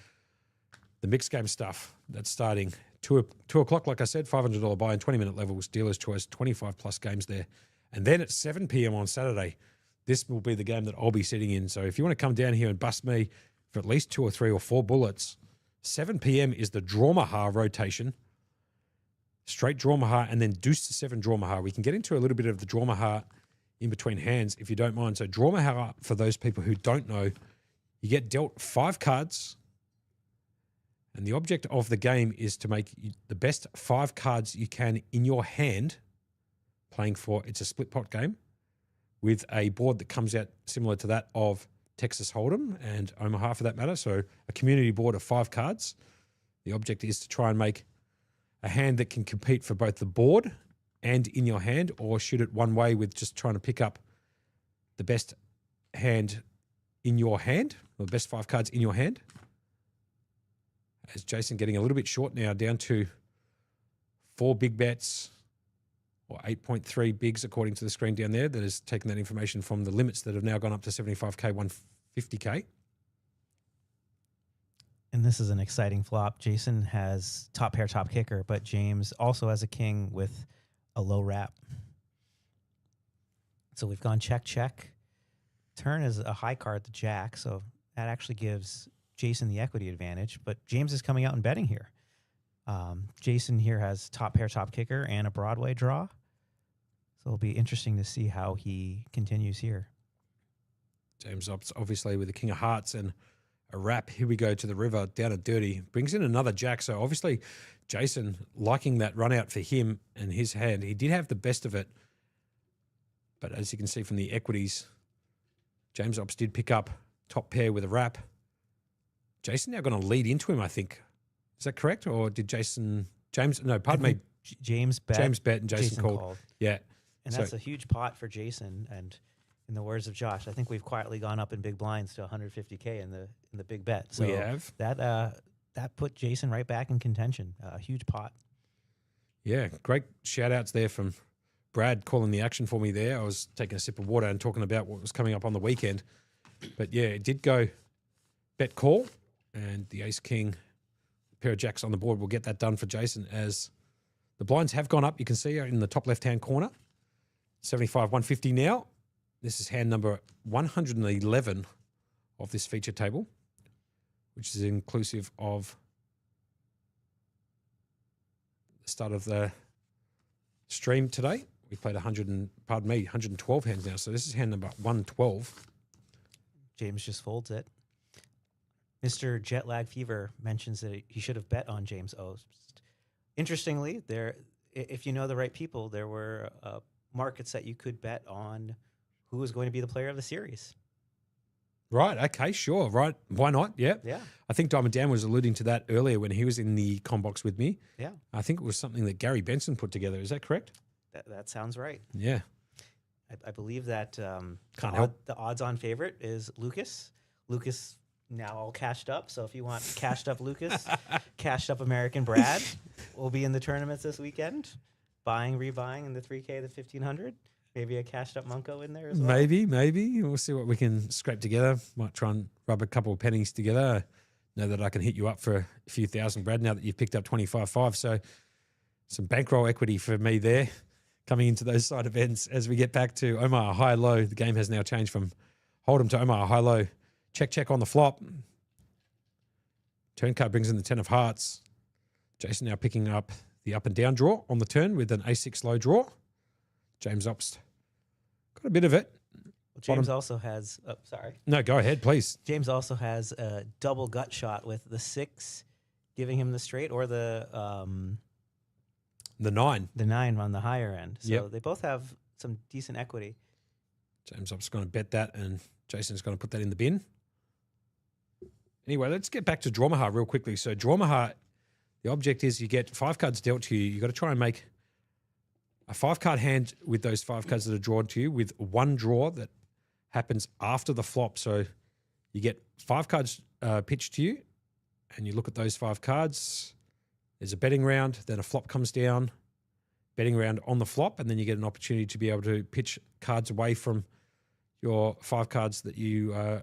the mixed game stuff. That's starting 2 o'clock, like I said, $500 buy-in, 20-minute levels, dealer's choice, 25 plus games there. And then at 7 p.m. on Saturday, this will be the game that I'll be sitting in. So if you want to come down here and bust me for at least 2 or 3 or 4 bullets, 7 p.m. is the Drawmaha rotation. Straight Drawmaha and then deuce to 7 Drawmaha. We can get into a little bit of the Drawmaha in between hands if you don't mind. So Drawmaha, for those people who don't know, you get dealt 5 cards. And the object of the game is to make the best 5 cards you can in your hand, playing for, it's a split pot game, with a board that comes out similar to that of Texas Hold'em and Omaha for that matter. So a community board of 5 cards. The object is to try and make a hand that can compete for both the board and in your hand, or shoot it one way with just trying to pick up the best hand in your hand, or the best 5 cards in your hand. As Jason getting a little bit short now, down to 4 big bets, or 8.3 bigs according to the screen down there, that has taken that information from the limits that have now gone up to 75K, 150K. And this is an exciting flop. Jason has top pair, top kicker, but James also has a king with a low wrap. So we've gone check, check. Turn is a high card, the jack, so that actually gives Jason the equity advantage, but James is coming out and betting here. Jason here has top pair, top kicker, and a Broadway draw. So it'll be interesting to see how he continues here. James Ops, obviously, with the King of Hearts and a wrap. Here we go to the river, down at dirty. Brings in another jack. So obviously, Jason liking that run out for him and his hand. He did have the best of it. But as you can see from the equities, James Ops did pick up top pair with a wrap. Jason now going to lead into him, I think. Is that correct? Or did James bet and Jason called. Yeah. And that's a huge pot for Jason. And in the words of Josh, I think we've quietly gone up in big blinds to 150K in the big bet. So we have. That put Jason right back in contention. A huge pot. Yeah, great shout outs there from Brad calling the action for me there. I was taking a sip of water and talking about what was coming up on the weekend. But yeah, it did go bet call, and the ace king, pair of jacks on the board will get that done for Jason as The blinds have gone up. You can see in the top left-hand corner, 75, 150 now. This is hand number 111 of this feature table, which is inclusive of the start of the stream today. We played 112 hands now. So this is hand number 112. James just folds it. Mr. Jet Lag Fever mentions that he should have bet on James Ost. Interestingly, if you know the right people, there were markets that you could bet on who was going to be the player of the series. Right. Okay. Sure. Right. Why not? Yeah. Yeah. I think Diamond Dan was alluding to that earlier when he was in the combox with me. Yeah. I think it was something that Gary Benson put together. Is that correct? That sounds right. Yeah. I believe that Can't help. the odds-on favorite is Lucas. Lucas now all cashed up. So if you want cashed up Lucas, cashed up American Brad will be in the tournaments this weekend, buying, rebuying in the 3K, the 1500. Maybe a cashed up Munko in there as well. Maybe. We'll see what we can scrape together. Might try and rub a couple of pennies together. Know that I can hit you up for a few thousand, Brad, now that you've picked up 25.5. So some bankroll equity for me there coming into those side events as we get back to Omaha Hi-Lo. The game has now changed from Hold'em to Omaha Hi-Lo. Check on the flop. Turn card brings in the 10 of hearts. Jason now picking up the up and down draw on the turn with an A6 low draw. James Obst got a bit of it. Well, James also has, sorry. No, go ahead, please. James also has a double gut shot with the 6 giving him the straight or The 9. the 9 on the higher end. So Yep. they both have some decent equity. James Obst going to bet that, and Jason's going to put that in the bin. Anyway, let's get back to Drawmaha real quickly. So Drawmaha, the object is you get 5 cards dealt to you. You got to try and make a 5-card hand with those 5 cards that are drawn to you with one draw that happens after the flop. So you get 5 cards pitched to you, and you look at those 5 cards. There's a betting round, then a flop comes down, betting round on the flop, and then you get an opportunity to be able to pitch cards away from your 5 cards that you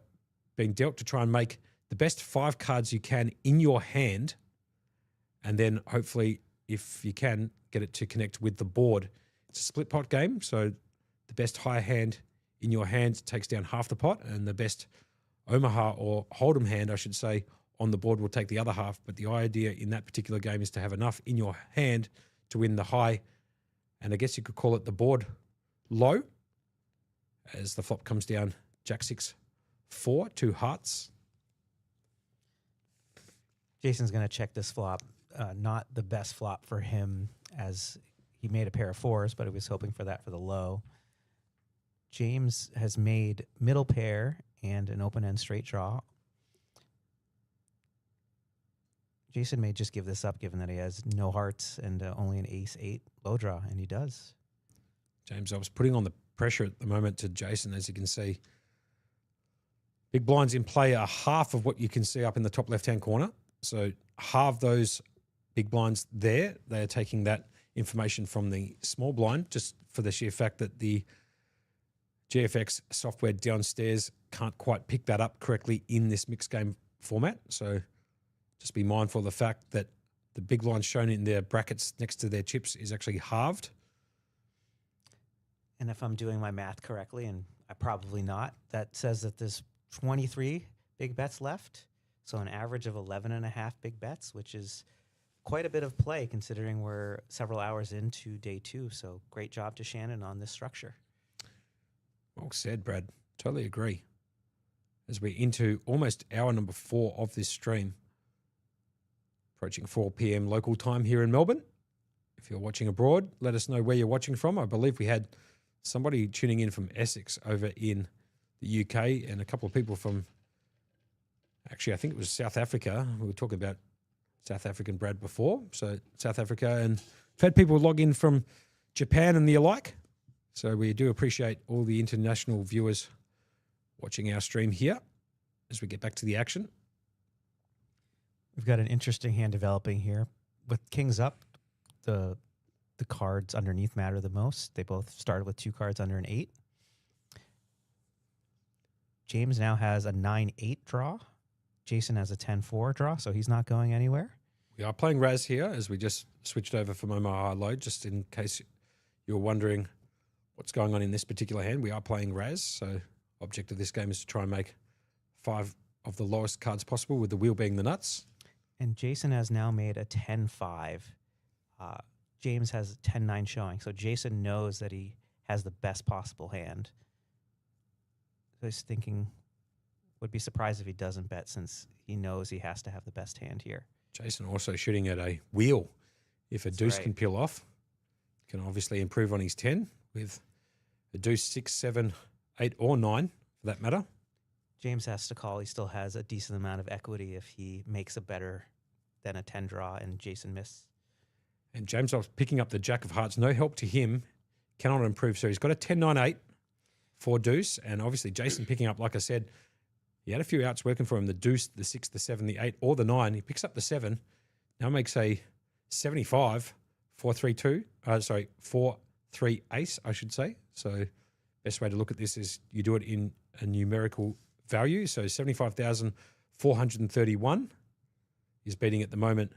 been dealt to try and make the best 5 cards you can in your hand, and then hopefully, if you can, get it to connect with the board. It's a split pot game, so the best high hand in your hand takes down half the pot, and the best Omaha or Hold'em hand, I should say, on the board will take the other half. But the idea in that particular game is to have enough in your hand to win the high, and I guess you could call it the board low, as the flop comes down Jack 6, 4, 2 hearts. Jason's going to check this flop. Not the best flop for him, as he made a pair of 4s, but he was hoping for that for the low. James has made middle pair and an open-end straight draw. Jason may just give this up, given that he has no hearts and only an ace-8 low draw, and he does. James, I was putting on the pressure at the moment to Jason, as you can see. Big blinds in play are half of what you can see up in the top left-hand corner. So halve those big blinds there. They are taking that information from the small blind, just for the sheer fact that the GFX software downstairs can't quite pick that up correctly in this mixed game format. So just be mindful of the fact that the big line shown in their brackets next to their chips is actually halved. And if I'm doing my math correctly, and I probably not, that says that there's 23 big bets left. So an average of 11.5 big bets, which is quite a bit of play considering we're several hours into day 2. So great job to Shannon on this structure. Well said, Brad. Totally agree. As we're into almost hour number 4 of this stream, approaching 4 p.m. local time here in Melbourne. If you're watching abroad, let us know where you're watching from. I believe we had somebody tuning in from Essex over in the UK, and a couple of people from, actually, I think it was South Africa. We were talking about South African Brad before. So South Africa, and we've had people log in from Japan and the alike. So we do appreciate all the international viewers watching our stream here as we get back to the action. We've got an interesting hand developing here. With kings up, the cards underneath matter the most. They both started with 2 cards under an 8. James now has a 9-8 draw. Jason has a 10-4 draw, so he's not going anywhere. We are playing Razz here as we just switched over from Omaha Hi-Lo, just in case you're wondering what's going on in this particular hand. We are playing Razz, so object of this game is to try and make 5 of the lowest cards possible, with the wheel being the nuts. And Jason has now made a 10-5. James has a 10-9 showing, so Jason knows that he has the best possible hand. So he's thinking, would be surprised if he doesn't bet, since he knows he has to have the best hand here. Jason also shooting at a wheel. If a That's deuce right. can peel off, can obviously improve on his 10 with a deuce, 6, 7, 8, or 9 for that matter. James has to call. He still has a decent amount of equity if he makes a better than a 10 draw and Jason miss. And James was picking up the Jack of Hearts. No help to him. Cannot improve. So he's got a 10, 9, 8 for deuce. And obviously Jason picking up, like I said, he had a few outs working for him. The deuce, the 6, the 7, the 8, or the 9. He picks up the 7. Now makes a 75, 4-3-2. 4-3 ace, I should say. So best way to look at this is you do it in a numerical value. So 75,431 is beating at the moment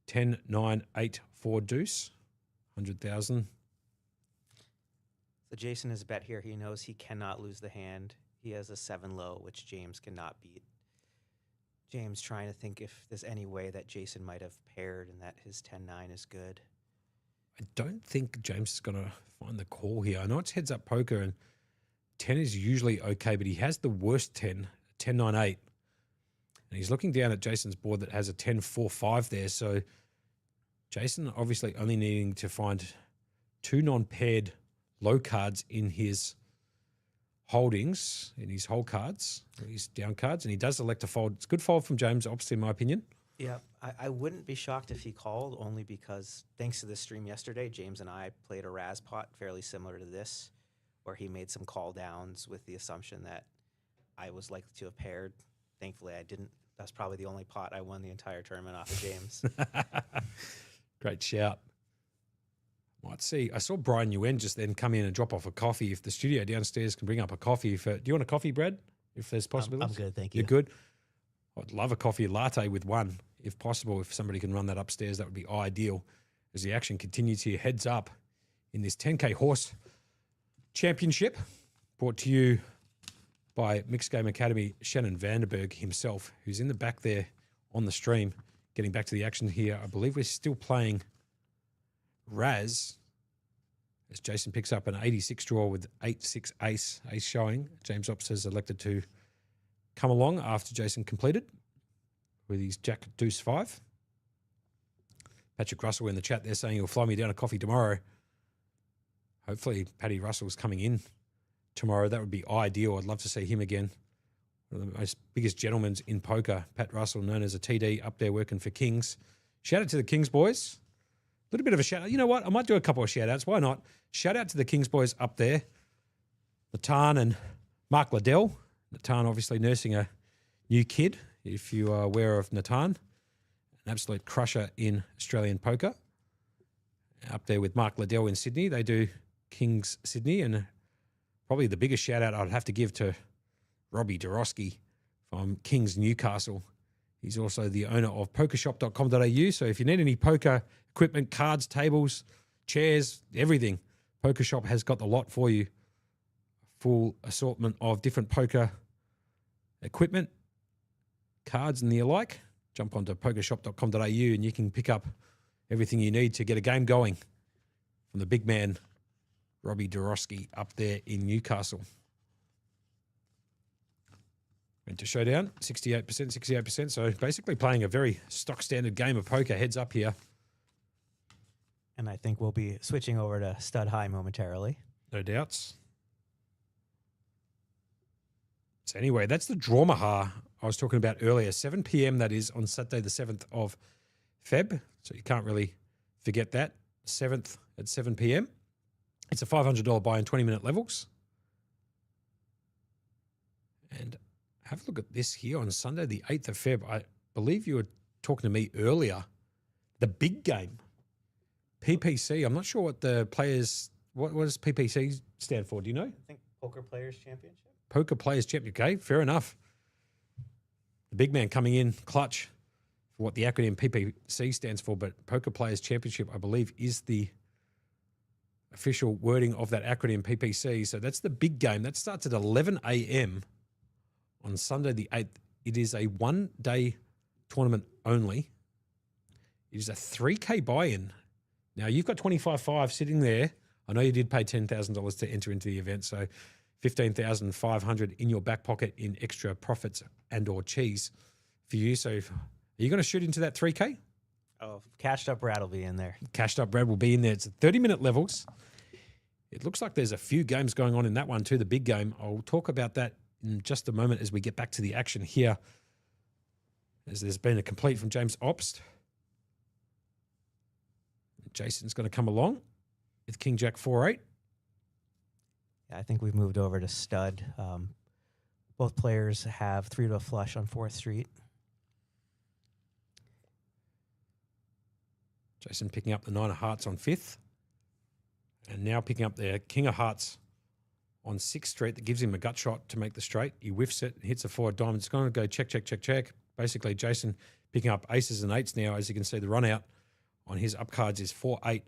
10, 9, 8, 4 deuce, 100,000. So Jason is bet here. He knows he cannot lose the hand. He has a 7 low, which James cannot beat. James trying to think if there's any way that Jason might have paired and that his 10-9 is good. I don't think James is going to find the call here. I know it's heads up poker and 10 is usually okay, but he has the worst 10, 10, 9, 8. And he's looking down at Jason's board that has a 10, 4, 5 there. So Jason obviously only needing to find 2 non-paired low cards in his holdings, in his whole cards, his down cards, and he does elect to fold. It's a good fold from James, obviously, in my opinion. Yeah, I wouldn't be shocked if he called, only because thanks to the stream yesterday, James and I played a Razz pot fairly similar to this, where he made some call downs with the assumption that I was likely to have paired. Thankfully, I didn't. That's probably the only pot I won the entire tournament off of James. Great shout. Might see. I saw Brian Nguyen just then come in and drop off a coffee. If the studio downstairs can bring up a coffee. Do you want a coffee, Brad? If there's possibility. I'm good, thank you. You're good? I'd love a coffee latte with one, if possible. If somebody can run that upstairs, that would be ideal. As the action continues here, heads up in this 10K Horse Championship, brought to you by Mixed Game Academy, Shannon Vanderberg himself, who's in the back there on the stream. Getting back to the action here, I believe we're still playing Razz, as Jason picks up an 86 draw with 8-6 ace showing. James Ops has elected to come along after Jason completed with his Jack Deuce 5. Patrick Russell in the chat there saying he'll fly me down a coffee tomorrow. Hopefully Paddy Russell's coming in tomorrow. That would be ideal. I'd love to see him again. One of the most biggest gentlemen in poker, Pat Russell, known as a TD, up there working for Kings. Shout out to the Kings boys. A little bit of a shout out. You know what? I might do a couple of shout outs. Why not? Shout out to the Kings boys up there. Natan and Mark Liddell. Natan obviously nursing a new kid, if you are aware of Natan. An absolute crusher in Australian poker. Up there with Mark Liddell in Sydney. They do Kings Sydney. And probably the biggest shout out I'd have to give to Robbie Dorosky from Kings Newcastle. He's also the owner of pokershop.com.au. So if you need any poker equipment, cards, tables, chairs, everything, PokerShop has got the lot for you. Full assortment of different poker equipment, cards and the alike. Jump onto pokershop.com.au and you can pick up everything you need to get a game going from the big man, Robbie Dorosky, up there in Newcastle. Went to showdown, 68%. So basically playing a very stock standard game of poker, heads up here. And I think we'll be switching over to stud high momentarily. No doubts. So anyway, that's the Drawmaha I was talking about earlier. 7 p.m. that is on Saturday the 7th of Feb. So you can't really forget that. 7th at 7 p.m. It's a $500 buy in 20-minute levels. And have a look at this here on Sunday the 8th of Feb. I believe you were talking to me earlier. The big game. PPC. I'm not sure what the players, what does PPC stand for? Do you know? I think Poker Players Championship. Poker Players Championship. Okay, fair enough. The big man coming in clutch for what the acronym PPC stands for, but Poker Players Championship, I believe, is the official wording of that acronym PPC. So that's the big game. That starts at 11 a.m. on Sunday the 8th. It is a one-day tournament only. It is a 3K buy-in. Now, you've got 25.5 sitting there. I know you did pay $10,000 to enter into the event, so $15,500 in your back pocket in extra profits and or cheese for you. So are you going to shoot into that 3K? Oh, Cashed Up Brad will be in there. Cashed Up Brad will be in there. It's 30-minute levels. It looks like there's a few games going on in that one too, the big game. I'll talk about that in just a moment as we get back to the action here. As there's been a complete from James Obst. Jason's going to come along with King Jack 4-8. Yeah, I think we've moved over to stud. Both players have 3 to a flush on 4th Street. Jason picking up the 9 of hearts on 5th. And now picking up the King of Hearts on 6th Street. That gives him a gut shot to make the straight. He whiffs it, hits a 4 of diamonds. It's going to go check, check, check, check. Basically, Jason picking up aces and 8s now. As you can see, the run out on his up cards is 4-8,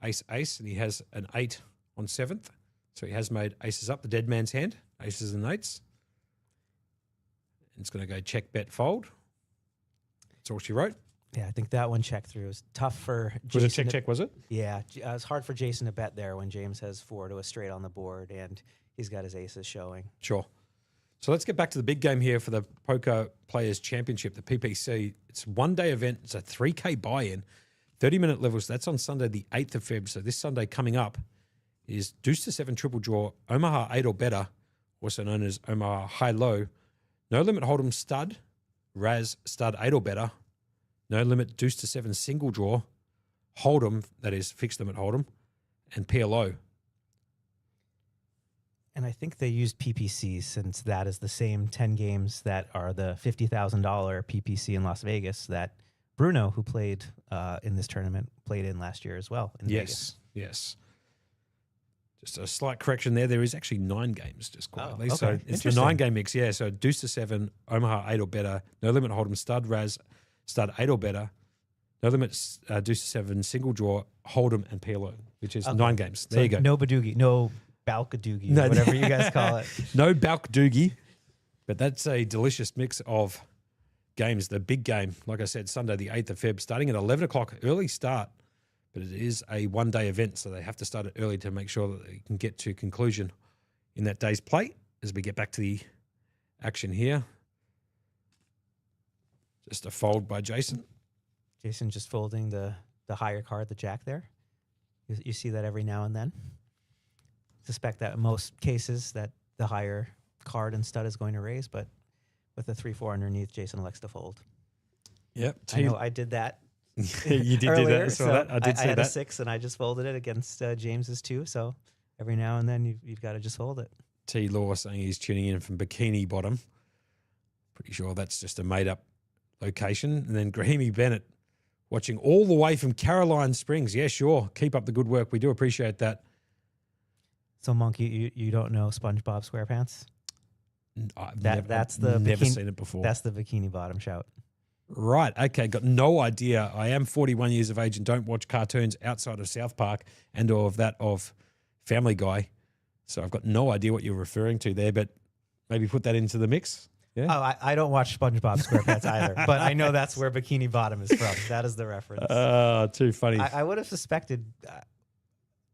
ace, ace. And he has an 8 on 7th. So he has made aces up, the dead man's hand, aces and 8s. And it's going to go check, bet, fold. That's all she wrote. Yeah, I think that one checked through. It was tough for Jason. Was it check, check, was it? Yeah, it was hard for Jason to bet there when James has 4 to a straight on the board and he's got his aces showing. Sure. So let's get back to the big game here for the Poker Players Championship, the PPC. It's a one-day event. It's a 3K buy-in, 30-minute levels. That's on Sunday, the 8th of Feb. So this Sunday coming up is deuce to 7 triple draw, Omaha 8 or better, also known as Omaha Hi-Lo. No limit hold'em stud, Razz stud 8 or better. No limit deuce to 7 single draw, hold'em, that is fixed limit hold'em, and PLO. And I think they used PPC since that is the same 10 games that are the $50,000 PPC in Las Vegas that Bruno, who played in this tournament, played in last year as well in Vegas. Yes. Just a slight correction there. There is actually 9 games, just quietly. okay. So it's the 9-game mix, yeah. So deuce to 7, Omaha 8 or better, no limit hold'em stud, Razz stud 8 or better, no limit deuce to 7 single draw, hold'em and PLO, which is 9 games. There you go. No Badoogie, no Balkadoogie, whatever you guys call it. No Balk Doogie, but that's a delicious mix of games. The big game, like I said, Sunday the 8th of Feb, starting at 11 o'clock, early start, but it is a one-day event, so they have to start it early to make sure that they can get to conclusion in that day's play as we get back to the action here. Just a fold by Jason. Jason just folding the higher card, the jack there. You see that every now and then. Suspect that in most cases that the higher card and stud is going to raise, but with the 3-4 underneath, Jason elects to fold. Yep. I know I did that. You did earlier, do that. So I did I see had that. a 6 and I just folded it against James's 2. So every now and then you've got to just hold it. T. Law saying he's tuning in from Bikini Bottom. Pretty sure that's just a made-up location. And then Grahamy Bennett watching all the way from Caroline Springs. Yeah, sure. Keep up the good work. We do appreciate that. So, Monkey, you don't know SpongeBob SquarePants? That's the never bikini, seen it before. That's the Bikini Bottom shout. Right. Okay. Got no idea. I am 41 years of age and don't watch cartoons outside of South Park and or of that of Family Guy. So I've got no idea what you're referring to there, but maybe put that into the mix. Yeah. Oh, I don't watch SpongeBob SquarePants either, but I know that's where Bikini Bottom is from. That is the reference. Too funny. I would have suspected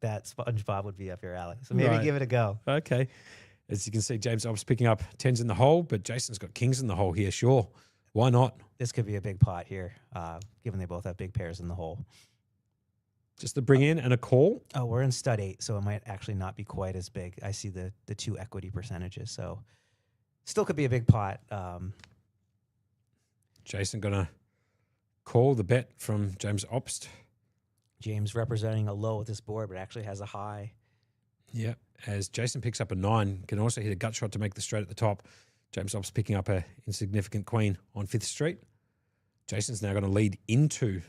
that SpongeBob would be up your alley. So maybe give it a go. Okay. As you can see, James Ob's picking up 10s in the hole, but Jason's got kings in the hole here. Sure. Why not? This could be a big pot here, given they both have big pairs in the hole. Just to bring in and a call. Oh, we're in stud 8, so it might actually not be quite as big. I see the 2 equity percentages, so still could be a big pot. Jason going to call the bet from James Obst. James representing a low at this board, but actually has a high. Yep. As Jason picks up a 9, can also hit a gut shot to make the straight at the top. James Obst picking up a insignificant queen on 5th Street. Jason's now going to lead into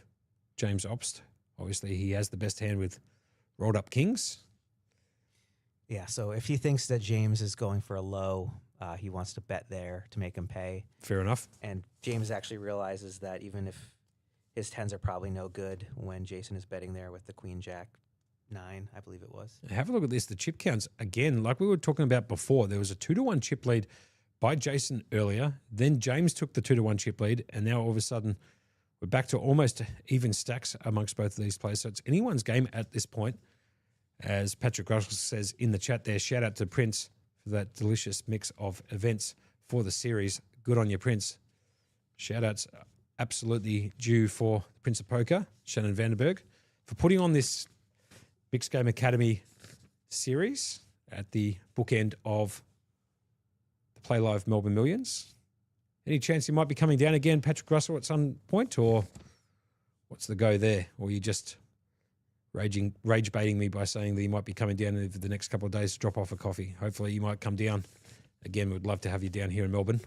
James Obst. Obviously, he has the best hand with rolled up kings. Yeah, so if he thinks that James is going for a low, he wants to bet there to make him pay. Fair enough. And James actually realizes that even if his tens are probably no good when Jason is betting there with the queen jack 9, I believe it was. Have a look at this. The chip counts again, like we were talking about before. There was a 2-1 chip lead by Jason earlier. Then James took the 2-1 chip lead, and now all of a sudden we're back to almost even stacks amongst both of these players. So it's anyone's game at this point. As Patrick Russell says in the chat there, shout out to Prince for that delicious mix of events for the series. Good on you, Prince. Shout outs absolutely due for Prince of Poker, Shannon Vandenberg, for putting on this Mixed Game Academy series at the bookend of the PlayLive Melbourne Millions. Any chance he might be coming down again, Patrick Russell, at some point, or what's the go there? Or you just rage baiting me by saying that he might be coming down over the next couple of days to drop off a coffee? Hopefully you might come down. Again, we'd love to have you down here in Melbourne.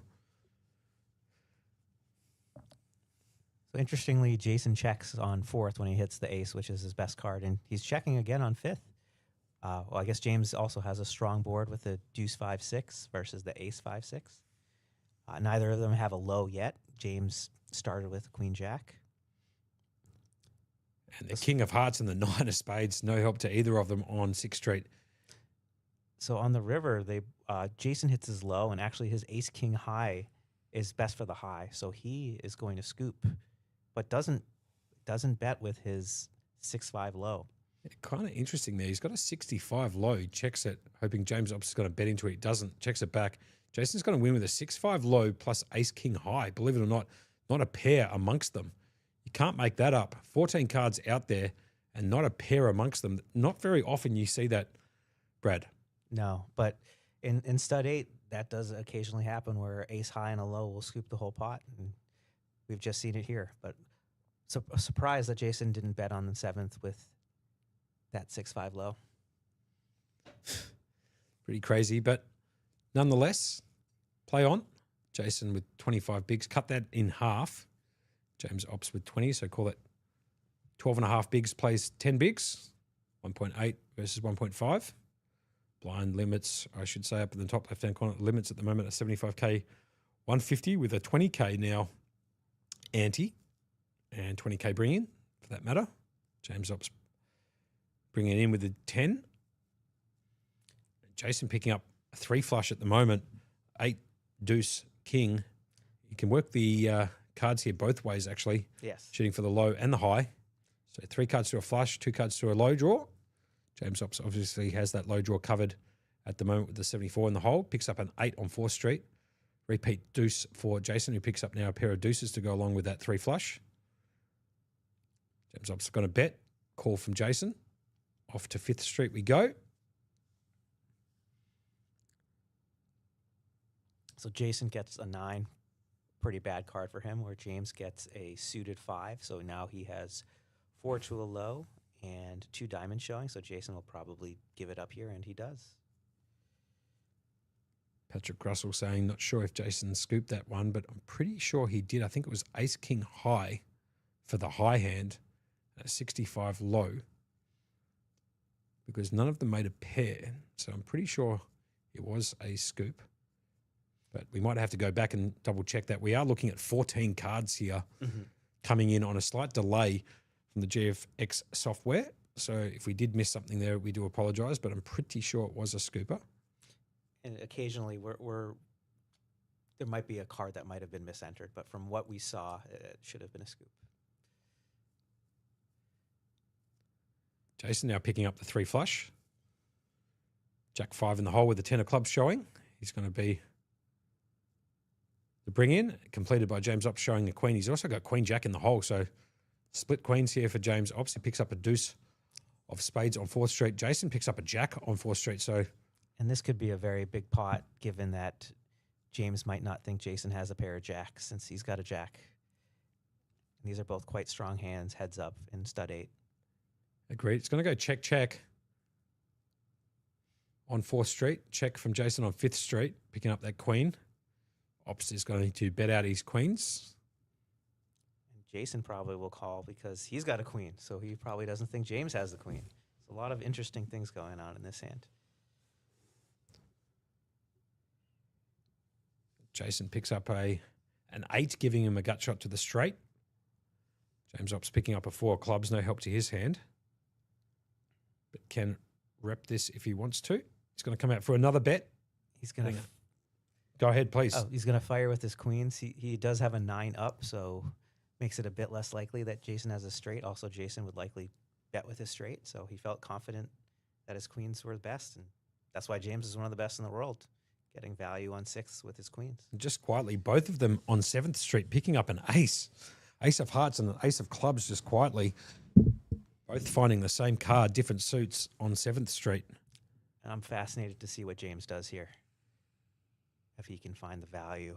So interestingly, Jason checks on 4th when he hits the ace, which is his best card, and he's checking again on 5th. Well, I guess James also has a strong board with the deuce 5-6 versus the ace 5-6. Neither of them have a low yet. James started with queen jack. And the King of Hearts and the 9 of Spades, no help to either of them on 6th Street. So on the river, Jason hits his low, and actually his ace king high is best for the high. So he is going to scoop, but doesn't bet with his 6-5 low. Kind of interesting there. He's got a 65 low. He checks it, hoping James Ops is going to bet into it. He doesn't. Checks it back. Jason's going to win with a 6-5 low plus ace king high. Believe it or not a pair amongst them. You can't make that up. 14 cards out there and not a pair amongst them. Not very often you see that, Brad. No, but in stud 8, that does occasionally happen where ace high and a low will scoop the whole pot. And we've just seen it here. But a surprise that Jason didn't bet on the 7th with that 6-5 low. Pretty crazy, but nonetheless, play on. Jason with 25 bigs. Cut that in half. James Ops with 20, so call it 12.5 bigs plays 10 bigs. 1.8 versus 1.5. Blind limits, I should say, up in the top left-hand corner. Limits at the moment are 75K, 150 with a 20K now ante and 20K bring-in, for that matter. James Ops bringing in with a 10. Jason picking up a 3 flush at the moment. 8 deuce king. You can work the cards here both ways, actually. Yes. Shooting for the low and the high. So 3 cards to a flush, 2 cards to a low draw. James Ops obviously has that low draw covered at the moment with the 74 in the hole. Picks up an 8 on 4th Street. Repeat deuce for Jason, who picks up now a pair of deuces to go along with that 3 flush. James Ops is going to bet. Call from Jason. Off to 5th Street we go. So Jason gets a 9. Pretty bad card for him, where James gets a suited 5. So now he has 4 to a low and 2 diamonds showing. So Jason will probably give it up here, and he does. Patrick Russell saying, not sure if Jason scooped that one, but I'm pretty sure he did. I think it was ace king high for the high hand, at a 65 low, because none of them made a pair. So I'm pretty sure it was a scoop. But we might have to go back and double check that. We are looking at 14 cards here coming in on a slight delay from the GFX software. So if we did miss something there, we do apologize, but I'm pretty sure it was a scooper. And occasionally there might be a card that might have been misentered, but from what we saw, it should have been a scoop. Jason now picking up the 3 flush. Jack 5 in the hole with the 10 of clubs showing. He's going to be the bring in, completed by James Ops showing the queen. He's also got queen jack in the hole, so split queens here for James Ops. He picks up a deuce of spades on 4th Street. Jason picks up a jack on 4th Street, so... And this could be a very big pot, given that James might not think Jason has a pair of jacks since he's got a jack. And these are both quite strong hands, heads up in stud 8. Agreed. It's going to go check, check on 4th Street. Check from Jason on 5th Street, picking up that queen. Ops is going to bet out his queens. And Jason probably will call because he's got a queen, so he probably doesn't think James has the queen. There's a lot of interesting things going on in this hand. Jason picks up an 8, giving him a gut shot to the straight. James Ops picking up a 4 of clubs, no help to his hand. But can rep this if he wants to. He's going to come out for another bet. He's gonna. Hang on. Go ahead, please. Oh, he's gonna fire with his queens. He does have a 9 up, so makes it a bit less likely that Jason has a straight. Also, Jason would likely bet with his straight, so he felt confident that his queens were the best, and that's why James is one of the best in the world, getting value on 6 with his queens. Just quietly, both of them on 7th Street picking up an ace. Ace of hearts and an ace of clubs just quietly. Both finding the same card, different suits on 7th Street. And I'm fascinated to see what James does here, if he can find the value.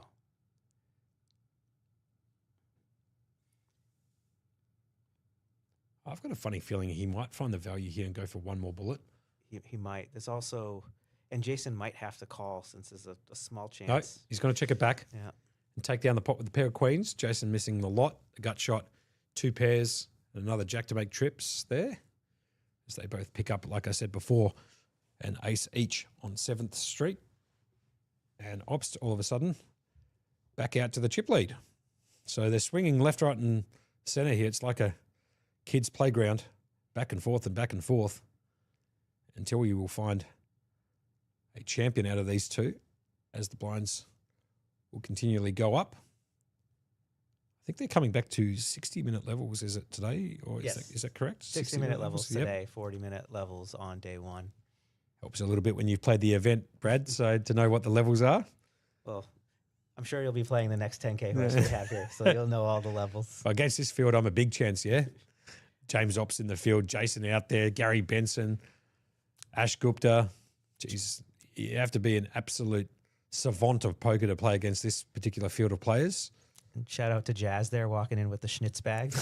I've got a funny feeling he might find the value here and go for one more bullet. He might. There's also, and Jason might have to call since there's a small chance. No, he's going to check it back. Yeah. And take down the pot with the pair of queens. Jason missing the lot. A gut shot, 2 pairs, and another jack to make trips there. As they both pick up, like I said before, an ace each on 7th Street. And Ops all of a sudden back out to the chip lead. So they're swinging left, right, and centre here. It's like a kid's playground, back and forth until we will find a champion out of these two as the blinds will continually go up. I think they're coming back to 60-minute levels, is it today? Or Yes. is that correct? 60-minute levels Yep. today, 40-minute levels on day 1. Helps a little bit when you've played the event, Brad, so to know what the levels are. Well, I'm sure you'll be playing the next 10K horse we have here, so you'll know all the levels. Against this field, I'm a big chance, yeah? James Ops in the field, Jason out there, Gary Benson, Ash Gupta. Jeez, you have to be an absolute savant of poker to play against this particular field of players. And shout out to Jazz there walking in with the Schnitz bag.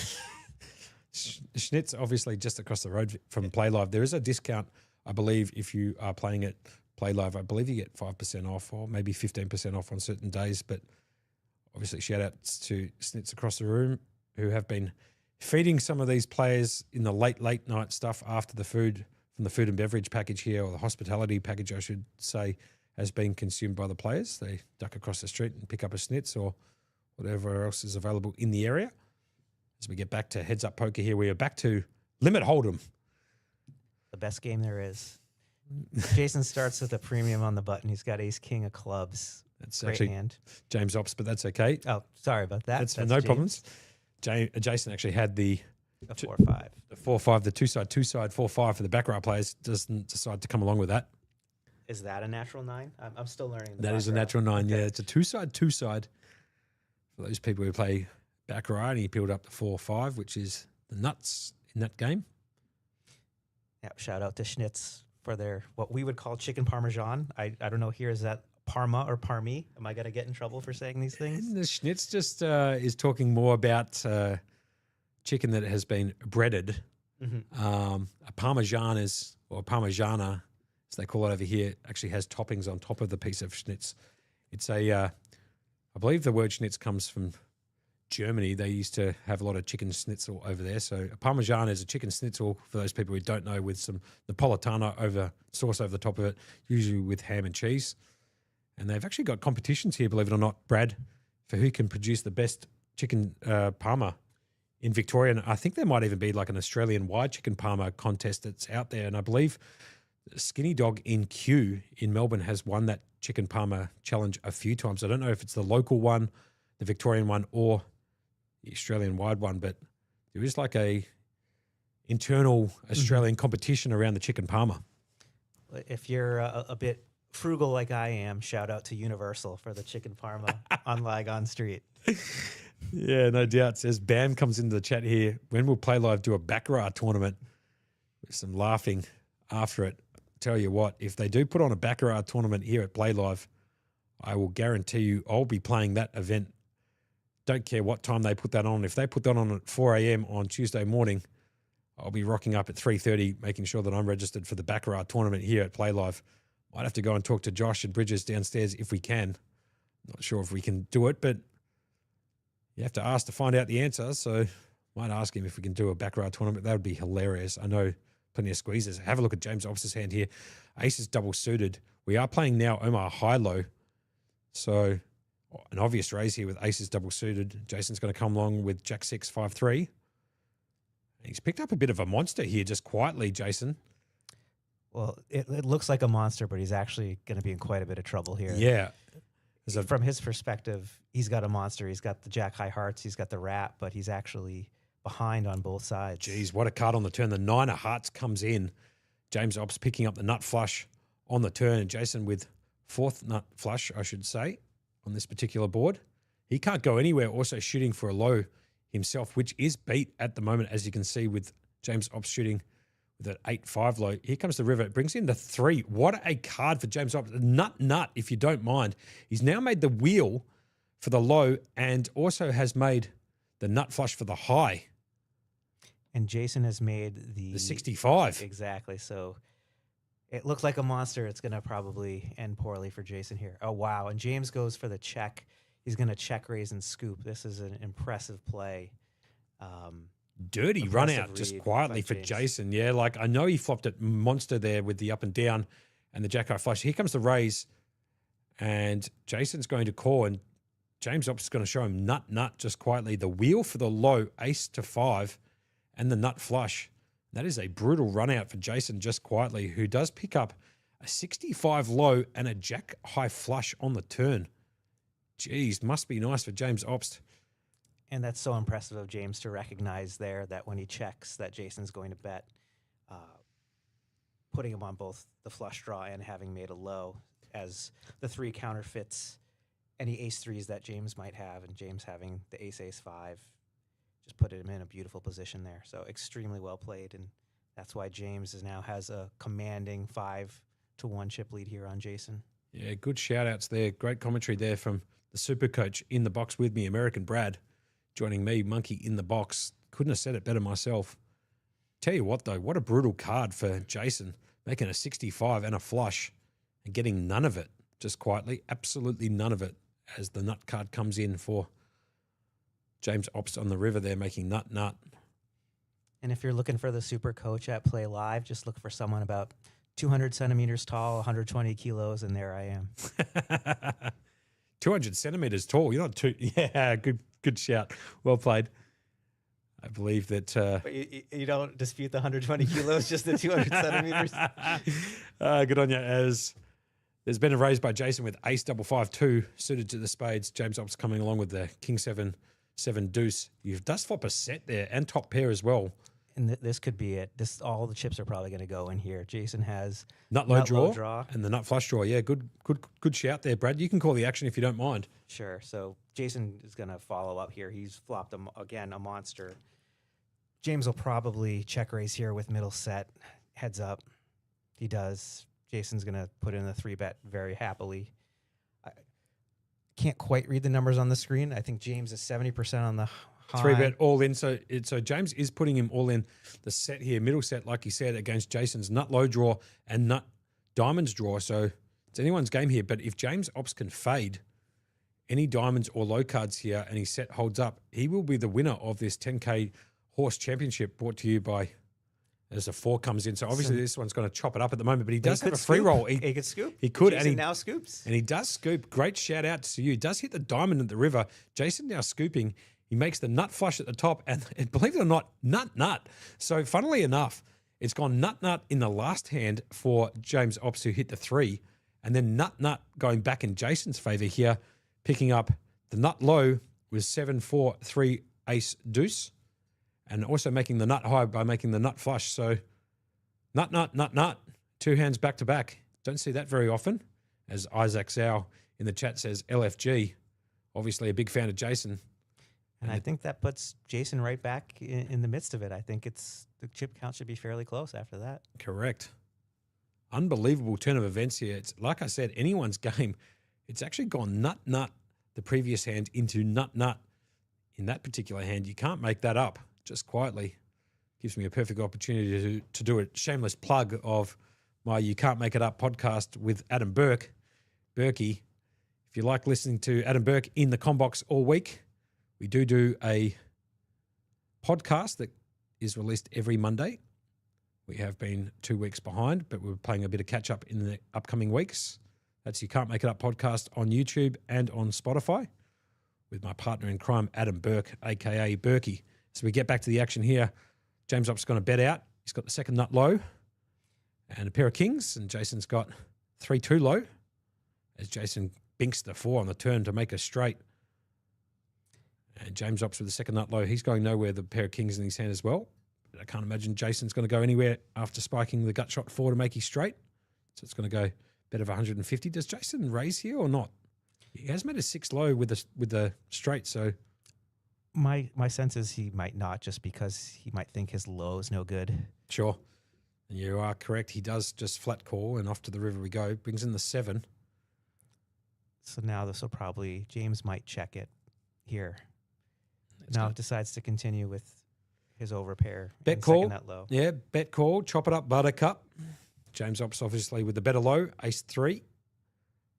Schnitz, obviously, just across the road from PlayLive. There is a discount, I believe, if you are playing at PlayLive. I believe you get 5% off or maybe 15% off on certain days. But obviously, shout outs to Schnitz across the room who have been feeding some of these players in the late night stuff after the food, from the food and beverage package here, or the hospitality package, I should say, has been consumed by the players. They duck across the street and pick up a Schnitz or whatever else is available in the area. As we get back to Heads Up Poker here, we are back to Limit Hold'em. The best game there is. Jason starts with a premium on the button. He's got ace king of clubs. That's Great actually hand. James Ops, but that's okay. Oh, sorry about that. That's no James. problems. Jason actually had the A 4-5. the 4-5, the two side 4-5 for the baccarat players. Doesn't decide to come along with that. Is that a natural 9? I'm still learning. That is a natural 9. Okay. Yeah, it's a two side. For those people who play baccarat, and he peeled up the 4-5, which is the nuts in that game. Yeah, shout out to Schnitz for their what we would call chicken parmesan. I don't know here, is that Parma or Parmi? Am I going to get in trouble for saying these things? And the Schnitz just is talking more about chicken that has been breaded. Mm-hmm. A Parmesan or Parmigiana, as they call it over here, actually has toppings on top of the piece of Schnitz. It's I believe the word Schnitz comes from Germany. They used to have a lot of chicken schnitzel over there. So a Parmesan is a chicken schnitzel, for those people who don't know, with some Napolitano sauce over the top of it, usually with ham and cheese. And they've actually got competitions here, believe it or not, Brad, for who can produce the best chicken parma in Victoria. And I think there might even be like an Australian-wide chicken parma contest that's out there. And I believe Skinny Dog in Kew in Melbourne has won that chicken parma challenge a few times. I don't know if it's the local one, the Victorian one, or the Australian-wide one, but there is like a internal Australian competition around the chicken parma. If you're a bit frugal like I am, shout out to Universal for the chicken parma on Lygon Street. Yeah, no doubt. Says Bam comes into the chat here. When will PlayLive do a baccarat tournament? With some laughing after it. Tell you what, if they do put on a baccarat tournament here at PlayLive, I will guarantee you I'll be playing that event. Don't care what time they put that on. If they put that on at 4 a.m. on Tuesday morning, I'll be rocking up at 3:30, making sure that I'm registered for the baccarat tournament here at PlayLive. Might have to go and talk to Josh and Bridges downstairs if we can. Not sure if we can do it, but you have to ask to find out the answer. So might ask him if we can do a baccarat tournament. That would be hilarious. I know plenty of squeezes. Have a look at James Ops' hand here. Ace is double suited. We are playing now Omaha Hi-Lo. So an obvious raise here with aces double suited. Jason's going to come along with Jack 6, 5-3. He's picked up a bit of a monster here just quietly, Jason. Well, it looks like a monster, but he's actually going to be in quite a bit of trouble here. Yeah. There's a- From his perspective, he's got a monster. He's got the Jack High Hearts. He's got the Rat, but he's actually behind on both sides. Geez, what a card on the turn. The 9 of Hearts comes in. James Ops picking up the nut flush on the turn. And Jason with 4th nut flush, I should say, on this particular board. He can't go anywhere, also shooting for a low himself, which is beat at the moment, as you can see with James Ops shooting with an 8-5 low. Here comes the river. It brings in the 3. What a card for James Ops. Nut, if you don't mind. He's now made the wheel for the low and also has made the nut flush for the high. And Jason has made The 65. Exactly. So it looks like a monster. It's going to probably end poorly for Jason here. Oh, wow. And James goes for the check. He's going to check, raise, and scoop. This is an impressive play. Dirty run Impressive out just read quietly by for James. Jason. Yeah, like I know he flopped it monster there with the up and down and the jack eye flush. Here comes the raise and Jason's going to call and James Ops is going to show him nut just quietly. The wheel for the low, ace to 5 and the nut flush. That is a brutal run out for Jason just quietly, who does pick up a 65 low and a jack high flush on the turn. Jeez, must be nice for James Ops. And that's so impressive of James to recognize there that when he checks that Jason's going to bet, putting him on both the flush draw and having made a low, as the 3 counterfeits any ace 3s that James might have, and James having the ace 5 just put him in a beautiful position there. So extremely well played, and that's why James now has a commanding 5-1 chip lead here on Jason. Yeah, good shout outs there. Great commentary there from the super coach in the box with me, American Brad, joining me, Monkey in the box. Couldn't have said it better myself. Tell you what, though, what a brutal card for Jason, making a 65 and a flush and getting none of it, just quietly, absolutely none of it, as the nut card comes in for James Ops on the river there, making nut. And if you're looking for the super coach at PlayLive, just look for someone about 200 centimeters tall, 120 kilos, and there I am. 200 centimeters tall. You're not too. Yeah, good shout. Well played. I believe that. But you don't dispute the 120 kilos, just the 200 centimeters? Good on you. As there's been a raise by Jason with ace 5-5-2 suited to the spades. James Ops coming along with the king 7 deuce. You does flop a set there and top pair as well. And this could be it. All the chips are probably going to go in here. Jason has Nut low low draw and the nut flush draw. Yeah, good shout there, Brad. You can call the action if you don't mind. Sure. So Jason is going to follow up here. He's flopped a monster. James will probably check raise here with middle set. Heads up. He does. Jason's going to put in a 3-bet very happily. I can't quite read the numbers on the screen. I think James is 70% on the high. 3-bet all in. So James is putting him all in the set here, middle set, like he said, against Jason's nut low draw and nut diamonds draw. So it's anyone's game here. But if James Ops can fade any diamonds or low cards here and his set holds up, he will be the winner of this 10K Horse Championship, brought to you by, as a 4 comes in. So obviously this one's going to chop it up at the moment, but he does have a free roll. He could scoop. He could. Jason now scoops. And he does scoop. Great shout out to you. He does hit the diamond at the river. Jason now scooping. He makes the nut flush at the top, and believe it or not, nut. So funnily enough, it's gone nut in the last hand for James Ops, who hit the 3, and then nut going back in Jason's favor here, picking up the nut low with 7-4-3 ace deuce, and also making the nut high by making the nut flush. So nut. 2 hands back to back. Don't see that very often. As Isaac Zhao in the chat says, LFG, obviously a big fan of Jason. And I think that puts Jason right back in the midst of it. I think the chip count should be fairly close after that. Correct. Unbelievable turn of events here. It's like I said, anyone's game. It's actually gone nut the previous hand into nut in that particular hand. You can't make that up. Just quietly. Gives me a perfect opportunity to do a shameless plug of my You Can't Make It Up podcast with Adam Burke. Berkey. If you like listening to Adam Burke in the Combox all week, we do a podcast that is released every Monday. We have been 2 weeks behind, but we're playing a bit of catch up in the upcoming weeks. That's You Can't Make It Up podcast on YouTube and on Spotify with my partner in crime, Adam Burke, a.k.a. Berkey. So we get back to the action here. James Op's going to bet out. He's got the second nut low and a pair of kings, and Jason's got 3-2 low as Jason binks the 4 on the turn to make a straight. And James Op's with the second nut low. He's going nowhere, the pair of kings in his hand as well. But I can't imagine Jason's going to go anywhere after spiking the gut shot 4 to make his straight. So it's going to go bet of 150. Does Jason raise here or not? He has made a 6 low with the straight, so My sense is he might not, just because he might think his low is no good. sure. And you are correct. He does just flat call, and off to the river we go. Brings in the 7. So now this will probably, James might check it here. Let's Now go. it decides to continue with his overpair. Bet and call. second nut low. Yeah, bet call. Chop it up, buttercup. James Ops obviously with the better low, ace 3.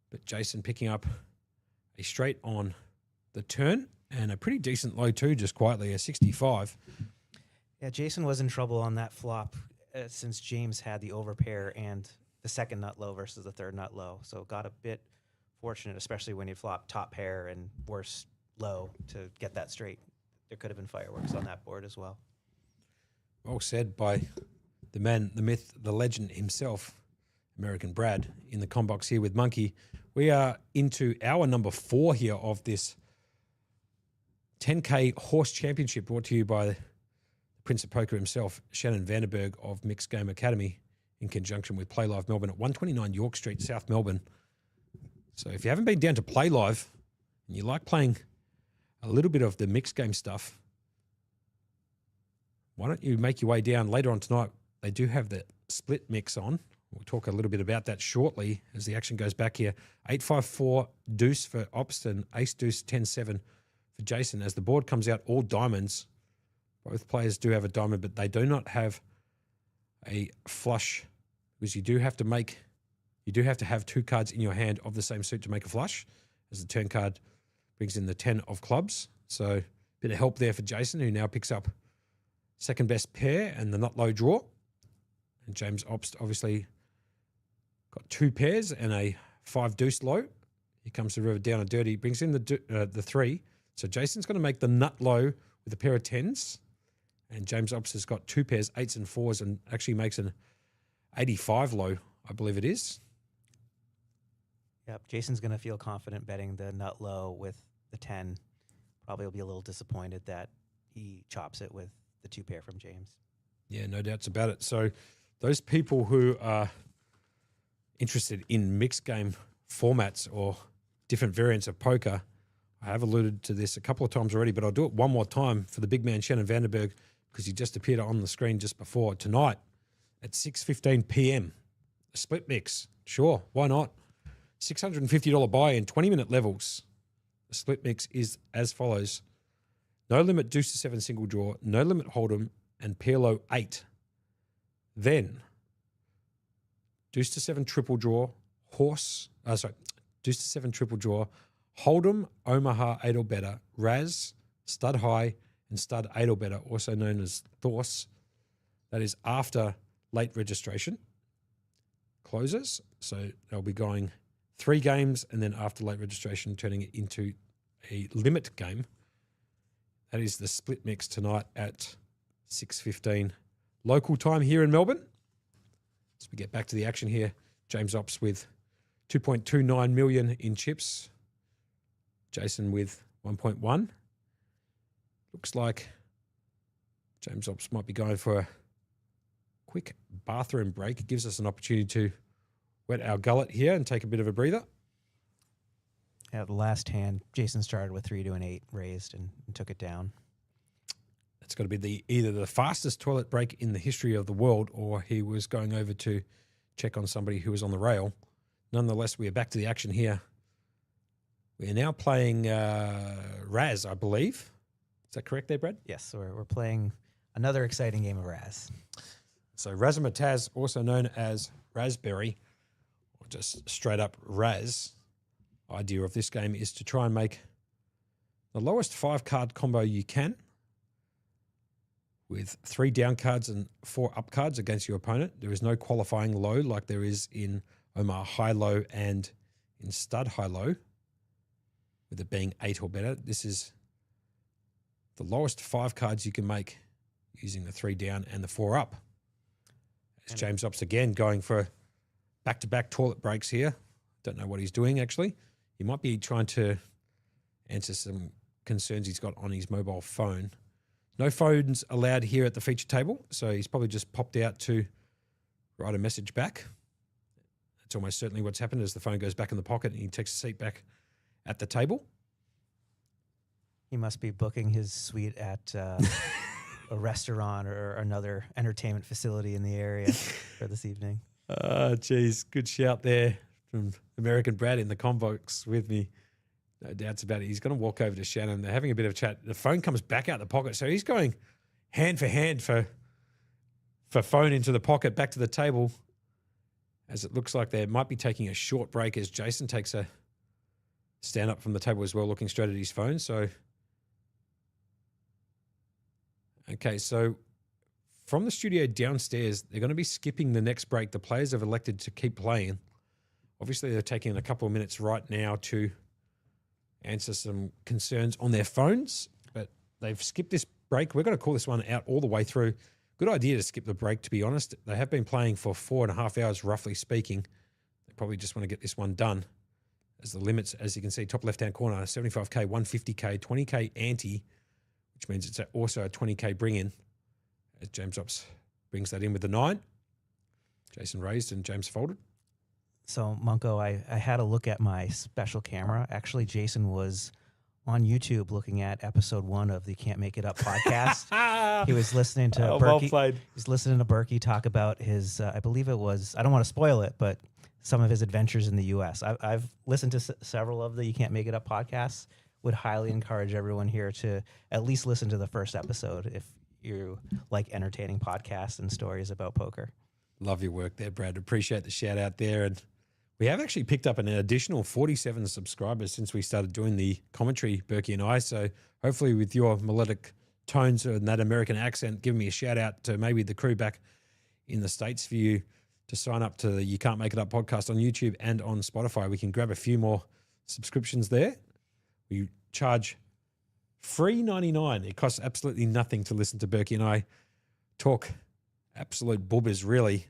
But Jason picking up a straight on the turn and a pretty decent low too, just quietly, a 65. Yeah, Jason was in trouble on that flop since James had the overpair and the second nut low versus the third nut low. So got a bit fortunate, especially when you flop top pair and worse low to get that straight. There could have been fireworks on that board as well. Well said by the man, the myth, the legend himself, American Brad, in the combox here with Monkey. We are into hour number 4 here of this 10K Horse Championship, brought to you by the Prince of Poker himself, Shannon Vanderberg of Mixed Game Academy, in conjunction with PlayLive Melbourne at 129 York Street, South Melbourne. So if you haven't been down to PlayLive and you like playing a little bit of the mixed game stuff, why don't you make your way down later on tonight? They do have the split mix on. We'll talk a little bit about that shortly as the action goes back here. 8-5-4 deuce for Ops and ace deuce 10-7 for Jason. As the board comes out all diamonds, both players do have a diamond, but they do not have a flush, because you do have to have 2 cards in your hand of the same suit to make a flush, as the turn card brings in the 10 of clubs. So a bit of help there for Jason, who now picks up second best pair and the nut low draw. And James Ops obviously got 2 pairs and a 5 deuce low. He comes to the river down a dirty, brings in the 3. So Jason's going to make the nut low with a pair of 10s. And James Ops has got 2 pairs, 8s and 4s, and actually makes an 85 low, I believe it is. Yep, Jason's going to feel confident betting the nut low with the 10. Probably will be a little disappointed that he chops it with the 2 pair from James. Yeah, no doubts about it. So those people who are interested in mixed game formats or different variants of poker, I have alluded to this a couple of times already, but I'll do it one more time for the big man Shannon Vanderberg, because he just appeared on the screen just before. Tonight at 6:15 p.m, a split mix. Sure, why not? $650 buy in 20-minute levels. The split mix is as follows. No limit deuce to 7 single draw, no limit hold'em, and pair low 8. Then deuce to 7 triple draw, deuce to 7 triple draw, hold'em, Omaha 8 or better, Razz, stud high, and stud 8 or better, also known as H.O.R.S.E. That is after late registration closes. So they'll be going 3 games, and then after late registration, turning it into a limit game. That is the split mix tonight at 6:15 local time here in Melbourne. As we get back to the action here, James Ops with 2.29 million in chips. Jason with 1.1. Looks like James Ops might be going for a quick bathroom break. It gives us an opportunity to wet our gullet here and take a bit of a breather. Yeah, the last hand, Jason started with 3 to an 8 raised and took it down. It's got to be either the fastest toilet break in the history of the world, or he was going over to check on somebody who was on the rail. Nonetheless, we are back to the action here. We are now playing Razz, I believe. Is that correct there, Brad? Yes, so we're playing another exciting game of Razz. So Razzmatazz, also known as Raspberry, or just straight up Razz. Idea of this game is to try and make the lowest 5-card combo you can, with 3 down cards and 4 up cards against your opponent. There is no qualifying low like there is in Omaha Hi-Lo and in Stud Hi-Lo, with it being 8 or better. This is the lowest 5 cards you can make using the 3 down and the 4 up. As And- James Ops again going for back-to-back toilet breaks here. Don't know what he's doing actually. He might be trying to answer some concerns he's got on his mobile phone. No phones allowed here at the feature table, so he's probably just popped out to write a message back. That's almost certainly what's happened as the phone goes back in the pocket and he takes a seat back at the table. He must be booking his suite at a restaurant or another entertainment facility in the area for this evening. Geez, good shout there from American Brad in the combox with me. No doubts about it. He's going to walk over to Shannon. They're having a bit of a chat. The phone comes back out the pocket, so he's going hand for hand for phone into the pocket, back to the table, as it looks like they might be taking a short break as Jason takes a stand up from the table as well, looking straight at his phone. So, okay, so from the studio downstairs, they're going to be skipping the next break. The players have elected to keep playing. Obviously, they're taking a couple of minutes right now to answer some concerns on their phones, but they've skipped this break. We're going to call this one out all the way through. Good idea to skip the break, to be honest. They have been playing for 4.5 hours, roughly speaking. They probably just want to get this one done. As the limits, as you can see, top left-hand corner, 75K, 150K, 20K ante, which means it's also a 20K bring-in. As James Ops brings that in with the 9. Jason raised and James folded. So, Munko, I had a look at my special camera. Actually, Jason was on YouTube looking at episode 1 of the Can't Make It Up podcast. He was listening to well Berkey. played. He's listening to Berkey talk about his, I believe it was, I don't want to spoil it, but some of his adventures in the U.S. I've listened to several of the You Can't Make It Up podcasts. Would highly encourage everyone here to at least listen to the first episode if you like entertaining podcasts and stories about poker. Love your work there, Brad. Appreciate the shout out there. And we have actually picked up an additional 47 subscribers since we started doing the commentary, Berkey and I. So hopefully with your melodic tones and that American accent, give me a shout out to maybe the crew back in the States for you to sign up to the You Can't Make It Up podcast on YouTube and on Spotify. We can grab a few more subscriptions there. We charge $3.99. It costs absolutely nothing to listen to Berkey and I talk absolute bubbers, really,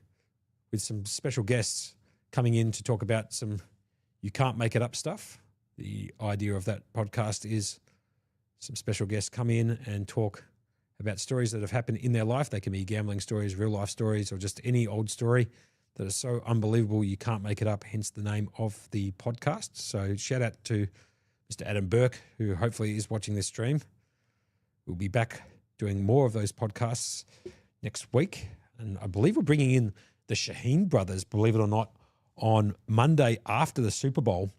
with some special guests coming in to talk about some You Can't Make It Up stuff. The idea of that podcast is some special guests come in and talk about stories that have happened in their life. They can be gambling stories, real life stories, or just any old story that is so unbelievable you can't make it up, hence the name of the podcast. So shout out to Mr. Adam Burke, who hopefully is watching this stream. We'll be back doing more of those podcasts next week. And I believe we're bringing in the Shaheen brothers, believe it or not, on Monday after the Super Bowl.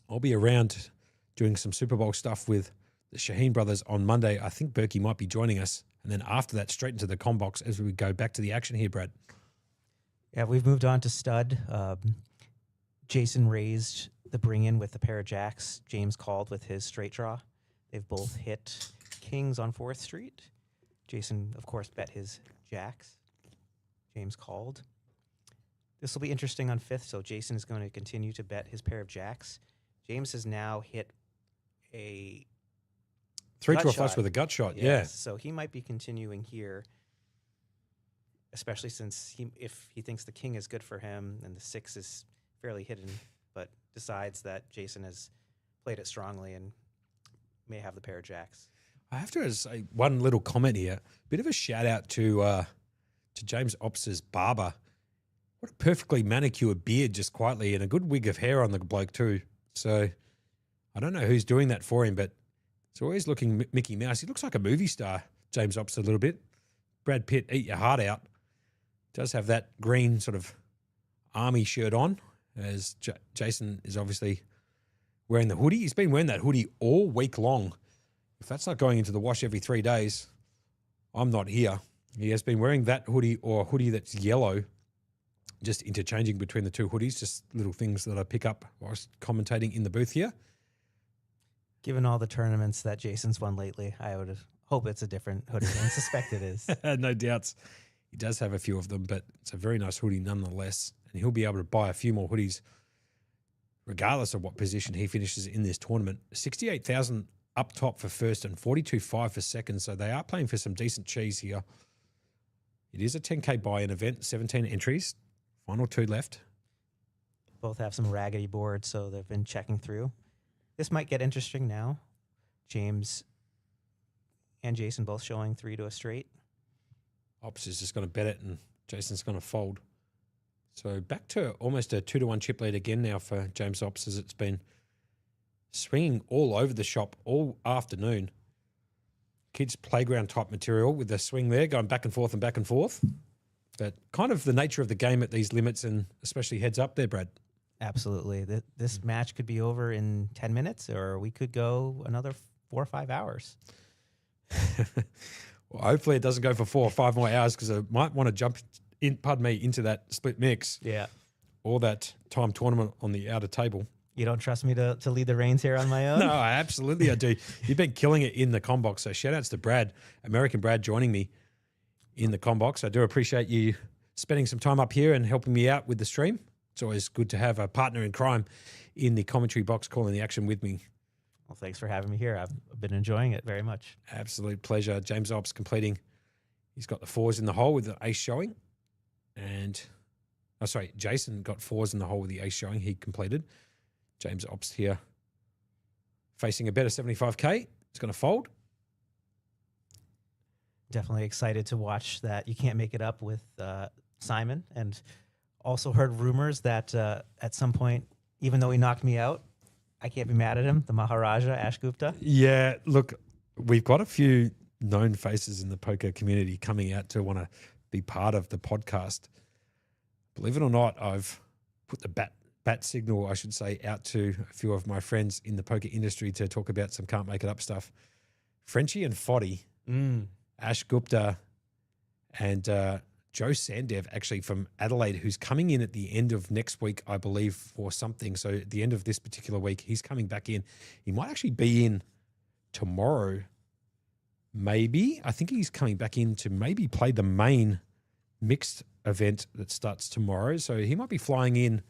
I'll be around doing some Super Bowl stuff with the Shaheen brothers on Monday. I think Berkey might be joining us. And then after that, straight into the combox as we go back to the action here, Brad. Yeah, we've moved on to stud. Jason raised the bring-in with the pair of jacks. James called with his straight draw. They've both hit kings on 4th Street. Jason, of course, bet his jacks. James called. This will be interesting on 5th, so Jason is going to continue to bet his pair of jacks. James has now hit a 3 gut to a flush shot. with a gut shot, Yes, yeah. so he might be continuing here, especially since if he thinks the king is good for him and the 6 is fairly hidden, but decides that Jason has played it strongly and may have the pair of jacks. I have to say one little comment here. Bit of a shout out to James Ops's barber. What a perfectly manicured beard, just quietly, and a good wig of hair on the bloke too. So I don't know who's doing that for him, but it's always looking Mickey Mouse. He looks like a movie star, James Ops, a little bit. Brad Pitt, eat your heart out. Does have that green sort of army shirt on, as Jason is obviously wearing the hoodie. He's been wearing that hoodie all week long. If that's not going into the wash every 3 days, I'm not here. He has been wearing that hoodie or a hoodie that's yellow, just interchanging between the two hoodies, just little things that I pick up whilst commentating in the booth here. Given all the tournaments that Jason's won lately, I would hope it's a different hoodie and suspect it is. No doubts. He does have a few of them, but it's a very nice hoodie nonetheless. And he'll be able to buy a few more hoodies regardless of what position he finishes in this tournament. 68,000 up top for first and 42.5 for second. So they are playing for some decent cheese here. It is a 10K buy-in event, 17 entries, final 2 left. Both have some raggedy boards, so they've been checking through. This might get interesting now. James and Jason both showing 3 to a straight. Ops is just going to bet it, and Jason's going to fold. So back to almost a 2-1 chip lead again now for James Ops, as it's been swinging all over the shop all afternoon. Kids' playground type material with the swing there, going back and forth and back and forth. But kind of the nature of the game at these limits, and especially heads up there, Brad. Absolutely. This match could be over in 10 minutes, or we could go another 4 or 5 hours. Well, hopefully it doesn't go for 4 or 5 more hours, because I might want to jump into that split mix Yeah. or that time tournament on the outer table. You don't trust me to lead the reins here on my own? No, absolutely I do. You've been killing it in the combox, so shout outs to Brad, American Brad, joining me in the combox. I do appreciate you spending some time up here and helping me out with the stream. It's always good to have a partner in crime in the commentary box calling the action with me. Well, thanks for having me here. I've been enjoying it very much. Absolute pleasure. James Ops completing. He's got the 4s in the hole with the ace showing. And, Jason got 4s in the hole with the ace showing. He completed. James Ops here facing a better 75K. He's going to fold. Definitely excited to watch that. You can't make it up with Simon, and also heard rumors that at some point, even though he knocked me out, I can't be mad at him, the Maharaja, Ash Gupta. Yeah, look, we've got a few known faces in the poker community coming out to want to be part of the podcast. Believe it or not, I've put the bat signal, I should say, out to a few of my friends in the poker industry to talk about some can't make it up stuff. Frenchie and Foddy, Ash Gupta, and Joe Sandev, actually from Adelaide, who's coming in at the end of next week, I believe, for something. So at the end of this particular week, he's coming back in. He might actually be in tomorrow, maybe. I think he's coming back in to maybe play the main mixed event that starts tomorrow. So he might be flying in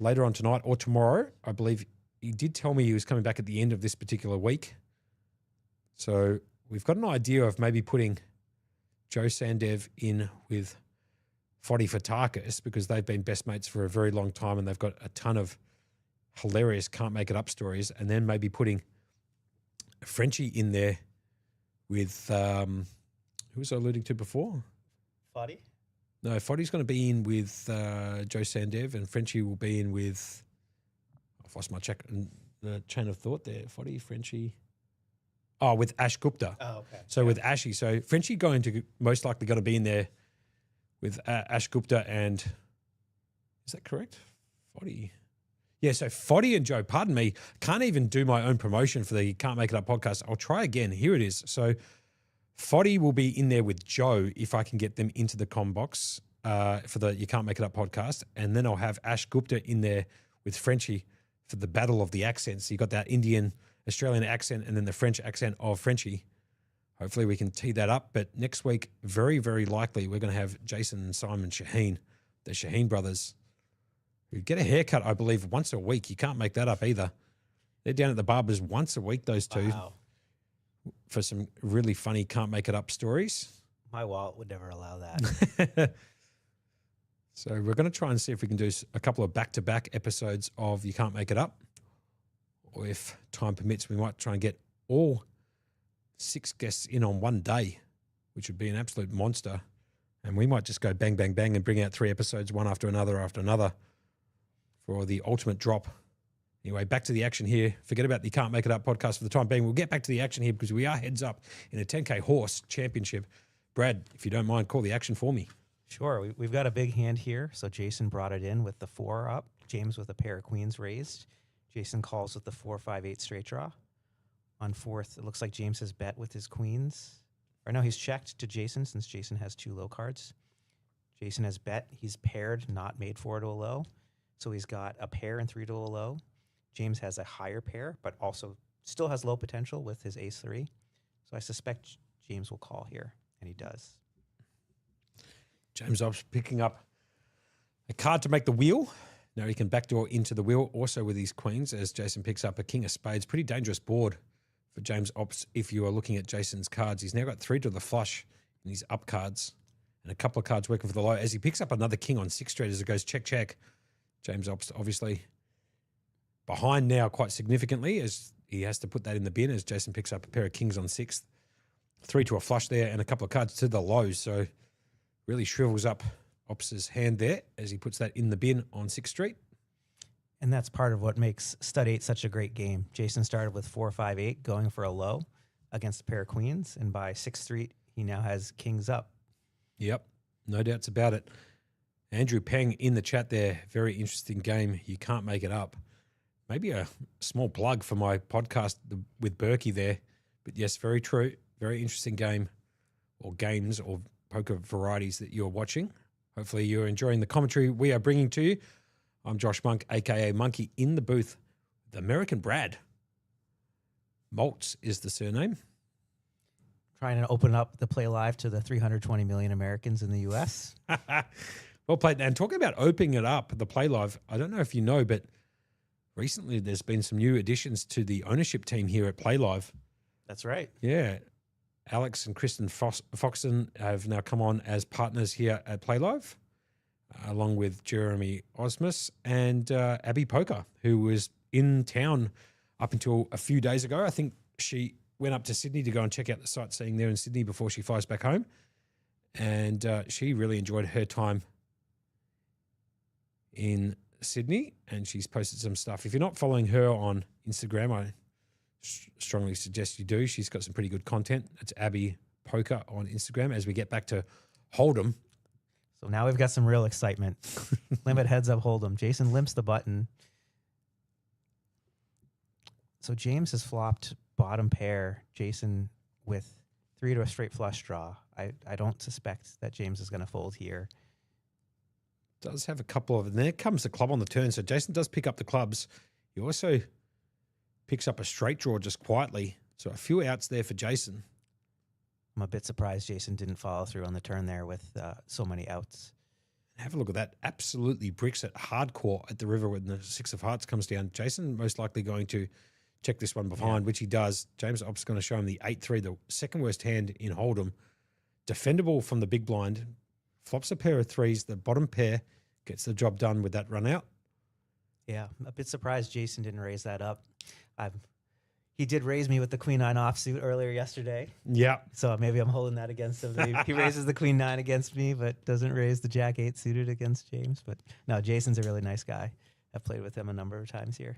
later on tonight or tomorrow. I believe he did tell me he was coming back at the end of this particular week. So we've got an idea of maybe putting Joe Sandev in with Foddy Fatakis, because they've been best mates for a very long time and they've got a ton of hilarious can't make it up stories. And then maybe putting Frenchie in there with, who was I alluding to before? Foddy? No, Foddy's going to be in with Joe Sandev, and Frenchie will be in with, I've lost my the chain of thought there. Foddy, Frenchie. Oh, with Ash Gupta. Oh, okay. So with Ashy. So Frenchie most likely going to be in there with Ash Gupta and, is that correct? Foddy. Yeah, so Foddy and Joe, pardon me, can't even do my own promotion for the Can't Make It Up podcast. I'll try again. Here it is. So Foddy will be in there with Joe if I can get them into the com box for the You Can't Make It Up podcast. And then I'll have Ash Gupta in there with Frenchie for the battle of the accents. So you got that Indian, Australian accent and then the French accent of Frenchie. Hopefully we can tee that up. But next week, very, very likely, we're going to have Jason and Simon Shaheen, the Shaheen brothers, who get a haircut, I believe, once a week. You can't make that up either. They're down at the barbers once a week, those two. Wow. For some really funny can't make it up stories. My wallet would never allow that. So we're going to try and see if we can do a couple of back-to-back episodes of You Can't Make It Up. Or if time permits, we might try and get all 6 guests in on one day, which would be an absolute monster. And we might just go bang, bang, bang and bring out 3 episodes, one after another for the ultimate drop. Anyway, back to the action here. Forget about the Can't Make It Up podcast for the time being. We'll get back to the action here because we are heads up in a 10K horse championship. Brad, if you don't mind, call the action for me. Sure. We've got a big hand here. So Jason brought it in with the 4 up. James with a pair of queens raised. Jason calls with the 4-5-8 straight draw. On 4th, it looks like James has bet with his queens. Or no, he's checked to Jason since Jason has 2 low cards. Jason has bet. He's paired, not made 4 to a low. So he's got a pair and 3 to a low. James has a higher pair, but also still has low potential with his ace-3. So I suspect James will call here, and he does. James Ops picking up a card to make the wheel. Now he can backdoor into the wheel also with his queens as Jason picks up a king of spades. Pretty dangerous board for James Ops if you are looking at Jason's cards. He's now got 3 to the flush in his up cards and a couple of cards working for the low as he picks up another king on 6th Street as it goes check, check. James Ops obviously behind now quite significantly as he has to put that in the bin as Jason picks up a pair of kings on 6th. 3 to a flush there and a couple of cards to the low. So really shrivels up Ops's hand there as he puts that in the bin on 6th Street. And that's part of what makes Stud 8 such a great game. Jason started with 4-5-8 going for a low against a pair of queens. And by 6th Street, he now has kings up. Yep, no doubts about it. Andrew Peng in the chat there. Very interesting game. You can't make it up. Maybe a small plug for my podcast with Berkey there. But yes, very true. Very interesting game or games or poker varieties that you're watching. Hopefully you're enjoying the commentary we are bringing to you. I'm Josh Monk, a.k.a. Monkey, in the booth with American Brad. Maltz is the surname. Trying to open up the PlayLive to the 320 million Americans in the U.S. Well played. And talking about opening it up, the PlayLive, I don't know if you know, but recently there's been some new additions to the ownership team here at PlayLive. That's right. Yeah. Alex and Kristen Foxton have now come on as partners here at PlayLive, along with Jeremy Osmus and Abby Poker, who was in town up until a few days ago. I think she went up to Sydney to go and check out the sightseeing there in Sydney before she flies back home. And she really enjoyed her time in Sydney, and she's posted some stuff. If you're not following her on Instagram, I strongly suggest you do. She's got some pretty good content. It's Abby Poker on Instagram as we get back to Hold'em. So now we've got some real excitement. Limit heads up Hold'em. Jason limps the button. So James has flopped bottom pair. Jason with 3 to a straight flush draw. I don't suspect that James is going to fold here. Does have a couple of, and there comes the club on the turn. So Jason does pick up the clubs. He also picks up a straight draw just quietly. So a few outs there for Jason. I'm a bit surprised Jason didn't follow through on the turn there with so many outs. Have a look at that. Absolutely bricks it hardcore at the river when the 6 of hearts comes down. Jason most likely going to check this one behind, which he does. James Ops going to show him the 8-3, the second worst hand in Hold'em. Defendable from the big blind. Flops a pair of threes. The bottom pair gets the job done with that run out. Yeah, a bit surprised Jason didn't raise that up. He did raise me with the Queen 9 offsuit earlier yesterday. Yeah. So maybe I'm holding that against him. He raises the Queen 9 against me, but doesn't raise the Jack 8 suited against James. But no, Jason's a really nice guy. I've played with him a number of times here.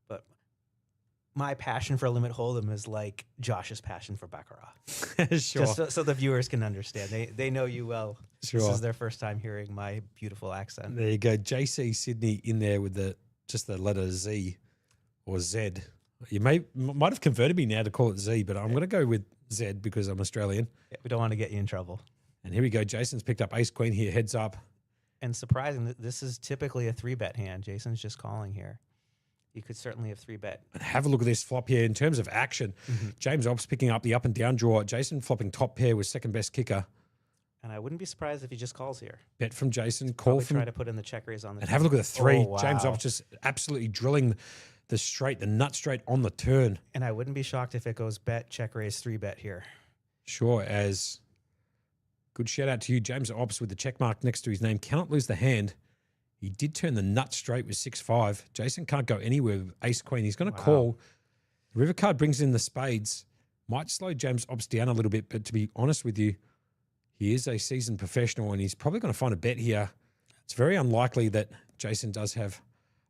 But my passion for Limit Hold'em is like Josh's passion for Baccarat. Sure. Just so the viewers can understand. They know you well. Sure. This is their first time hearing my beautiful accent. There you go. JC Sydney in there with just the letter Z or Z. You might have converted me now to call it Z, but I'm going to go with Z because I'm Australian. Yeah, we don't want to get you in trouble. And here we go. Jason's picked up ace queen here, heads up. And surprising, this is typically a 3-bet hand. Jason's just calling here. You could certainly have 3-bet. And have a look at this flop here in terms of action. James Ops picking up the up and down draw. Jason flopping top pair with second best kicker. And I wouldn't be surprised if he just calls here. Bet from Jason. Call Probably from. try to put in the check raise on the And have a look at the 3. Oh, wow. James Ops just absolutely drilling the nut straight on the turn. And I wouldn't be shocked if it goes bet, check raise, 3-bet here. Sure, as good shout out to you, James Ops with the check mark next to his name. Cannot lose the hand. He did turn the nut straight with 6-5. Jason can't go anywhere with ace queen. He's going to call. The river card brings in the spades. Might slow James Ops down a little bit, but to be honest with you, he is a seasoned professional and he's probably going to find a bet here. It's very unlikely that Jason does have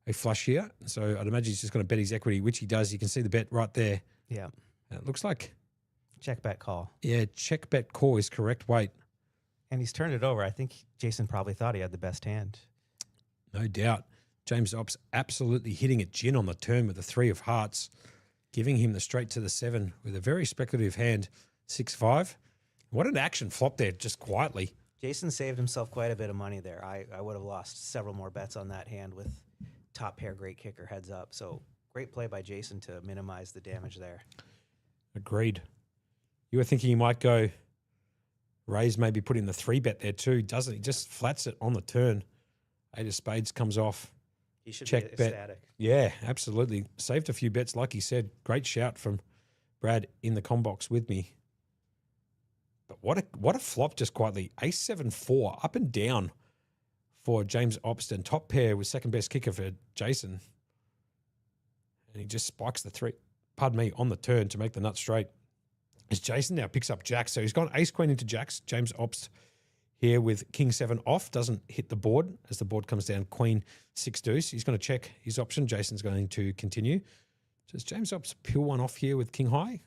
a flush here. So I'd imagine he's just going to bet his equity, which he does. You can see the bet right there. Yeah. And it looks like, Check, bet, call. yeah, check, bet, call is correct. Wait. And he's turned it over. I think Jason probably thought he had the best hand. No doubt. James Ops absolutely hitting it gin on the turn with the 3 of hearts, giving him the straight to the 7 with a very speculative hand, 6-5. What an action flop there, just quietly. Jason saved himself quite a bit of money there. I would have lost several more bets on that hand with top pair, great kicker, heads up. So great play by Jason to minimize the damage there. Agreed. You were thinking he might go raise, maybe put in the 3-bet there too, doesn't he? Just flats it on the turn. 8 of spades comes off. He should Check be bet. ecstatic. Yeah, absolutely. Saved a few bets, like he said. Great shout from Brad in the com box with me. But what a flop just quietly. Ace 7-4 up and down for James Opston. Top pair with second best kicker for Jason. And he just spikes the three, pardon me, on the turn to make the nut straight. As Jason now picks up jacks. So he's gone ace queen into jacks. James Opst here with king 7 off. Doesn't hit the board as the board comes down. Queen 6 deuce. He's going to check his option. Jason's going to continue. Does James Opst peel one off here with king high?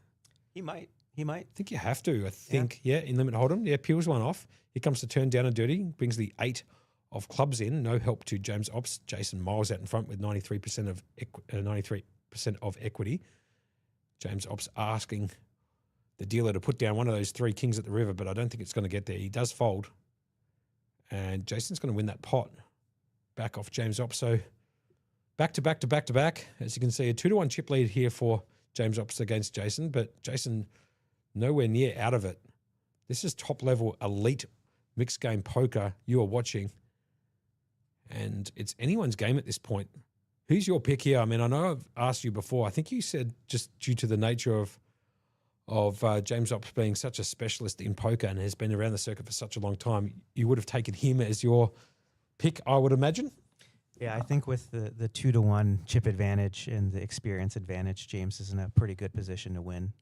He might. He might. I think you have to. I think, yeah, in limit hold'em. Yeah, peels one off. Here comes the turn down and dirty. Brings the 8 of clubs in. No help to James Opst. Jason miles out in front with 93% of 93% of equity. James Opst asking the dealer to put down one of those 3 kings at the river, but I don't think it's going to get there. He does fold. And Jason's going to win that pot. Back off James Opst. So back to back to back to back. As you can see, a 2-1 chip lead here for James Opst against Jason, but Jason nowhere near out of it. This is top level elite mixed game poker you are watching. And it's anyone's game at this point. Who's your pick here? I mean, I know I've asked you before. I think you said just due to the nature of James Opps being such a specialist in poker and has been around the circuit for such a long time, you would have taken him as your pick, I would imagine. Yeah, I think with the 2-1 chip advantage and the experience advantage, James is in a pretty good position to win.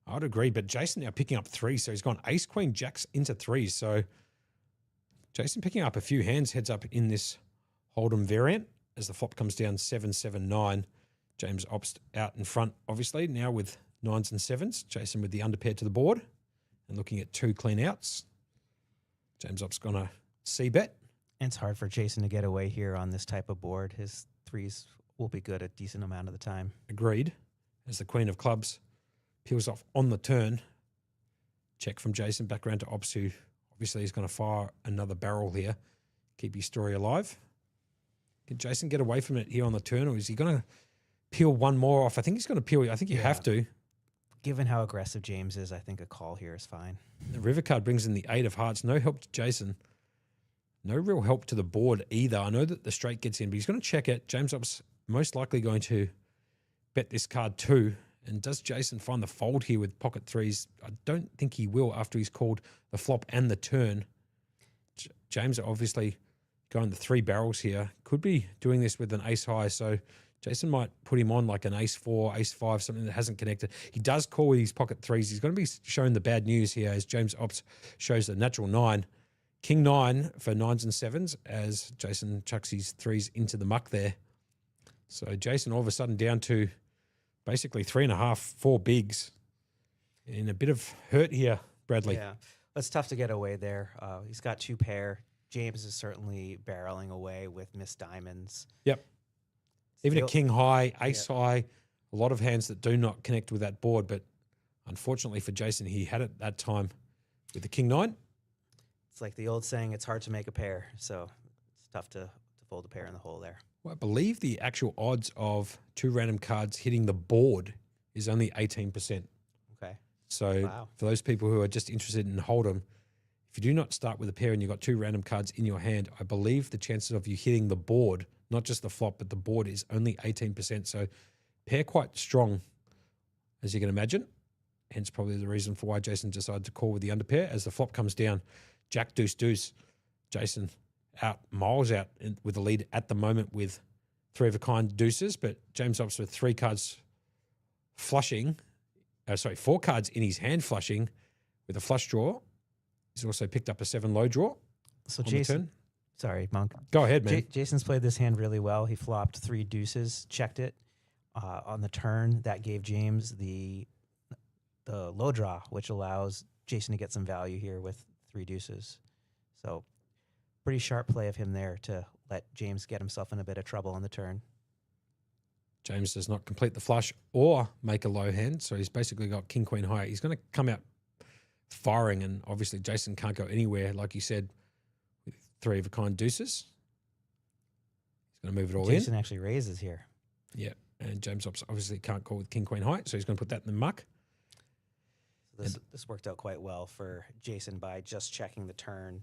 I would agree, but Jason now picking up 3, so he's gone ace, queen, jacks into 3s. So Jason picking up a few hands, heads up in this hold'em variant as the flop comes down 7-7-9. James Opst out in front, obviously, now with 9s and 7s. Jason with the underpair to the board and looking at 2 clean outs. James Opst going to C-bet. And it's hard for Jason to get away here on this type of board. His 3s will be good a decent amount of the time. Agreed. As the queen of clubs peels off on the turn. Check from Jason back around to Opst, who obviously is going to fire another barrel here. Keep his story alive. Can Jason get away from it here on the turn, or is he going to peel one more off? I think he's going to peel. I think you have to. Given how aggressive James is, I think a call here is fine. The river card brings in the 8 of hearts. No help to Jason. No real help to the board either. I know that the straight gets in, but he's going to check it. James Op's most likely going to bet this card too. And does Jason find the fold here with pocket 3s? I don't think he will after he's called the flop and the turn. James obviously going the 3 barrels here. Could be doing this with an ace high. So Jason might put him on like an ace 4, ace 5, something that hasn't connected. He does call with his pocket 3s. He's going to be shown the bad news here as James Opts shows a natural 9. King 9 for 9s and 7s as Jason chucks his 3s into the muck there. So Jason all of a sudden down to basically 3.5, 4 bigs. In a bit of hurt here, Bradley. Yeah, it's tough to get away there. He's got 2 pair. James is certainly barreling away with missed diamonds. Yep. Even a king high, ace Yep. high, a lot of hands that do not connect with that board. But unfortunately for Jason, he had it that time with the king 9. It's like the old saying, it's hard to make a pair. So it's tough to fold a pair in the hole there. Well, I believe the actual odds of 2 random cards hitting the board is only 18%. Okay. So Wow. for those people who are just interested in hold'em, if you do not start with a pair and you've got 2 random cards in your hand, I believe the chances of you hitting the board, not just the flop, but the board is only 18%. So pair quite strong, as you can imagine. Hence probably the reason for why Jason decided to call with the underpair as the flop comes down. Jack, deuce, deuce. Jason out, miles out with the lead at the moment with 3 of a kind deuces, but James Opps with 3 cards flushing, 4 cards in his hand flushing with a flush draw. He's also picked up a 7 low draw. So on the Jason, turn. sorry, Monk. Go ahead, man. Jason's played this hand really well. He flopped 3 deuces, checked it on the turn. That gave James the low draw, which allows Jason to get some value here with 3 deuces. So pretty sharp play of him there to let James get himself in a bit of trouble on the turn. James does not complete the flush or make a low hand, so he's basically got king, queen high. He's going to come out firing, and obviously Jason can't go anywhere, like you said, with 3 of a kind deuces. He's going to move it all in. Jason actually raises here. Yeah, and James Opps obviously can't call with king, queen high, so he's going to put that in the muck. So this worked out quite well for Jason by just checking the turn,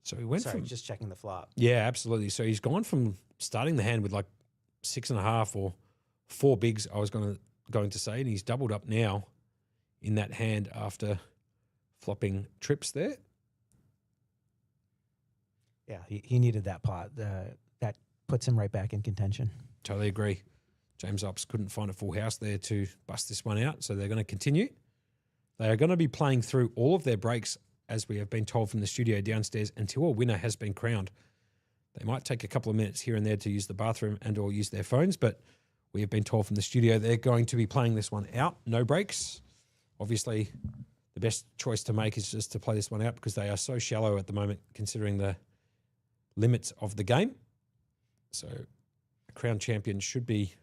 So he went Sorry, from just checking the flop. yeah, absolutely. So he's gone from starting the hand with like 6.5 or 4 bigs. I was going to say, and he's doubled up now in that hand after flopping trips there. Yeah, he needed that pot. That puts him right back in contention. Totally agree. James Ops couldn't find a full house there to bust this one out, so they're going to continue. They are going to be playing through all of their breaks, as we have been told from the studio downstairs, until a winner has been crowned. They might take a couple of minutes here and there to use the bathroom and or use their phones, but we have been told from the studio they're going to be playing this one out, no breaks. Obviously, the best choice to make is just to play this one out because they are so shallow at the moment, considering the limits of the game. So a crown champion should be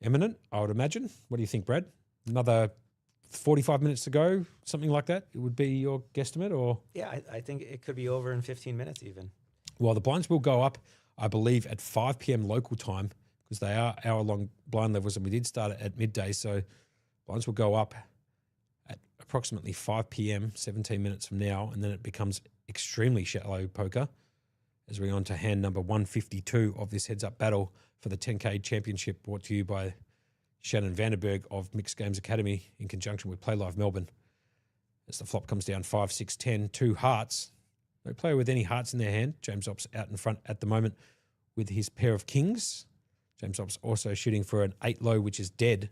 imminent, I would imagine. What do you think, Brad? Another 45 minutes to go, something like that? It would be your guesstimate, or? Yeah, I think it could be over in 15 minutes even. Well, the blinds will go up, I believe, at 5 p.m. local time because they are hour-long blind levels, and we did start it at midday. So blinds will go up at approximately 5 p.m., 17 minutes from now, and then it becomes extremely shallow poker as we're on to hand number 152 of this heads-up battle for the 10K Championship, brought to you by Shannon Vanderberg of Mixed Games Academy in conjunction with PlayLive Melbourne. As the flop comes down 5, 6, 10, 2 hearts. No player with any hearts in their hand. James Ops out in front at the moment with his pair of kings. James Ops also shooting for an 8 low, which is dead,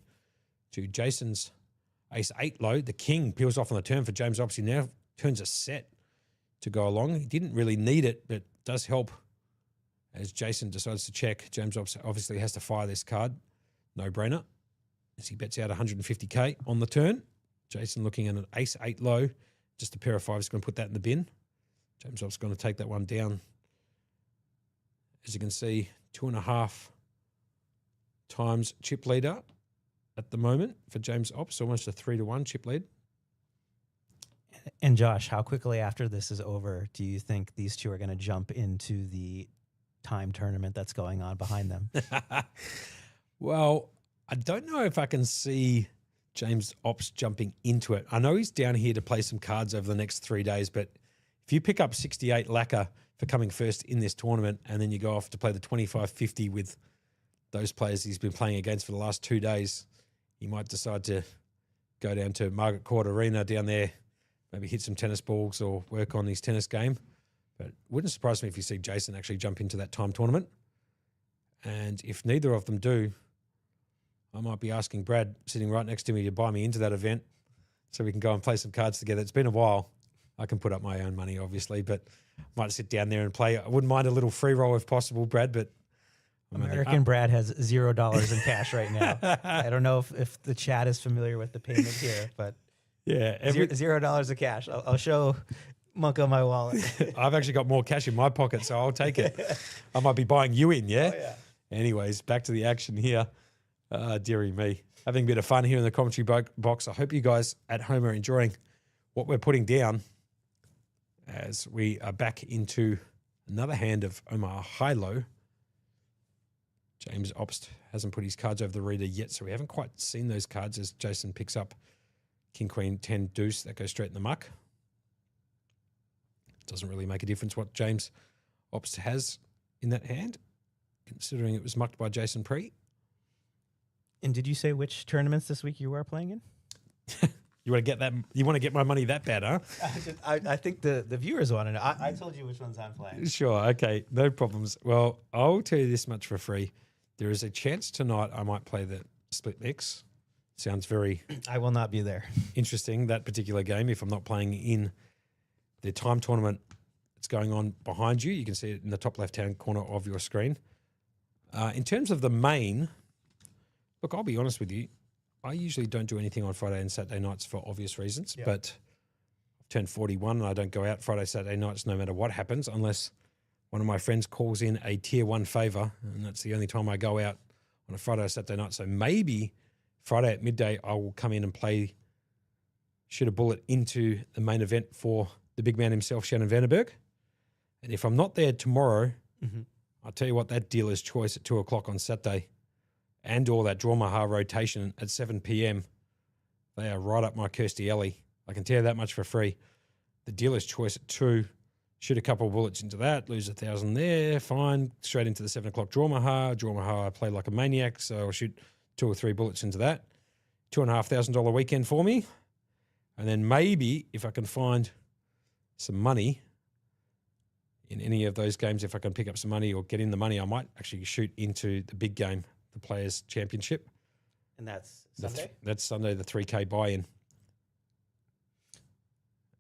to Jason's ace 8 low. The king peels off on the turn for James Ops. He now turns a set to go along. He didn't really need it, but does help as Jason decides to check. James Ops obviously has to fire this card. No brainer. As he bets out 150k on the turn. Jason looking at an ace 8 low. Just a pair of fives, going to put that in the bin. James Ops going to take that one down. As you can see, 2.5 times chip leader at the moment for James Ops, almost a 3-1 chip lead. And Josh, how quickly after this is over do you think these two are going to jump into the time tournament that's going on behind them? Well, I don't know if I can see James Ops jumping into it. I know he's down here to play some cards over the next 3 days, but if you pick up 68 lacquer for coming first in this tournament and then you go off to play the 25-50 with those players he's been playing against for the last 2 days, he might decide to go down to Margaret Court Arena down there, maybe hit some tennis balls or work on his tennis game. But it wouldn't surprise me if you see Jason actually jump into that time tournament. And if neither of them do, I might be asking Brad, sitting right next to me, to buy me into that event so we can go and play some cards together. It's been a while. I can put up my own money, obviously, but might sit down there and play. I wouldn't mind a little free roll if possible, Brad, but American Brad has $0 in cash right now. I don't know if the chat is familiar with the payment here, but yeah, $0 of cash. I'll show Monk on my wallet. I've actually got more cash in my pocket, so I'll take it. I might be buying you in, yeah? Oh, yeah. Anyways, back to the action here. Dearie me. Having a bit of fun here in the commentary box. I hope you guys at home are enjoying what we're putting down as we are back into another hand of Omaha Hi-Lo. James Ops hasn't put his cards over the reader yet, so we haven't quite seen those cards as Jason picks up King, Queen, 10, Deuce. That goes straight in the muck. Doesn't really make a difference what James Ops has in that hand, considering it was mucked by Jason Pre. And did you say which tournaments this week you are playing in? You want to get that? You want to get my money that bad, huh? I think the viewers want to know. I told you which ones I'm playing. Sure. Okay. No problems. Well, I'll tell you this much for free. There is a chance tonight I might play the split mix. Sounds very I will not be there. interesting, that particular game, if I'm not playing in the time tournament that's going on behind you. You can see it in the top left-hand corner of your screen. In terms of the main, look, I'll be honest with you. I usually don't do anything on Friday and Saturday nights for obvious reasons, but I've turned 41 and I don't go out Friday, Saturday nights no matter what happens, unless one of my friends calls in a tier 1 favor, and that's the only time I go out on a Friday or Saturday night. So maybe Friday at midday I will come in and shoot a bullet into the main event for the big man himself, Shannon Vanderberg. And if I'm not there tomorrow, I'll tell you what, that dealer's choice at 2 o'clock on Saturday and all that Draw My Heart rotation at 7 p.m., they are right up my Kirstie alley. I can tell you that much for free. The dealer's choice at 2, shoot a couple of bullets into that, lose 1,000 there, fine. Straight into the 7 o'clock draw Maha. Draw Maha, I play like a maniac, so I'll shoot 2 or 3 bullets into that. $2,500 weekend for me. And then maybe if I can find some money in any of those games, if I can pick up some money or get in the money, I might actually shoot into the big game, the Players' Championship. And that's Sunday? That's Sunday, the 3K buy-in.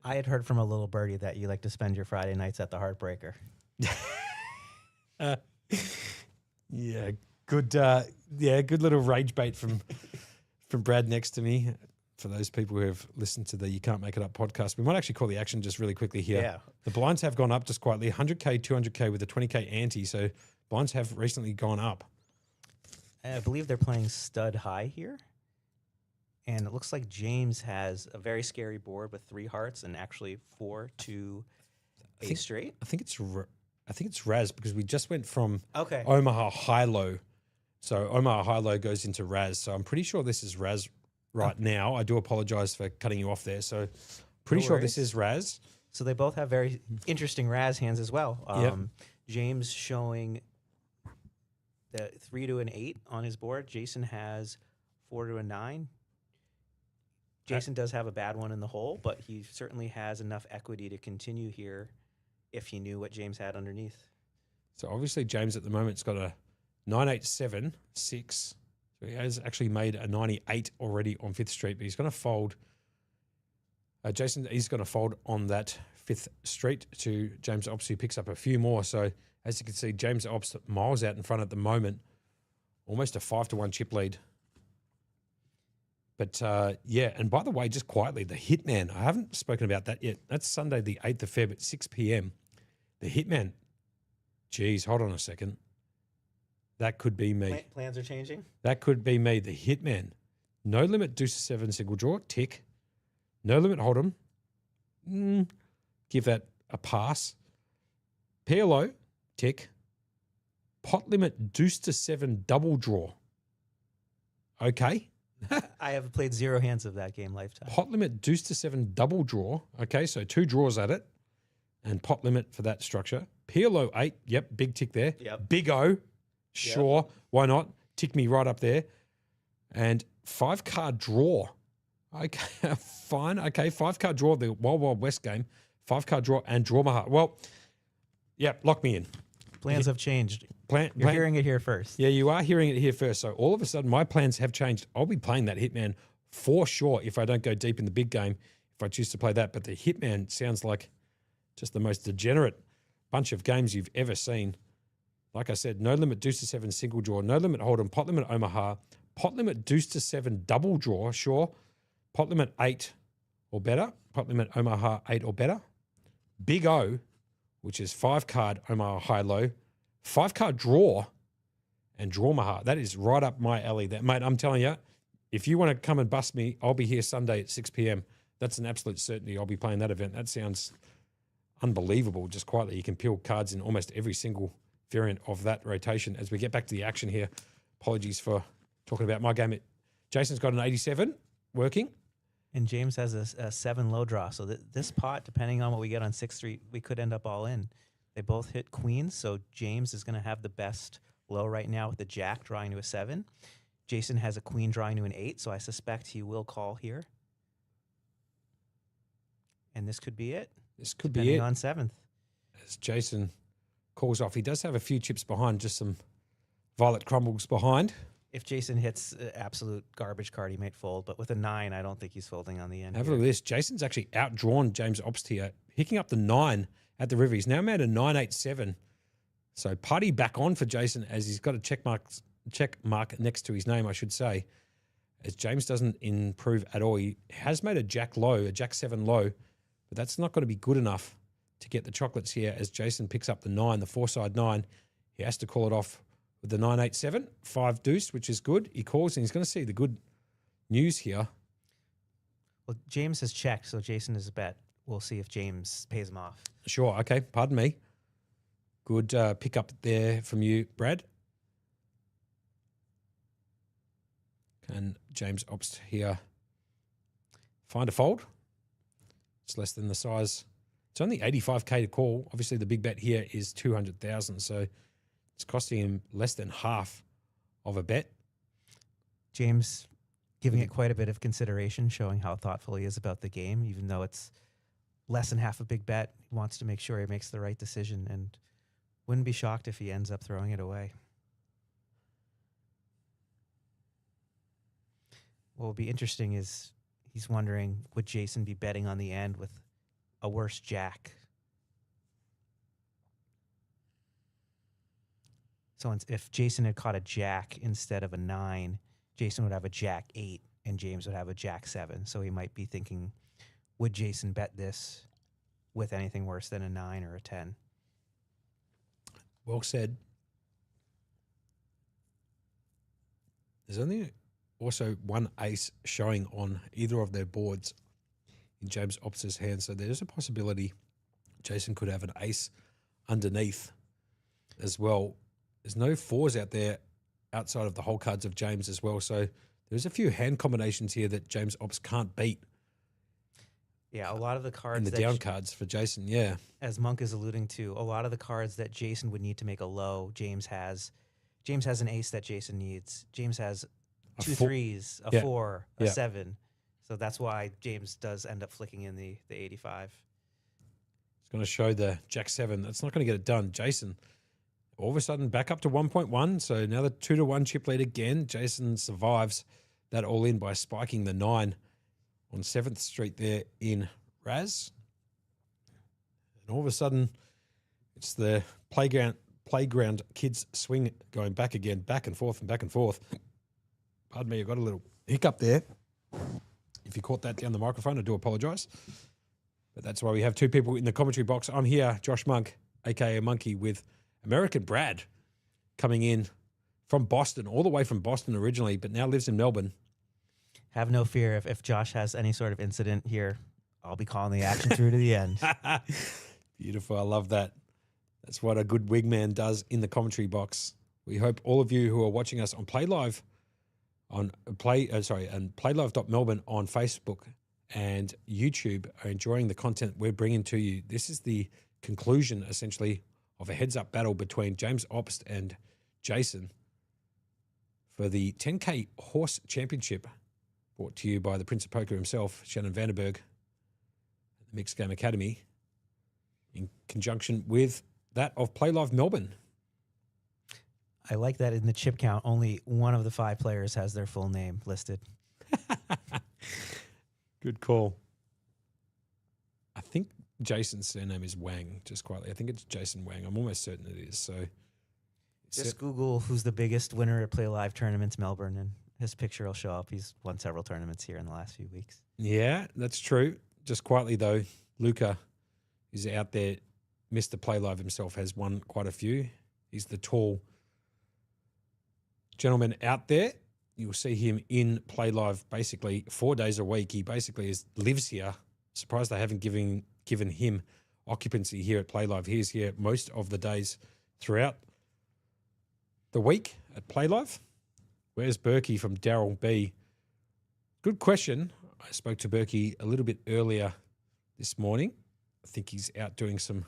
I had heard from a little birdie that you like to spend your Friday nights at the Heartbreaker. Yeah, good. Good little rage bait from Brad next to me. For those people who have listened to the You Can't Make It Up podcast, we might actually call the action just really quickly here. Yeah. The blinds have gone up just quietly, 100K, 200K with a 20K ante. So blinds have recently gone up. I believe they're playing stud high here. And it looks like James has a very scary board with 3 hearts and actually 4 to ace straight. I think it's Razz because we just went from Okay. Omaha Hi-Lo. So Omaha Hi-Lo goes into Razz. So I'm pretty sure this is Razz right now. I do apologize for cutting you off there. So pretty No sure worries. this is Razz. So they both have very interesting Razz hands as well. Yep. James showing the 3 to an 8 on his board. Jason has 4 to a 9. Jason does have a bad one in the hole, but he certainly has enough equity to continue here if he knew what James had underneath. So obviously James at the moment's got a 987 6. So he has actually made a 98 already on 5th Street, but he's going to fold. Jason, he's going to fold on that 5th Street to James Ops, who picks up a few more. So as you can see, James Ops miles out in front at the moment, almost a 5-1 chip lead. But and by the way, just quietly, the Hitman, I haven't spoken about that yet. That's Sunday, the 8th of Feb at 6 p.m. The Hitman, geez, hold on a second. That could be me. Plans are changing? That could be me, the Hitman. No limit, deuce to 7 single draw, tick. No limit, hold'em. Give that a pass. PLO, tick. Pot limit, deuce to 7 double draw. Okay. I have played 0 hands of that game lifetime. Pot limit, deuce to 7 double draw. Okay, so 2 draws at it. And pot limit for that structure. PLO 8, yep, big tick there. Yep. Big O, sure, why not? Tick me right up there. And 5-card draw. Okay, fine. Okay, 5-card draw, the Wild Wild West game. 5-card draw and draw my heart. Well, yeah, lock me in. Plans have changed. Plan, You're hearing it here first. Yeah, you are hearing it here first. So all of a sudden, my plans have changed. I'll be playing that Hitman for sure if I don't go deep in the big game, if I choose to play that. But the Hitman sounds like just the most degenerate bunch of games you've ever seen. Like I said, no limit, deuce to 7 single draw, no limit hold'em, pot limit Omaha, pot limit deuce to 7 double draw, sure. Pot limit 8 or better, pot limit Omaha 8 or better. Big O, which is 5-card Omaha Hi-Lo, 5-card draw, and draw my heart. That is right up my alley. That, mate, I'm telling you, if you want to come and bust me, I'll be here Sunday at 6 p.m. That's an absolute certainty. I'll be playing that event. That sounds unbelievable. Just quietly, you can peel cards in almost every single variant of that rotation. As we get back to the action here, apologies for talking about my game. Jason's got an 87 working. And James has a 7 low draw. So this pot, depending on what we get on 6th Street, we could end up all in. They both hit queens, so James is going to have the best low right now with the jack drawing to a 7. Jason has a queen drawing to an 8, so I suspect he will call here. And this could be it. This could be depending it. on 7th. As Jason calls off, he does have a few chips behind, just some violet crumbles behind. If Jason hits absolute garbage card, he might fold. But with a 9, I don't think he's folding on the end. Have a here. look at this. Jason's actually outdrawn James Obst here, picking up the 9 at the river. He's now made a 987. So party back on for Jason as he's got a check mark next to his name, I should say. As James doesn't improve at all. He has made a jack low, a jack 7 low, but that's not going to be good enough to get the chocolates here as Jason picks up the 9, the 4-side 9. He has to call it off with the 987, 5 deuce, which is good. He calls and he's going to see the good news here. Well, James has checked, so Jason is a bet. We'll see if James pays him off. Sure, okay, pardon me. Good pick up there from you, Brad. Can James Obst here find a fold? It's less than the size It's only 85K to call. Obviously, the big bet here is 200,000, so it's costing him less than half of a bet. James giving it quite a bit of consideration, showing how thoughtful he is about the game, even though it's less than half a big bet. He wants to make sure he makes the right decision, and wouldn't be shocked if he ends up throwing it away. What will be interesting is he's wondering, would Jason be betting on the end with a worse jack? So if Jason had caught a jack instead of a 9, Jason would have a jack 8 and James would have a jack 7. So he might be thinking, would Jason bet this with anything worse than a 9 or a 10? Well said. There's only also one ace showing on either of their boards in James Ops' hand, so there's a possibility Jason could have an ace underneath as well. There's no 4s out there outside of the whole cards of James as well, so there's a few hand combinations here that James Ops can't beat. Yeah, a lot of the cards in the that down cards for Jason, yeah. As Monk is alluding to, a lot of the cards that Jason would need to make a low, James has. James has an ace that Jason needs. James has A 2 four- 3s, a yeah. 4, a Yeah. 7. So that's why James does end up flicking in the 85. It's going to show the Jack 7. That's not going to get it done. Jason, all of a sudden, back up to 1.1. So now the 2-1 chip lead again. Jason survives that all in by spiking the 9 on 7th Street there in Razz. And all of a sudden, it's the playground kids swing going back again, back and forth and back and forth. Pardon me, I got a little hiccup there. If you caught that down the microphone, I do apologise. But that's why we have 2 people in the commentary box. I'm here, Josh Monk, a.k.a. Monkey, with American Brad coming in from Boston, all the way from Boston originally, but now lives in Melbourne. Have no fear. If Josh has any sort of incident here, I'll be calling the action through to the end. Beautiful. I love that. That's what a good wingman does in the commentary box. We hope all of you who are watching us on PlayLive and PlayLive.Melbourne on Facebook and YouTube are enjoying the content we're bringing to you. This is the conclusion, essentially, of a heads-up battle between James Ops and Jason for the 10K Horse Championship, brought to you by the Prince of Poker himself, Shannon Vandenberg, the Mixed Game Academy, in conjunction with that of PlayLive Melbourne. I like that in the chip count, only one of the 5 players has their full name listed. Good call. I think Jason's surname is Wang, just quietly. I think it's Jason Wang. I'm almost certain it is. So Just Google who's the biggest winner at Play Live tournaments, Melbourne, and his picture will show up. He's won several tournaments here in the last few weeks. yeah, that's true. Just quietly, though, Luca is out there. Mr. Play Live himself has won quite a few. He's the tall gentleman out there. You'll see him in Play Live basically 4 days a week. He basically lives here. Surprised they haven't given him occupancy here at Play Live. He's here most of the days throughout the week at Play Live. Where's Berkey from Daryl B? Good question. I spoke to Berkey a little bit earlier this morning. I think he's out doing some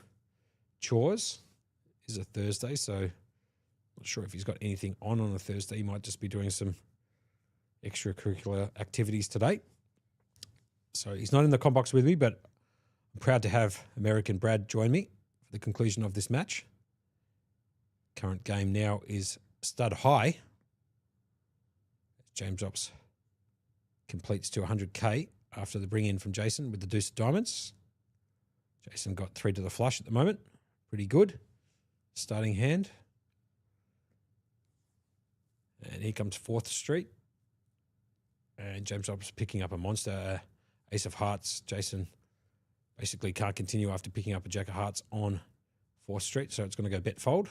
chores. It's a Thursday, so not sure if he's got anything on a Thursday. He might just be doing some extracurricular activities today. So he's not in the comp box with me, but I'm proud to have American Brad join me for the conclusion of this match. Current game now is stud high. James Ops completes to 100K after the bring in from Jason with the deuce of diamonds. Jason got 3 to the flush at the moment. Pretty good. Starting hand. And here comes 4th Street. And James Ops picking up a monster, Ace of Hearts. Jason basically can't continue after picking up a Jack of Hearts on 4th Street, so it's going to go bet fold.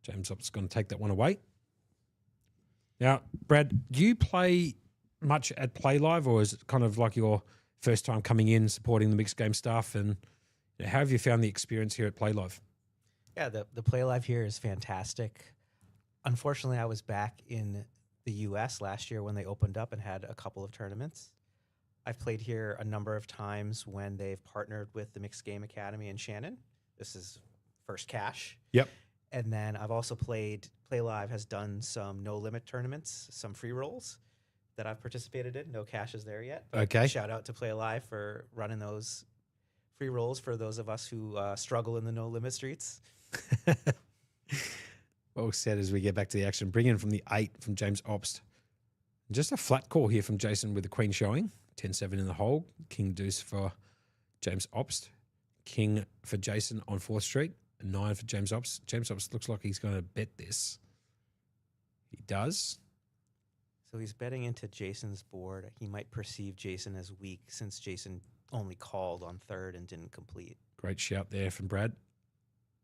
James Ops is going to take that one away. Now, Brad, do you play much at Play Live, or is it kind of like your first time coming in, supporting the mixed game stuff? And how have you found the experience here at Play Live? Yeah, the Play Live here is fantastic. Unfortunately, I was back in the U.S. last year when they opened up and had a couple of tournaments. I've played here a number of times when they've partnered with the Mixed Game Academy in Shannon. This is first cash. Yep. And then I've also PlayLive has done some no limit tournaments, some free rolls that I've participated in. No cash is there yet. But Okay. Shout out to PlayLive for running those free rolls for those of us who struggle in the no limit streets. Well said as we get back to the action. Bring in from the 8 from James Obst. Just a flat call here from Jason with the queen showing. 10-7 in the hole. King deuce for James Obst. King for Jason on 4th Street. 9 for James Obst. James Obst looks like he's going to bet this. He does. So he's betting into Jason's board. He might perceive Jason as weak since Jason only called on 3rd and didn't complete. Great shout there from Brad.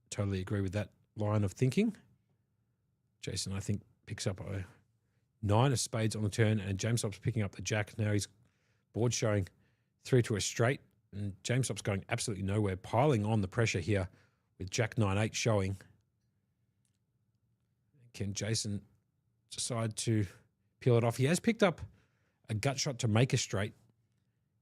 Totally agree with that line of thinking. Jason, I think, picks up a 9 of spades on the turn, and James Obst picking up the jack. Now he's board showing 3 to a straight, and James Obst going absolutely nowhere, piling on the pressure here with jack 9-8 showing. Can Jason decide to peel it off? He has picked up a gut shot to make a straight.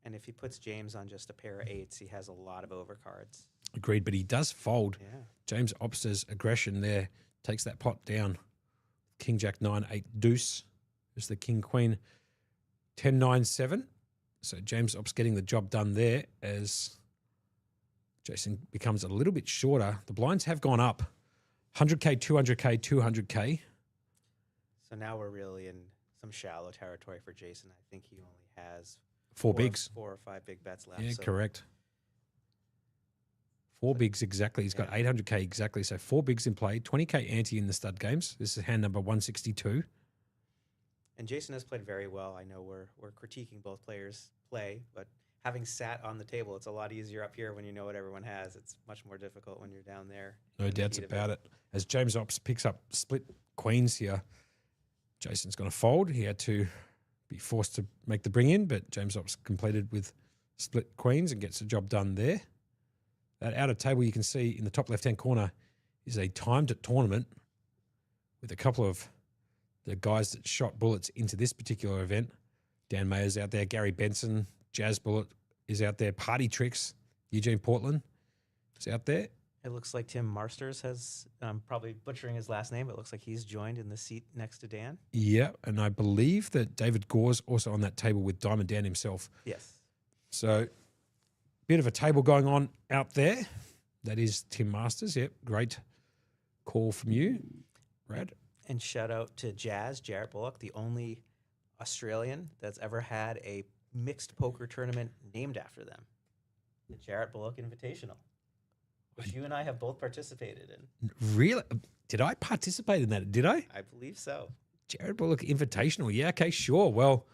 And if he puts James on just a pair of 8s, he has a lot of overcards. Agreed, but he does fold. Yeah. James Obst's aggression there takes that pot down. King Jack 9-8 deuce is the King Queen 10-9-7. So James Obst getting the job done there as Jason becomes a little bit shorter. The blinds have gone up. 100K, 200K, 200K. So now we're really in some shallow territory for Jason. I think he only has Four bigs. 4 or 5 big bets left. Yeah, so correct. 4 bigs exactly. He's got 800K exactly. So 4 bigs in play. 20K ante in the stud games. This is hand number 162. And Jason has played very well. I know we're critiquing both players' play, but having sat on the table, it's a lot easier up here when you know what everyone has. It's much more difficult when you're down there. No doubts about it. As James Obst picks up split queens here, Jason's going to fold. He had to be forced to make the bring in, but James Obst completed with split queens and gets the job done there. That outer table you can see in the top left-hand corner is a timed tournament with a couple of the guys that shot bullets into this particular event. Dan Mayer's out there, Gary Benson, Jazz Bullet is out there, Party Tricks, Eugene Portland is out there. It looks like Tim Marsters has, I'm probably butchering his last name, but it looks like he's joined in the seat next to Dan. Yeah, and I believe that David Gore's also on that table with Diamond Dan himself. Yes. So, bit of a table going on out there. That is Tim Masters. Yep, great call from you, Brad. And shout out to Jazz, Jarrett Bullock, the only Australian that's ever had a mixed poker tournament named after them. The Jarrett Bullock Invitational, which you and I have both participated in. Really? Did I participate in that? Did I? I believe so. Jared Bullock Invitational. Yeah, okay, sure. Well,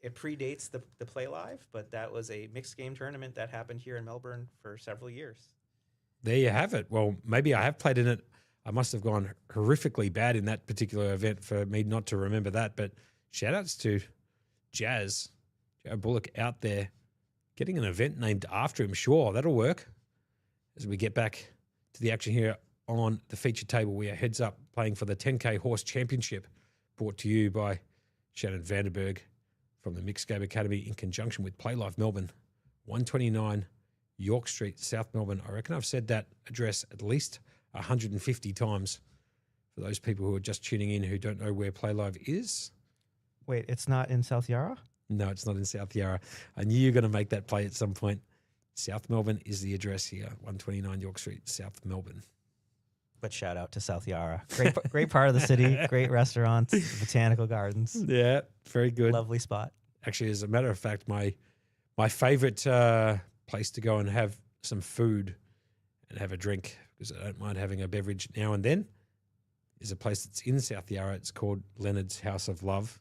It predates the PlayLive, but that was a mixed game tournament that happened here in Melbourne for several years. there you have it. Well, maybe I have played in it. I must have gone horrifically bad in that particular event for me not to remember that. But shout outs to Jazz, Jared Bullock out there getting an event named after him. Sure, that'll work. As we get back to the action here on the feature table, we are heads up playing for the 10K Horse Championship, brought to you by Shannon Vanderberg from the Mixed Game Academy in conjunction with PlayLive Melbourne, 129 York Street, South Melbourne. I reckon I've said that address at least 150 times for those people who are just tuning in who don't know where PlayLive is. Wait, it's not in South Yarra? No, it's not in South Yarra. I knew you were going to make that play at some point. South Melbourne is the address here, 129 York Street, South Melbourne. But shout out to South Yarra. Great part of the city, great restaurants, botanical gardens. Yeah, very good. Lovely spot. Actually, as a matter of fact, my favorite place to go and have some food and have a drink, because I don't mind having a beverage now and then, is a place that's in South Yarra. It's called Leonard's House of Love.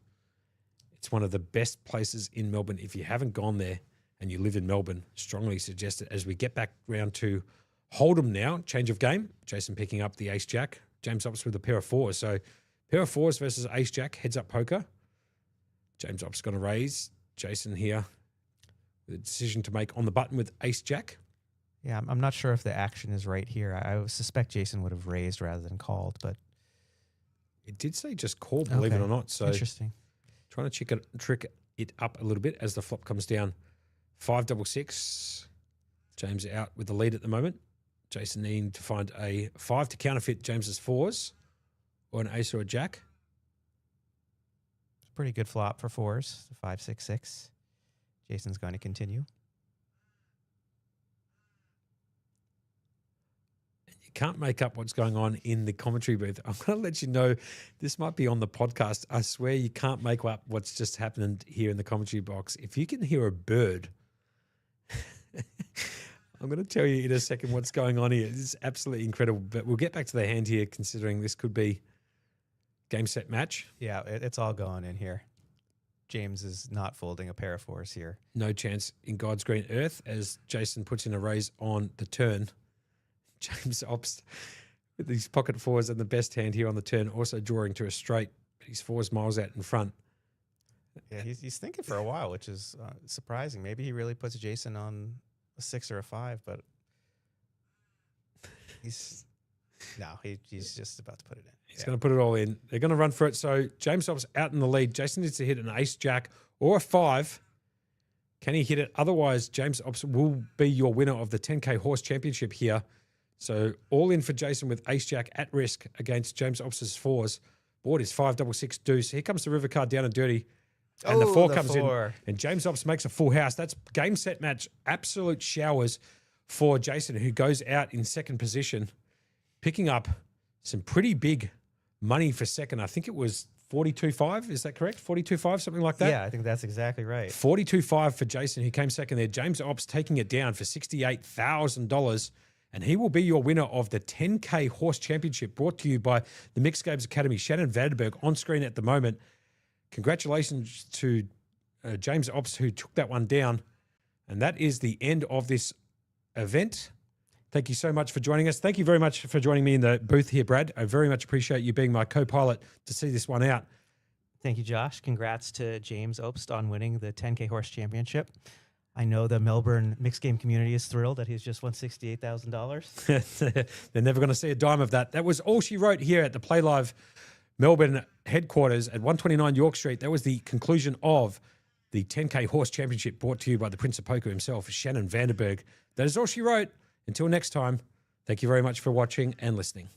It's one of the best places in Melbourne. If you haven't gone there and you live in Melbourne, strongly suggest it. As we get back round to Hold'em now, change of game. Jason picking up the ace-jack. James Ops with a pair of fours. So pair of fours versus ace-jack, heads-up poker. James Ops going to raise. Jason here with a decision to make on the button with ace-jack. Yeah, I'm not sure if the action is right here. I suspect Jason would have raised rather than called, but It did say just call, believe it Okay. or not. So interesting. trying to trick it up a little bit as the flop comes down. 5-6-6. James out with the lead at the moment. Jason needing to find a 5 to counterfeit James's 4s or an ace or a jack. Pretty good flop for 4s, the 5-6-6. Jason's going to continue. You can't make up what's going on in the commentary booth. I'm going to let you know, this might be on the podcast. I swear you can't make up what's just happened here in the commentary box. If you can hear a bird, I'm going to tell you in a second what's going on here. It's absolutely incredible. But we'll get back to the hand here, considering this could be game, set, match. Yeah, it's all going in here. James is not folding a pair of 4s here. No chance in God's green earth as Jason puts in a raise on the turn. James opts with these pocket 4s and the best hand here on the turn, also drawing to a straight. He's 4s miles out in front. Yeah, he's thinking for a while, which is surprising. Maybe he really puts Jason on a 6 or a 5, but he's just about to put it in. He's going to put it all in. They're going to run for it. So James Op's out in the lead. Jason needs to hit an ace jack or a 5. Can he hit it? Otherwise, James Ops will be your winner of the 10K Horse Championship here. So all in for Jason with ace jack at risk against James Ops's 4s. Board is 5-6-6 deuce. Here comes the river card down and dirty. And the 4 comes in. And James Ops makes a full house. That's game, set, match. Absolute showers for Jason, who goes out in second position, picking up some pretty big money for second. I think it was 42.5. Is that correct? 42.5, something like that? Yeah, I think that's exactly right. 42.5 for Jason, who came second there. James Ops taking it down for $68,000. And he will be your winner of the 10K Horse Championship, brought to you by the Mixed Games Academy. Shannon Vandenberg on screen at the moment. Congratulations to James Ops, who took that one down. And that is the end of this event. Thank you so much for joining us. Thank you very much for joining me in the booth here, Brad. I very much appreciate you being my co-pilot to see this one out. Thank you, Josh. Congrats to James Opst on winning the 10K Horse Championship. I know the Melbourne mixed game community is thrilled that he's just won $68,000. They're never going to see a dime of that. That was all she wrote here at the PlayLive Melbourne headquarters at 129 York Street. That was the conclusion of the 10K Horse Championship, brought to you by the Prince of Poker himself, Shannon Vandenberg. That is all she wrote. Until next time, thank you very much for watching and listening.